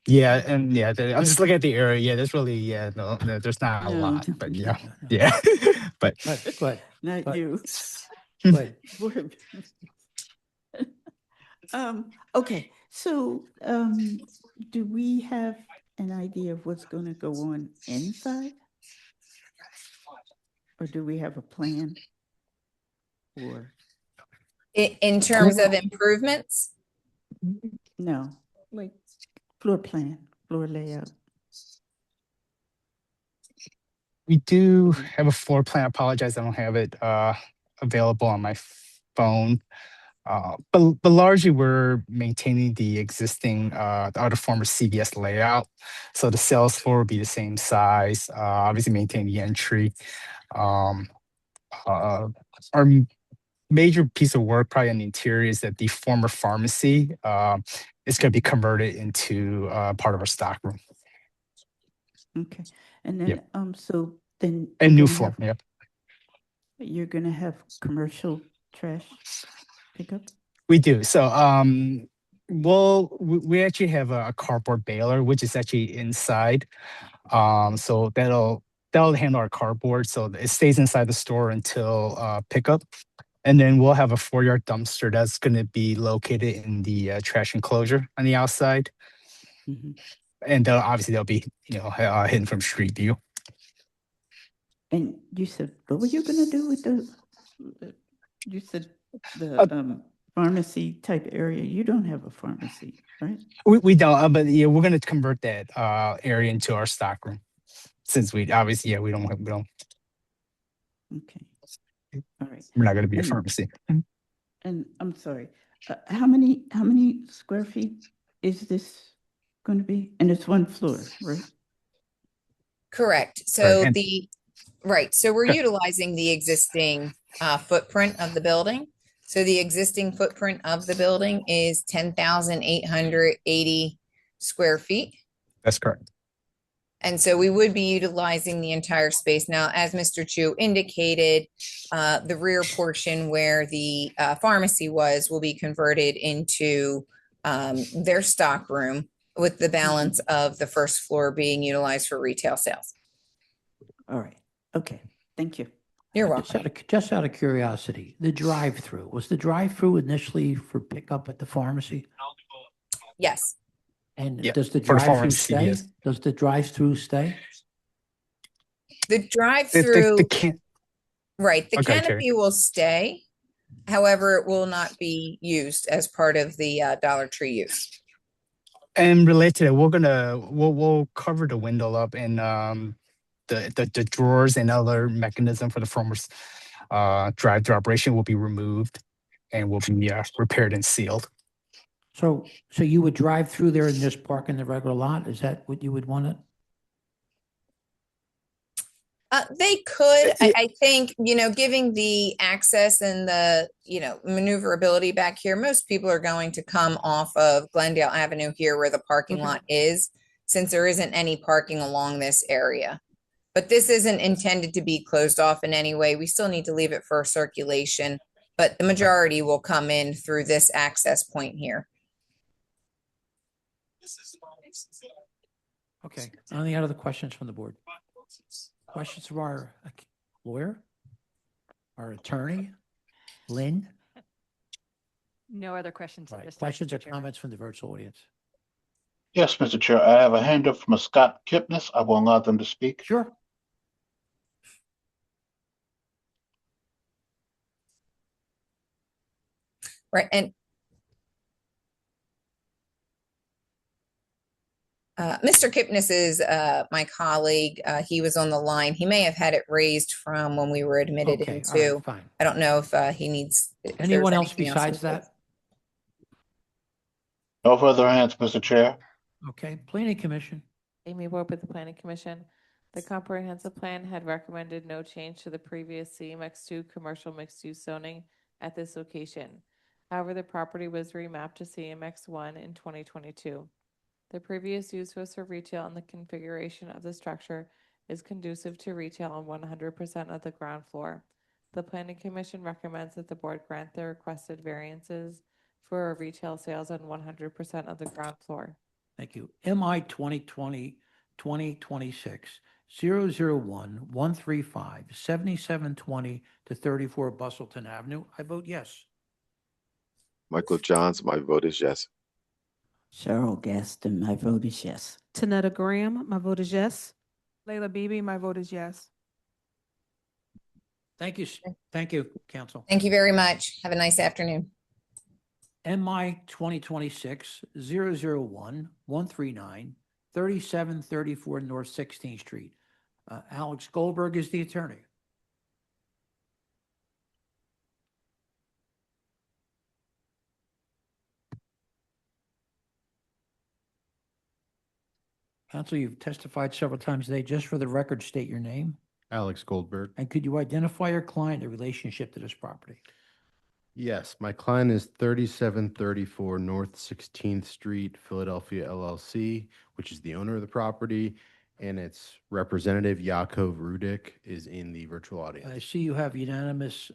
Yeah, and yeah, I'm just looking at the area. Yeah, there's really no, there's not a lot, but yeah, but Not but- you. but Okay, so do we have an idea of what's going to go on inside? Or do we have a plan? Or In terms of improvements, no, like floor plan, floor layout? we do have a floor plan. I apologize, I don't have it available on my phone. But largely we're maintaining the existing the former CVS layout. So the sales floor will be the same size, obviously maintain the entry. Our major piece of work probably on the interior is that the former pharmacy is going to be converted into part of our stock room. Okay, and then Yep. So then And new you're gonna floor, have- yep. You're gonna have commercial trash pickup? We do. So we actually have a cardboard baler, which is actually inside. So that'll handle our cardboard. So it stays inside the store until pickup. And then we'll have a 4-yard dumpster that's going to be located in the trash enclosure on the outside. Mhm. And obviously they'll be, hidden from street view. And you said, what were you gonna do with you said the pharmacy type area? You don't have a pharmacy, right? We don't, but yeah, we're going to convert that area into our stock room. Since we obviously, we don't. Okay. All right. We're not going to be a And- pharmacy. And I'm sorry, how many square feet is this going to be? And it's one floor, right? correct. So Right, and- so we're utilizing the existing footprint of the building. So the existing footprint of the building is 10,880 square feet. That's correct. And so we would be utilizing the entire space. Now, as Mr. Chu indicated, the rear portion where the pharmacy will be converted into their stock room, with the balance of the first floor being utilized for retail sales. All right, okay, thank you. You're welcome. Just out of curiosity, the drive-through, was the drive-through initially for pickup at the pharmacy? Yes. And Yeah, does the for the drive-through pharmacy, stay? yes. Does the drive-through stay? The drive-through, right, the Okay, canopy will stay. However, it will not be used as part of the Dollar Tree use. And related to that, we'll cover the window up and the drawers and other mechanism for the former drive-through operation will be removed and will be repaired and sealed. So you would drive through there and just park in the regular lot? Is that what you would want it? They could, I think, giving the access and the, maneuverability back here, most people are going to come off of Glendale Avenue here where the parking lot is, since there isn't any parking along this area. But this isn't intended to be closed off in any way. We still need to leave it for circulation, but the majority will come in through this access point here. Okay. Any other questions from the board? Questions from our lawyer? Our attorney? Lynn? No other questions at Right. this time. Questions or Mr. Chairman. comments from the virtual audience? Yes, Mr. Chair, I have a hand up from Scott Kipnis. I will allow them to speak. Sure. Right, and Mr. Kipnis is my colleague. He was on the line. He may have had it raised from when we were admitted Okay, all right, into. fine. I don't know if he needs. if there's Anyone else anything else he besides that? No further hands, Mr. Chair. Okay, Planning Commission. Amy Ward with the Planning Commission. The comprehensive plan had recommended no change to the previous CMX2 commercial mixed-use zoning at this location. However, the property was remapped to CMX1 in 2022. The previous use was for retail, and the configuration of the structure is conducive to retail on 100% of the ground floor. The Planning Commission recommends that the board grant the requested variances for retail sales on 100% of the ground floor. Thank you. MI 2026 001 135 7720 to 34 Bustleton Avenue. I vote yes. Michael Johns, my vote is yes. Cheryl Gaston, my vote is yes. Tanetta Graham, my vote is yes. Layla Bibi, my vote is yes. Thank you. Thank you, Council. Thank you very much. Have a nice afternoon. MI 2026 001 139 3734 North 16th Street. Alex Goldberg is the attorney. Counsel, you've testified several times today. Just for the record, state your name. Alex Goldberg. And could you identify your client in relationship to this property? Yes, my client is 3734 North 16th Street, Philadelphia LLC, which is the owner of the property, and its representative, Yaakov Rudik, is in the virtual audience. I see you have unanimous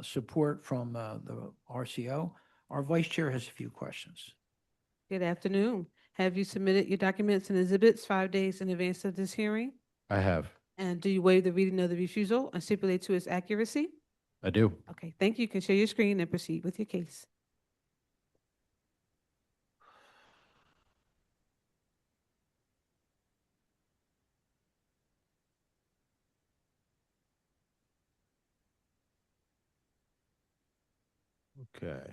support from the RCO. Our vice chair has a few questions. Good afternoon. Have you submitted your documents and exhibits 5 days in advance of this hearing? I have. And do you waive the reading of the refusal and stipulate to its accuracy? I do. Okay, thank you. You can share your screen and proceed with your case. Okay.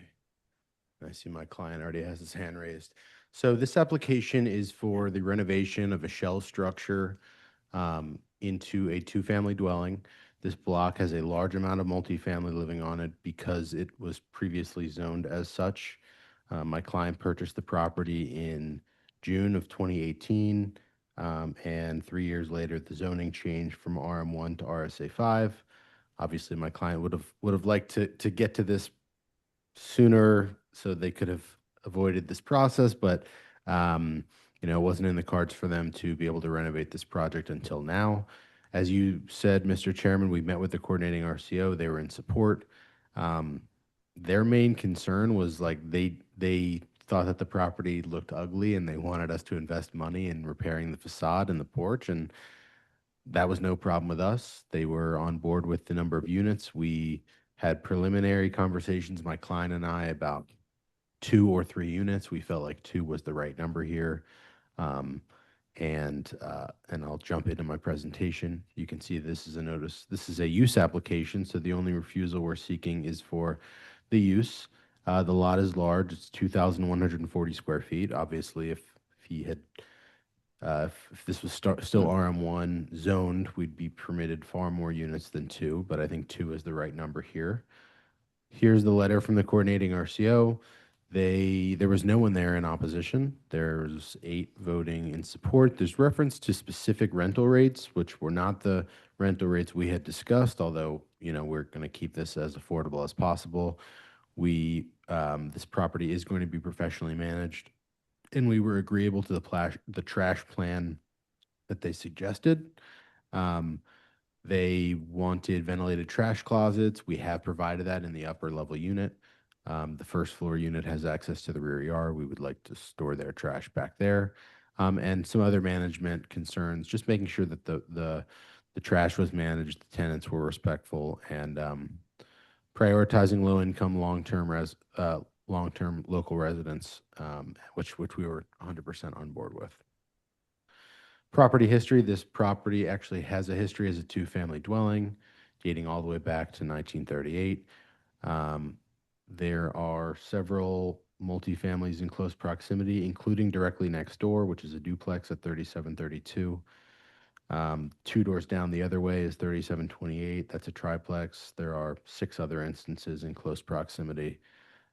I see my client already has his hand raised. So this application is for the renovation of a shell structure into a two-family dwelling. This block has a large amount of multifamily living on it because it was previously zoned as such. My client purchased the property in June of 2018, and 3 years later, the zoning changed from RM1 to RSA 5. Obviously, my client would have liked to get to this sooner so they could have avoided this process, but it wasn't in the cards for them to be able to renovate this project until now. As you said, Mr. Chairman, we met with the coordinating RCO. They were in support. Their main concern was they thought that the property looked ugly and they wanted us to invest money in repairing the facade and the porch, and that was no problem with us. They were on board with the number of units. We had preliminary conversations, my client and I, about 2 or 3 units. We felt like 2 was the right number here. And I'll jump into my presentation. You can see this is a notice. This is a use application, so the only refusal we're seeking is for the use. The lot is large. It's 2,140 square feet. Obviously, if he had, if this was still RM1 zoned, we'd be permitted far more units than 2, but I think 2 is the right number here. Here's the letter from the coordinating RCO. There was no one there in opposition. There's 8 voting in support. There's reference to specific rental rates, which were not the rental rates we had discussed, although, we're going to keep this as affordable as possible. This property is going to be professionally managed, and we were agreeable to the trash plan that they suggested. They wanted ventilated trash closets. We have provided that in the upper level unit. The first floor unit has access to the rear yard. We would like to store their trash back there. And some other management concerns, just making sure that the trash was managed, the tenants were respectful, and prioritizing low-income, long-term local residents, which we were 100% on board with. Property history. This property actually has a history as a 2-family dwelling dating all the way back to 1938. There are several multifamilies in close proximity, including directly next door, which is a duplex at 3732. 2 doors down the other way is 3728. That's a triplex. There are 6 other instances in close proximity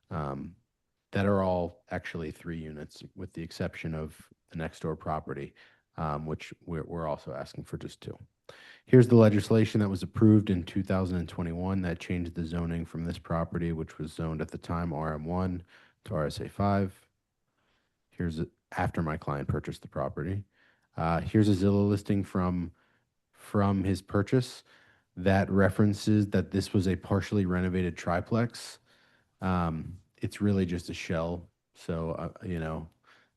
that are all actually 3 units, with the exception of the next door property, which we're also asking for just 2. Here's the legislation that was approved in 2021 that changed the zoning from this property, which was zoned at the time RM1 to RSA 5. Here's after my client purchased the property. Here's a Zillow listing from his purchase that references that this was a partially renovated triplex. It's really just a shell. So,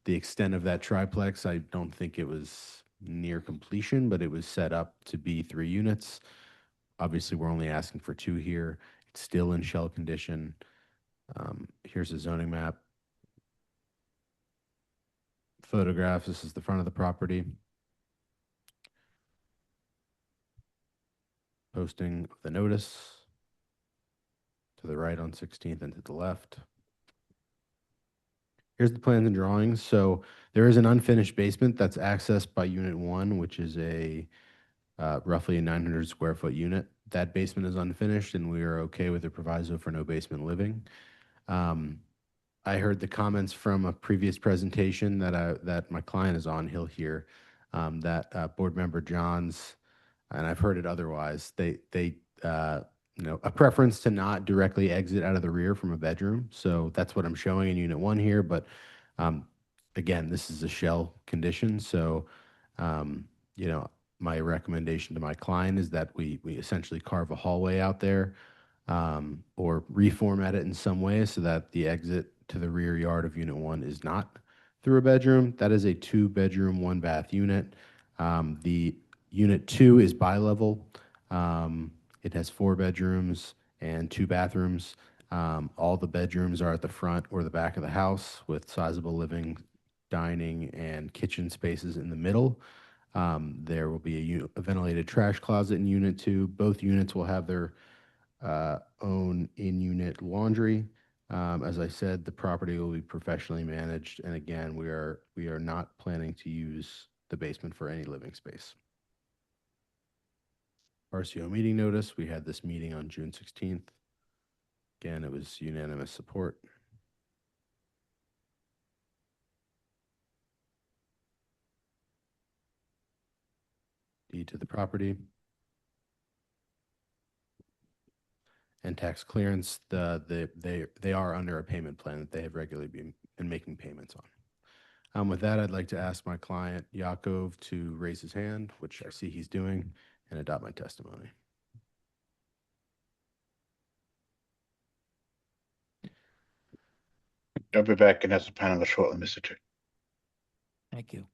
the extent of that triplex, I don't think it was near completion, but it was set up to be 3 units. Obviously, we're only asking for 2 here. It's still in shell condition. Here's a zoning map. Photographs. This is the front of the property. Posting of the notice to the right on 16th and to the left. Here's the plans and drawings. So there is an unfinished basement that's accessed by Unit 1, which is a roughly a 900 square foot unit. That basement is unfinished, and we are okay with the proviso for no basement living. I heard the comments from a previous presentation that my client is on. He'll hear that board member Johns, and I've heard it otherwise. They a preference to not directly exit out of the rear from a bedroom. So that's what I'm showing in Unit 1 here. But again, this is a shell condition. So, my recommendation to my client is that we essentially carve a hallway out there or reformat it in some way so that the exit to the rear yard of Unit 1 is not through a bedroom. That is a 2-bedroom, 1-bath unit. The Unit 2 is bi-level. It has 4 bedrooms and 2 bathrooms. All the bedrooms are at the front or the back of the house with sizable living, dining, and kitchen spaces in the middle. There will be a ventilated trash closet in Unit 2. Both units will have their own in-unit laundry. As I said, the property will be professionally managed. And again, we are not planning to use the basement for any living space. RCO meeting notice. We had this meeting on June 16th. Again, it was unanimous support. Deed to the property. And tax clearance, they are under a payment plan that they have regularly been making payments on. With that, I'd like to ask my client, Yakov, to raise his hand, which I see he's doing, and adopt my testimony. I'll be back in as a panelist shortly, Mr. Chair. Thank you.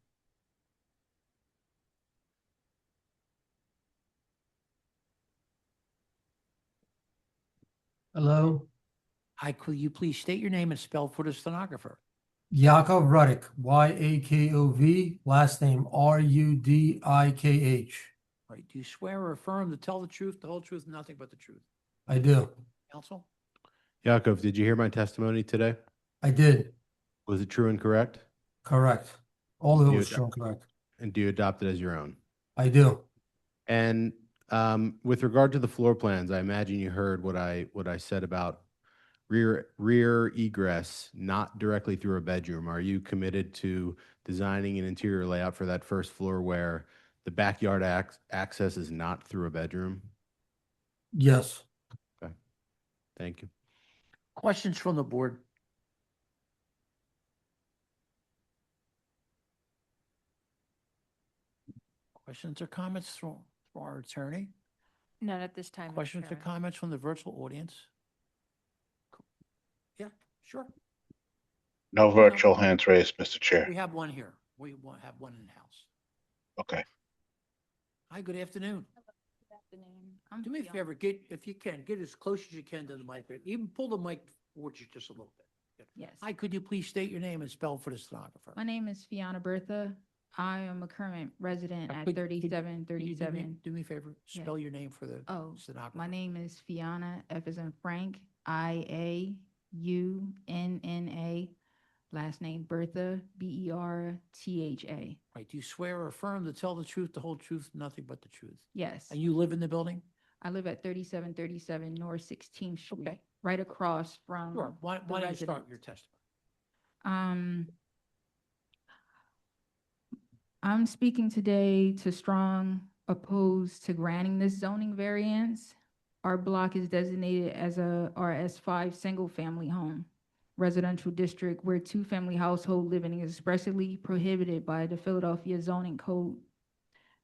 Hello, Hi, could you please state your name and spell for the stenographer? Yakov Ruddick, Yakov, last name Rudikh. Right, do you swear or affirm to tell the truth, the whole truth, and nothing but the truth? I do. Counsel? Yakov, did you hear my testimony today? I did. Was it true and correct? Correct. All of it You was true and correct. And do you adopt it as your own? I do. And with regard to the floor plans, I imagine you heard what I said about rear egress, not directly through a bedroom. Are you committed to designing an interior layout for that first floor where the backyard access is not through a bedroom? Yes. Okay. Thank you. Questions from the board? Questions or comments from our attorney? None at this time. Mr. Questions or Chairman. comments from the virtual audience? Yeah, sure. No virtual hands raised, Mr. Chair. We have one here. We have one in-house. Okay. Hi, good afternoon. Good afternoon. Do me a favor, if you can, get as close as you can to the mic. Even pull the mic towards you just a little bit. Yes. Hi, could you please state your name and spell for the stenographer? My name is Fiona Bertha. I am a current resident at Could you 3737. do me a favor, spell your name for the Oh, stenographer. my name is Fiona, F as in Frank, IA, Unna, last name Bertha, Bertha. Right, do you swear or affirm to tell the truth, the whole truth, nothing but the truth? Yes, And you live in the building? I live at 3737 North 16th Street, Okay. right across from Sure, why the don't you start residence. your testimony? I'm speaking today to strong oppose to granting this zoning variance. Our block is designated as a RS5 single-family home residential district where two-family household living is expressly prohibited by the Philadelphia zoning code.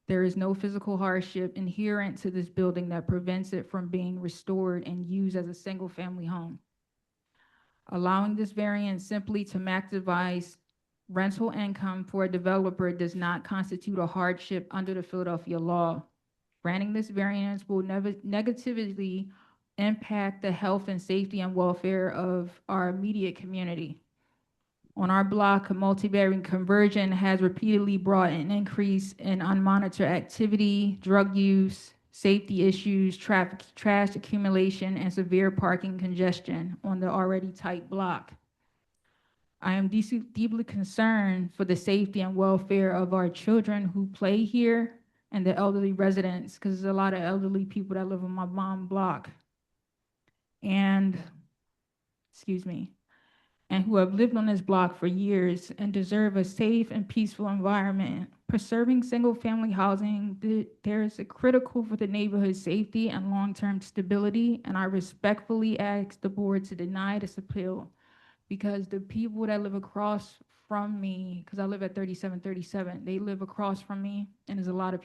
There is no physical hardship inherent to this building that prevents it from being restored and used as a single-family home. Allowing this variance simply to maximize rental income for a developer does not constitute a hardship under the Philadelphia law. Granting this variance will never negatively impact the health and safety and welfare of our immediate community. On our block, multi-bearing conversion has repeatedly brought an increase in unmonitored activity, drug use, safety issues, traffic, trash accumulation, and severe parking congestion on the already tight block. I am deeply concerned for the safety and welfare of our children who play here and the elderly residents, because there's a lot of elderly people that live on my mom block. And, and who have lived on this block for years and deserve a safe and peaceful environment. Preserving single-family housing, there is a critical for the neighborhood's safety and long-term stability, and I respectfully ask the board to deny this appeal because the people that live across from me, because I live at 3737, they live across from me, and there's a lot of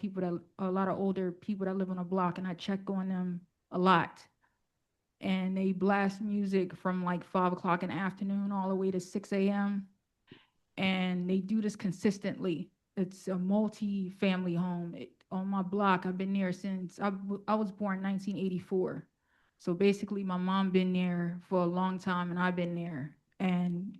older people that live on the block, and I check on them a lot. And they blast music from like 5 o'clock in the afternoon all the way to 6 a.m. And they do this consistently. It's a multi-family home. On my block, I've been there since, I was born in 1984. So basically my mom been there for a long time and I've been there. And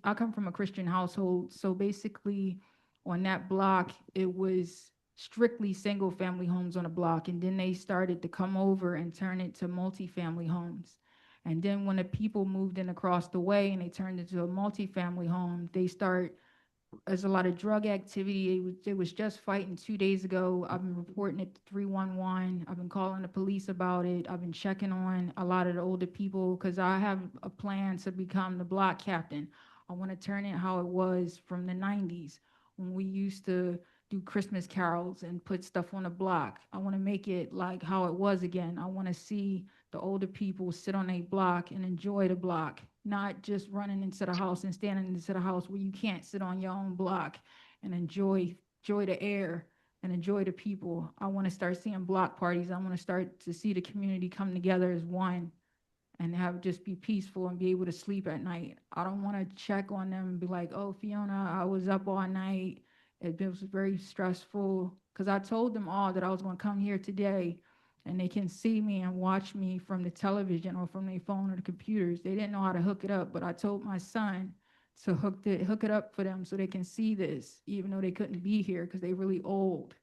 I come from a Christian household. So basically on that block, it was strictly single family homes on a block, and then they started to come over and turn it to multi-family homes. And then when the people moved in across the way and they turned it to a multi-family home, there's a lot of drug activity. It was just fighting 2 days ago. I've been reporting it to 311. I've been calling the police about it. I've been checking on a lot of the older people because I have a plan to become the block captain. I want to turn it how it was from the 90s when we used to do Christmas carols and put stuff on the block. I want to make it like how it was again. I want to see the older people sit on a block and enjoy the block, not just running into the house and standing into the house where you can't sit on your own block and enjoy the air and enjoy the people. I want to start seeing block parties. I want to start to see the community come together as one and just be peaceful and be able to sleep at night. I don't want to check on them and be like, oh, Fiona, I was up all night. It was very stressful because I told them all that I was going to come here today and they can see me and watch me from the television or from their phone or the computers. They didn't know how to hook it up, but I told my son to hook it up for them so they can see this, even though they couldn't be here because they're really old.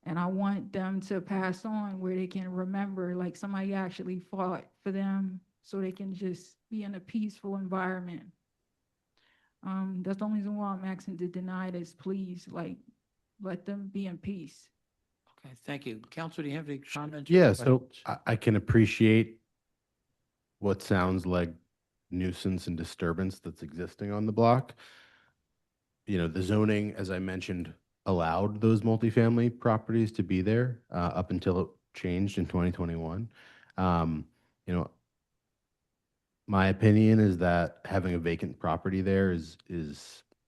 And I want them to pass on where they can remember like somebody actually fought for them so they can just be in a peaceful environment. That's the only reason why I'm asking to deny this. Please, like, let them be in peace. Okay, thank you. Counselor, do you have any comments? or Yeah, so questions? I can appreciate what sounds like nuisance and disturbance that's existing on the block. You know, the zoning, as I mentioned, allowed those multifamily properties to be there up until it changed in 2021. You know, my opinion is that having a vacant property there is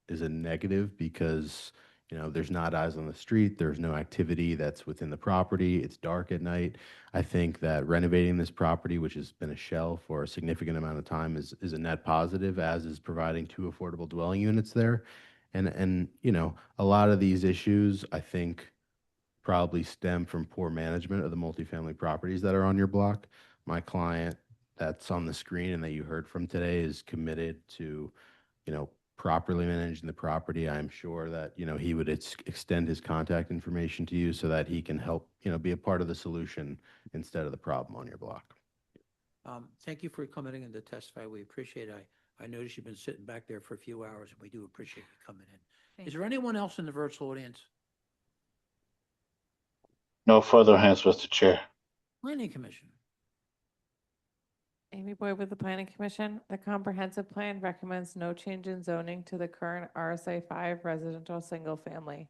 a negative because, you know, there's not eyes on the street, there's no activity that's within the property, it's dark at night. I think that renovating this property, which has been a shell for a significant amount of time, is a net positive, as is providing 2 affordable dwelling units there. And you know, a lot of these issues, I think, probably stem from poor management of the multifamily properties that are on your block. My client that's on the screen and that you heard from today is committed to, you know, properly managing the property. I'm sure that, you know, he would extend his contact information to you so that he can help, you know, be a part of the solution instead of the problem on your block. Thank you for coming in to testify. We appreciate it. I noticed you've been sitting back there for a few hours, and we do appreciate you coming in. Thank Is there anyone else in the virtual audience? No further hands, Mr. Chair. Planning Commission. Amy Boyd with the Planning Commission. The comprehensive plan recommends no change in zoning to the current RSA 5 residential single family.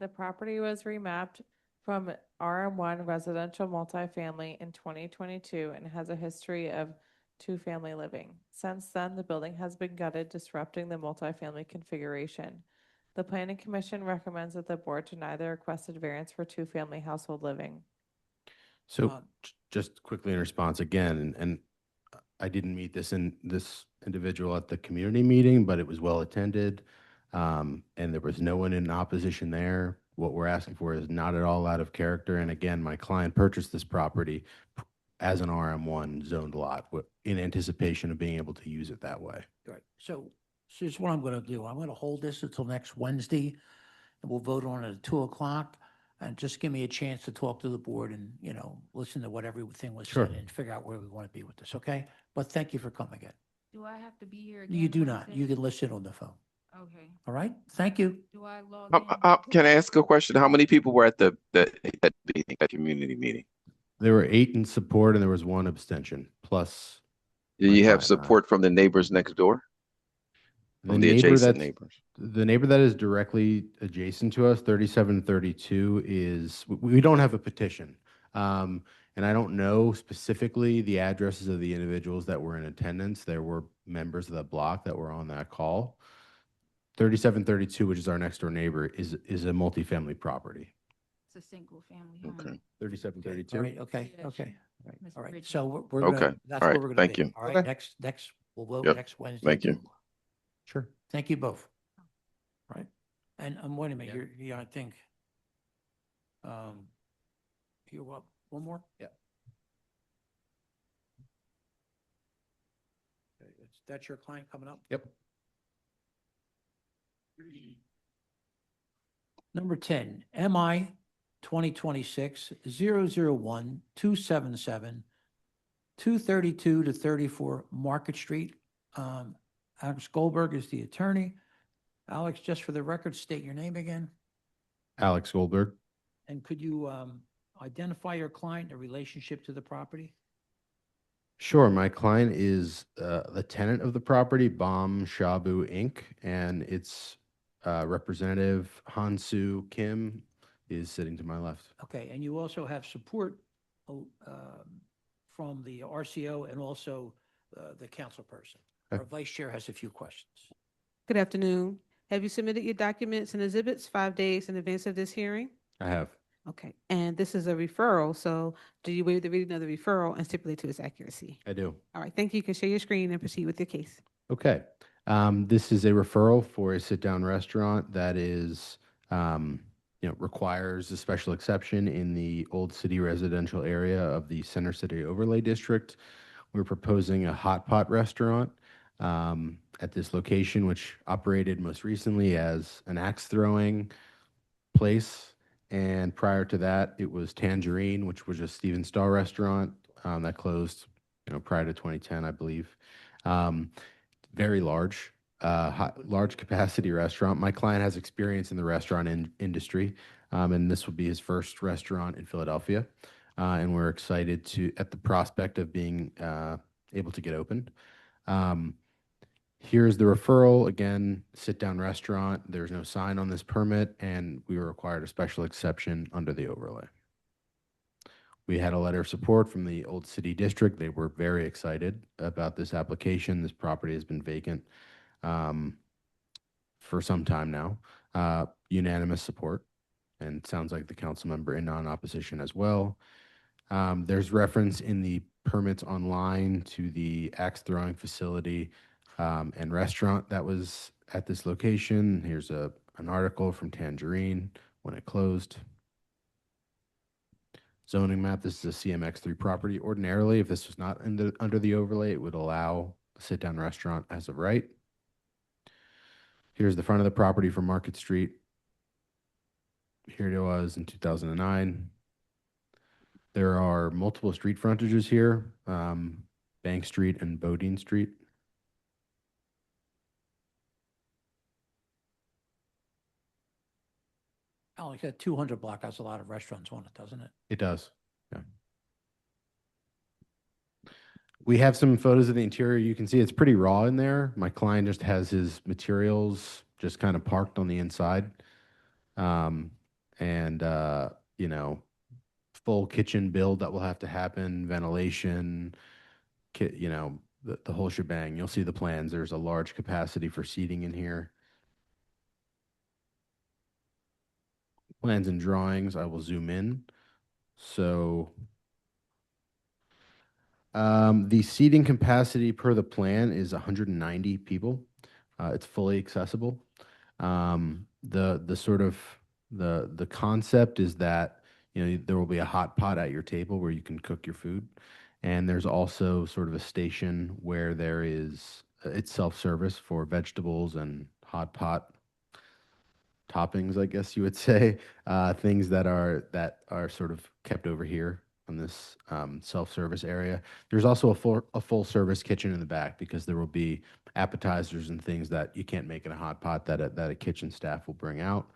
The property was remapped from RM1 residential multifamily in 2022 and has a history of two-family living. Since then, the building has been gutted, disrupting the multifamily configuration. The Planning Commission recommends that the board deny the requested variance for two-family household living. So just quickly in response again, and I didn't meet this individual at the community meeting, but it was well attended. And there was no one in opposition there. What we're asking for is not at all out of character. And again, my client purchased this property as an RM1 zoned lot in anticipation of being able to use it that way. Right. So here's what I'm going to do. I'm going to hold this until next Wednesday, and we'll vote on it at 2:00. And just give me a chance to talk to the board and, listen to what everything was Sure. said and figure out where we want to be with this, okay? But thank you for coming in. Do I have to be here again? You do not. Wednesday? You can listen on the phone. Okay. All right? Thank you. Do I log in? Can I ask a question? How many people were at that meeting, that community meeting? There were 8 in support and there was 1 abstention, plus Do you have support from the neighbors next door? From the adjacent neighbors? The neighbor that is directly adjacent to us, 3732, we don't have a petition. And I don't know specifically the addresses of the individuals that were in attendance. There were members of the block that were on that call. 3732, which is our next door neighbor, is a multifamily property. It's a single family home. Okay. 3732. All right, okay, Yeah, okay. Mr. All right, Bridges. so we're gonna, Okay, that's all where right, we're gonna thank be. you. All right, Okay. next, we'll vote Yep, next Wednesday. thank you. Sure. Thank you both. All right, and wait a minute, you're, I think, you up, one more? Yeah. Okay, that's your client coming up? Yep. Number 10, MI 2026-001-277, 232 to 34 Market Street. Alex Goldberg is the attorney. Alex, just for the record, state your name again. Alex Goldberg. And could you identify your client in relationship to the property? Sure. My client is the tenant of the property, Bomb Shabu Inc., and its representative, Hansu Kim, is sitting to my left. Okay, and you also have support from the RCO and also the council person. Okay. Our vice chair has a few questions. Good afternoon. Have you submitted your documents and exhibits 5 days in advance of this hearing? I have. Okay, and this is a referral, so do you waive the reading of the referral and stipulate to its accuracy? I do. All right, thank you. You can share your screen and proceed with your case. Okay. This is a referral for a sit-down restaurant that is, requires a special exception in the Old City residential area of the Center City Overlay District. We're proposing a hot pot restaurant at this location, which operated most recently as an axe throwing place. And prior to that, it was Tangerine, which was a Steven Starr restaurant that closed, prior to 2010, I believe. Very large, large capacity restaurant. My client has experience in the restaurant industry, and this will be his first restaurant in Philadelphia. And we're excited at the prospect of being able to get opened. Here's the referral. Again, sit-down restaurant. There's no sign on this permit, and we were required a special exception under the overlay. We had a letter of support from the Old City District. They were very excited about this application. This property has been vacant for some time now. Unanimous support, and sounds like the council member in non-opposition as well. There's reference in the permits online to the axe throwing facility and restaurant that was at this location. Here's an article from Tangerine when it closed. Zoning map. This is a CMX3 property. Ordinarily, if this was not under the overlay, it would allow a sit-down restaurant as of right. Here's the front of the property from Market Street. Here it was in 2009. There are multiple street frontages here. Bank Street and Bodine Street. Oh, like a 200 block has a lot of restaurants on it, doesn't it? It does. Yeah. We have some photos of the interior. You can see it's pretty raw in there. My client just has his materials just kind of parked on the inside. And, you know, full kitchen build that will have to happen, ventilation, you know, the whole shebang. You'll see the plans. There's a large capacity for seating in here. Plans and drawings, I will zoom in. So the seating capacity per the plan is 190 people. It's fully accessible. The sort of the concept is that, you know, there will be a hot pot at your table where you can cook your food, and there's also sort of a station where there is it's self-service for vegetables and hot pot toppings, I guess you would say, things that are sort of kept over here on this self-service area. There's also a full service kitchen in the back because there will be appetizers and things that you can't make in a hot pot that a kitchen staff will bring out.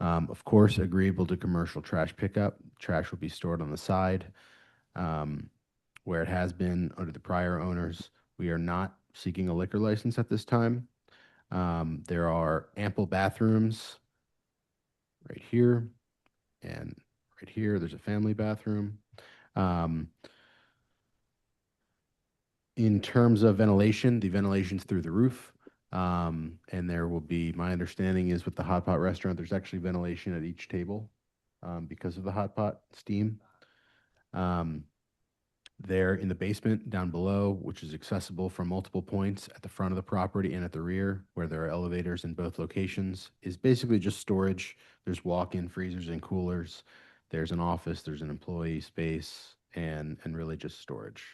Of course, agreeable to commercial trash pickup. Trash will be stored on the side where it has been under the prior owners. We are not seeking a liquor license at this time. There are ample bathrooms right here and right here. There's a family bathroom. In terms of ventilation, the ventilation's through the roof. And there will be, my understanding is with the hot pot restaurant, there's actually ventilation at each table because of the hot pot steam. There in the basement down below, which is accessible from multiple points at the front of the property and at the rear, where there are elevators in both locations, is basically just storage. There's walk-in freezers and coolers. There's an office, there's an employee space, and really just storage.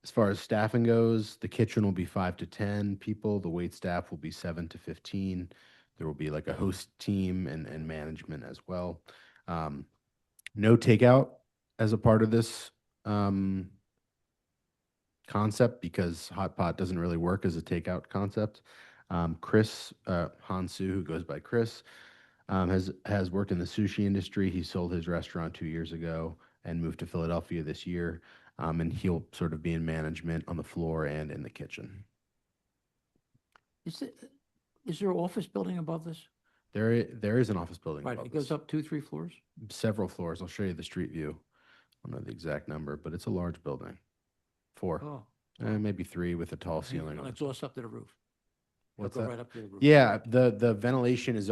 As far as staffing goes, the kitchen will be 5 to 10 people. The wait staff will be 7 to 15. There will be like a host team and management as well. No takeout as a part of this concept because hot pot doesn't really work as a takeout concept. Chris Hansu, who goes by Chris, has worked in the sushi industry. He sold his restaurant 2 years ago and moved to Philadelphia this year. And he'll sort of be in management on the floor and in the kitchen. Is there an office building above this? There is an office building Right, above it goes this. up 2-3 floors? Several floors. I'll show you the street view. I don't know the exact number, but it's a large building. 4. Oh. Maybe 3 with a tall ceiling. And exhaust up to the roof. What's Go that? right up to the roof. Yeah, the ventilation is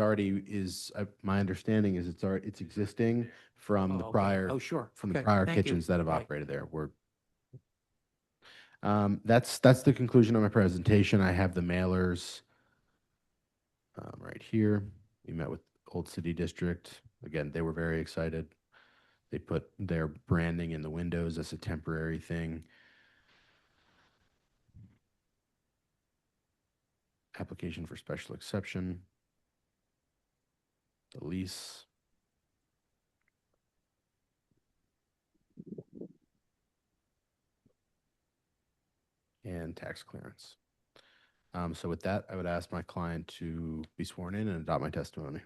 my understanding is it's existing from the okay. prior Oh, sure. from the Okay, prior thank you. kitchens that have Right. operated there. That's the conclusion of my presentation. I have the mailers right here. We met with Old City District. Again, they were very excited. They put their branding in the windows as a temporary thing. Application for special exception. The lease. And tax clearance. So with that, I would ask my client to be sworn in and adopt my testimony.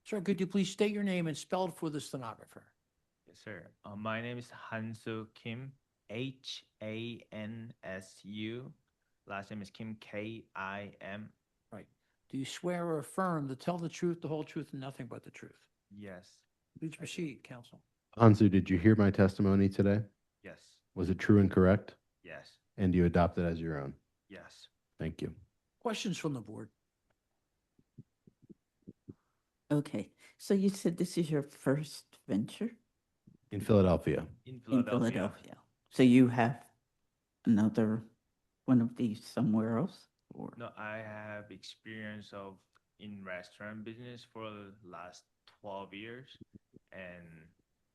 Sir, could you please state your name and spell it for the stenographer? Yes, sir. My name is Hansu Kim, Hansu. Last name is Kim, Kim. Right. Do you swear or affirm to tell the truth, the whole truth, and nothing but the truth? Yes. Please proceed, counsel. Hansu, did you hear my testimony today? Yes. Was it true and correct? Yes. And you adopt it as your own? Yes. Thank you. Questions from the board? Okay, so you said this is your first venture In Philadelphia. In in Philadelphia. So you have another one of these somewhere else? Or No, I have experience in restaurant business for the last 12 years, and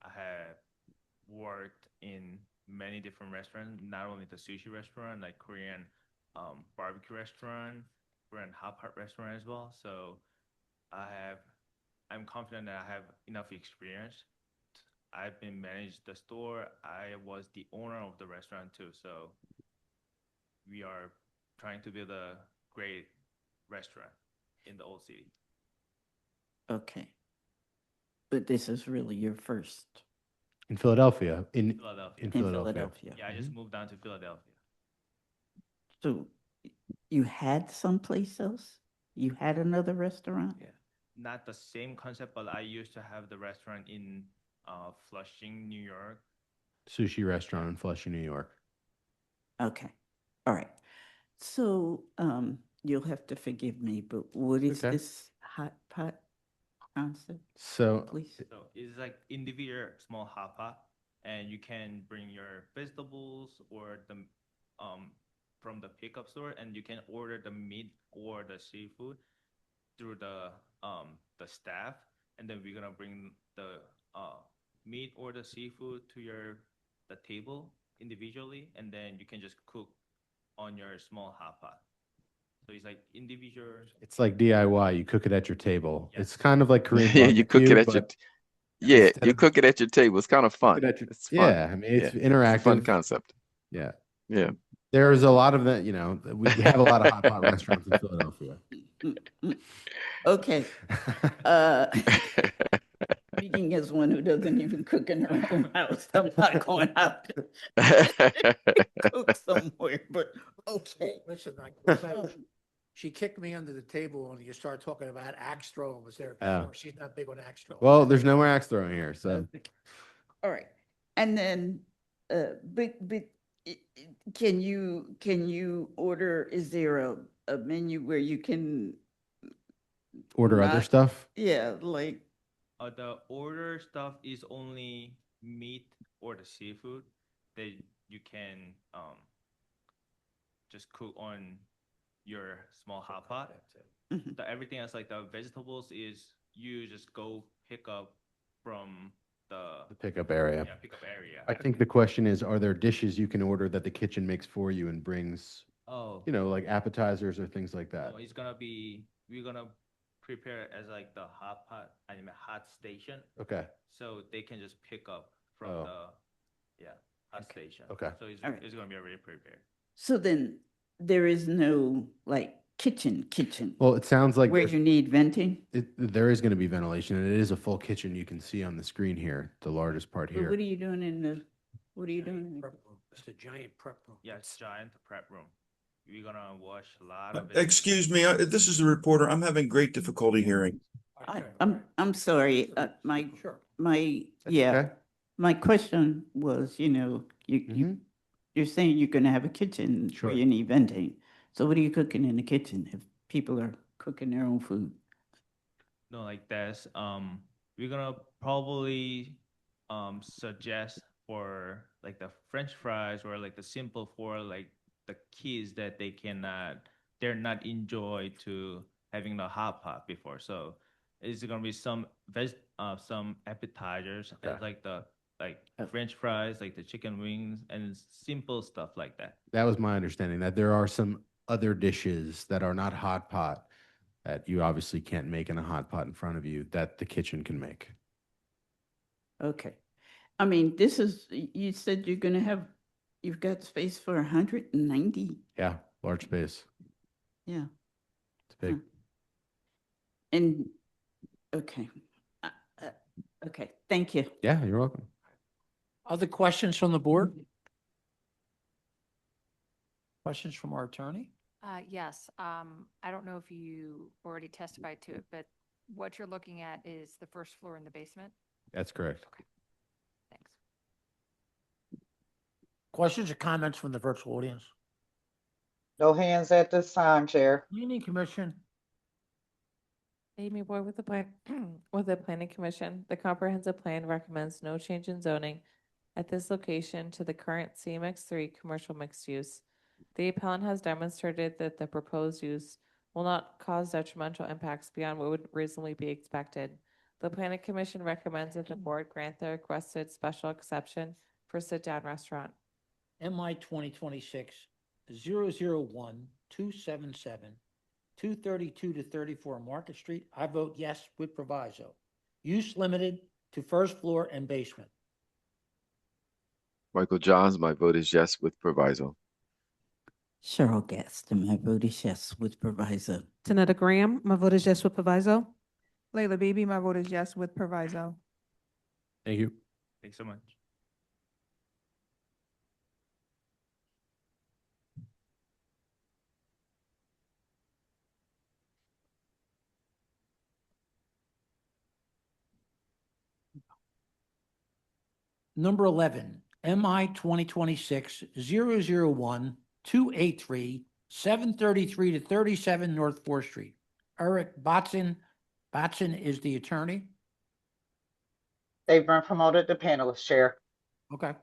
I have worked in many different restaurants, not only the sushi restaurant, like Korean barbecue restaurant, Korean hot pot restaurant as well. So I'm confident that I have enough experience. I've been managed the store. I was the owner of the restaurant too. So we are trying to build a great restaurant in the old city. Okay. But this is really your first. In Philadelphia, in Philadelphia. In Philadelphia. Philadelphia. Yeah, I just moved down to Philadelphia. So you had someplace else? You had another restaurant? Yeah. Not the same concept, but I used to have the restaurant in Flushing, New York. Sushi restaurant in Flushing, New York. Okay. All right. So you'll have to forgive me, but what is Okay. this hot pot concept? So Please. So it's like individual small hot pot, and you can bring your vegetables or the from the pickup store, and you can order the meat or the seafood through the staff, and then we're gonna bring the meat or the seafood to the table individually, and then you can just cook on your small hot pot. So it's like individual. it's like DIY. You cook it at your table. Yes. It's kind of like Korean Yeah, you cook it barbecue, at your but yeah, instead you of- cook it at your table. It's kind of fun. cook it at your- It's fun. yeah, I mean, it's Yeah. interactive. It's a fun concept. Yeah. Yeah. There's a lot of that, we have a lot of hot pot restaurants in Philadelphia. Okay. Speaking as one who doesn't even cook in her own house, I'm not going out to cook somewhere, but okay. Listen, Um, she kicked me under the table when you started talking about axe throwing was there Oh. before. She's not big on axe throwing. Well, there's no more axe throwing here, so All right. And then, but can you order, is there a menu where you can, order other not- stuff. yeah, like, The order stuff is only meat or the seafood that you can just cook on your small hot pot. Mhm. Everything else, like the vegetables, is you just go pick up from The pickup area. pickup area. I think the question is, are there dishes you can order that the kitchen makes for you and brings, Oh, like appetizers or things like that? no, we're gonna prepare it as like the hot pot, hot station. Okay. So they can just pick up from Oh. hot station. Okay. So it's, All right. it's gonna be already prepared. so then there is no like kitchen Well, it sounds like where you need venting? there is going to be ventilation, and it is a full kitchen. You can see on the screen here, the largest part But here. what are you doing what are you doing? Prep room. It's a giant prep room. Yes, giant prep room. We're gonna wash a lot of Excuse me, this is the reporter. I'm having great difficulty hearing. I'm sorry, Sure. yeah, okay. my question was, Mhm. you're saying you're gonna have a kitchen Sure. where you need venting. So what are you cooking in the kitchen if people are cooking their own food? No, like this. We're gonna probably suggest for like the French fries or like the simple for like the kids that they're not enjoy to having the hot pot before. So it's gonna be some some appetizers Okay. like the French fries, like the chicken wings, and simple stuff like that. That was my understanding, that there are some other dishes that are not hot pot that you obviously can't make in a hot pot in front of you that the kitchen can make. Okay. I mean, you said you've got space for 190? Yeah, large space. Yeah. It's big. Huh. And, okay. Okay, thank you. Yeah, you're welcome. Other questions from the board? Questions from our attorney? Yes, I don't know if you already testified to it, but what you're looking at is the first floor in the basement? That's correct. Thanks. Questions or comments from the virtual audience? No hands at this time, Chair. Planning Commission? Amy Boyd with the plan, with the Planning Commission. The comprehensive plan recommends no change in zoning at this location to the current CMX3 commercial mixed use. The appellant has demonstrated that the proposed use will not cause detrimental impacts beyond what would reasonably be expected. The Planning Commission recommends that the board grant the requested special exception for sit-down restaurant. MI 2026 001 277 232 to 34 Market Street. I vote yes with proviso. Use limited to first floor and basement. Michael Johns, my vote is yes with proviso. Cheryl Gaston, my vote is yes with proviso. Tanetta Graham, my vote is yes with proviso. Layla Beebe, my vote is yes with proviso. Thank you. Thanks so much. Number 11, MI 2026-001, 283, 733 to 37 North 4th Street. Eric Batson. Batson is the attorney. They've been promoted to panelist, Chair. Okay.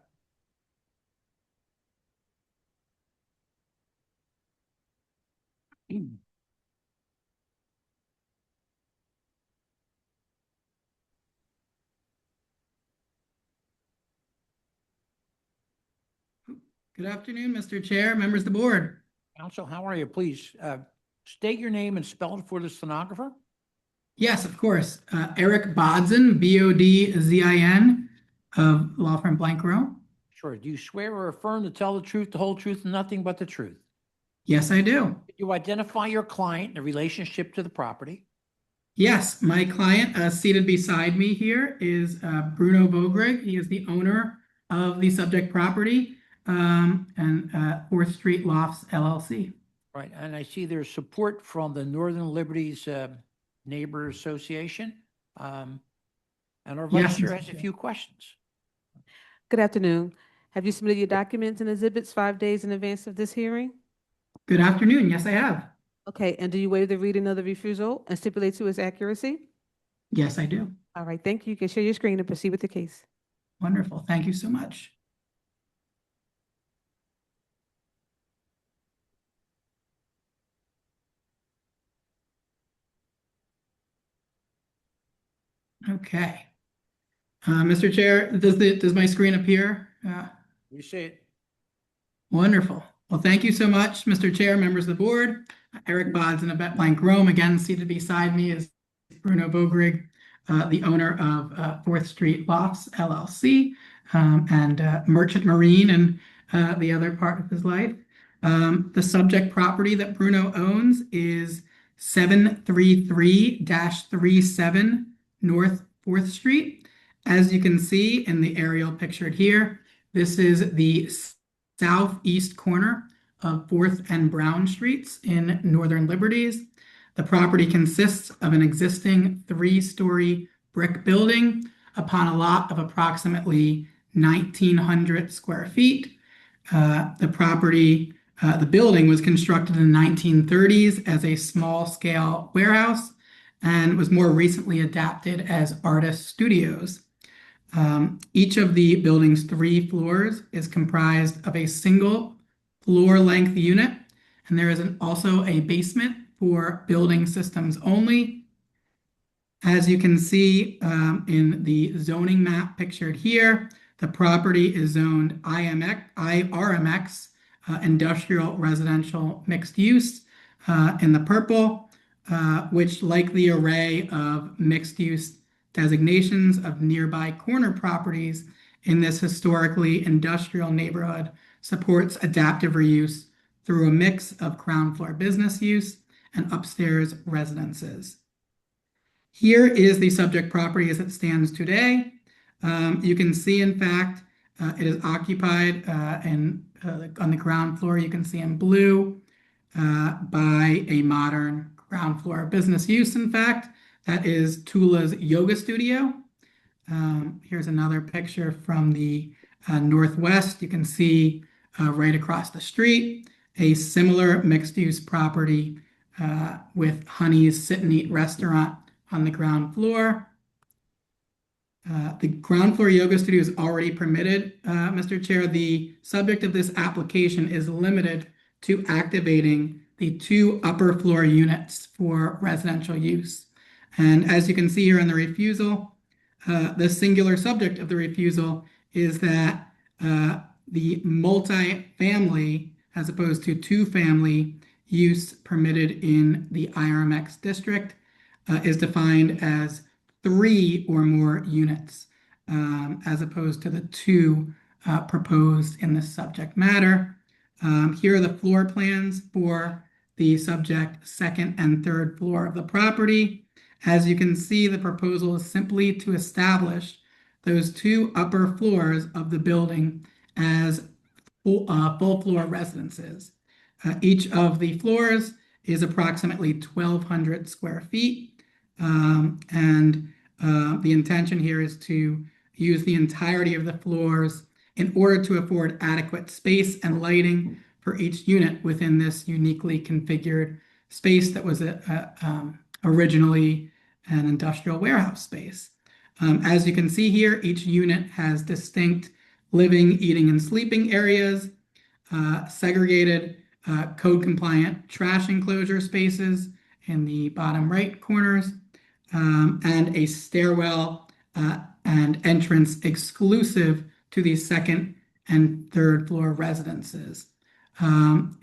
Good afternoon, Mr. Chair, members of the board. Counsel, how are you? Please state your name and spell it for the stenographer. Yes, of course. Eric Bodzin, Bodzin, of law firm Blank Row. Sure. Do you swear or affirm to tell the truth, the whole truth, and nothing but the truth? Yes, I do. You identify your client in relationship to the property. Yes, my client seated beside me here is Bruno Vogrig. He is the owner of the subject property and 4th Street Lofts LLC. Right. And I see there's support from the Northern Liberties Neighbor Association. And our vice Yes, chair Mr. has a Chair. few questions. Good afternoon. Have you submitted your documents and exhibits 5 days in advance of this hearing? Good afternoon. Yes, I have. Okay, and do you waive the reading of the refusal and stipulate to its accuracy? Yes, I do. All right, thank you. You can share your screen and proceed with the case. Wonderful. Thank you so much. Okay. Mr. Chair, does my screen appear? We see it. Wonderful. Well, thank you so much, Mr. Chair, members of the board. Eric Bodzin of Blank Row. Again, seated beside me is Bruno Vogrig, the owner of 4th Street Lofts LLC and Merchant Marine and the other part of his life. The subject property that Bruno owns is 733-37 North 4th Street. As you can see in the aerial pictured here, this is the southeast corner of 4th and Brown Streets in Northern Liberties. The property consists of an existing 3-story brick building upon a lot of approximately 1,900 square feet. The building was constructed in the 1930s as a small-scale warehouse and was more recently adapted as artist studios. Each of the building's 3 floors is comprised of a single floor-length unit, and there is also a basement for building systems only. As you can see in the zoning map pictured here, the property is zoned IRMX, Industrial Residential Mixed Use, in the purple, which, like the array of mixed-use designations of nearby corner properties in this historically industrial neighborhood, supports adaptive reuse through a mix of ground floor business use and upstairs residences. Here is the subject property as it stands today. You can see, in fact, it is occupied on the ground floor, you can see in blue, by a modern ground floor business use, in fact. That is Tula's Yoga Studio. Here's another picture from the northwest. You can see right across the street a similar mixed-use property with Honey's Sit and Eat restaurant on the ground floor. The ground floor yoga studio is already permitted, Mr. Chair. The subject of this application is limited to activating the 2 upper floor units for residential use. And as you can see here in the refusal, the singular subject of the refusal is that the multi-family, as opposed to 2-family use permitted in the IRMX district, is defined as 3 or more units, as opposed to the 2 proposed in the subject matter. Here are the floor plans for the subject second and third floor of the property. As you can see, the proposal is simply to establish those two upper floors of the building as full floor residences. Each of the floors is approximately 1,200 square feet. And the intention here is to use the entirety of the floors in order to afford adequate space and lighting for each unit within this uniquely configured space that was originally an industrial warehouse space. As you can see here, each unit has distinct living, eating, and sleeping areas, segregated code-compliant trash enclosure spaces in the bottom right corners, and a stairwell and entrance exclusive to the second and third floor residences.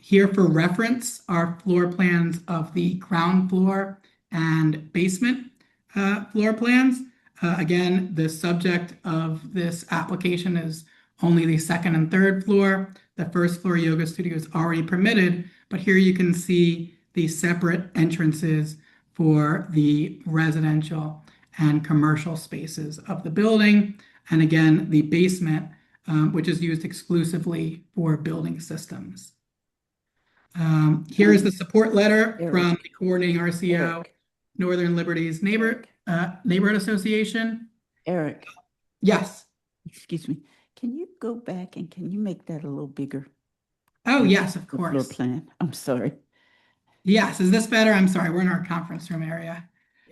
Here for reference are floor plans of the ground floor and basement floor plans. Again, the subject of this application is only the second and third floor. The first floor yoga studio is already permitted, but here you can see the separate entrances for the residential and commercial spaces of the building. And again, the basement, which is used exclusively for building systems. Here is the support letter from the coordinating RCO, Northern Liberties Neighborhood Association. Eric. Yes. Excuse me. Can you go back and can you make that a little bigger? Oh, yes, of The floor course. plan. I'm sorry. Yes, is this better? I'm sorry, we're in our conference room area.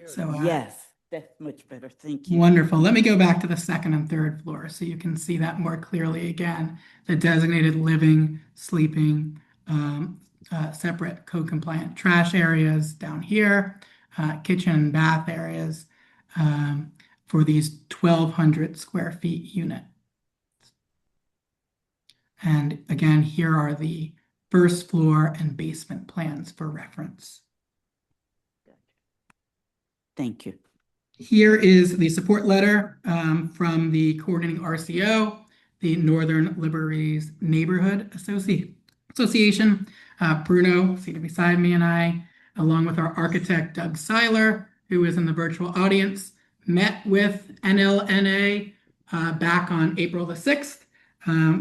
So Yes, that's much better. Thank you. wonderful. Let me go back to the second and third floor so you can see that more clearly again. The designated living, sleeping, separate code compliant trash areas down here, kitchen and bath areas for these 1,200 square feet unit. And again, here are the first floor and basement plans for reference. Thank you. Here is the support letter from the coordinating RCO, the Northern Liberties Neighborhood Association. Bruno, seated beside me, and I, along with our architect, Doug Seiler, who is in the virtual audience, met with NLNA back on April the 6th.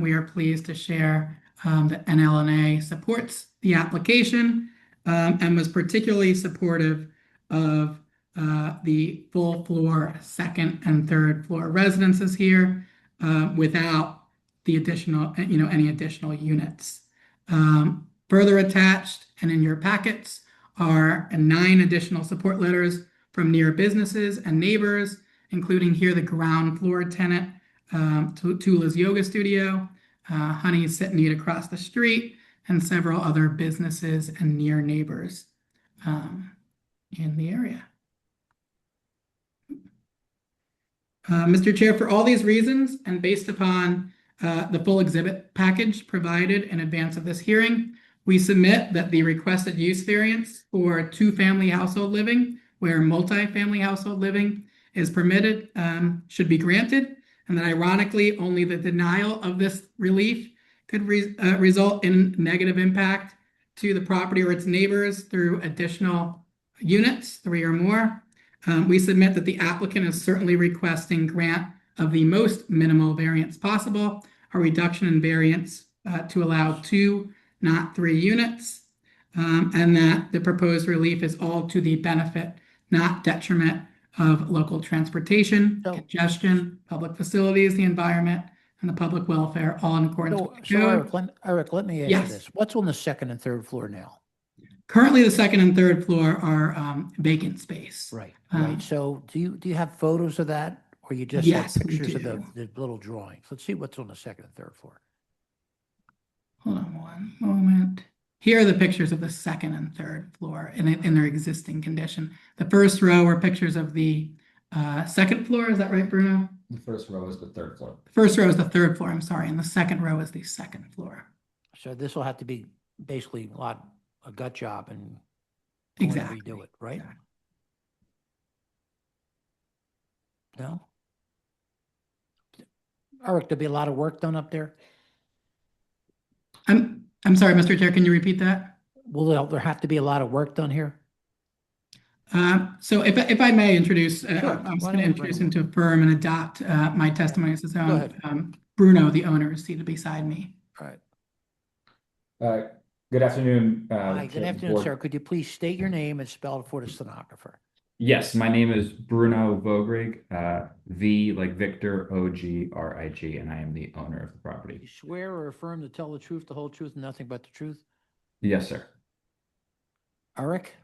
We are pleased to share that NLNA supports the application and was particularly supportive of the full floor second and third floor residences here without the additional, any additional units. Further attached and in your packets are 9 additional support letters from near businesses and neighbors, including here the ground floor tenant, Tula's Yoga Studio, Honey's Sit and Eat across the street, and several other businesses and near neighbors in the area. Mr. Chair, for all these reasons, and based upon the full exhibit package provided in advance of this hearing, we submit that the requested use variance for two-family household living, where multi-family household living is permitted, should be granted, and that ironically, only the denial of this relief could result in negative impact to the property or its neighbors through additional units, 3 or more. We submit that the applicant is certainly requesting grant of the most minimal variance possible, a reduction in variance to allow 2, not 3 units, and that the proposed relief is all to the benefit, not detriment of local transportation, congestion, public facilities, the environment, and the public welfare, all in accordance with the code. Eric, let me ask Yes. you this. What's on the second and third floor now? Currently, the second and third floor are vacant space. Right, right. So do you have photos of that? Or you just Yes, have we pictures of do. the little drawings? Let's see what's on the second and third floor. Hold on one moment. Here are the pictures of the second and third floor in their existing condition. The first row are pictures of the second floor. Is that right, Bruno? The first row is the third floor. The first row is the third floor, I'm sorry, and the second row is the second floor. So this will have to be basically a gut job and Exactly. redo it, right? No? Eric, there'll be a lot of work done up there? I'm sorry, Mr. Chair, can you repeat that? Will there have to be a lot of work done here? So if I may introduce, Sure. I'm just Why going don't to we introduce bring him to affirm and adopt my testimony as his Go own. ahead. Bruno, the owner, is seated beside me. All right. Good afternoon. Hi, to good the afternoon, board. sir. Could you please state your name and spell it for the stenographer? Yes, my name is Bruno Vogrig, V like Victor, O-G-R-I-G, and I am the owner of the property. You swear or affirm to tell the truth, the whole truth, and nothing but the truth? Yes, sir. Eric?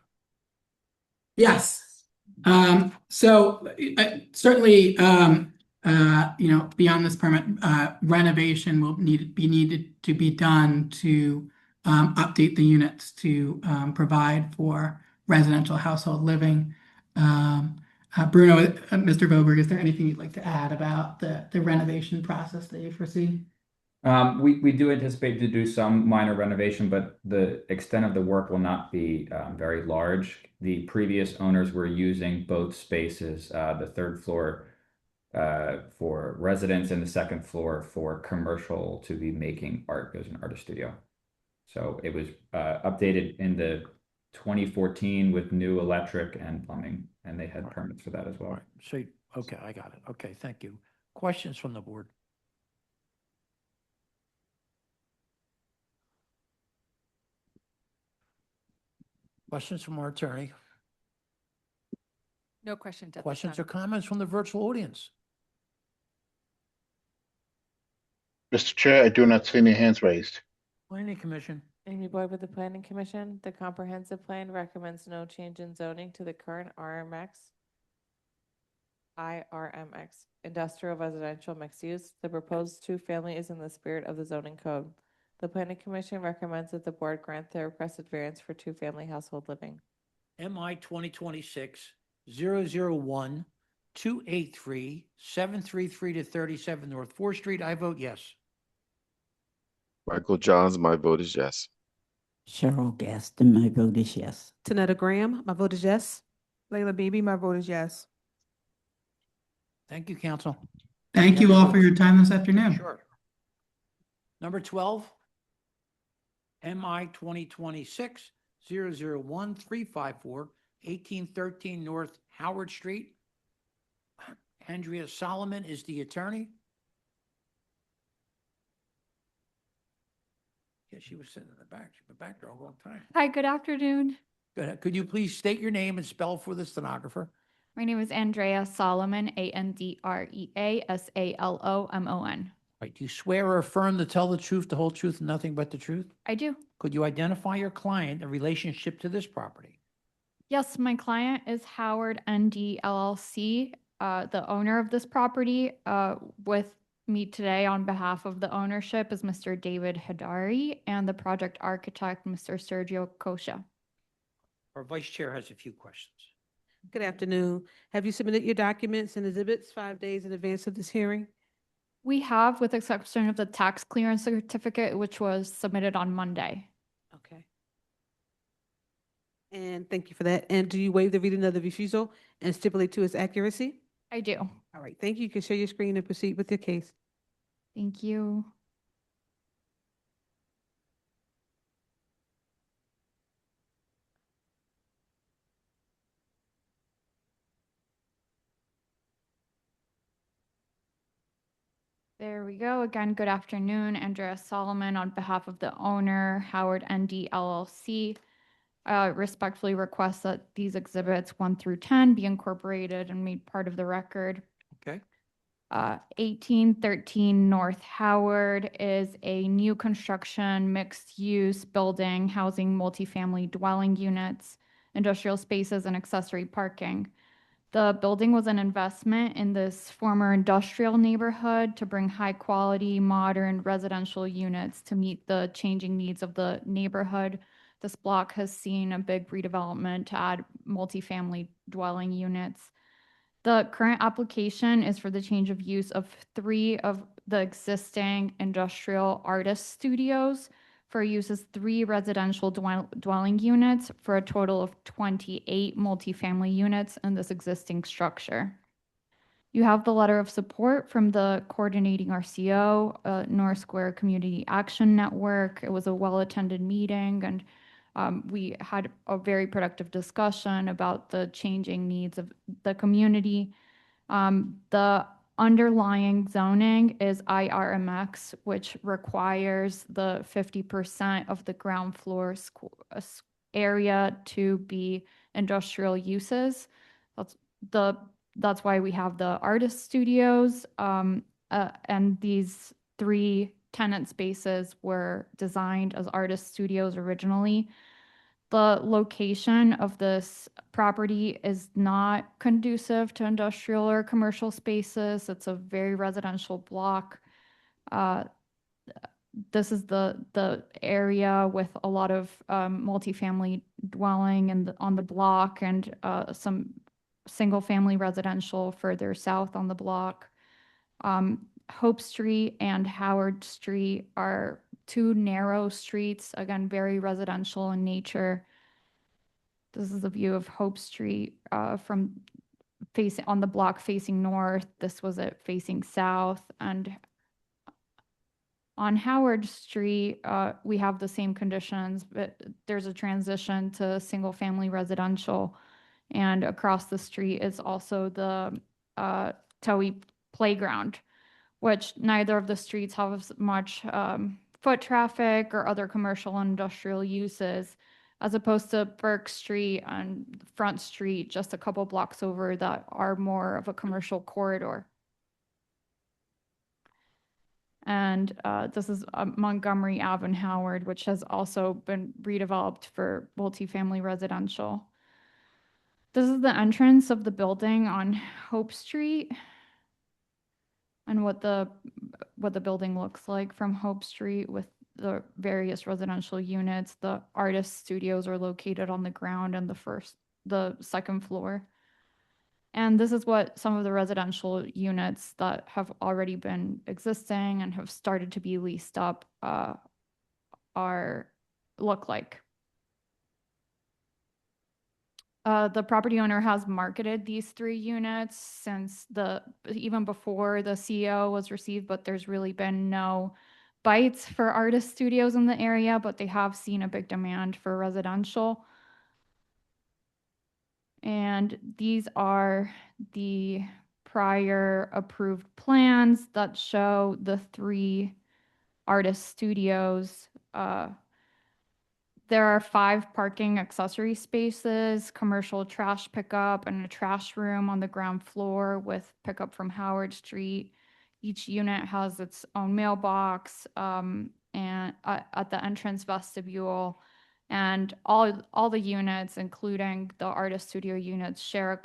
Yes. So certainly, beyond this permit, renovation will needed to be done to update the units to provide for residential household living. Bruno, Mr. Voberg, is there anything you'd like to add about the renovation process that you foresee? We do anticipate to do some minor renovation, but the extent of the work will not be very large. The previous owners were using both spaces, the third floor for residents and the second floor for commercial to be making art as an artist studio. So it was updated in the 2014 with new electric and plumbing, and they had permits for that as well. So, okay, I got it. Okay, thank you. Questions from the board? Questions from our attorney? No questions at this Questions time. or comments from the virtual audience? Mr. Chair, I do not see any hands raised. Planning Commission? Amy Boyd with the Planning Commission. The comprehensive plan recommends no change in zoning to the current IRMX, industrial residential mixed use. The proposed two-family is in the spirit of the zoning code. The Planning Commission recommends that the board grant the requested variance for two-family household living. MI 2026-001-283-733 to 37 North 4th Street. I vote yes. Michael Johns, my vote is yes. Cheryl Gaston, my vote is yes. Tanetta Graham, my vote is yes. Layla Beebe, my vote is yes. Thank you, council. Thank you all for your time this afternoon. Sure. Number 12, MI 2026-001-354, 1813 North Howard Street. Andrea Solomon is the attorney. Yeah, she was sitting in the back. She's been back there a long time. Hi, good afternoon. Go ahead. Could you please state your name and spell for the stenographer? My name is Andrea Solomon, ANDREA SALOMON. Right. Do you swear or affirm to tell the truth, the whole truth, and nothing but the truth? I do. Could you identify your client in relationship to this property? Yes, my client is Howard ND LLC, the owner of this property. With me today on behalf of the ownership is Mr. David Hidari and the project architect, Mr. Sergio Kosha. Our vice chair has a few questions. Good afternoon. Have you submitted your documents and exhibits 5 days in advance of this hearing? We have, with exception of the tax clearance certificate, which was submitted on Monday. Okay. And thank you for that. And do you waive the reading of the refusal and stipulate to its accuracy? I do. All right, thank you. You can share your screen and proceed with your case. Thank you. There we go. Again, good afternoon. Andrea Solomon on behalf of the owner, Howard ND LLC. Respectfully request that these exhibits 1 through 10 be incorporated and made part of the record. Okay. 1813 North Howard is a new construction mixed-use building housing multifamily dwelling units, industrial spaces, and accessory parking. The building was an investment in this former industrial neighborhood to bring high-quality, modern residential units to meet the changing needs of the neighborhood. This block has seen a big redevelopment to add multifamily dwelling units. The current application is for the change of use of 3 of the existing industrial artist studios for use as 3 residential dwelling units for a total of 28 multifamily units in this existing structure. You have the letter of support from the coordinating RCO, North Square Community Action Network. It was a well-attended meeting, and we had a very productive discussion about the changing needs of the community. The underlying zoning is IRMX, which requires the 50% of the ground floor area to be industrial uses. That's why we have the artist studios, and these 3 tenant spaces were designed as artist studios originally. The location of this property is not conducive to industrial or commercial spaces. It's a very residential block. This is the area with a lot of multifamily dwelling on the block, and some single-family residential further south on the block. Hope Street and Howard Street are 2 narrow streets, again, very residential in nature. This is a view of Hope Street from facing on the block facing north. This was it facing south. And on Howard Street, we have the same conditions, but there's a transition to single-family residential. And across the street is also the Towie Playground, which neither of the streets have much foot traffic or other commercial and industrial uses, as opposed to Burke Street and Front Street, just a couple blocks over, that are more of a commercial corridor. And this is Montgomery Ave in Howard, which has also been redeveloped for multifamily residential. This is the entrance of the building on Hope Street, and what the building looks like from Hope Street with the various residential units. The artist studios are located on the ground and the second floor. And this is what some of the residential units that have already been existing and have started to be leased up look like. The property owner has marketed these 3 units since even before the CO was received, but there's really been no bites for artist studios in the area, but they have seen a big demand for residential. And these are the prior approved plans that show the 3 artist studios. There are 5 parking accessory spaces, commercial trash pickup, and a trash room on the ground floor with pickup from Howard Street. Each unit has its own mailbox and at the entrance vestibule. And all the units, including the artist studio units, share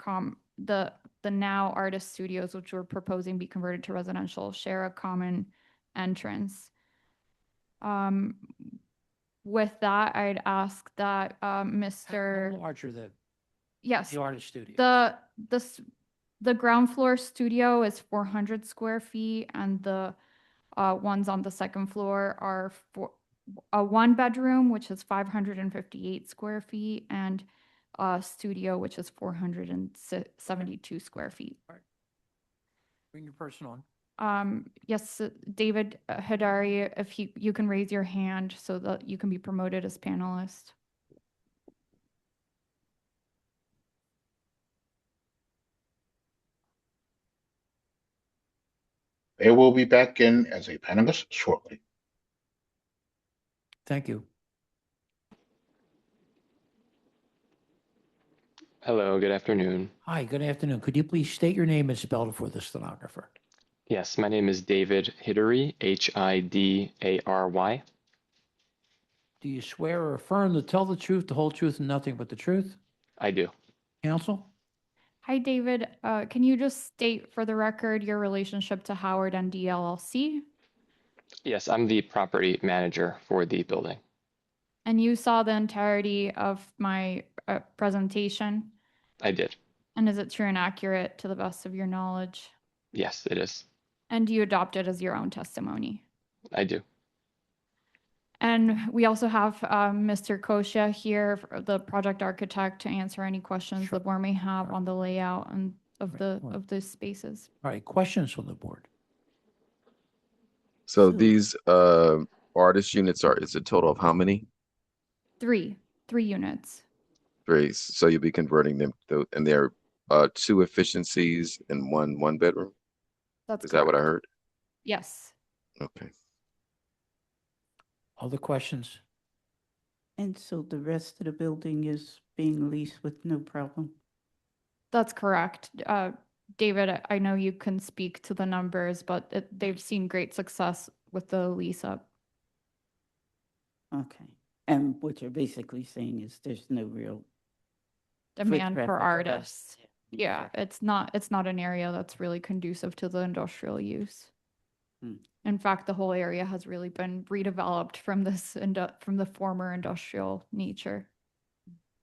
the now artist studios, which we're proposing be converted to residential, share a common entrance. With that, I'd ask that Mr. How large are the Yes, artist studio? the ground floor studio is 400 square feet, and the ones on the second floor are a 1-bedroom, which is 558 square feet, and a studio, which is 472 square feet. Bring your person on. Yes, David Hidari, if you can raise your hand so that you can be promoted as panelist. They will be back in as a panelist shortly. Thank you. Hello, good afternoon. Hi, good afternoon. Could you please state your name and spell it for the stenographer? Yes, my name is David Hidary, Hidary. Do you swear or affirm to tell the truth, the whole truth, and nothing but the truth? I do. Counsel? Hi, David. Can you just state for the record your relationship to Howard ND LLC? Yes, I'm the property manager for the building. And you saw the entirety of my presentation? I did. And is it true and accurate to the best of your knowledge? Yes, it is. And do you adopt it as your own testimony? I do. And we also have Mr. Kosha here, the project architect, to answer any questions the board may have on the layout and of the spaces. All right, questions from the board? So these artist units is a total of how many? Three units. 3. So you'll be converting them and they're 2 efficiencies and one bedroom? That's Is that what I correct. heard? Yes. Okay. Other questions? And so the rest of the building is being leased with no problem? That's correct. David, I know you can speak to the numbers, but they've seen great success with the lease up. Okay. And what you're basically saying is there's no real Demand traffic for for artists. Yeah, it's not an area that's really conducive to the industrial use. Hmm. In fact, the whole area has really been redeveloped from from the former industrial nature.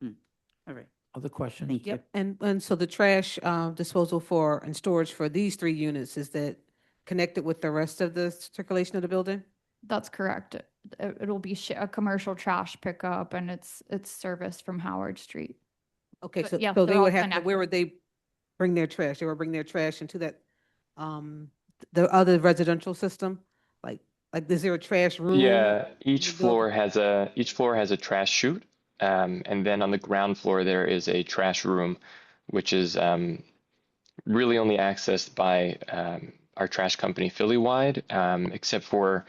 All right. Other questions? Thank you. Yep, and so the trash disposal for and storage for these 3 units, is that connected with the rest of the circulation of the building? That's correct. It'll be a commercial trash pickup, and it's serviced from Howard Street. Okay, But so yeah, so they're they all would have, connected. where would they bring their trash? They would bring their trash into that, the other residential system? Like, is there a trash room? Yeah, in each the floor building? has a trash chute, and then on the ground floor there is a trash room, which is really only accessed by our trash company Philly-wide, except for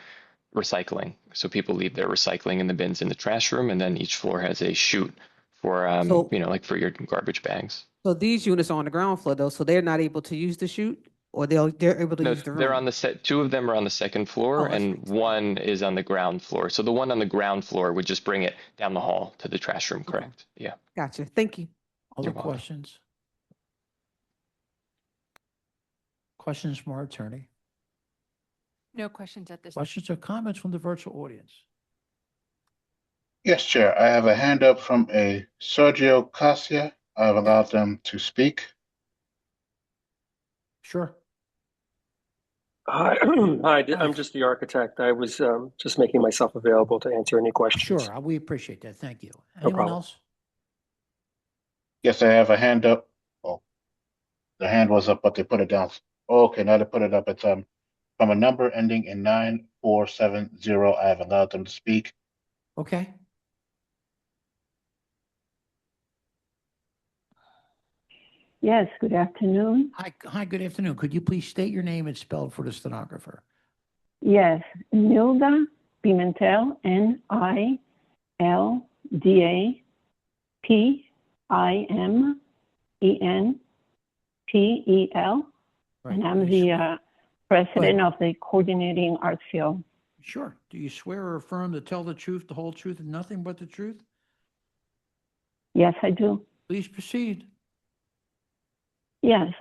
recycling. So people leave their recycling in the bins in the trash room, and then each floor has a chute for So- like for your garbage bags. So these units are on the ground floor though, so they're not able to use the chute? Or they're able to No, use the they're room? on the set. 2 of them are on the second floor, Oh, that's and one is on the ground floor. So the one on the ground floor would just bring it down the hall to the trash room. Correct? Yeah. Gotcha, thank you. Other You're welcome. questions? Questions from our attorney? No questions at this. Questions or comments from the virtual audience? Yes, Chair. I have a hand up from a Sergio Cassia. I've allowed them to speak. Sure. Hi, I'm just the architect. I was just making myself available to answer any questions. Sure, we appreciate that. Thank you. No Anyone problem. else? Yes, I have a hand up. Oh, the hand was up, but they put it down. Oh, okay, now they put it up. It's from a number ending in 9470. I have allowed them to speak. Okay. Yes, good afternoon. Hi, good afternoon. Could you please state your name and spell it for the stenographer? Yes, Nilda Pimentel, Nildapimentel, Right, and I'm do you the president of the Coordinating Arts Field. Sure. Do you swear or affirm to tell the truth, the whole truth, and nothing but the truth? Yes, I do. Please proceed. Yes,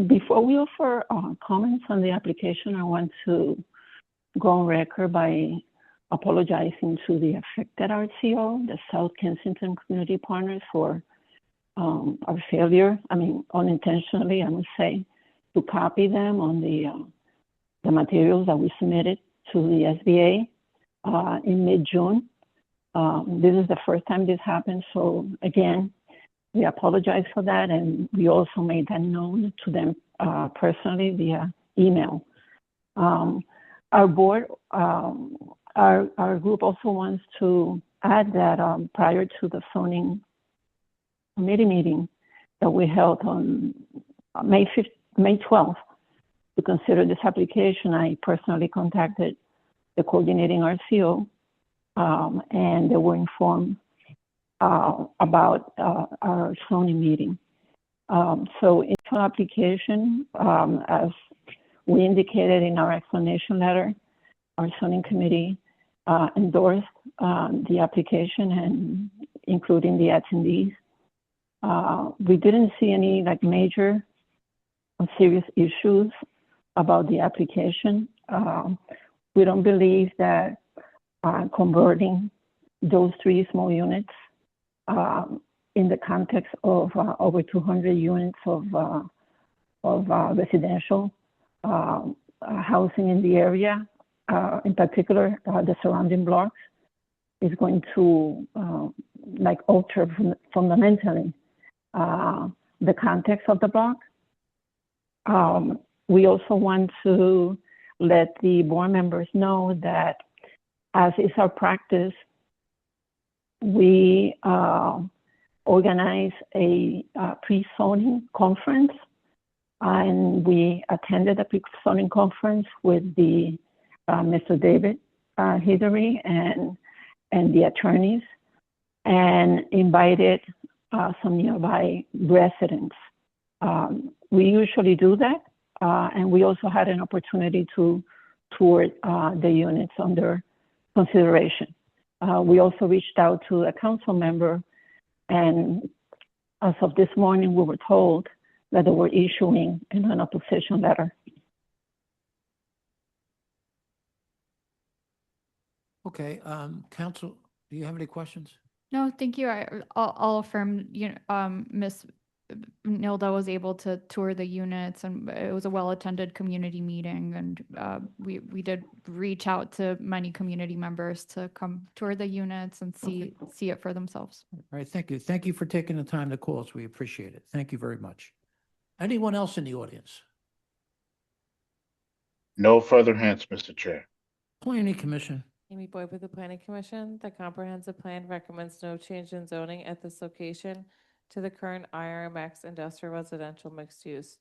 before we offer comments on the application, I want to go on record by apologizing to the affected RCO, the South Kensington Community Partners, for our failure, unintentionally, I must say, to copy them on the materials that we submitted to the SBA in mid-June. This is the first time this happened, so again, we apologize for that, and we also made that known to them personally via email. Our board, our group also wants to add that prior to the zoning committee meeting that we held on May 12th to consider this application, I personally contacted the coordinating RCO, and they were informed about our zoning meeting. So in the application, as we indicated in our explanation letter, our zoning committee endorsed the application and including the attendees. We didn't see any major or serious issues about the application. We don't believe that converting those 3 small units in the context of over 200 units of residential housing in the area, in particular the surrounding blocks, is going to alter fundamentally the context of the block We also want to let the board members know that, as is our practice, we organize a pre-zoning conference, and we attended a pre-zoning conference with the Mr. David Hidary and the attorneys, and invited some nearby residents. We usually do that, and we also had an opportunity to tour the units under consideration. We also reached out to a council member, and as of this morning, we were told that they were issuing an opposition letter. Okay, council, do you have any questions? No, thank you. I'll affirm, Ms. Nilda was able to tour the units, and it was a well-attended community meeting, and we did reach out to many community members to come tour the units and see it for themselves. All right, thank you. Thank you for taking the time to call us. We appreciate it. Thank you very much. Anyone else in the audience? No further hands, Mr. Chair. Planning Commission. Amy Boyd with the Planning Commission. The comprehensive plan recommends no change in zoning at this location to the current IRMX industrial residential mixed use.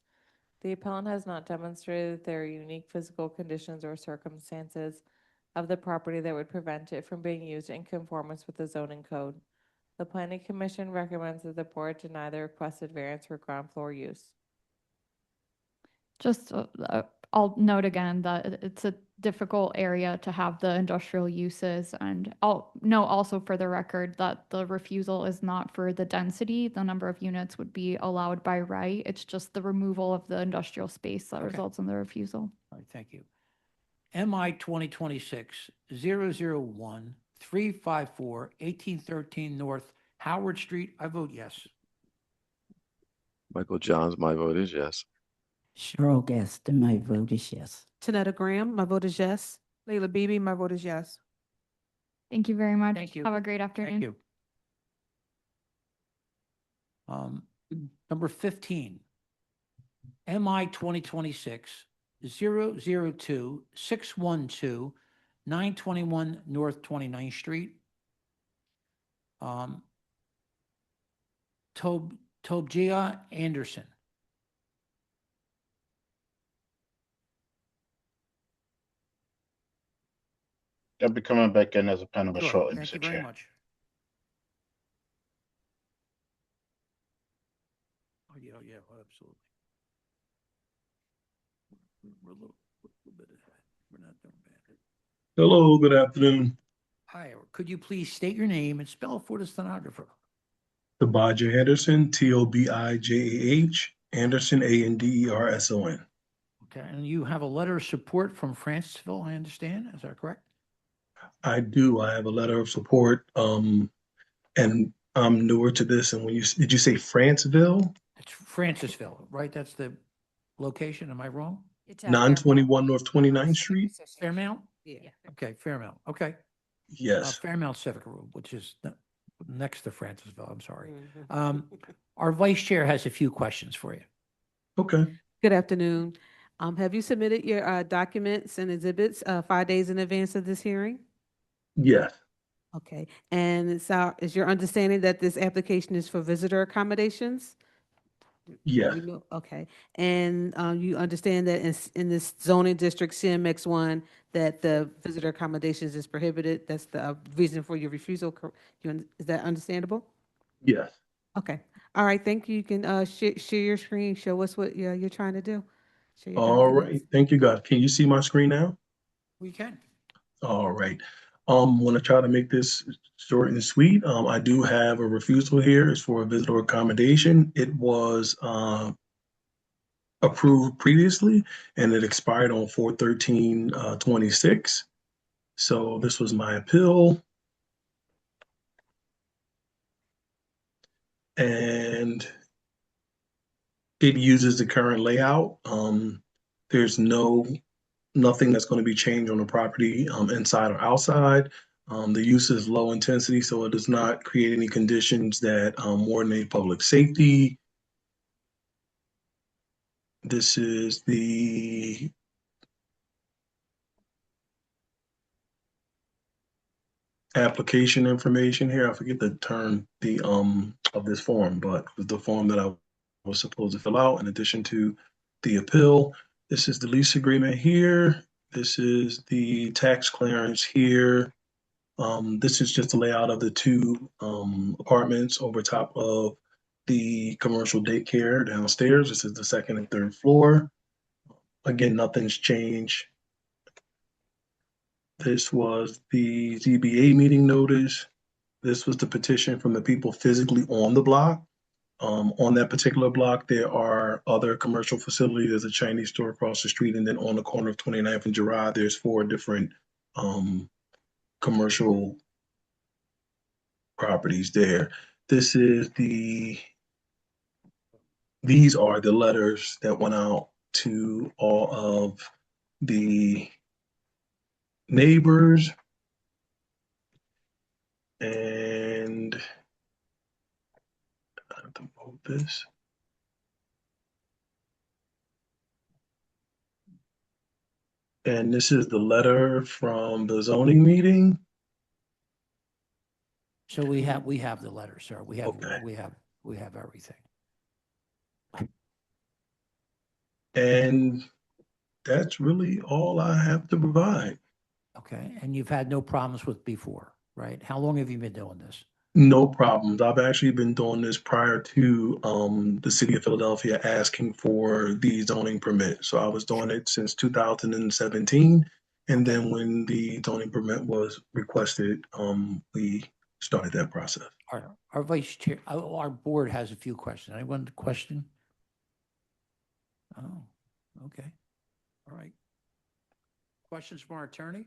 The appellant has not demonstrated that there are unique physical conditions or circumstances of the property that would prevent it from being used in conformance with the zoning code. The Planning Commission recommends that the board deny the requested variance for ground floor use. Just, I'll note again that it's a difficult area to have the industrial uses, and I'll note also for the record that the refusal is not for the density. The number of units would be allowed by right. It's just the removal of the industrial space that results in the refusal. All right, thank you. MI 2026-001-354, 1813 North Howard Street. I vote yes. Michael Johns, my vote is yes. Cheryl Gaston, my vote is yes. Tanetta Graham, my vote is yes. Layla Beebe, my vote is yes. Thank you very much. Thank you. Have a great afternoon. Thank you. Number 15, MI 2026-002-612, 921 North 29th Street. Tobjia Anderson. They'll be coming back in as a panelist Sure, shortly, thank you Mr. very Chair. much. Oh, yeah, absolutely. We're a little bit ahead. We're not doing bad. Hello, good afternoon. Hi, could you please state your name and spell it for the stenographer? Tobijah Anderson, Tobijah, Anderson, Anderson. Okay, and you have a letter of support from Francisville, I understand. Is that correct? I do. I have a letter of support, and I'm newer to this. And did you say Franceville? It's Francisville, right? That's the location. Am I wrong? 921 North 29th Street? Fairmount? Yeah. Okay, Fairmount. Okay. Yes. Fairmount Civic Room, which is next to Francisville. I'm sorry. Our vice chair has a few questions for you. Okay. Good afternoon. Have you submitted your documents and exhibits 5 days in advance of this hearing? Yes. Okay, and is your understanding that this application is for visitor accommodations? Yes. Okay, and you understand that in this zoning district CMX1 that the visitor accommodations is prohibited? That's the reason for your refusal. Is that understandable? Yes. Okay, all right, thank you. You can share your screen, show us what you're trying to do. Share your All documents. right. Thank you, guys. Can you see my screen now? We can. All right. I'm going to try to make this short and sweet. I do have a refusal here. It's for a visitor accommodation. It was approved previously, and it expired on 4/13/26. So this was my appeal. And it uses the current layout. There's nothing that's going to be changed on the property inside or outside. The use is low intensity, so it does not create any conditions that warrant public safety. This is the application information here. I forget the term of this form, but it was the form that I was supposed to fill out in addition to the appeal. This is the lease agreement here. This is the tax clearance here. This is just the layout of the two apartments over top of the commercial daycare downstairs. This is the second and third floor. Again, nothing's changed. This was the ZBA meeting notice. This was the petition from the people physically on the block. On that particular block, there are other commercial facilities. There's a Chinese store across the street, and then on the corner of 29th and Girard, there's 4 different commercial properties there. These are the letters that went out to all of the neighbors. And I have to move this. And this is the letter from the zoning meeting. So we have the letter, sir. We have, Okay. we have everything. And that's really all I have to provide. Okay, and you've had no problems with before, right? How long have you been doing this? No problems. I've actually been doing this prior to the city of Philadelphia asking for the zoning permit. So I was doing it since 2017. And then when the zoning permit was requested, we started that process. Our vice chair, our board has a few questions. Anyone question? Oh, okay. All right. Questions from our attorney?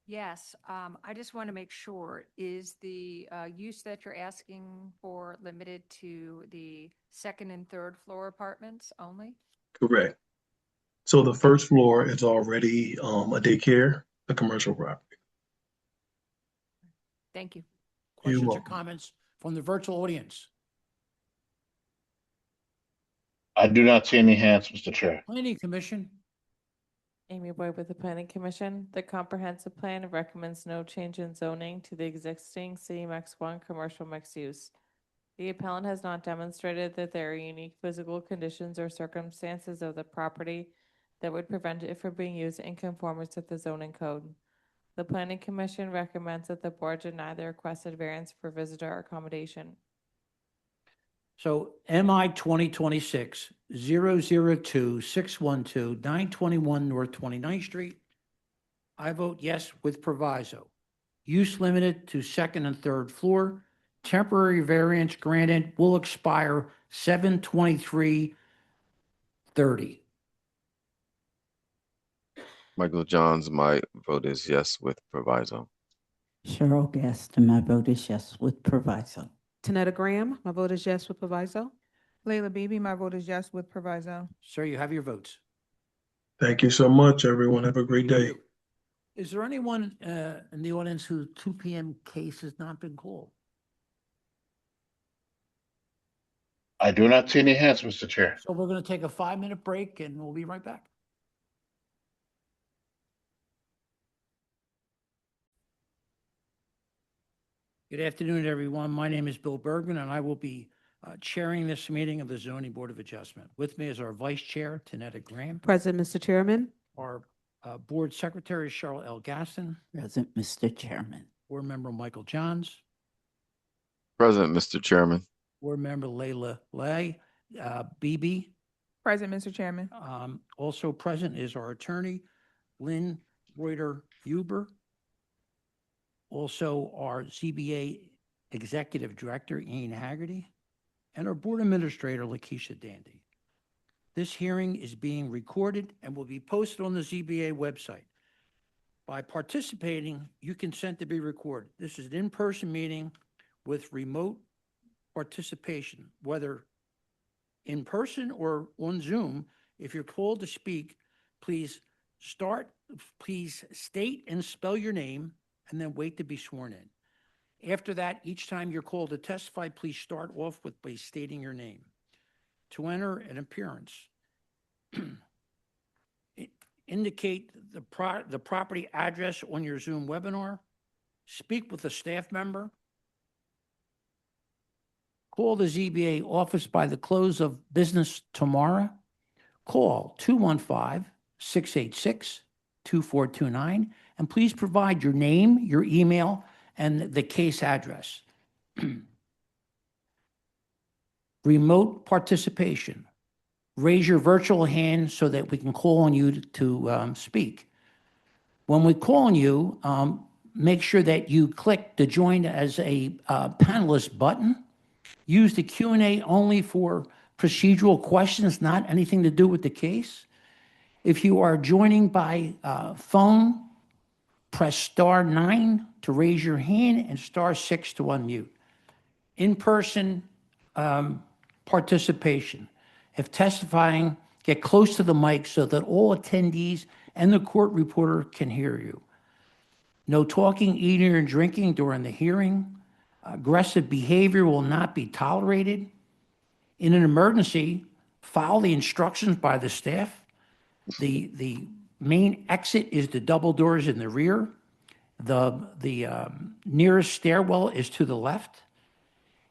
Yes, I just want to make sure, is the use that you're asking for limited to the second and third floor apartments only? Correct. So the first floor is already a daycare, a commercial property. Thank you. Questions or welcome. comments from the virtual audience? I do not see any hands, Mr. Chair. Planning Commission? Amy Boyd with the Planning Commission. The comprehensive plan recommends no change in zoning to the existing CMX 1 commercial mixed use. The appellant has not demonstrated that there are unique physical conditions or circumstances of the property that would prevent it from being used in conformance with the zoning code. The Planning Commission recommends that the board deny the requested variance for visitor accommodation. So MI 2026-002-612-921 North 29th Street. I vote yes with proviso. Use limited to second and third floor. Temporary variance granted will expire 7/23/30. Michael Johns, my vote is yes with proviso. Cheryl Gaston, my vote is yes with proviso. Tanetta Graham, my vote is yes with proviso. Layla Beebe, my vote is yes with proviso. Sir, you have your votes. Thank you so much, everyone. Have a great day. Is there anyone in the audience whose 2 p.m. case has not been called? I do not see any hands, Mr. Chair. So we're going to take a 5-minute break and we'll be right back. Good afternoon, everyone. My name is Bill Bergman, and I will be chairing this meeting of the Zoning Board of Adjustment. With me is our Vice Chair, Tanetta Graham, Present, Mr. Chairman. our Board Secretary, Cheryl L. Gaston, Present, Mr. Chairman. Board Member Michael Johns, Present, Mr. Chairman. Board Member Layla Beebe. Present, Mr. Chairman. Also present is our attorney, Lynn Reuter Huber. Also our ZBA Executive Director, Ian Haggerty, and our Board Administrator, Lakeisha Dandy. This hearing is being recorded and will be posted on the ZBA website. By participating, you consent to be recorded. This is an in-person meeting with remote participation, whether in person or on Zoom. If you're called to speak, please state and spell your name and then wait to be sworn in. After that, each time you're called to testify, please start off by stating your name. to enter an appearance. Indicate the property address on your Zoom webinar. Speak with a staff member. Call the ZBA office by the close of business tomorrow. Call 215-686-2429, and please provide your name, your email, and the case address. Remote participation. Raise your virtual hand so that we can call on you to speak. When we call on you, make sure that you click to join as a panelist button. Use the Q&A only for procedural questions, not anything to do with the case. If you are joining by phone, press *9 to raise your hand and *6 to unmute. In-person participation. If testifying, get close to the mic so that all attendees and the court reporter can hear you. No talking, eating, or drinking during the hearing. Aggressive behavior will not be tolerated. In an emergency, follow the instructions by the staff. The main exit is the double doors in the rear. The nearest stairwell is to the left.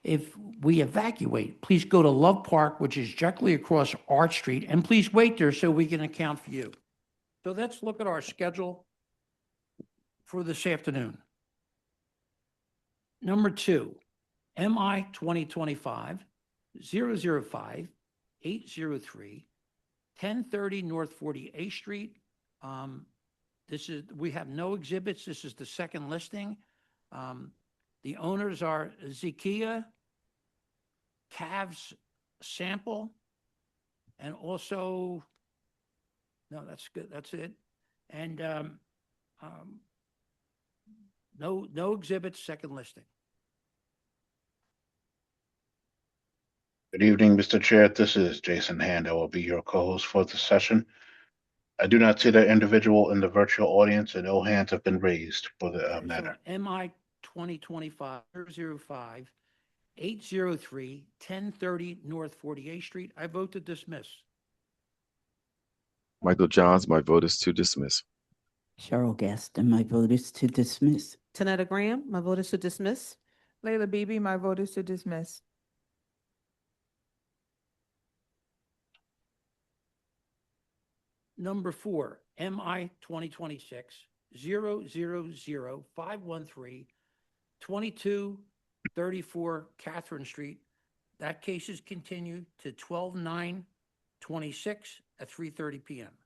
If we evacuate, please go to Love Park, which is directly across Arch Street, and please wait there so we can account for you. So let's look at our schedule for this afternoon. Number 2, MI 2025-005-803, 1030 North 48th Street. We have no exhibits. This is the second listing. The owners are Zakia, Cavs Sample, and also, no, that's good. That's it. And no exhibits, second listing. Good evening, Mr. Chair. This is Jason Hand. I will be your co-host for the session. I do not see that individual in the virtual audience, and no hands have been raised for the matter. MI 2025-005-803, 1030 North 48th Street. I vote to dismiss. Michael Johns, my vote is to dismiss. Cheryl Gaston, my vote is to dismiss. Tanetta Graham, my vote is to dismiss. Layla Beebe, my vote is to dismiss. Number 4, MI 2026-000-513, 2234 Catherine Street. That case is continued to 12/9/26 at 3:30 p.m.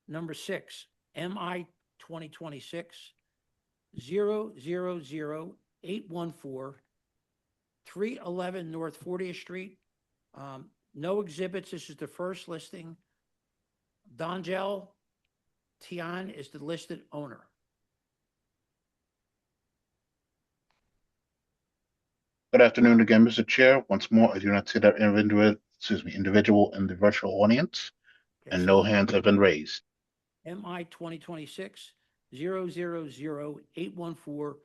Number 6, MI 2026-000-814, 311 North 40th Street. No exhibits. This is the first listing. Donjel Tian is the listed owner. Good afternoon again, Mr. Chair. Once more, I do not see that individual in the virtual audience, and no hands have been raised. MI 2026-000-814,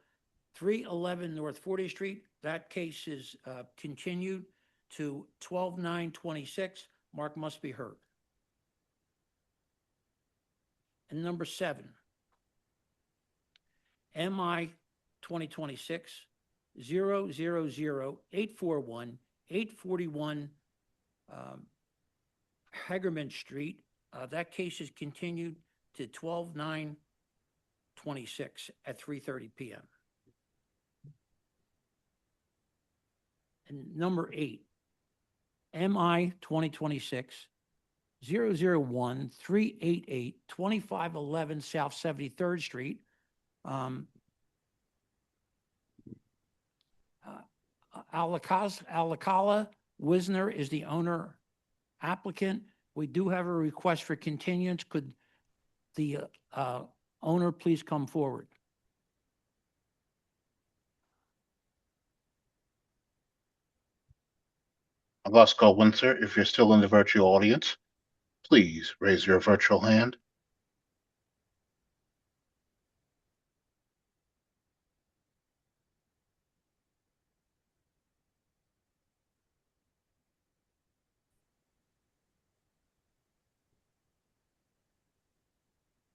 311 North 40th Street. That case is continued to 12/9/26. Mark must be heard. And number 7, MI 2026-000-841, 841 Hagerman Street. That case is continued to 12/9/26 at 3:30 p.m. And number 8, MI 2026-001-388, 2511 South 73rd Street. Alakala Wisner is the owner applicant. We do have a request for continuance. Could the owner please come forward? Alaska Windsor, if you're still in the virtual audience, please raise your virtual hand.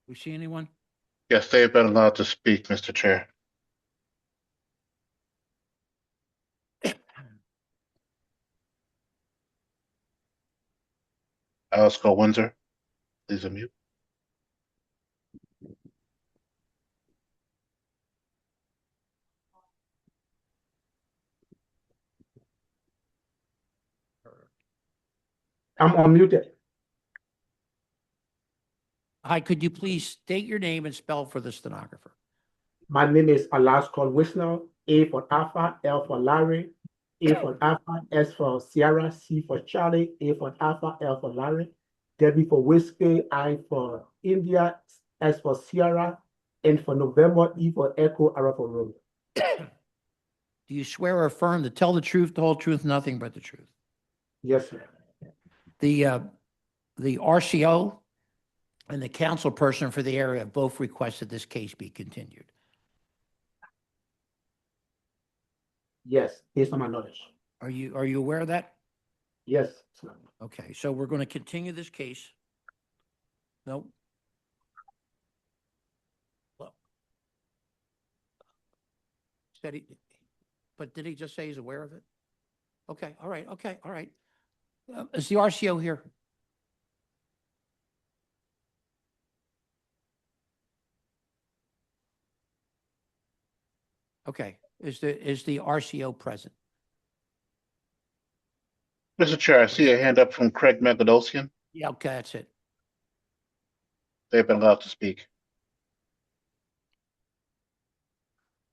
We see anyone? Yes, they have been allowed to speak, Mr. Chair. Alice Cole Windsor, please unmute. I'm unmuted. Hi, could you please state your name and spell for the stenographer? My name is Alaska Whistler, A for Alpha, L for Larry, A for Alpha, S for Sierra, C for Charlie, A for Alpha, L for Larry, W for Whiskey, I for India, S for Sierra, N for November, E for Echo, R for Rose. Do you swear or affirm to tell the truth, the whole truth, nothing but the truth? Yes, sir. The RCO and the council person for the area have both requested this case be continued. Yes, based on my knowledge. Are you aware of that? Yes, sir. Okay, so we're going to continue this case. No. Well, said he, but did he just say he's aware of it? Okay, all right, okay, all right. Is the RCO here? Okay, is the RCO present? Mr. Chair, I see a hand up from Craig Magadosian. Yeah, okay, that's it. They've been allowed to speak.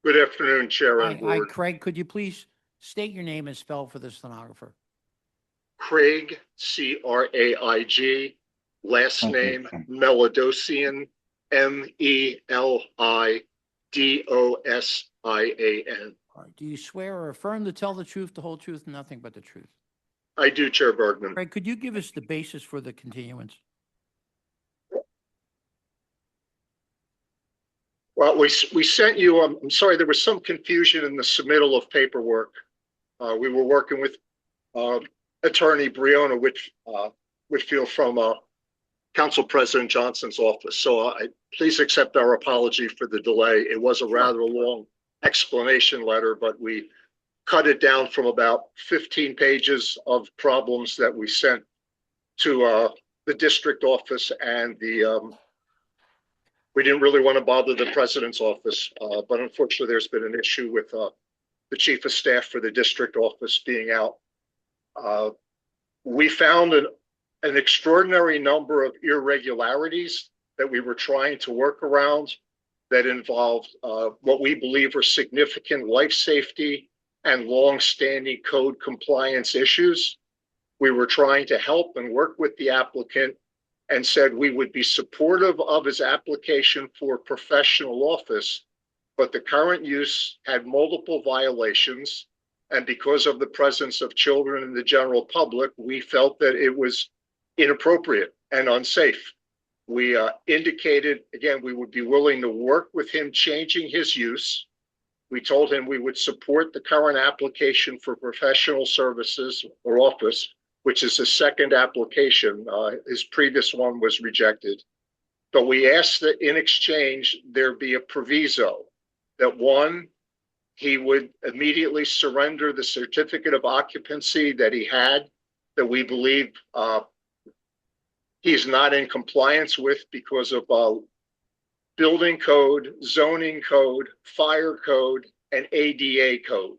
Good afternoon, Chair and Hi, Board. Craig, could you please state your name and spell for the stenographer? Craig, C-R-A-I-G, last name Melidosian, M-E-L-I-D-O-S-I-A-N. All right, do you swear or affirm to tell the truth, the whole truth, and nothing but the truth? I do, Chair Bergman. Craig, could you give us the basis for the continuance? Well, we sent you, I'm sorry, there was some confusion in the submittal of paperwork. We were working with Attorney Breonna Whitfield from Council President Johnson's office. So please accept our apology for the delay. It was a rather long explanation letter, but we cut it down from about 15 pages of problems that we sent to the district office, and we didn't really want to bother the president's office, but unfortunately there's been an issue with the chief of staff for the district office being out. We found an extraordinary number of irregularities that we were trying to work around that involved what we believe are significant life safety and long-standing code compliance issues. We were trying to help and work with the applicant and said we would be supportive of his application for professional office, but the current use had multiple violations. And because of the presence of children in the general public, we felt that it was inappropriate and unsafe. We indicated, again, we would be willing to work with him changing his use. We told him we would support the current application for professional services or office, which is his second application. His previous one was rejected. But we asked that in exchange, there be a proviso that one, he would immediately surrender the certificate of occupancy that he had, that we believe he's not in compliance with because of building code, zoning code, fire code, and ADA code.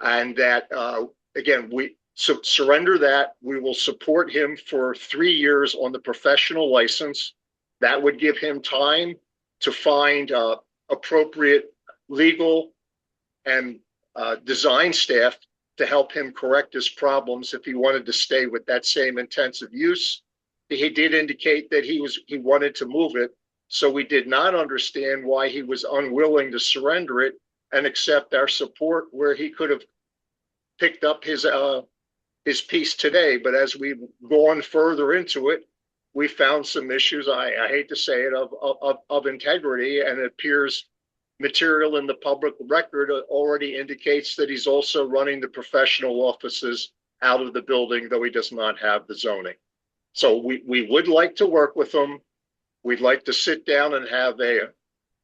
And that, again, we surrender that. We will support him for 3 years on the professional license. That would give him time to find appropriate legal and design staff to help him correct his problems if he wanted to stay with that same intensive use. He did indicate that he wanted to move it, so we did not understand why he was unwilling to surrender it and accept our support where he could have picked up his piece today. But as we've gone further into it, we found some issues, I hate to say it, of integrity, and it appears material in the public record already indicates that he's also running the professional offices out of the building, though he does not have the zoning. So we would like to work with him. We'd like to sit down and have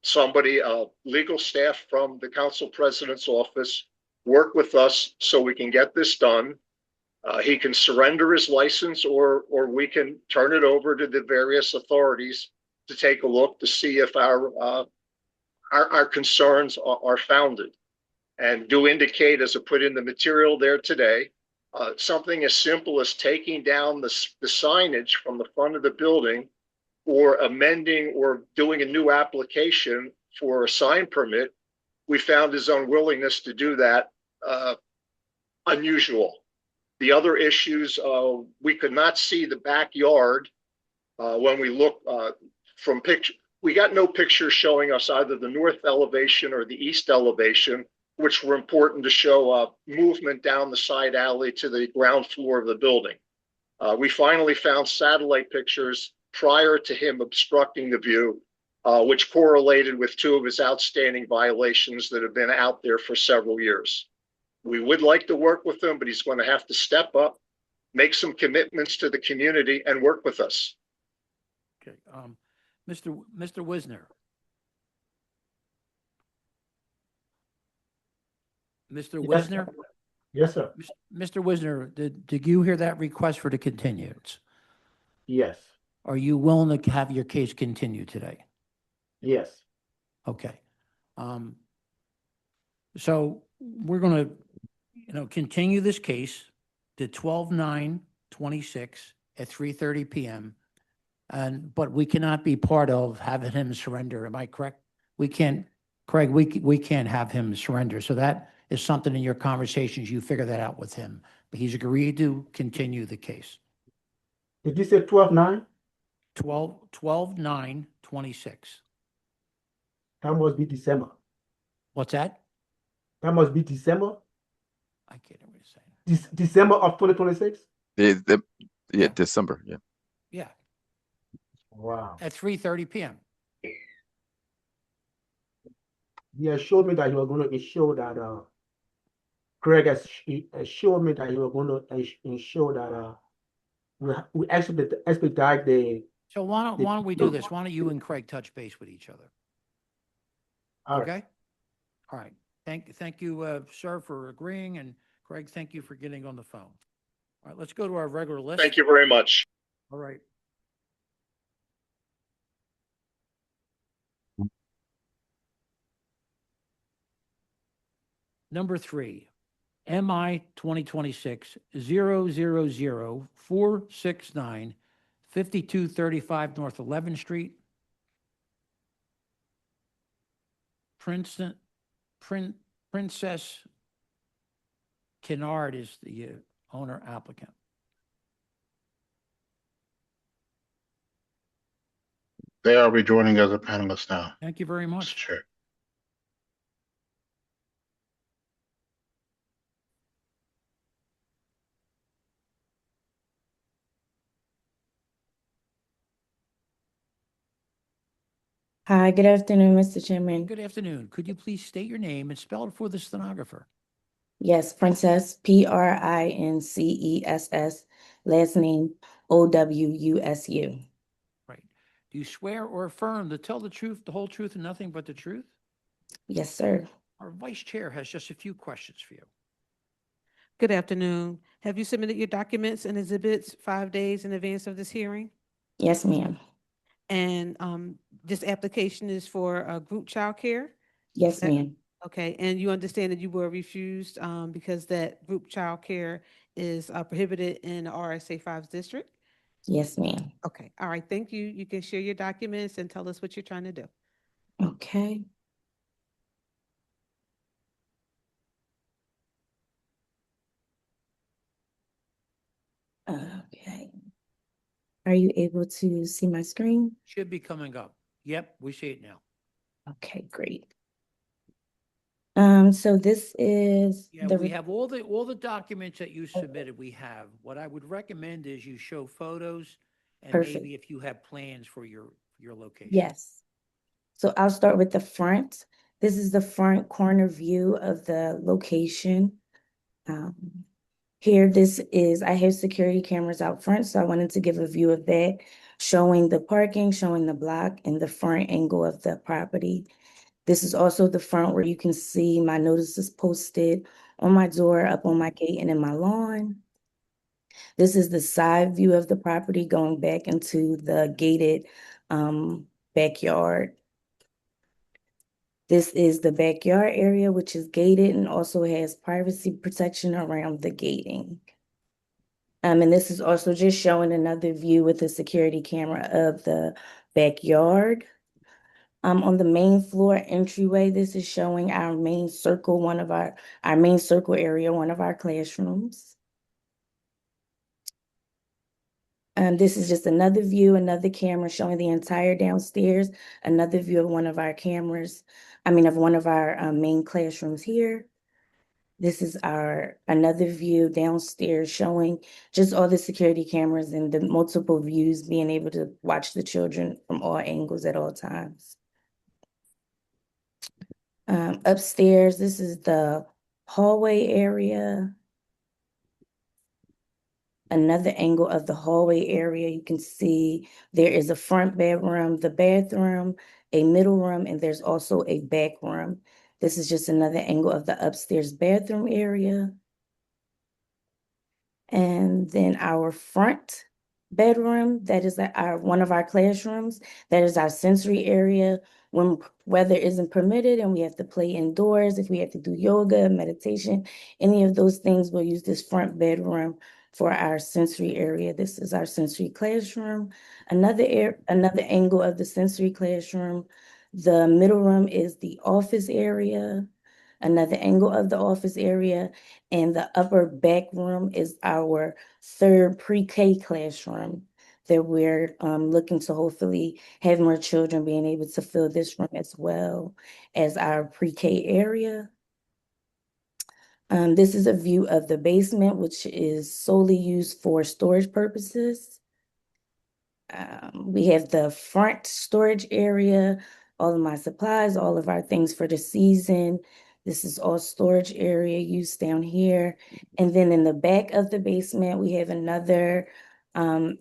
somebody, legal staff from the council president's office, work with us so we can get this done. He can surrender his license, or we can turn it over to the various authorities to take a look to see if our concerns are founded. And do indicate, as I put in the material there today, something as simple as taking down the signage from the front of the building, or amending or doing a new application for a sign permit. We found his unwillingness to do that unusual. The other issues, we could not see the backyard when we look from picture. We got no pictures showing us either the north elevation or the east elevation, which were important to show movement down the side alley to the ground floor of the building. We finally found satellite pictures prior to him obstructing the view, which correlated with 2 of his outstanding violations that have been out there for several years. We would like to work with him, but he's going to have to step up, make some commitments to the community, and work with us. Okay, Mr. Wisner. Mr. Yes, Wisner? Yes, sir. Mr. Wisner, did you hear that request for the continuance? Yes. Are you willing to have your case continued today? Yes. Okay. So we're going to, continue this case to 12/9/26 at 3:30 p.m. But we cannot be part of having him surrender. Am I correct? We can't, Craig, we can't have him surrender. So that is something in your conversations, you figure that out with him. But he's agreed to continue the case. Did you say 12/9? 12/9/26. That must be December. What's that? That must be December. I can't remember what you're saying. December of 2026? Yeah, December, yeah. Yeah, Wow. at 3:30 p.m. He assured me that he was going to ensure that Craig has assured me that he was going to ensure that we expedite the. So why don't we do this? Why don't you and Craig touch base with each other? All right. Okay? All right. Thank you, sir, for agreeing, and Craig, thank you for getting on the phone. All right, let's go to our regular list. Thank you very much. All right. Number 3, MI 2026-000469, 5235 North 11th Street. Princess Kennard is the owner applicant. They are rejoining as a panelist now. Thank you very much. Sure. Hi, good afternoon, Mr. Chairman. Good afternoon. Could you please state your name and spell it for the stenographer? Yes, Princess, Princess, last name Owusu. Right. Do you swear or affirm to tell the truth, the whole truth, and nothing but the truth? Yes, sir. Our vice chair has just a few questions for you. Good afternoon. Have you submitted your documents and exhibits 5 days in advance of this hearing? Yes, ma'am. And this application is for group childcare? Yes, ma'am. Okay, and you understand that you were refused because that group childcare is prohibited in the RSA 5 district? Yes, ma'am. Okay, all right, thank you. You can share your documents and tell us what you're trying to do. Okay. Okay. Are you able to see my screen? Should be coming up. Yep, we see it now. Okay, great. So this is Yeah, we have all the documents that you submitted. We have. What I would recommend is you show photos and Perfect. maybe if you have plans for your location. Yes. So I'll start with the front. This is the front corner view of the location. Here, I have security cameras out front, so I wanted to give a view of that. showing the parking, showing the block, and the front angle of the property. This is also the front where you can see my notices posted on my door, up on my gate, and in my lawn. This is the side view of the property going back into the gated backyard. This is the backyard area, which is gated and also has privacy protection around the gating. And this is also just showing another view with a security camera of the backyard. On the main floor entryway, this is showing our main circle, our main circle area, one of our classrooms. This is just another view, another camera showing the entire downstairs, another view of one of our cameras, of one of our main classrooms here. This is another view downstairs showing just all the security cameras and the multiple views, being able to watch the children from all angles at all times. Upstairs, this is the hallway area. Another angle of the hallway area, you can see there is a front bedroom, the bathroom, a middle room, and there's also a back room. This is just another angle of the upstairs bathroom area. And then our front bedroom, that is one of our classrooms. That is our sensory area when weather isn't permitted and we have to play indoors. If we have to do yoga, meditation, any of those things, we'll use this front bedroom for our sensory area. This is our sensory classroom. Another angle of the sensory classroom. The middle room is the office area. Another angle of the office area, and the upper back room is our third pre-K classroom that we're looking to hopefully have more children being able to fill this room as well as our pre-K area. This is a view of the basement, which is solely used for storage purposes. We have the front storage area, all of my supplies, all of our things for the season. This is all storage area used down here. And then in the back of the basement, we have another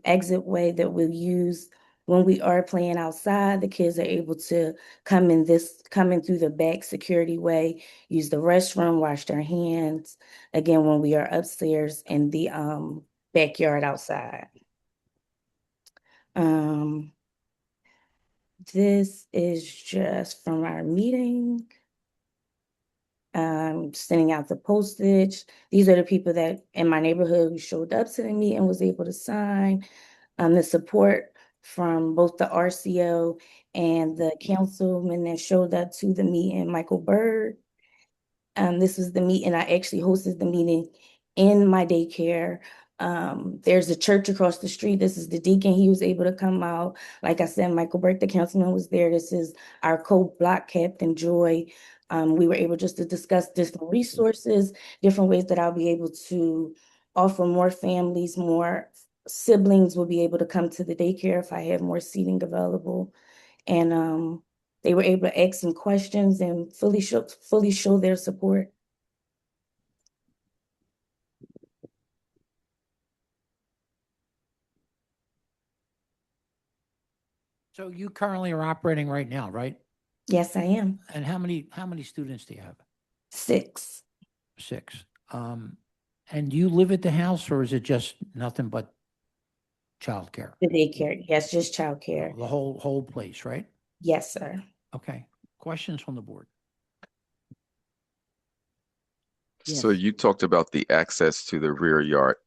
exit way that we'll use when we are playing outside. The kids are able to come in through the back security way, use the restroom, wash their hands, again, when we are upstairs in the backyard outside. This is just from our meeting. Sending out the postage. These are the people that in my neighborhood who showed up to the meeting and was able to sign. The support from both the RCO and the councilman that showed up to the meeting, Michael Bird. This was the meeting. I actually hosted the meeting in my daycare. There's a church across the street. This is the deacon. He was able to come out. Like I said, Michael Burke, the councilman, was there. This is our co-block captain, Joy. We were able just to discuss different resources, different ways that I'll be able to offer more families, more siblings will be able to come to the daycare if I have more seating available. And they were able to ask some questions and fully show their support. So you currently are operating right now, right? Yes, I am. And how many students do you have? 6. 6. And do you live at the house, or is it just nothing but childcare? The daycare, yes, just childcare. The whole place, right? Yes, sir. Okay. Questions from the board? So you talked about the access to the rear yard.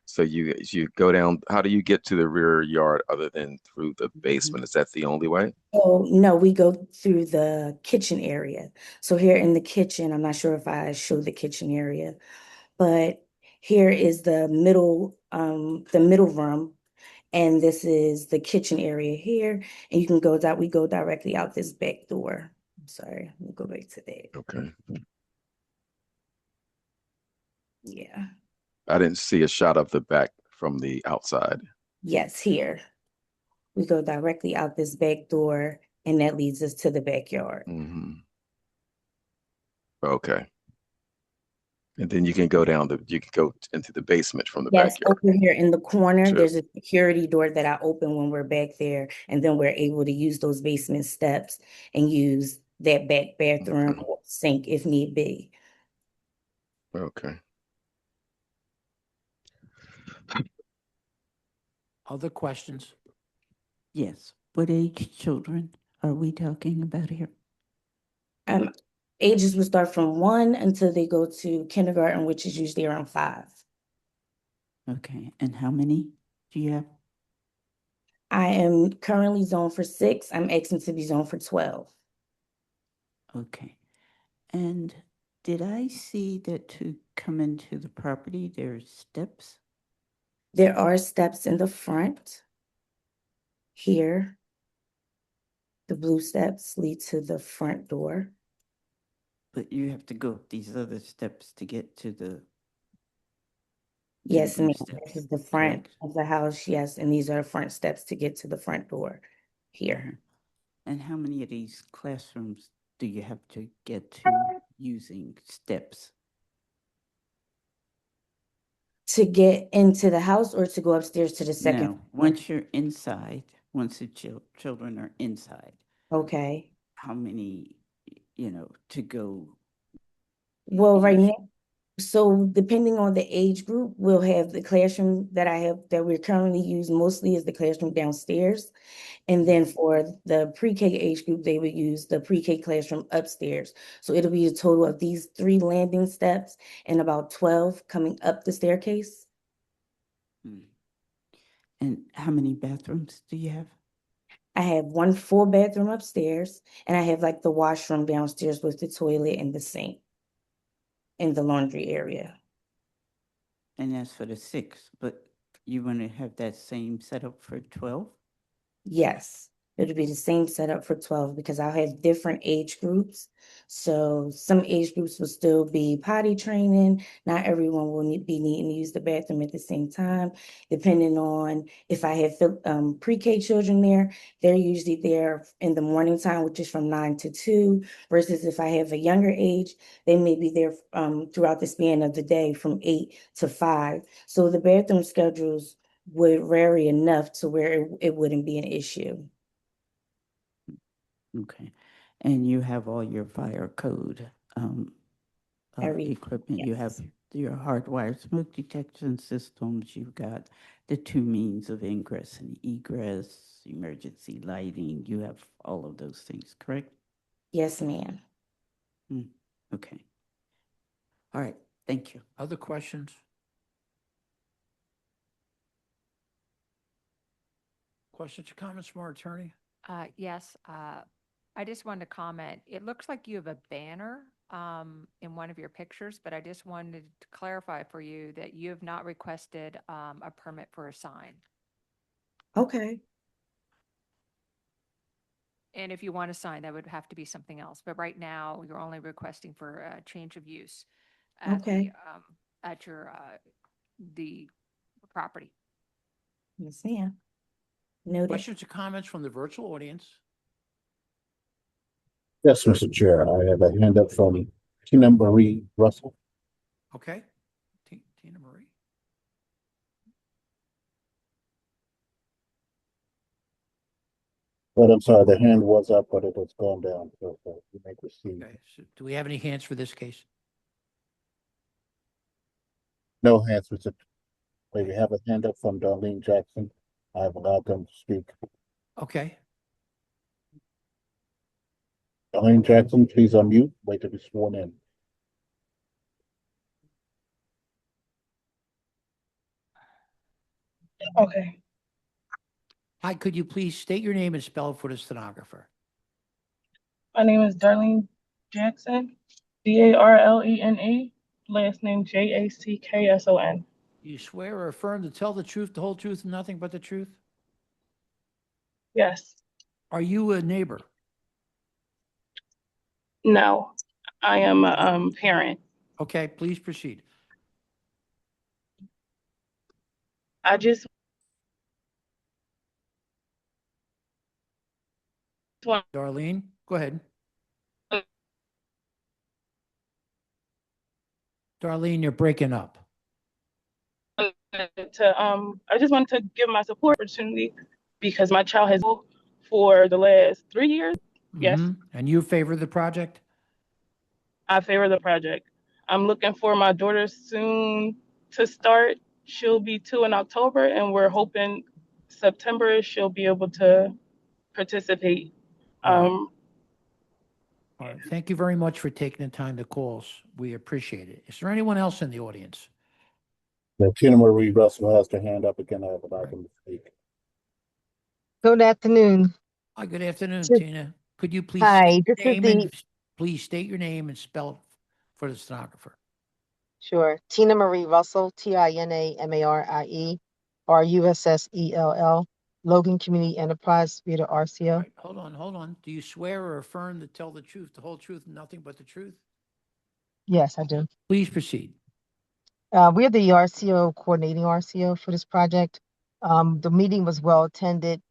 So you go down, how do you get to the rear yard other than through the basement? Is that the only way? Oh, no, we go through the kitchen area. So here in the kitchen, I'm not sure if I showed the kitchen area, but here is the middle room. And this is the kitchen area here. And you can we go directly out this back door. I'm sorry, let me go back to that. Okay. Yeah. I didn't see a shot of the back from the outside. Yes, here. We go directly out this back door, and that leads us to the backyard. Mm-hmm. Okay. And then you can go you can go into the basement from the Yes, backyard. over here in the corner, Sure. there's a security door that I open when we're back there, and then we're able to use those basement steps and use that back bathroom or sink if need be. Okay. Other questions? Yes. What age children are we talking about here? Ages will start from 1 until they go to kindergarten, which is usually around 5. Okay. And how many do you have? I am currently zoned for 6. I'm asking to be zoned for 12. Okay. And did I see that to come into the property, there's steps? There are steps in the front here. The blue steps lead to the front door. But you have to go up these other steps to get to the Yes, blue ma'am. steps, This is the front correct? of the house, yes, and these are front steps to get to the front door here. And how many of these classrooms do you have to get to using steps? To get into the house or to go upstairs to the second? No, once you're inside, once the children are inside, Okay. how many, to go? Well, right now, so depending on the age group, we'll have the classroom that I have that we're currently using mostly is the classroom downstairs. And then for the pre-K age group, they would use the pre-K classroom upstairs. So it'll be a total of these 3 landing steps and about 12 coming up the staircase. And how many bathrooms do you have? I have 1 full bathroom upstairs, and I have like the washroom downstairs with the toilet and the sink in the laundry area. And that's for the 6, but you want to have that same setup for 12? Yes, it'll be the same setup for 12 because I'll have different age groups. So some age groups will still be potty training. Not everyone will be needing to use the bathroom at the same time, depending on if I have pre-K children there, they're usually there in the morning time, which is from 9 to 2, versus if I have a younger age, they may be there throughout the span of the day from 8 to 5. So the bathroom schedules would vary enough to where it wouldn't be an issue. Okay. And you have all your fire code equipment. You have your hardwired smoke detection systems. You've got the 2 means of ingress and egress, emergency lighting. You have all of those things, correct? Yes, ma'am. Okay. All right. Thank you. Other questions? Questions or comments from our attorney? Yes, I just wanted to comment. It looks like you have a banner in one of your pictures, but I just wanted to clarify for you that you have not requested a permit for a sign. Okay. And if you want a sign, that would have to be something else. But right now, you're only requesting for a change of use at Okay. at your the property. Yes, ma'am. Noted. Questions or comments from the virtual audience? Yes, Mr. Chair, I have a hand up from Tina Marie Russell. Okay. Tina Marie. But I'm sorry, the hand was up, but it has gone down. So you may proceed. Okay. So do we have any hands for this case? No hands, Mr. Wait, we have a hand up from Darlene Jackson. I have allowed them to speak. Okay. Darlene Jackson, please unmute. Wait to be sworn in. Okay. Hi, could you please state your name and spell it for the stenographer? My name is Darlene Jackson, Darlene, last name Jackson. You swear or affirm to tell the truth, the whole truth, and nothing but the truth? Yes. Are you a neighbor? No, I am a parent. Okay, please proceed. I just want Darlene, go ahead. Darlene, you're breaking up. I just wanted to give my support opportunity because my child has for the last 3 years. Yes, And you favor the project? I favor the project. I'm looking for my daughter soon to start. She'll be 2 in October, and we're hoping September she'll be able to participate. All right. Thank you very much for taking the time to call us. We appreciate it. Is there anyone else in the audience? Tina Marie Russell has her hand up again. I have allowed them to speak. Good afternoon. Hi, good afternoon, Just- Tina. Could you please Hi, state your this is name the- and please state your name and spell it for the stenographer. Sure. Tina Marie Russell, TINAMARIE, RUSSELL, Logan Community Enterprise, Rita RCO. Right, hold on. Do you swear or affirm to tell the truth, the whole truth, and nothing but the truth? Yes, I do. Please proceed. We're the RCO, coordinating RCO for this project. The meeting was well attended,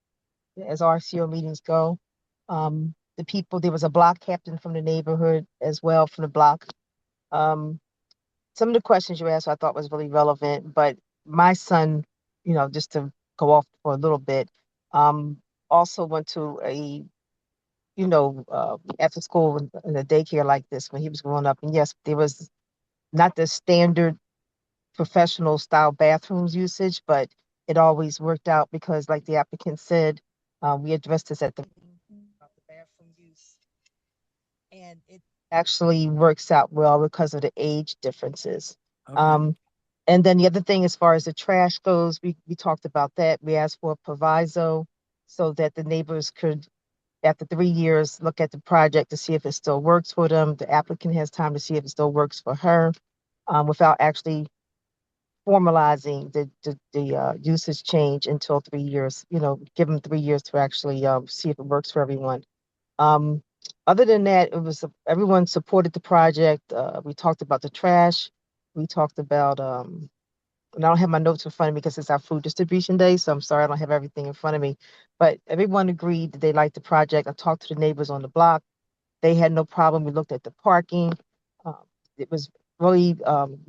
as RCO meetings go. There was a block captain from the neighborhood as well from the block. Some of the questions you asked I thought was really relevant, but my son, just to go off for a little bit, also went to a, after school in a daycare like this when he was growing up. And yes, there was not the standard professional style bathrooms usage, but it always worked out because like the applicant said, we addressed this at the bathroom use. And it actually works out well because of the age differences. And then the other thing, as far as the trash goes, we talked about that. We asked for a proviso so that the neighbors could, after 3 years, look at the project to see if it still works for them. The applicant has time to see if it still works for her, without actually formalizing the usage change until 3 years. Give them 3 years to actually see if it works for everyone. Other than that, everyone supported the project. We talked about the trash. We talked about, and I don't have my notes in front of me because it's our food distribution day, so I'm sorry I don't have everything in front of me. But everyone agreed that they liked the project. I talked to the neighbors on the block. They had no problem. We looked at the parking. It was really,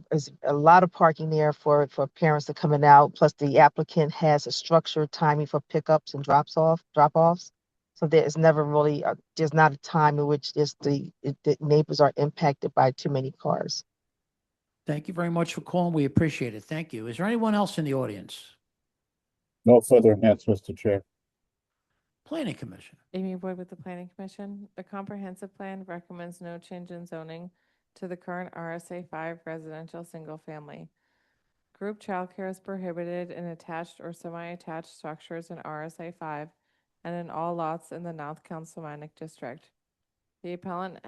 there's a lot of parking there for parents to coming out. Plus the applicant has a structured timing for pickups and drop-offs. So there's never really, there's not a time in which the neighbors are impacted by too many cars. Thank you very much for calling. We appreciate it. Thank you. Is there anyone else in the audience? No further hands, Mr. Chair. Planning Commission. Amy Boyd with the Planning Commission. The comprehensive plan recommends no change in zoning to the current RSA 5 residential single family. Group childcare is prohibited in attached or semi-attached structures in RSA 5 and in all lots in the North Councilmanic District. The appellant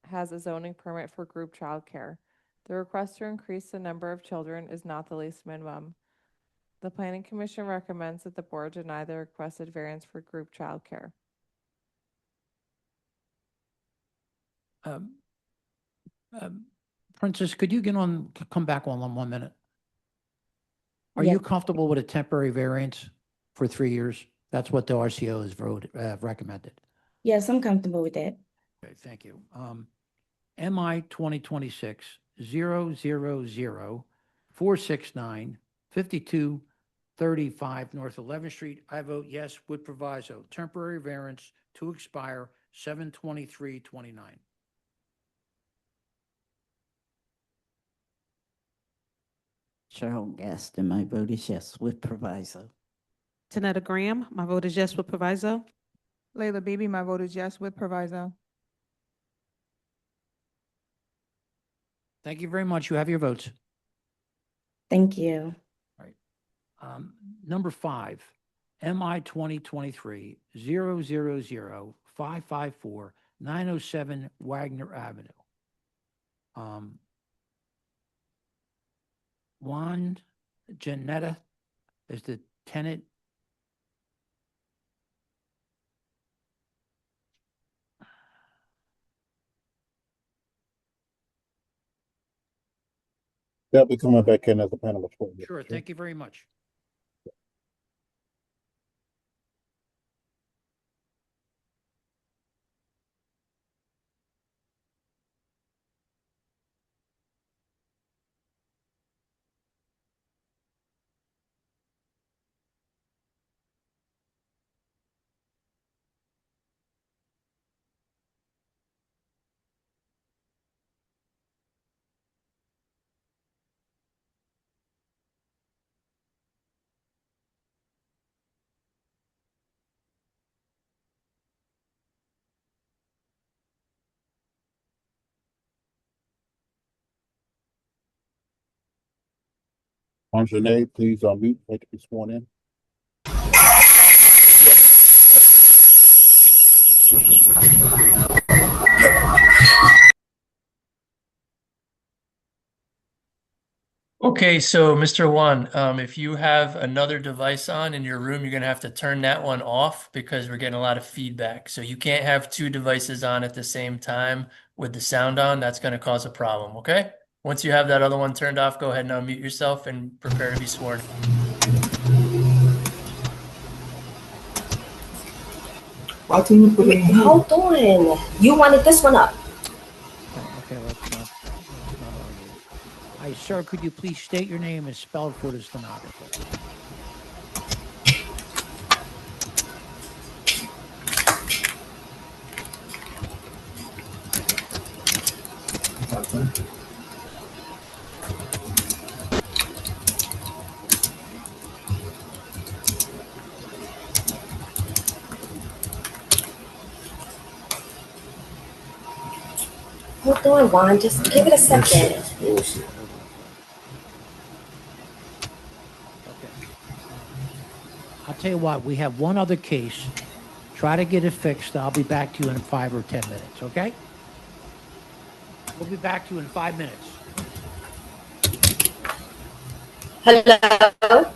has a zoning permit for group childcare. The request to increase the number of children is not the least minimum. The Planning Commission recommends that the board deny the requested variance for group childcare. Princess, could you come back on 1 minute? Are Yeah. you comfortable with a temporary variance for 3 years? That's what the RCO has recommended. Yes, I'm comfortable with that. Okay, thank you. MI 2026-000-469-5235 North 11th Street. I vote yes with proviso. Temporary variance to expire 7/23/29. Cheryl Gaston, my vote is yes with proviso. Tanetta Graham, my vote is yes with proviso. Layla Beebe, my vote is yes with proviso. Thank you very much. You have your votes. Thank you. Number 5, MI 2023-000-554-907 Wagner Avenue. Juan Janetta is the tenant. They'll be coming back in as a panel of 4. Sure, thank you very much. Anjanae, please unmute, like to be sworn in. Okay, so Mr. Wan, if you have another device on in your room, you're gonna have to turn that one off because we're getting a lot of feedback. So you can't have two devices on at the same time with the sound on. That's gonna cause a problem, okay? Once you have that other one turned off, go ahead and unmute yourself and prepare to be sworn. Hold on. You wanted this one up. Okay, let's not argue. Hi, sir, could you please state your name and spell it for the stenographer? Hold on, Juan. Just give it a second. Okay. I'll tell you what, we have one other case. Try to get it fixed. I'll be back to you in 5 or 10 minutes, okay? We'll be back to you in 5 minutes. Hello?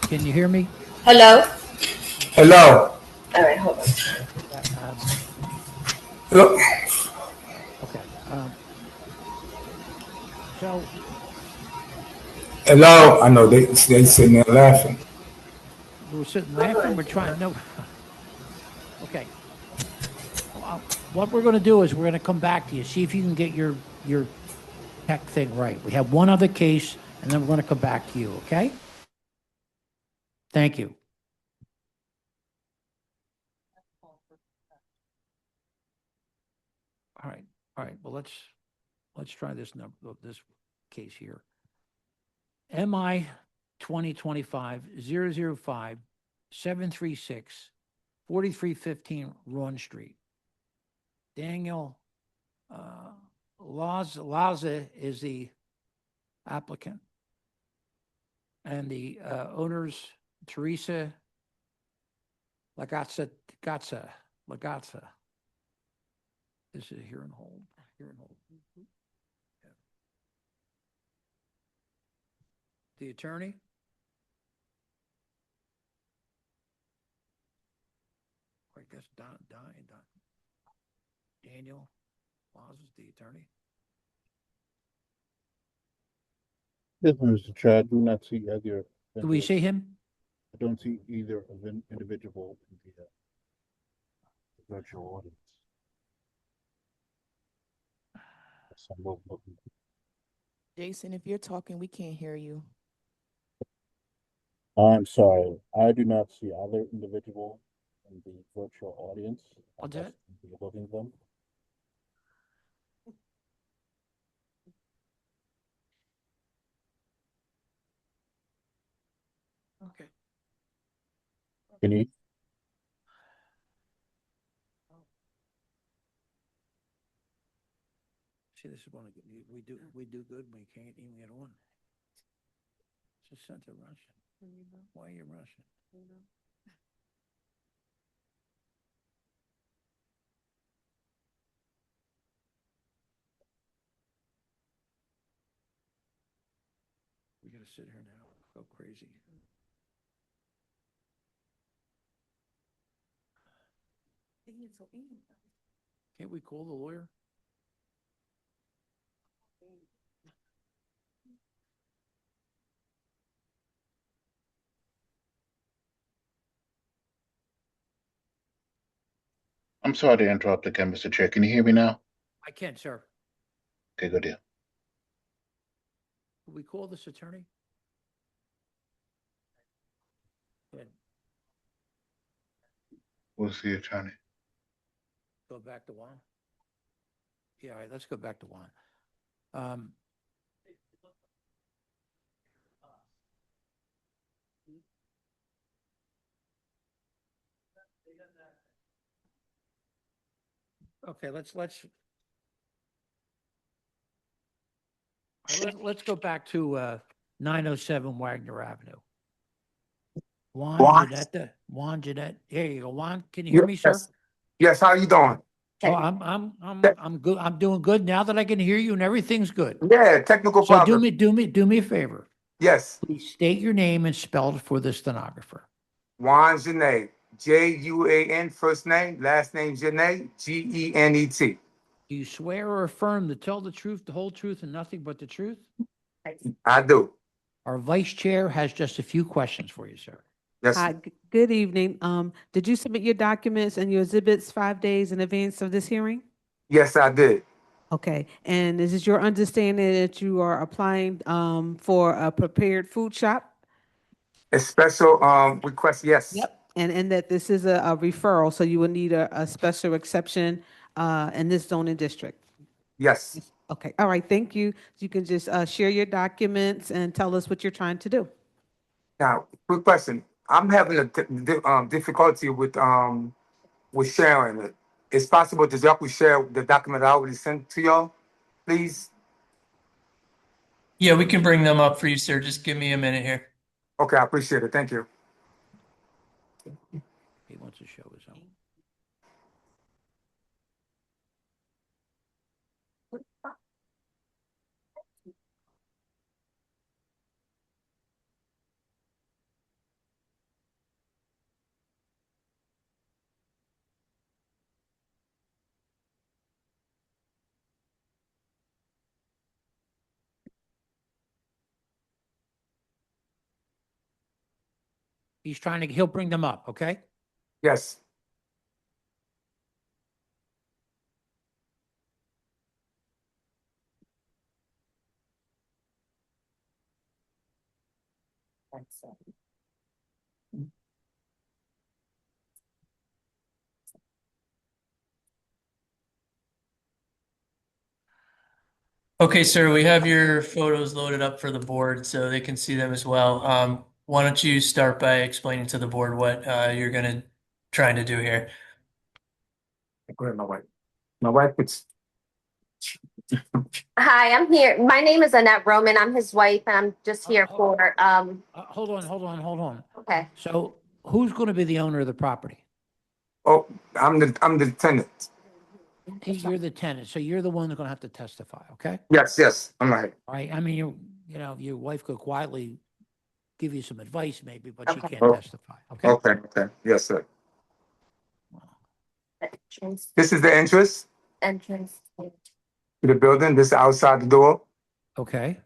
Can you hear me? Hello? Hello. All right, hold on. Hello. Okay. So Hello. I know they sitting there laughing. we're sitting laughing. We're trying. No. Okay. What we're going to do is we're going to come back to you. See if you can get your tech thing right. We have one other case, and then we're going to come back to you. Okay. Thank you. All right. All right. Well, let's try this case here. MI 2025-005 736 4315 Run Street. Daniel Laza is the applicant, and the owners Teresa Lagazza. This is here and hold. Here and hold. Yeah. The attorney. I guess Daniel Laws is the attorney. Yes, Mr. Chair, I do not see either. Do we see him? I don't see either of an individual in the virtual audience. So I'm looking. Jason, if you're talking, we can't hear you. I'm sorry, I do not see other individual in the virtual audience. What's that? Looking at them. Okay. Can you? See, this is one of we do good. We can't even get on. Just sent to Russian. Why are you Russian? We gotta sit here now. Go crazy. Can't we call the lawyer? I'm sorry to interrupt again, Mr. Chair. Can you hear me now? I can, sir. Okay, good deal. Can we call this attorney? Good. Who's the attorney? Go back to Juan. Yeah, all right, let's go back to Juan. Okay, let's go back to 907 Wagner Avenue. Juan Jeanette. There you go. Juan, can you hear me, sir? Yes, how you doing? Oh, I'm good. I'm doing good now that I can hear you and everything's good. Yeah, technical So problem. do me a favor. Yes. Please state your name and spell it for the stenographer. Juan Genet, Juan, first name, last name Genet, Genet. Do you swear or affirm to tell the truth, the whole truth, and nothing but the truth? I do. Our vice chair has just a few questions for you, sir. Yes. Hi, good evening. Did you submit your documents and your exhibits 5 days in advance of this hearing? Yes, I did. Okay, and is it your understanding that you are applying for a prepared food shop? A special request, yes. And that this is a referral, so you will need a special exception in this zoning district? Yes. Okay, all right, thank you. You can just share your documents and tell us what you're trying to do. Now, quick question. I'm having a difficulty with sharing it. It's possible that y'all could share the document I already sent to y'all, please? Yeah, we can bring them up for you, sir. Just give me a minute here. Okay, I appreciate it. Thank you. He wants to show his own. He'll bring them up, okay? Yes. Okay, sir, we have your photos loaded up for the board so they can see them as well. Why don't you start by explaining to the board what you're trying to do here? Go ahead, my wife. My wife, it's Hi, I'm here. My name is Annette Roman. I'm his wife, and I'm just here for, Hold on. okay. So who's going to be the owner of the property? oh, I'm the tenant. Hey, you're the tenant, so you're the one that's going to have to testify, okay? Yes, I'm right. All right. I mean, you know, your wife could quietly give you some advice, maybe, but she can't Oh. testify. Okay. Okay. Yes, sir. Entrance. This is the entrance Entrance. to the building. This is outside the door. Okay.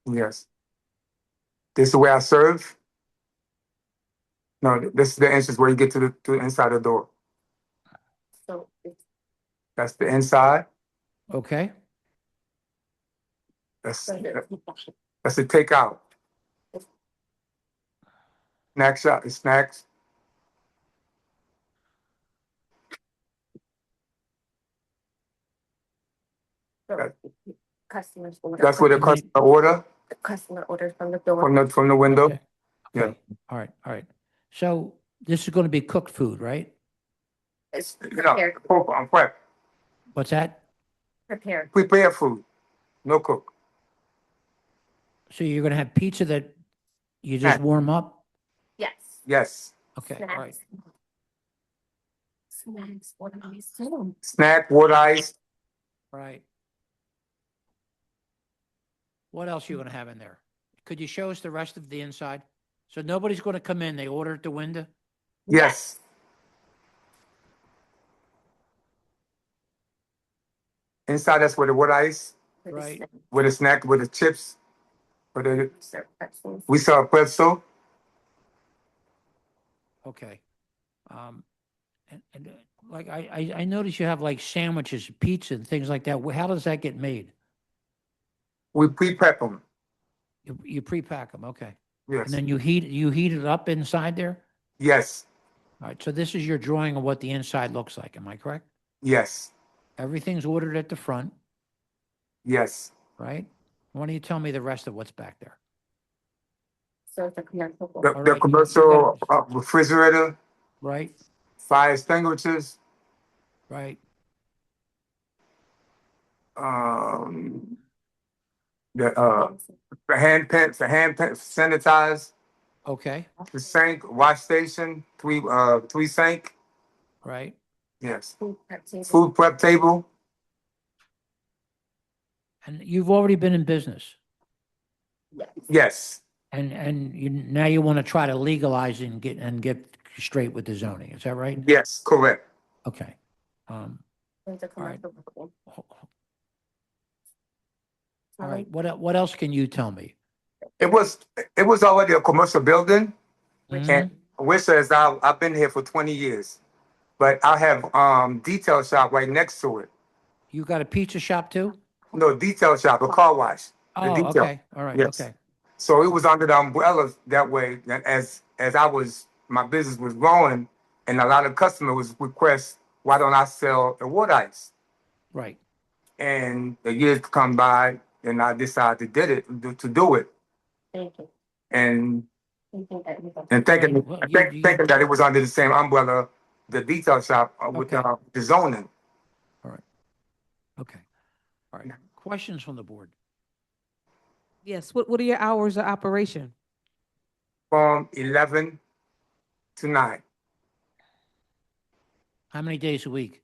Yes. This is where I serve. No, this is the entrance where you get to the inside the door. So it's That's the inside. Okay. That's the takeout. Snack shop. It's snacks. customers order. That's where the customer order The customer orders from the door. from the window. Okay. Yeah. All right. So this is going to be cooked food, right? It's You know, prepared. I'm prep. What's that? Prepared. Prepare food. No cook. So you're going to have pizza that you just Snack. warm up? Yes. Yes. Okay. Snacks. All right. Snacks. What am I saying? Snack, water ice. Right. What else are you going to have in there? Could you show us the rest of the inside? So nobody's going to come in. They order at the window? Yes. Inside, that's where the water ice, Right. with the snack, with the chips, with the, Serve pretzels. we saw a pretzel. Okay. Like I noticed you have like sandwiches, pizza, and things like that. How does that get made? We pre-prep them. You pre-pack them, okay. Yes. And then you heat it up inside there? Yes. All right. So this is your drawing of what the inside looks like. Am I correct? Yes. Everything's ordered at the front, Yes. right? Why don't you tell me the rest of what's back there? So it's a commercial. The, All the right, commercial refrigerator, Right. fire extinguishers, Right. um, the hand pumps, sanitize, Okay, the sink, wash station, three sink, right. yes. Food prep table, And you've already been in business. yes, And now you want to try to legalize it and get straight with the zoning. Is that right? yes, correct. Okay. All right. All right. What else can you tell me? It was already a commercial building, and which says I've been here for 20 years, but I have detail shop right next to it. You got a pizza shop too? No, detail shop, a car wash. The Oh, detail. okay. All right. Yes. Okay. So it was under the umbrella that way. That as my business was growing, and a lot of customers would request, why don't I sell the wood ice? Right. And the years come by, and I decided to do it. Thank you. And Thinking thinking that it was under the same umbrella, the detail shop with the zoning. Okay. All right. Questions from the board? Yes, what are your hours of operation? From 11 to 9, How many days a week?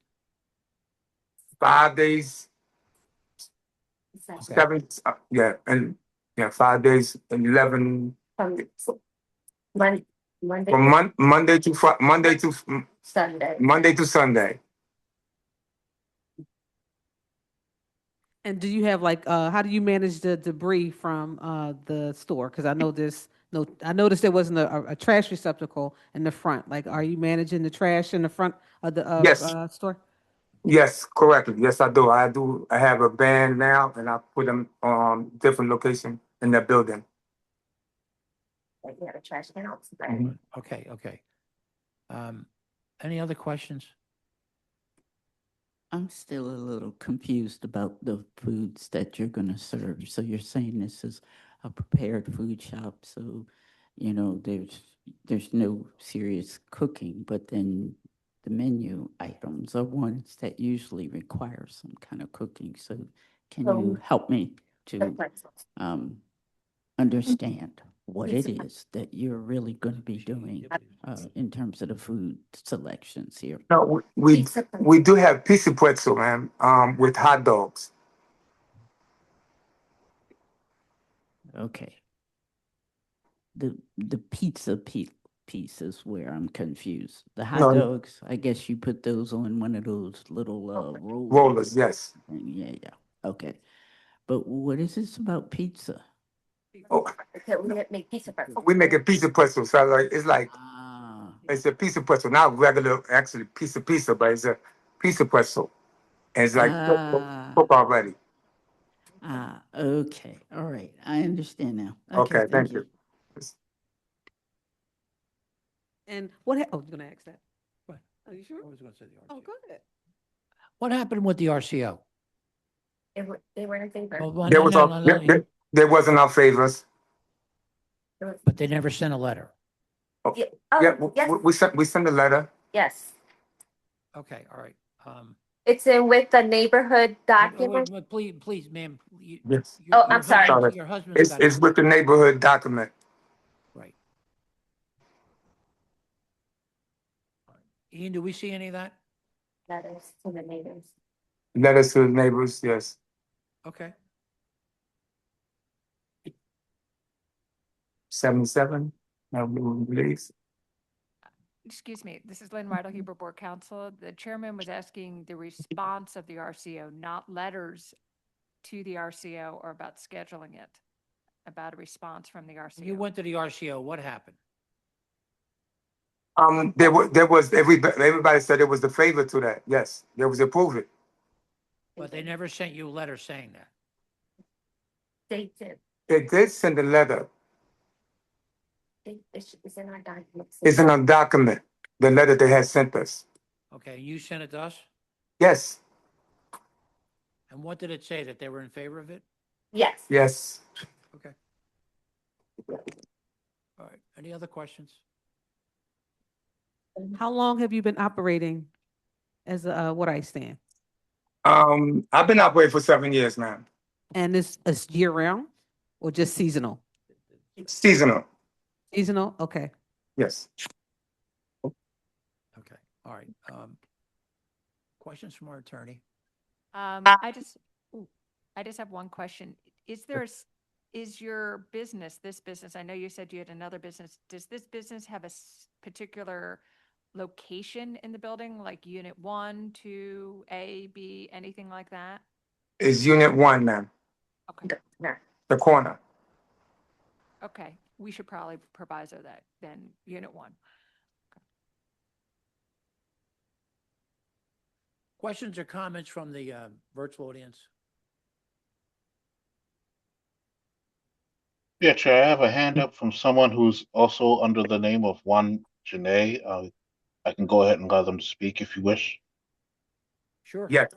5 days, Okay. 7, and 5 days and 11 Monday, from Monday to Sunday. Monday to Sunday. And do you have like, how do you manage the debris from the store? Because I noticed there wasn't a trash receptacle in the front. Like, are you managing the trash in the front of the Yes. store? Yes, correctly. Yes, I do. I have a band now, and I put them on different location in that building. Like we have a trash can outside. Mhm. Okay. Okay. Any other questions? I'm still a little confused about the foods that you're going to serve. So you're saying this is a prepared food shop, so, you know, there's no serious cooking, but then the menu items are ones that usually require some kind of cooking. So can you help me to understand what it is that you're really going to be doing in terms of the food selections here? No, we do have pizza pretzel, man, with hot dogs. Okay. The pizza piece is where I'm confused. The hot No. dogs, I guess you put those on one of those little Rollers, yes. Yeah. Okay. But what is this about pizza? Oh, Okay, we make pizza pretzel. we make a pizza pretzel, so it's a pizza pretzel, not regular actually pizza, but it's a pizza pretzel. And it's like cooked already. Okay. All right. I understand now. Okay, thank you. And what, you're gonna ask that? What? Are you sure? I was going to say the RCO. Oh, go ahead. What happened with the RCO? They were in favor. Well, There no, was no, no- no, no, there wasn't enough favors. but they never sent a letter. Yeah, Yeah, yes, we sent a letter. yes. Okay. All right. It's in with the neighborhood document. Please, ma'am. Yes. Oh, I'm sorry. Your husband's got It's with the neighborhood document. Right. Ian, do we see any of that? Letters to the neighbors. Letters to the neighbors, yes. Okay. 77, I believe. Excuse me, this is Lynn Riddle, Huber Board Council. The chairman was asking the response of the RCO, not letters to the RCO or about scheduling it, about a response from the RCO. You went to the RCO. What happened? Everybody said it was the favor to that. Yes, there was approval. But they never sent you a letter saying that. They did. They did send a letter. It's in our documents. It's in a document, the letter they had sent us. Okay. You sent it to us? Yes, And what did it say? That they were in favor of it? Yes. yes. Okay. All right. Any other questions? How long have you been operating as a what I stand? I've been operating for 7 years, ma'am. And it's year round or just seasonal? Seasonal, Seasonal, okay. yes. Okay, all right. Questions from our attorney? I just have one question. Is your business, this business, I know you said you had another business, does this business have a particular location in the building, like unit 1, 2, A, B, anything like that? It's unit 1, ma'am. Okay, The corner. okay. We should probably proviso that then, unit 1. Questions or comments from the virtual audience? Yeah, Chair, I have a hand up from someone who's also under the name of Juan Janae. I can go ahead and allow them to speak if you wish. Sure. Yes.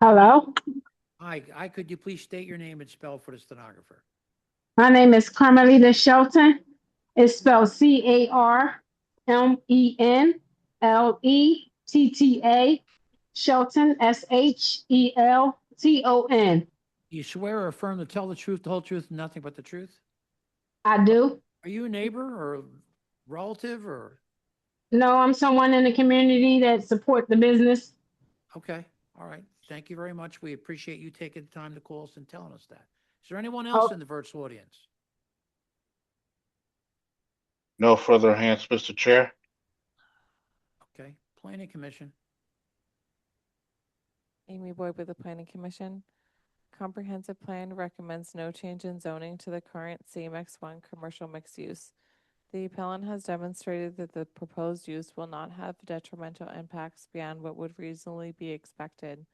Hello, Hi, could you please state your name and spell for the stenographer? my name is Carmelita Shelton. It's spelled CarmenLetta, Shelton, Shelton. Do you swear or affirm to tell the truth, the whole truth, and nothing but the truth? I do. Are you a neighbor or relative or? No, I'm someone in the community that support the business. Okay, all right. Thank you very much. We appreciate you taking the time to call us and telling us that. Is there anyone else in the virtual audience? No further hands, Mr. Chair. Okay, Planning Commission. Amy Boyd with the Planning Commission. Comprehensive Plan recommends no change in zoning to the current CMX1 commercial mixed use. The appellant has demonstrated that the proposed use will not have detrimental impacts beyond what would reasonably be expected.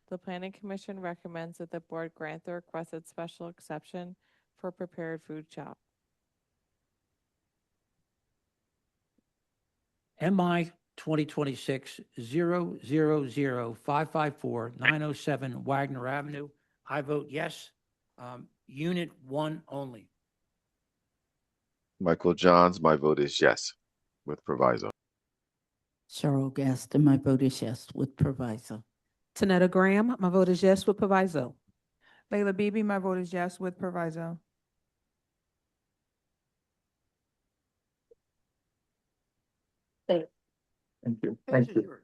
The Planning Commission recommends that the board grant the requested special exception for prepared food shop. MI 2026-000554-907 Wagner Avenue. I vote yes. Unit 1 only. Michael Johns, my vote is yes, with proviso. Cheryl Gaston, my vote is yes with proviso. Tanetta Graham, my vote is yes with proviso. Layla Beebe, my vote is yes with proviso. Thank you. Thank you.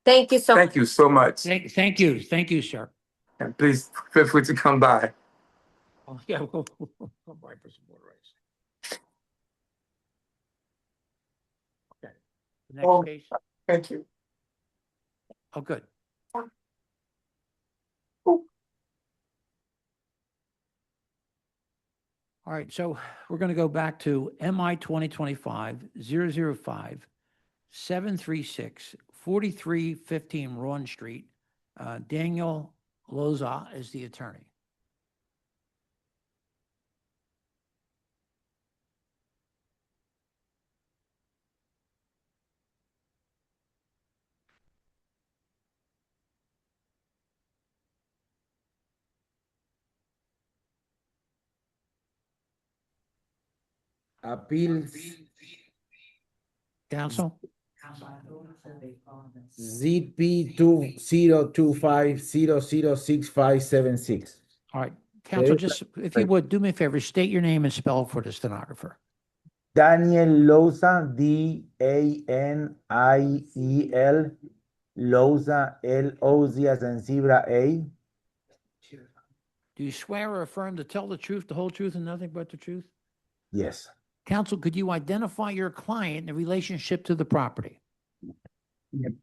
Thank you so much. Thank you so much. Thank you. Thank you, sir. And please feel free to come by. Oh, yeah, we'll come by for some more rice. Okay. The next Oh, case. Thank you. Oh, good. All right, so we're going to go back to MI 2025-005-736-4315 Rawn Street. Daniel Loza is the attorney. Appeals Counsel? ZP 2025006576. All right, counsel, just if you would, do me a favor, state your name and spell for the stenographer. Daniel Loza, Daniel, Loza, L-O-Z as in zebra A. Do you swear or affirm to tell the truth, the whole truth, and nothing but the truth? Yes. Counsel, could you identify your client in relationship to the property?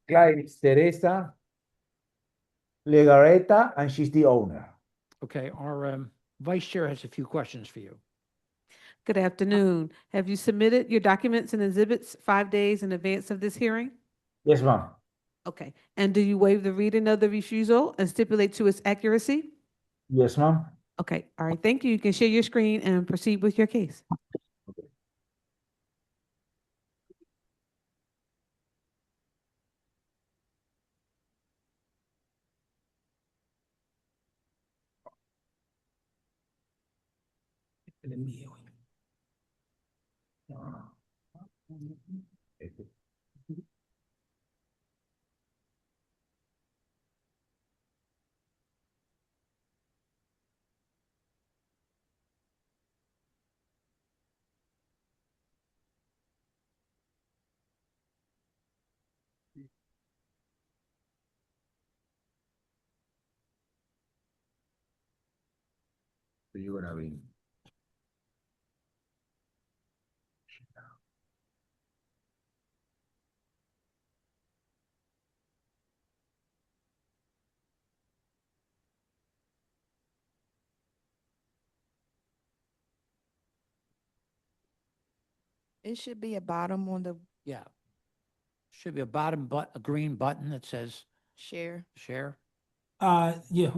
Client is Teresa Legarreta, and she's the owner. Okay, our vice chair has a few questions for you. Good afternoon. Have you submitted your documents and exhibits 5 days in advance of this hearing? Yes, ma'am. Okay. And do you waive the reading of the refusal and stipulate to its accuracy? Yes, ma'am. Okay. All right. Thank you. You can share your screen and proceed with your case. So you're gonna be. It should be a bottom on the Yeah. Should be a a green button that says share. share. Yeah,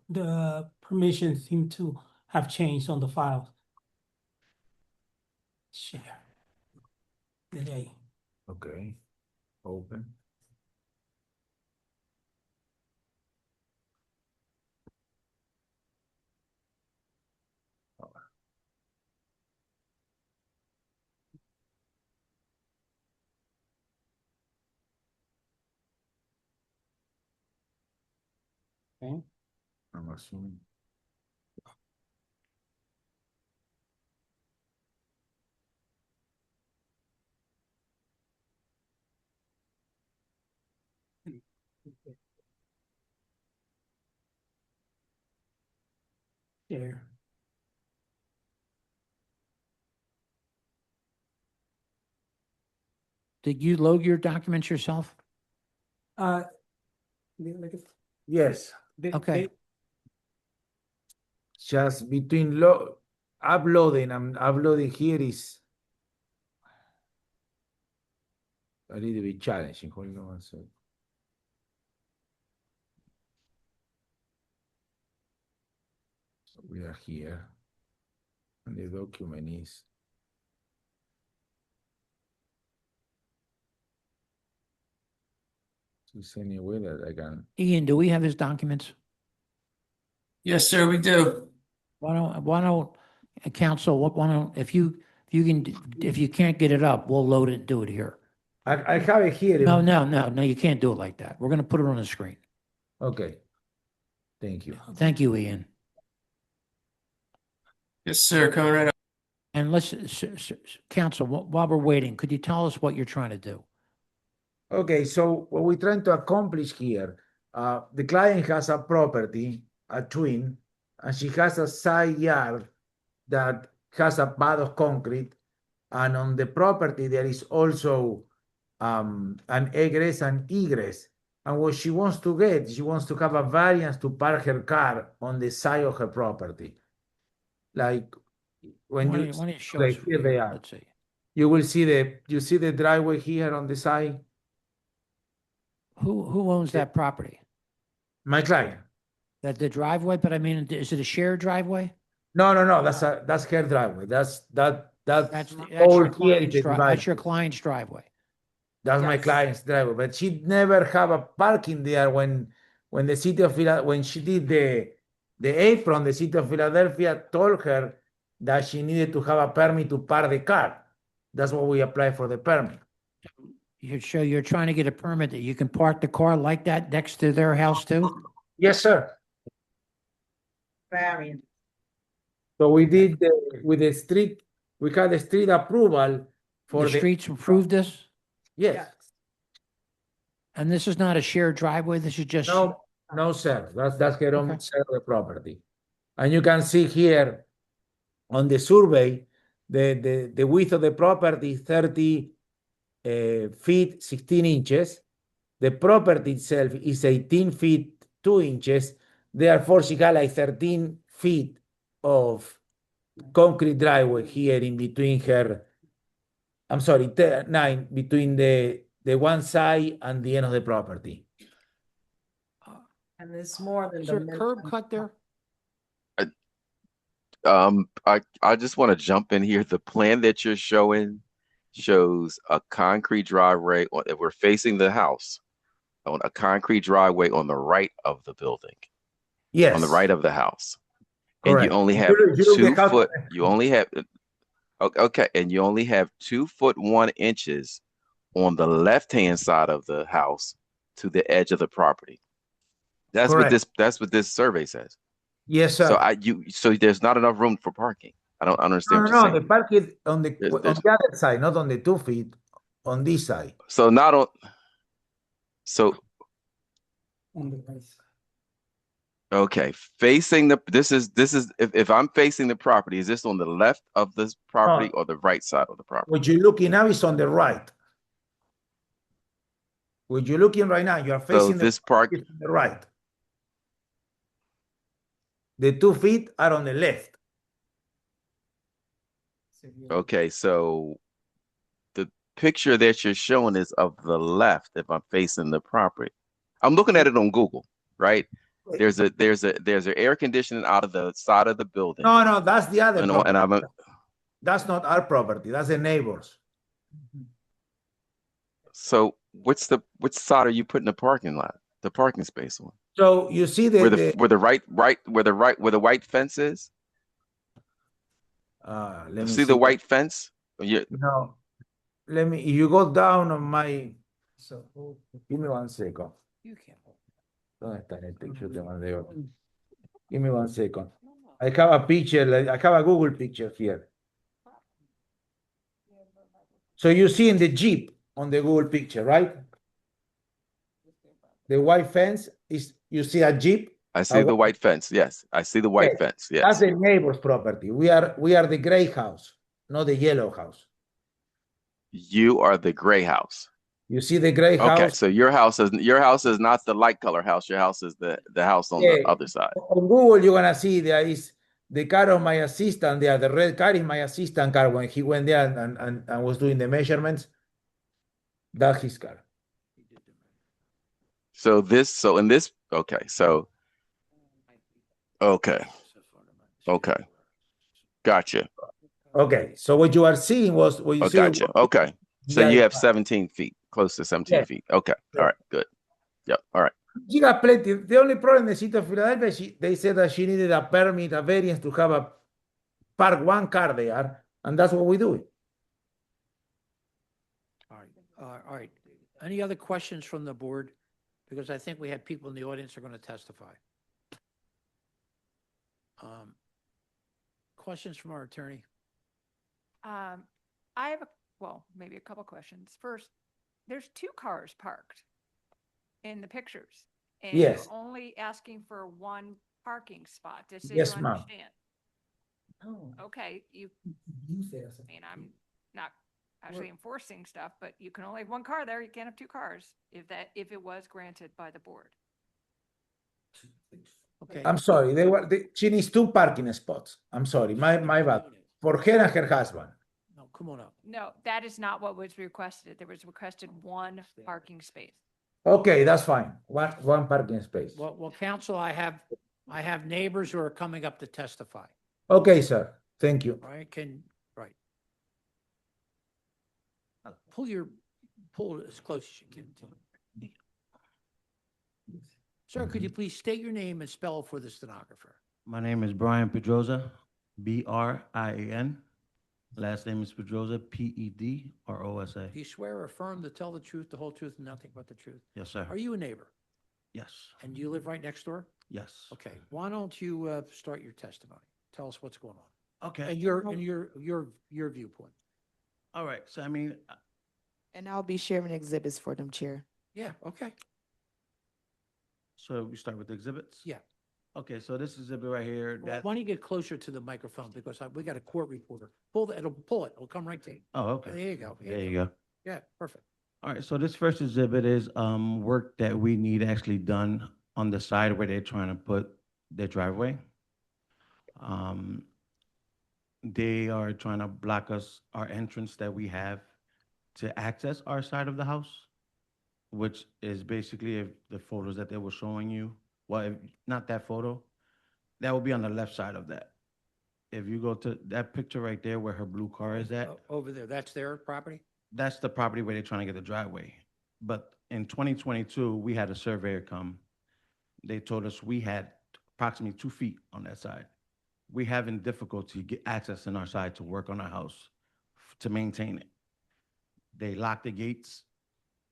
the permissions seem to have changed on the file. Share. Delay. Okay. Open. Okay. I'm assuming. Share. Did you load your documents yourself? Like Yes. Okay. Just between uploading and uploading here is a little bit challenging. Hold on one second. So we are here. And the document is. Is any way that I can. Ian, do we have his documents? Yes, sir, we do. Why don't, council, why don't, if you can't get it up, we'll load it and do it here. I have it here. No, you can't do it like that. We're gonna put it on the screen. Okay. Thank you. Thank you, Ian. Yes, sir, coming right up. And let's, council, while we're waiting, could you tell us what you're trying to do? Okay, so what we're trying to accomplish here, the client has a property, a twin, and she has a side yard that has a pad of concrete, and on the property there is also an egress and egress. And what she wants to get, she wants to have a variance to park her car on the side of her property. Like when Why you don't you show like us here they are. Let's see. You will see the driveway here on the side. Who owns that property? My client. That the driveway, but I mean, is it a shared driveway? No. That's her driveway. That's That's your client's driveway. That's my client's driveway. But she never have a parking there when the city of when she did the apron, the city of Philadelphia told her that she needed to have a permit to park the car. That's what we applied for the permit. You're trying to get a permit that you can park the car like that next to their house too? Yes, sir. Variant. So we did with the street. We had the street approval for The streets approved this? Yes. And this is not a shared driveway, this is just. No, sir. That's her own side of the property. And you can see here on the survey, the width of the property is 30 feet, 16 inches. The property itself is 18 feet, 2 inches. Therefore, she got like 13 feet of concrete driveway here in between her. I'm sorry, 9 between the one side and the end of the property. And it's more than Is there a curb cut there? I just want to jump in here. The plan that you're showing shows a concrete driveway. If we're facing the house, on a concrete driveway on the right of the building. Yes. On the right of the house. Correct. And you only have You look 2 the house- foot. You only have. Okay, and you only have 2 foot 1 inches on the left-hand side of the house to the edge of the property. Correct. That's what this survey says. Yes, So sir. so there's not enough room for parking. I don't understand No, what you're no, the saying. park is on the There's other side, not on the 2 feet, on this side. so not on so On the right side. okay, facing this is if I'm facing the property, is this on the left of this property No, or the right side of the property? what you're looking now is on the right. What you're looking right now, you are So facing this park, is on the right. The 2 feet are on the left. okay, so the picture that you're showing is of the left if I'm facing the property. I'm looking at it on Google, right? There's an air conditioning out of the side of the building. No, that's the other property. And That's not our property. That's the neighbors. so which side are you putting the parking space on? So you see Where the white fence is? Let me See the white fence? No, you go down on my, so give me 1 second. You can't. ¿Dónde está el picture te mandé otro? Give me 1 second. I have a picture, I have a Google picture here. So you see in the Jeep on the Google picture, right? The white fence is, you see a Jeep? I see the white fence. Yes, I see the white fence. Yes. That's the neighbor's property. We are the gray house, not the yellow house. You are the gray house. You see the gray house? Okay, so your house is not the light color house. Your house is the house on the other side. On Google, you're gonna see there is the car of my assistant there. The red car is my assistant car when he went there and was doing the measurements. That's his car. Okay. Gotcha. Okay, so what you are seeing was what you see. Gotcha. Okay. So Yeah, you have 17 feet, close to 17 feet. Okay. All right. Good. Yep. All right. She got plenty. The only problem in the city of Philadelphia, they said that she needed a permit, a variance to have a park 1 car there, and that's what we do. All right. Any other questions from the board? Because I think we have people in the audience who are going to testify. Questions from our attorney? I have maybe a couple questions. First, there's 2 cars parked in the pictures. And Yes. you're only asking for 1 parking spot. Just so Yes, you ma'am. understand. Okay, I'm not actually enforcing stuff, but you can only have 1 car there. You can't have 2 cars if it was granted by the board. Okay. I'm sorry. She needs 2 parking spots. I'm sorry. My bad. For her and her husband. No, come on up. No, that is not what was requested. There was requested 1 parking space. Okay, that's fine. One parking space. Well, counsel, I have neighbors who are coming up to testify. Okay, sir. Thank you. All right, right. Pull as close as you can. Sir, could you please state your name and spell it for the stenographer? My name is Brian Pedroza, Brian. Last name is Pedroza, Pedrosa. Do you swear or affirm to tell the truth, the whole truth, and nothing but the truth? Yes, sir. Are you a neighbor? Yes. And do you live right next door? Yes. Okay, why don't you start your testimony? Tell us what's going on. Okay. And your viewpoint. All right. So, I mean, And I'll be sharing exhibits for them, Chair. Yeah, okay. so we start with the exhibits? Yeah. Okay, so this exhibit right here, Why that, don't you get closer to the microphone because we got a court reporter. Pull it, it'll come right to you. oh, okay. There you go. There you go. Yeah, perfect. All right, so this first exhibit is work that we need actually done on the side where they're trying to put their driveway. They are trying to block our entrance that we have to access our side of the house, which is basically if the photos that they were showing you. Well, if not that photo, that will be on the left side of that. If you go to that picture right there where her blue car is at, Over there, that's their property? that's the property where they're trying to get the driveway. But in 2022, we had a surveyor come. They told us we had approximately 2 feet on that side. We having difficulty accessing our side to work on our house to maintain it. They lock the gates.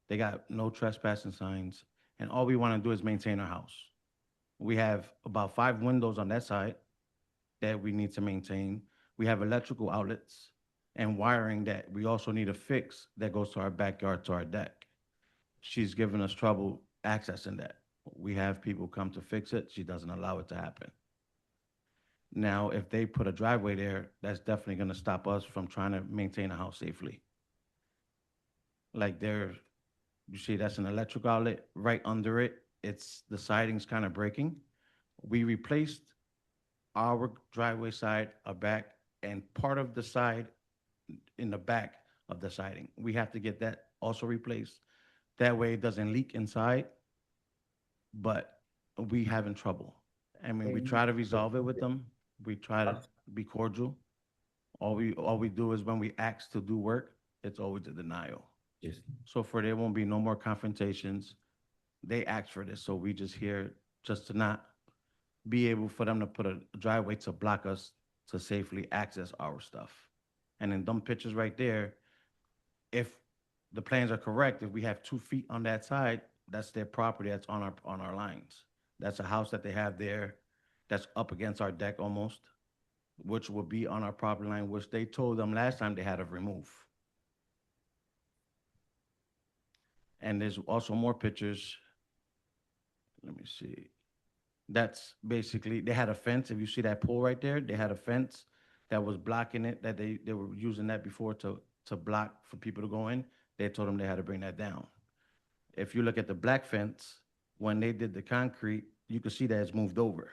They got no trespassing signs. And all we want to do is maintain our house. We have about 5 windows on that side that we need to maintain. We have electrical outlets and wiring that we also need to fix that goes to our backyard, to our deck. She's given us trouble accessing that. We have people come to fix it. She doesn't allow it to happen. Now, if they put a driveway there, that's definitely going to stop us from trying to maintain a house safely. Like there, you see that's an electric outlet. Right under it, the siding's kind of breaking. We replaced our driveway side, our back, and part of the side in the back of the siding. We have to get that also replaced. That way it doesn't leak inside, but we having trouble. I mean, we try to resolve it with them. We try to be cordial. All we do is when we ask to do work, it's always a denial. Yes. So there won't be no more confrontations. They asked for this, so we just here just to not be able for them to put a driveway to block us to safely access our stuff. And in them pictures right there, if the plans are correct, if we have 2 feet on that side, that's their property, that's on our lines. That's a house that they have there that's up against our deck almost, which will be on our property line, which they told them last time they had to remove. And there's also more pictures. Let me see. That's basically, they had a fence. If you see that pole right there, they had a fence that was blocking it, that they were using that before to block for people to go in. They told them they had to bring that down. If you look at the black fence, when they did the concrete, you can see that it's moved over.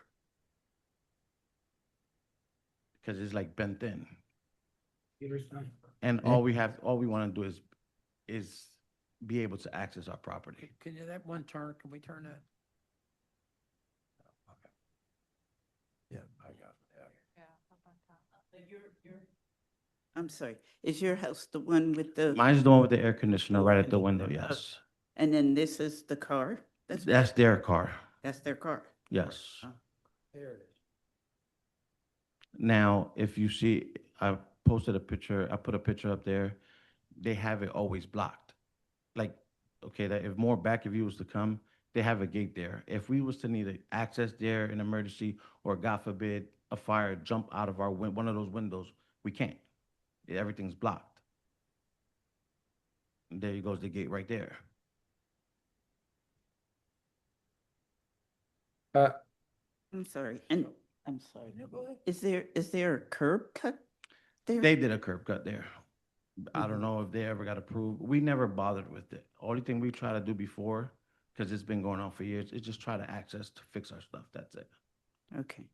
Because it's like bent in. And all we want to do is be able to access our property. Can you, that one turn, can we turn that? Okay. Yeah, I got it. I'm sorry, is your house the one with the? Mine's the one with the air conditioner right at the window, yes. And then this is the car? That's their car, That's their car? yes. There it is. Now, if you see, I put a picture up there, they have it always blocked. Like, okay, that if more back of you was to come, they have a gate there. If we was to need access there in emergency, or God forbid, a fire jump out of one of those windows, we can't. Everything's blocked. And there goes the gate right there. I'm sorry, and I'm sorry. Is there a curb cut there? They did a curb cut there. I don't know if they ever got approved. We never bothered with it. Only thing we try to do before, because it's been going on for years, is just try to access to fix our stuff. That's it. Okay.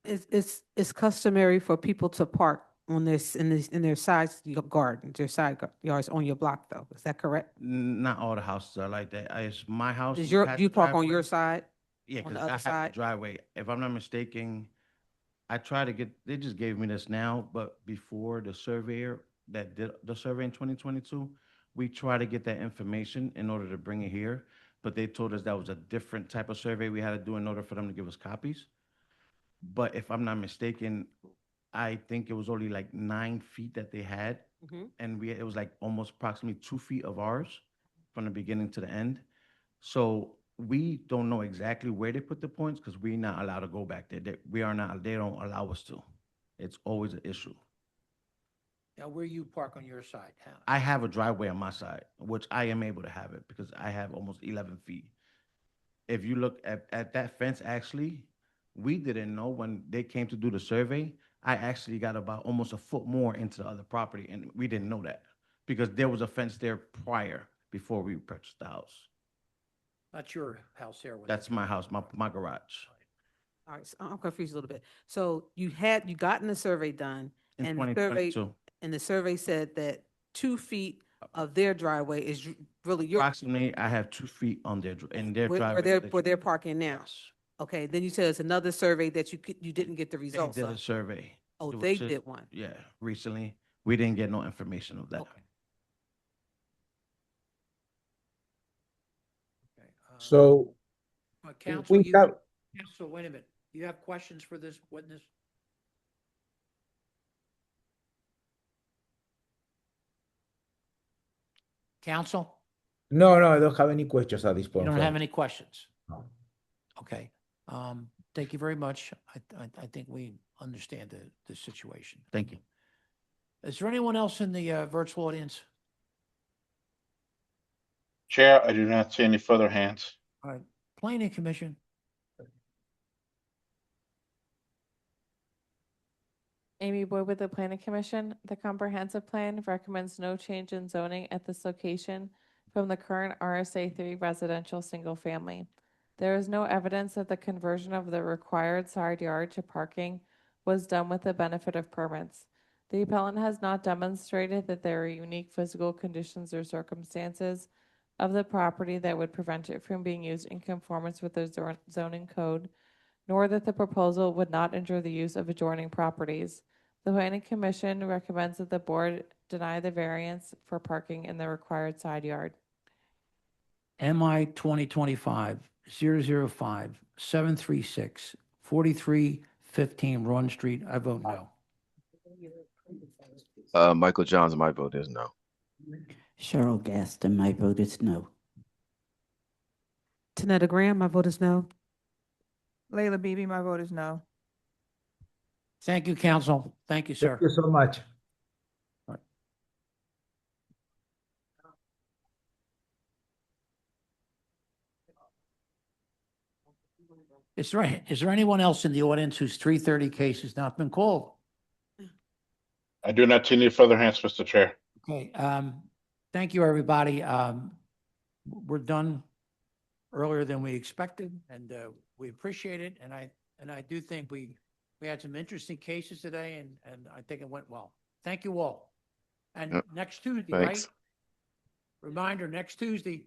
It's customary for people to park on in their side gardens, their side yards on your block though. Is that correct? Not all the houses are like that. It's my house. Do past you the park on driveway. your side? Yeah, on because the I other have side? the driveway. If I'm not mistaken, I try to get, they just gave me this now, but before the surveyor that did the survey in 2022, we try to get that information in order to bring it here. But they told us that was a different type of survey we had to do in order for them to give us copies. But if I'm not mistaken, I think it was only like 9 feet that they had. And it was like almost approximately 2 feet of ours from the beginning to the end. So we don't know exactly where they put the points because we're not allowed to go back there. They don't allow us to. It's always an issue. Now, where you park on your side? How? I have a driveway on my side, which I am able to have it because I have almost 11 feet. If you look at that fence, actually, we didn't know when they came to do the survey, I actually got about almost a foot more into the other property, and we didn't know that because there was a fence there prior before we purchased the house. That's your house there. That's my house, my garage. All right, so I'm confused a little bit. So you gotten the survey done In and the survey, 2022. and the survey said that 2 feet of their driveway is really your, Approximately, I have 2 feet on their driveway. where they're parking now. Okay, then you said it's another survey that you didn't get the They results did a of. survey. Oh, It was they just- did one. Yeah, recently. We didn't get no information of that. So Counsel, we have, Counsel, wait a minute. You have questions for this witness? Council, No, no, I don't have any questions at this you point. don't have Frank. any questions? No. Okay. Thank you very much. I think we understand the situation. Thank you. Is there anyone else in the virtual audience? Chair, I do not see any further hands. All right, Planning Commission. Amy Boyd with the Planning Commission. The comprehensive plan recommends no change in zoning at this location from the current RSA 3 residential single family. There is no evidence that the conversion of the required side yard to parking was done with the benefit of permits. The appellant has not demonstrated that there are unique physical conditions or circumstances of the property that would prevent it from being used in conformance with the zoning code, nor that the proposal would not injure the use of adjoining properties. The Planning Commission recommends that the board deny the variance for parking in the required side yard. MI 2025-005-736-4315 Run Street. I vote no. Michael Johns, my vote is no. Cheryl Gaston, my vote is no. Tanetta Graham, my vote is no. Layla Beebe, my vote is no. Thank you, council. Thank you, sir. Thank you so much. Is there anyone else in the audience whose 330 case has not been called? I do not see any further hands, Mr. Chair. Okay, thank you, everybody. We're done earlier than we expected, and we appreciate it. And I do think we had some interesting cases today, and I think it went well. Thank you all. And Yep. next Tuesday, Thanks. right? Reminder, next Tuesday.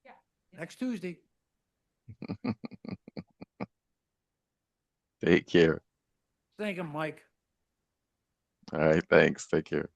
Yeah. Next Tuesday. Take care. Thank you, Mike. All right, thanks. Take care.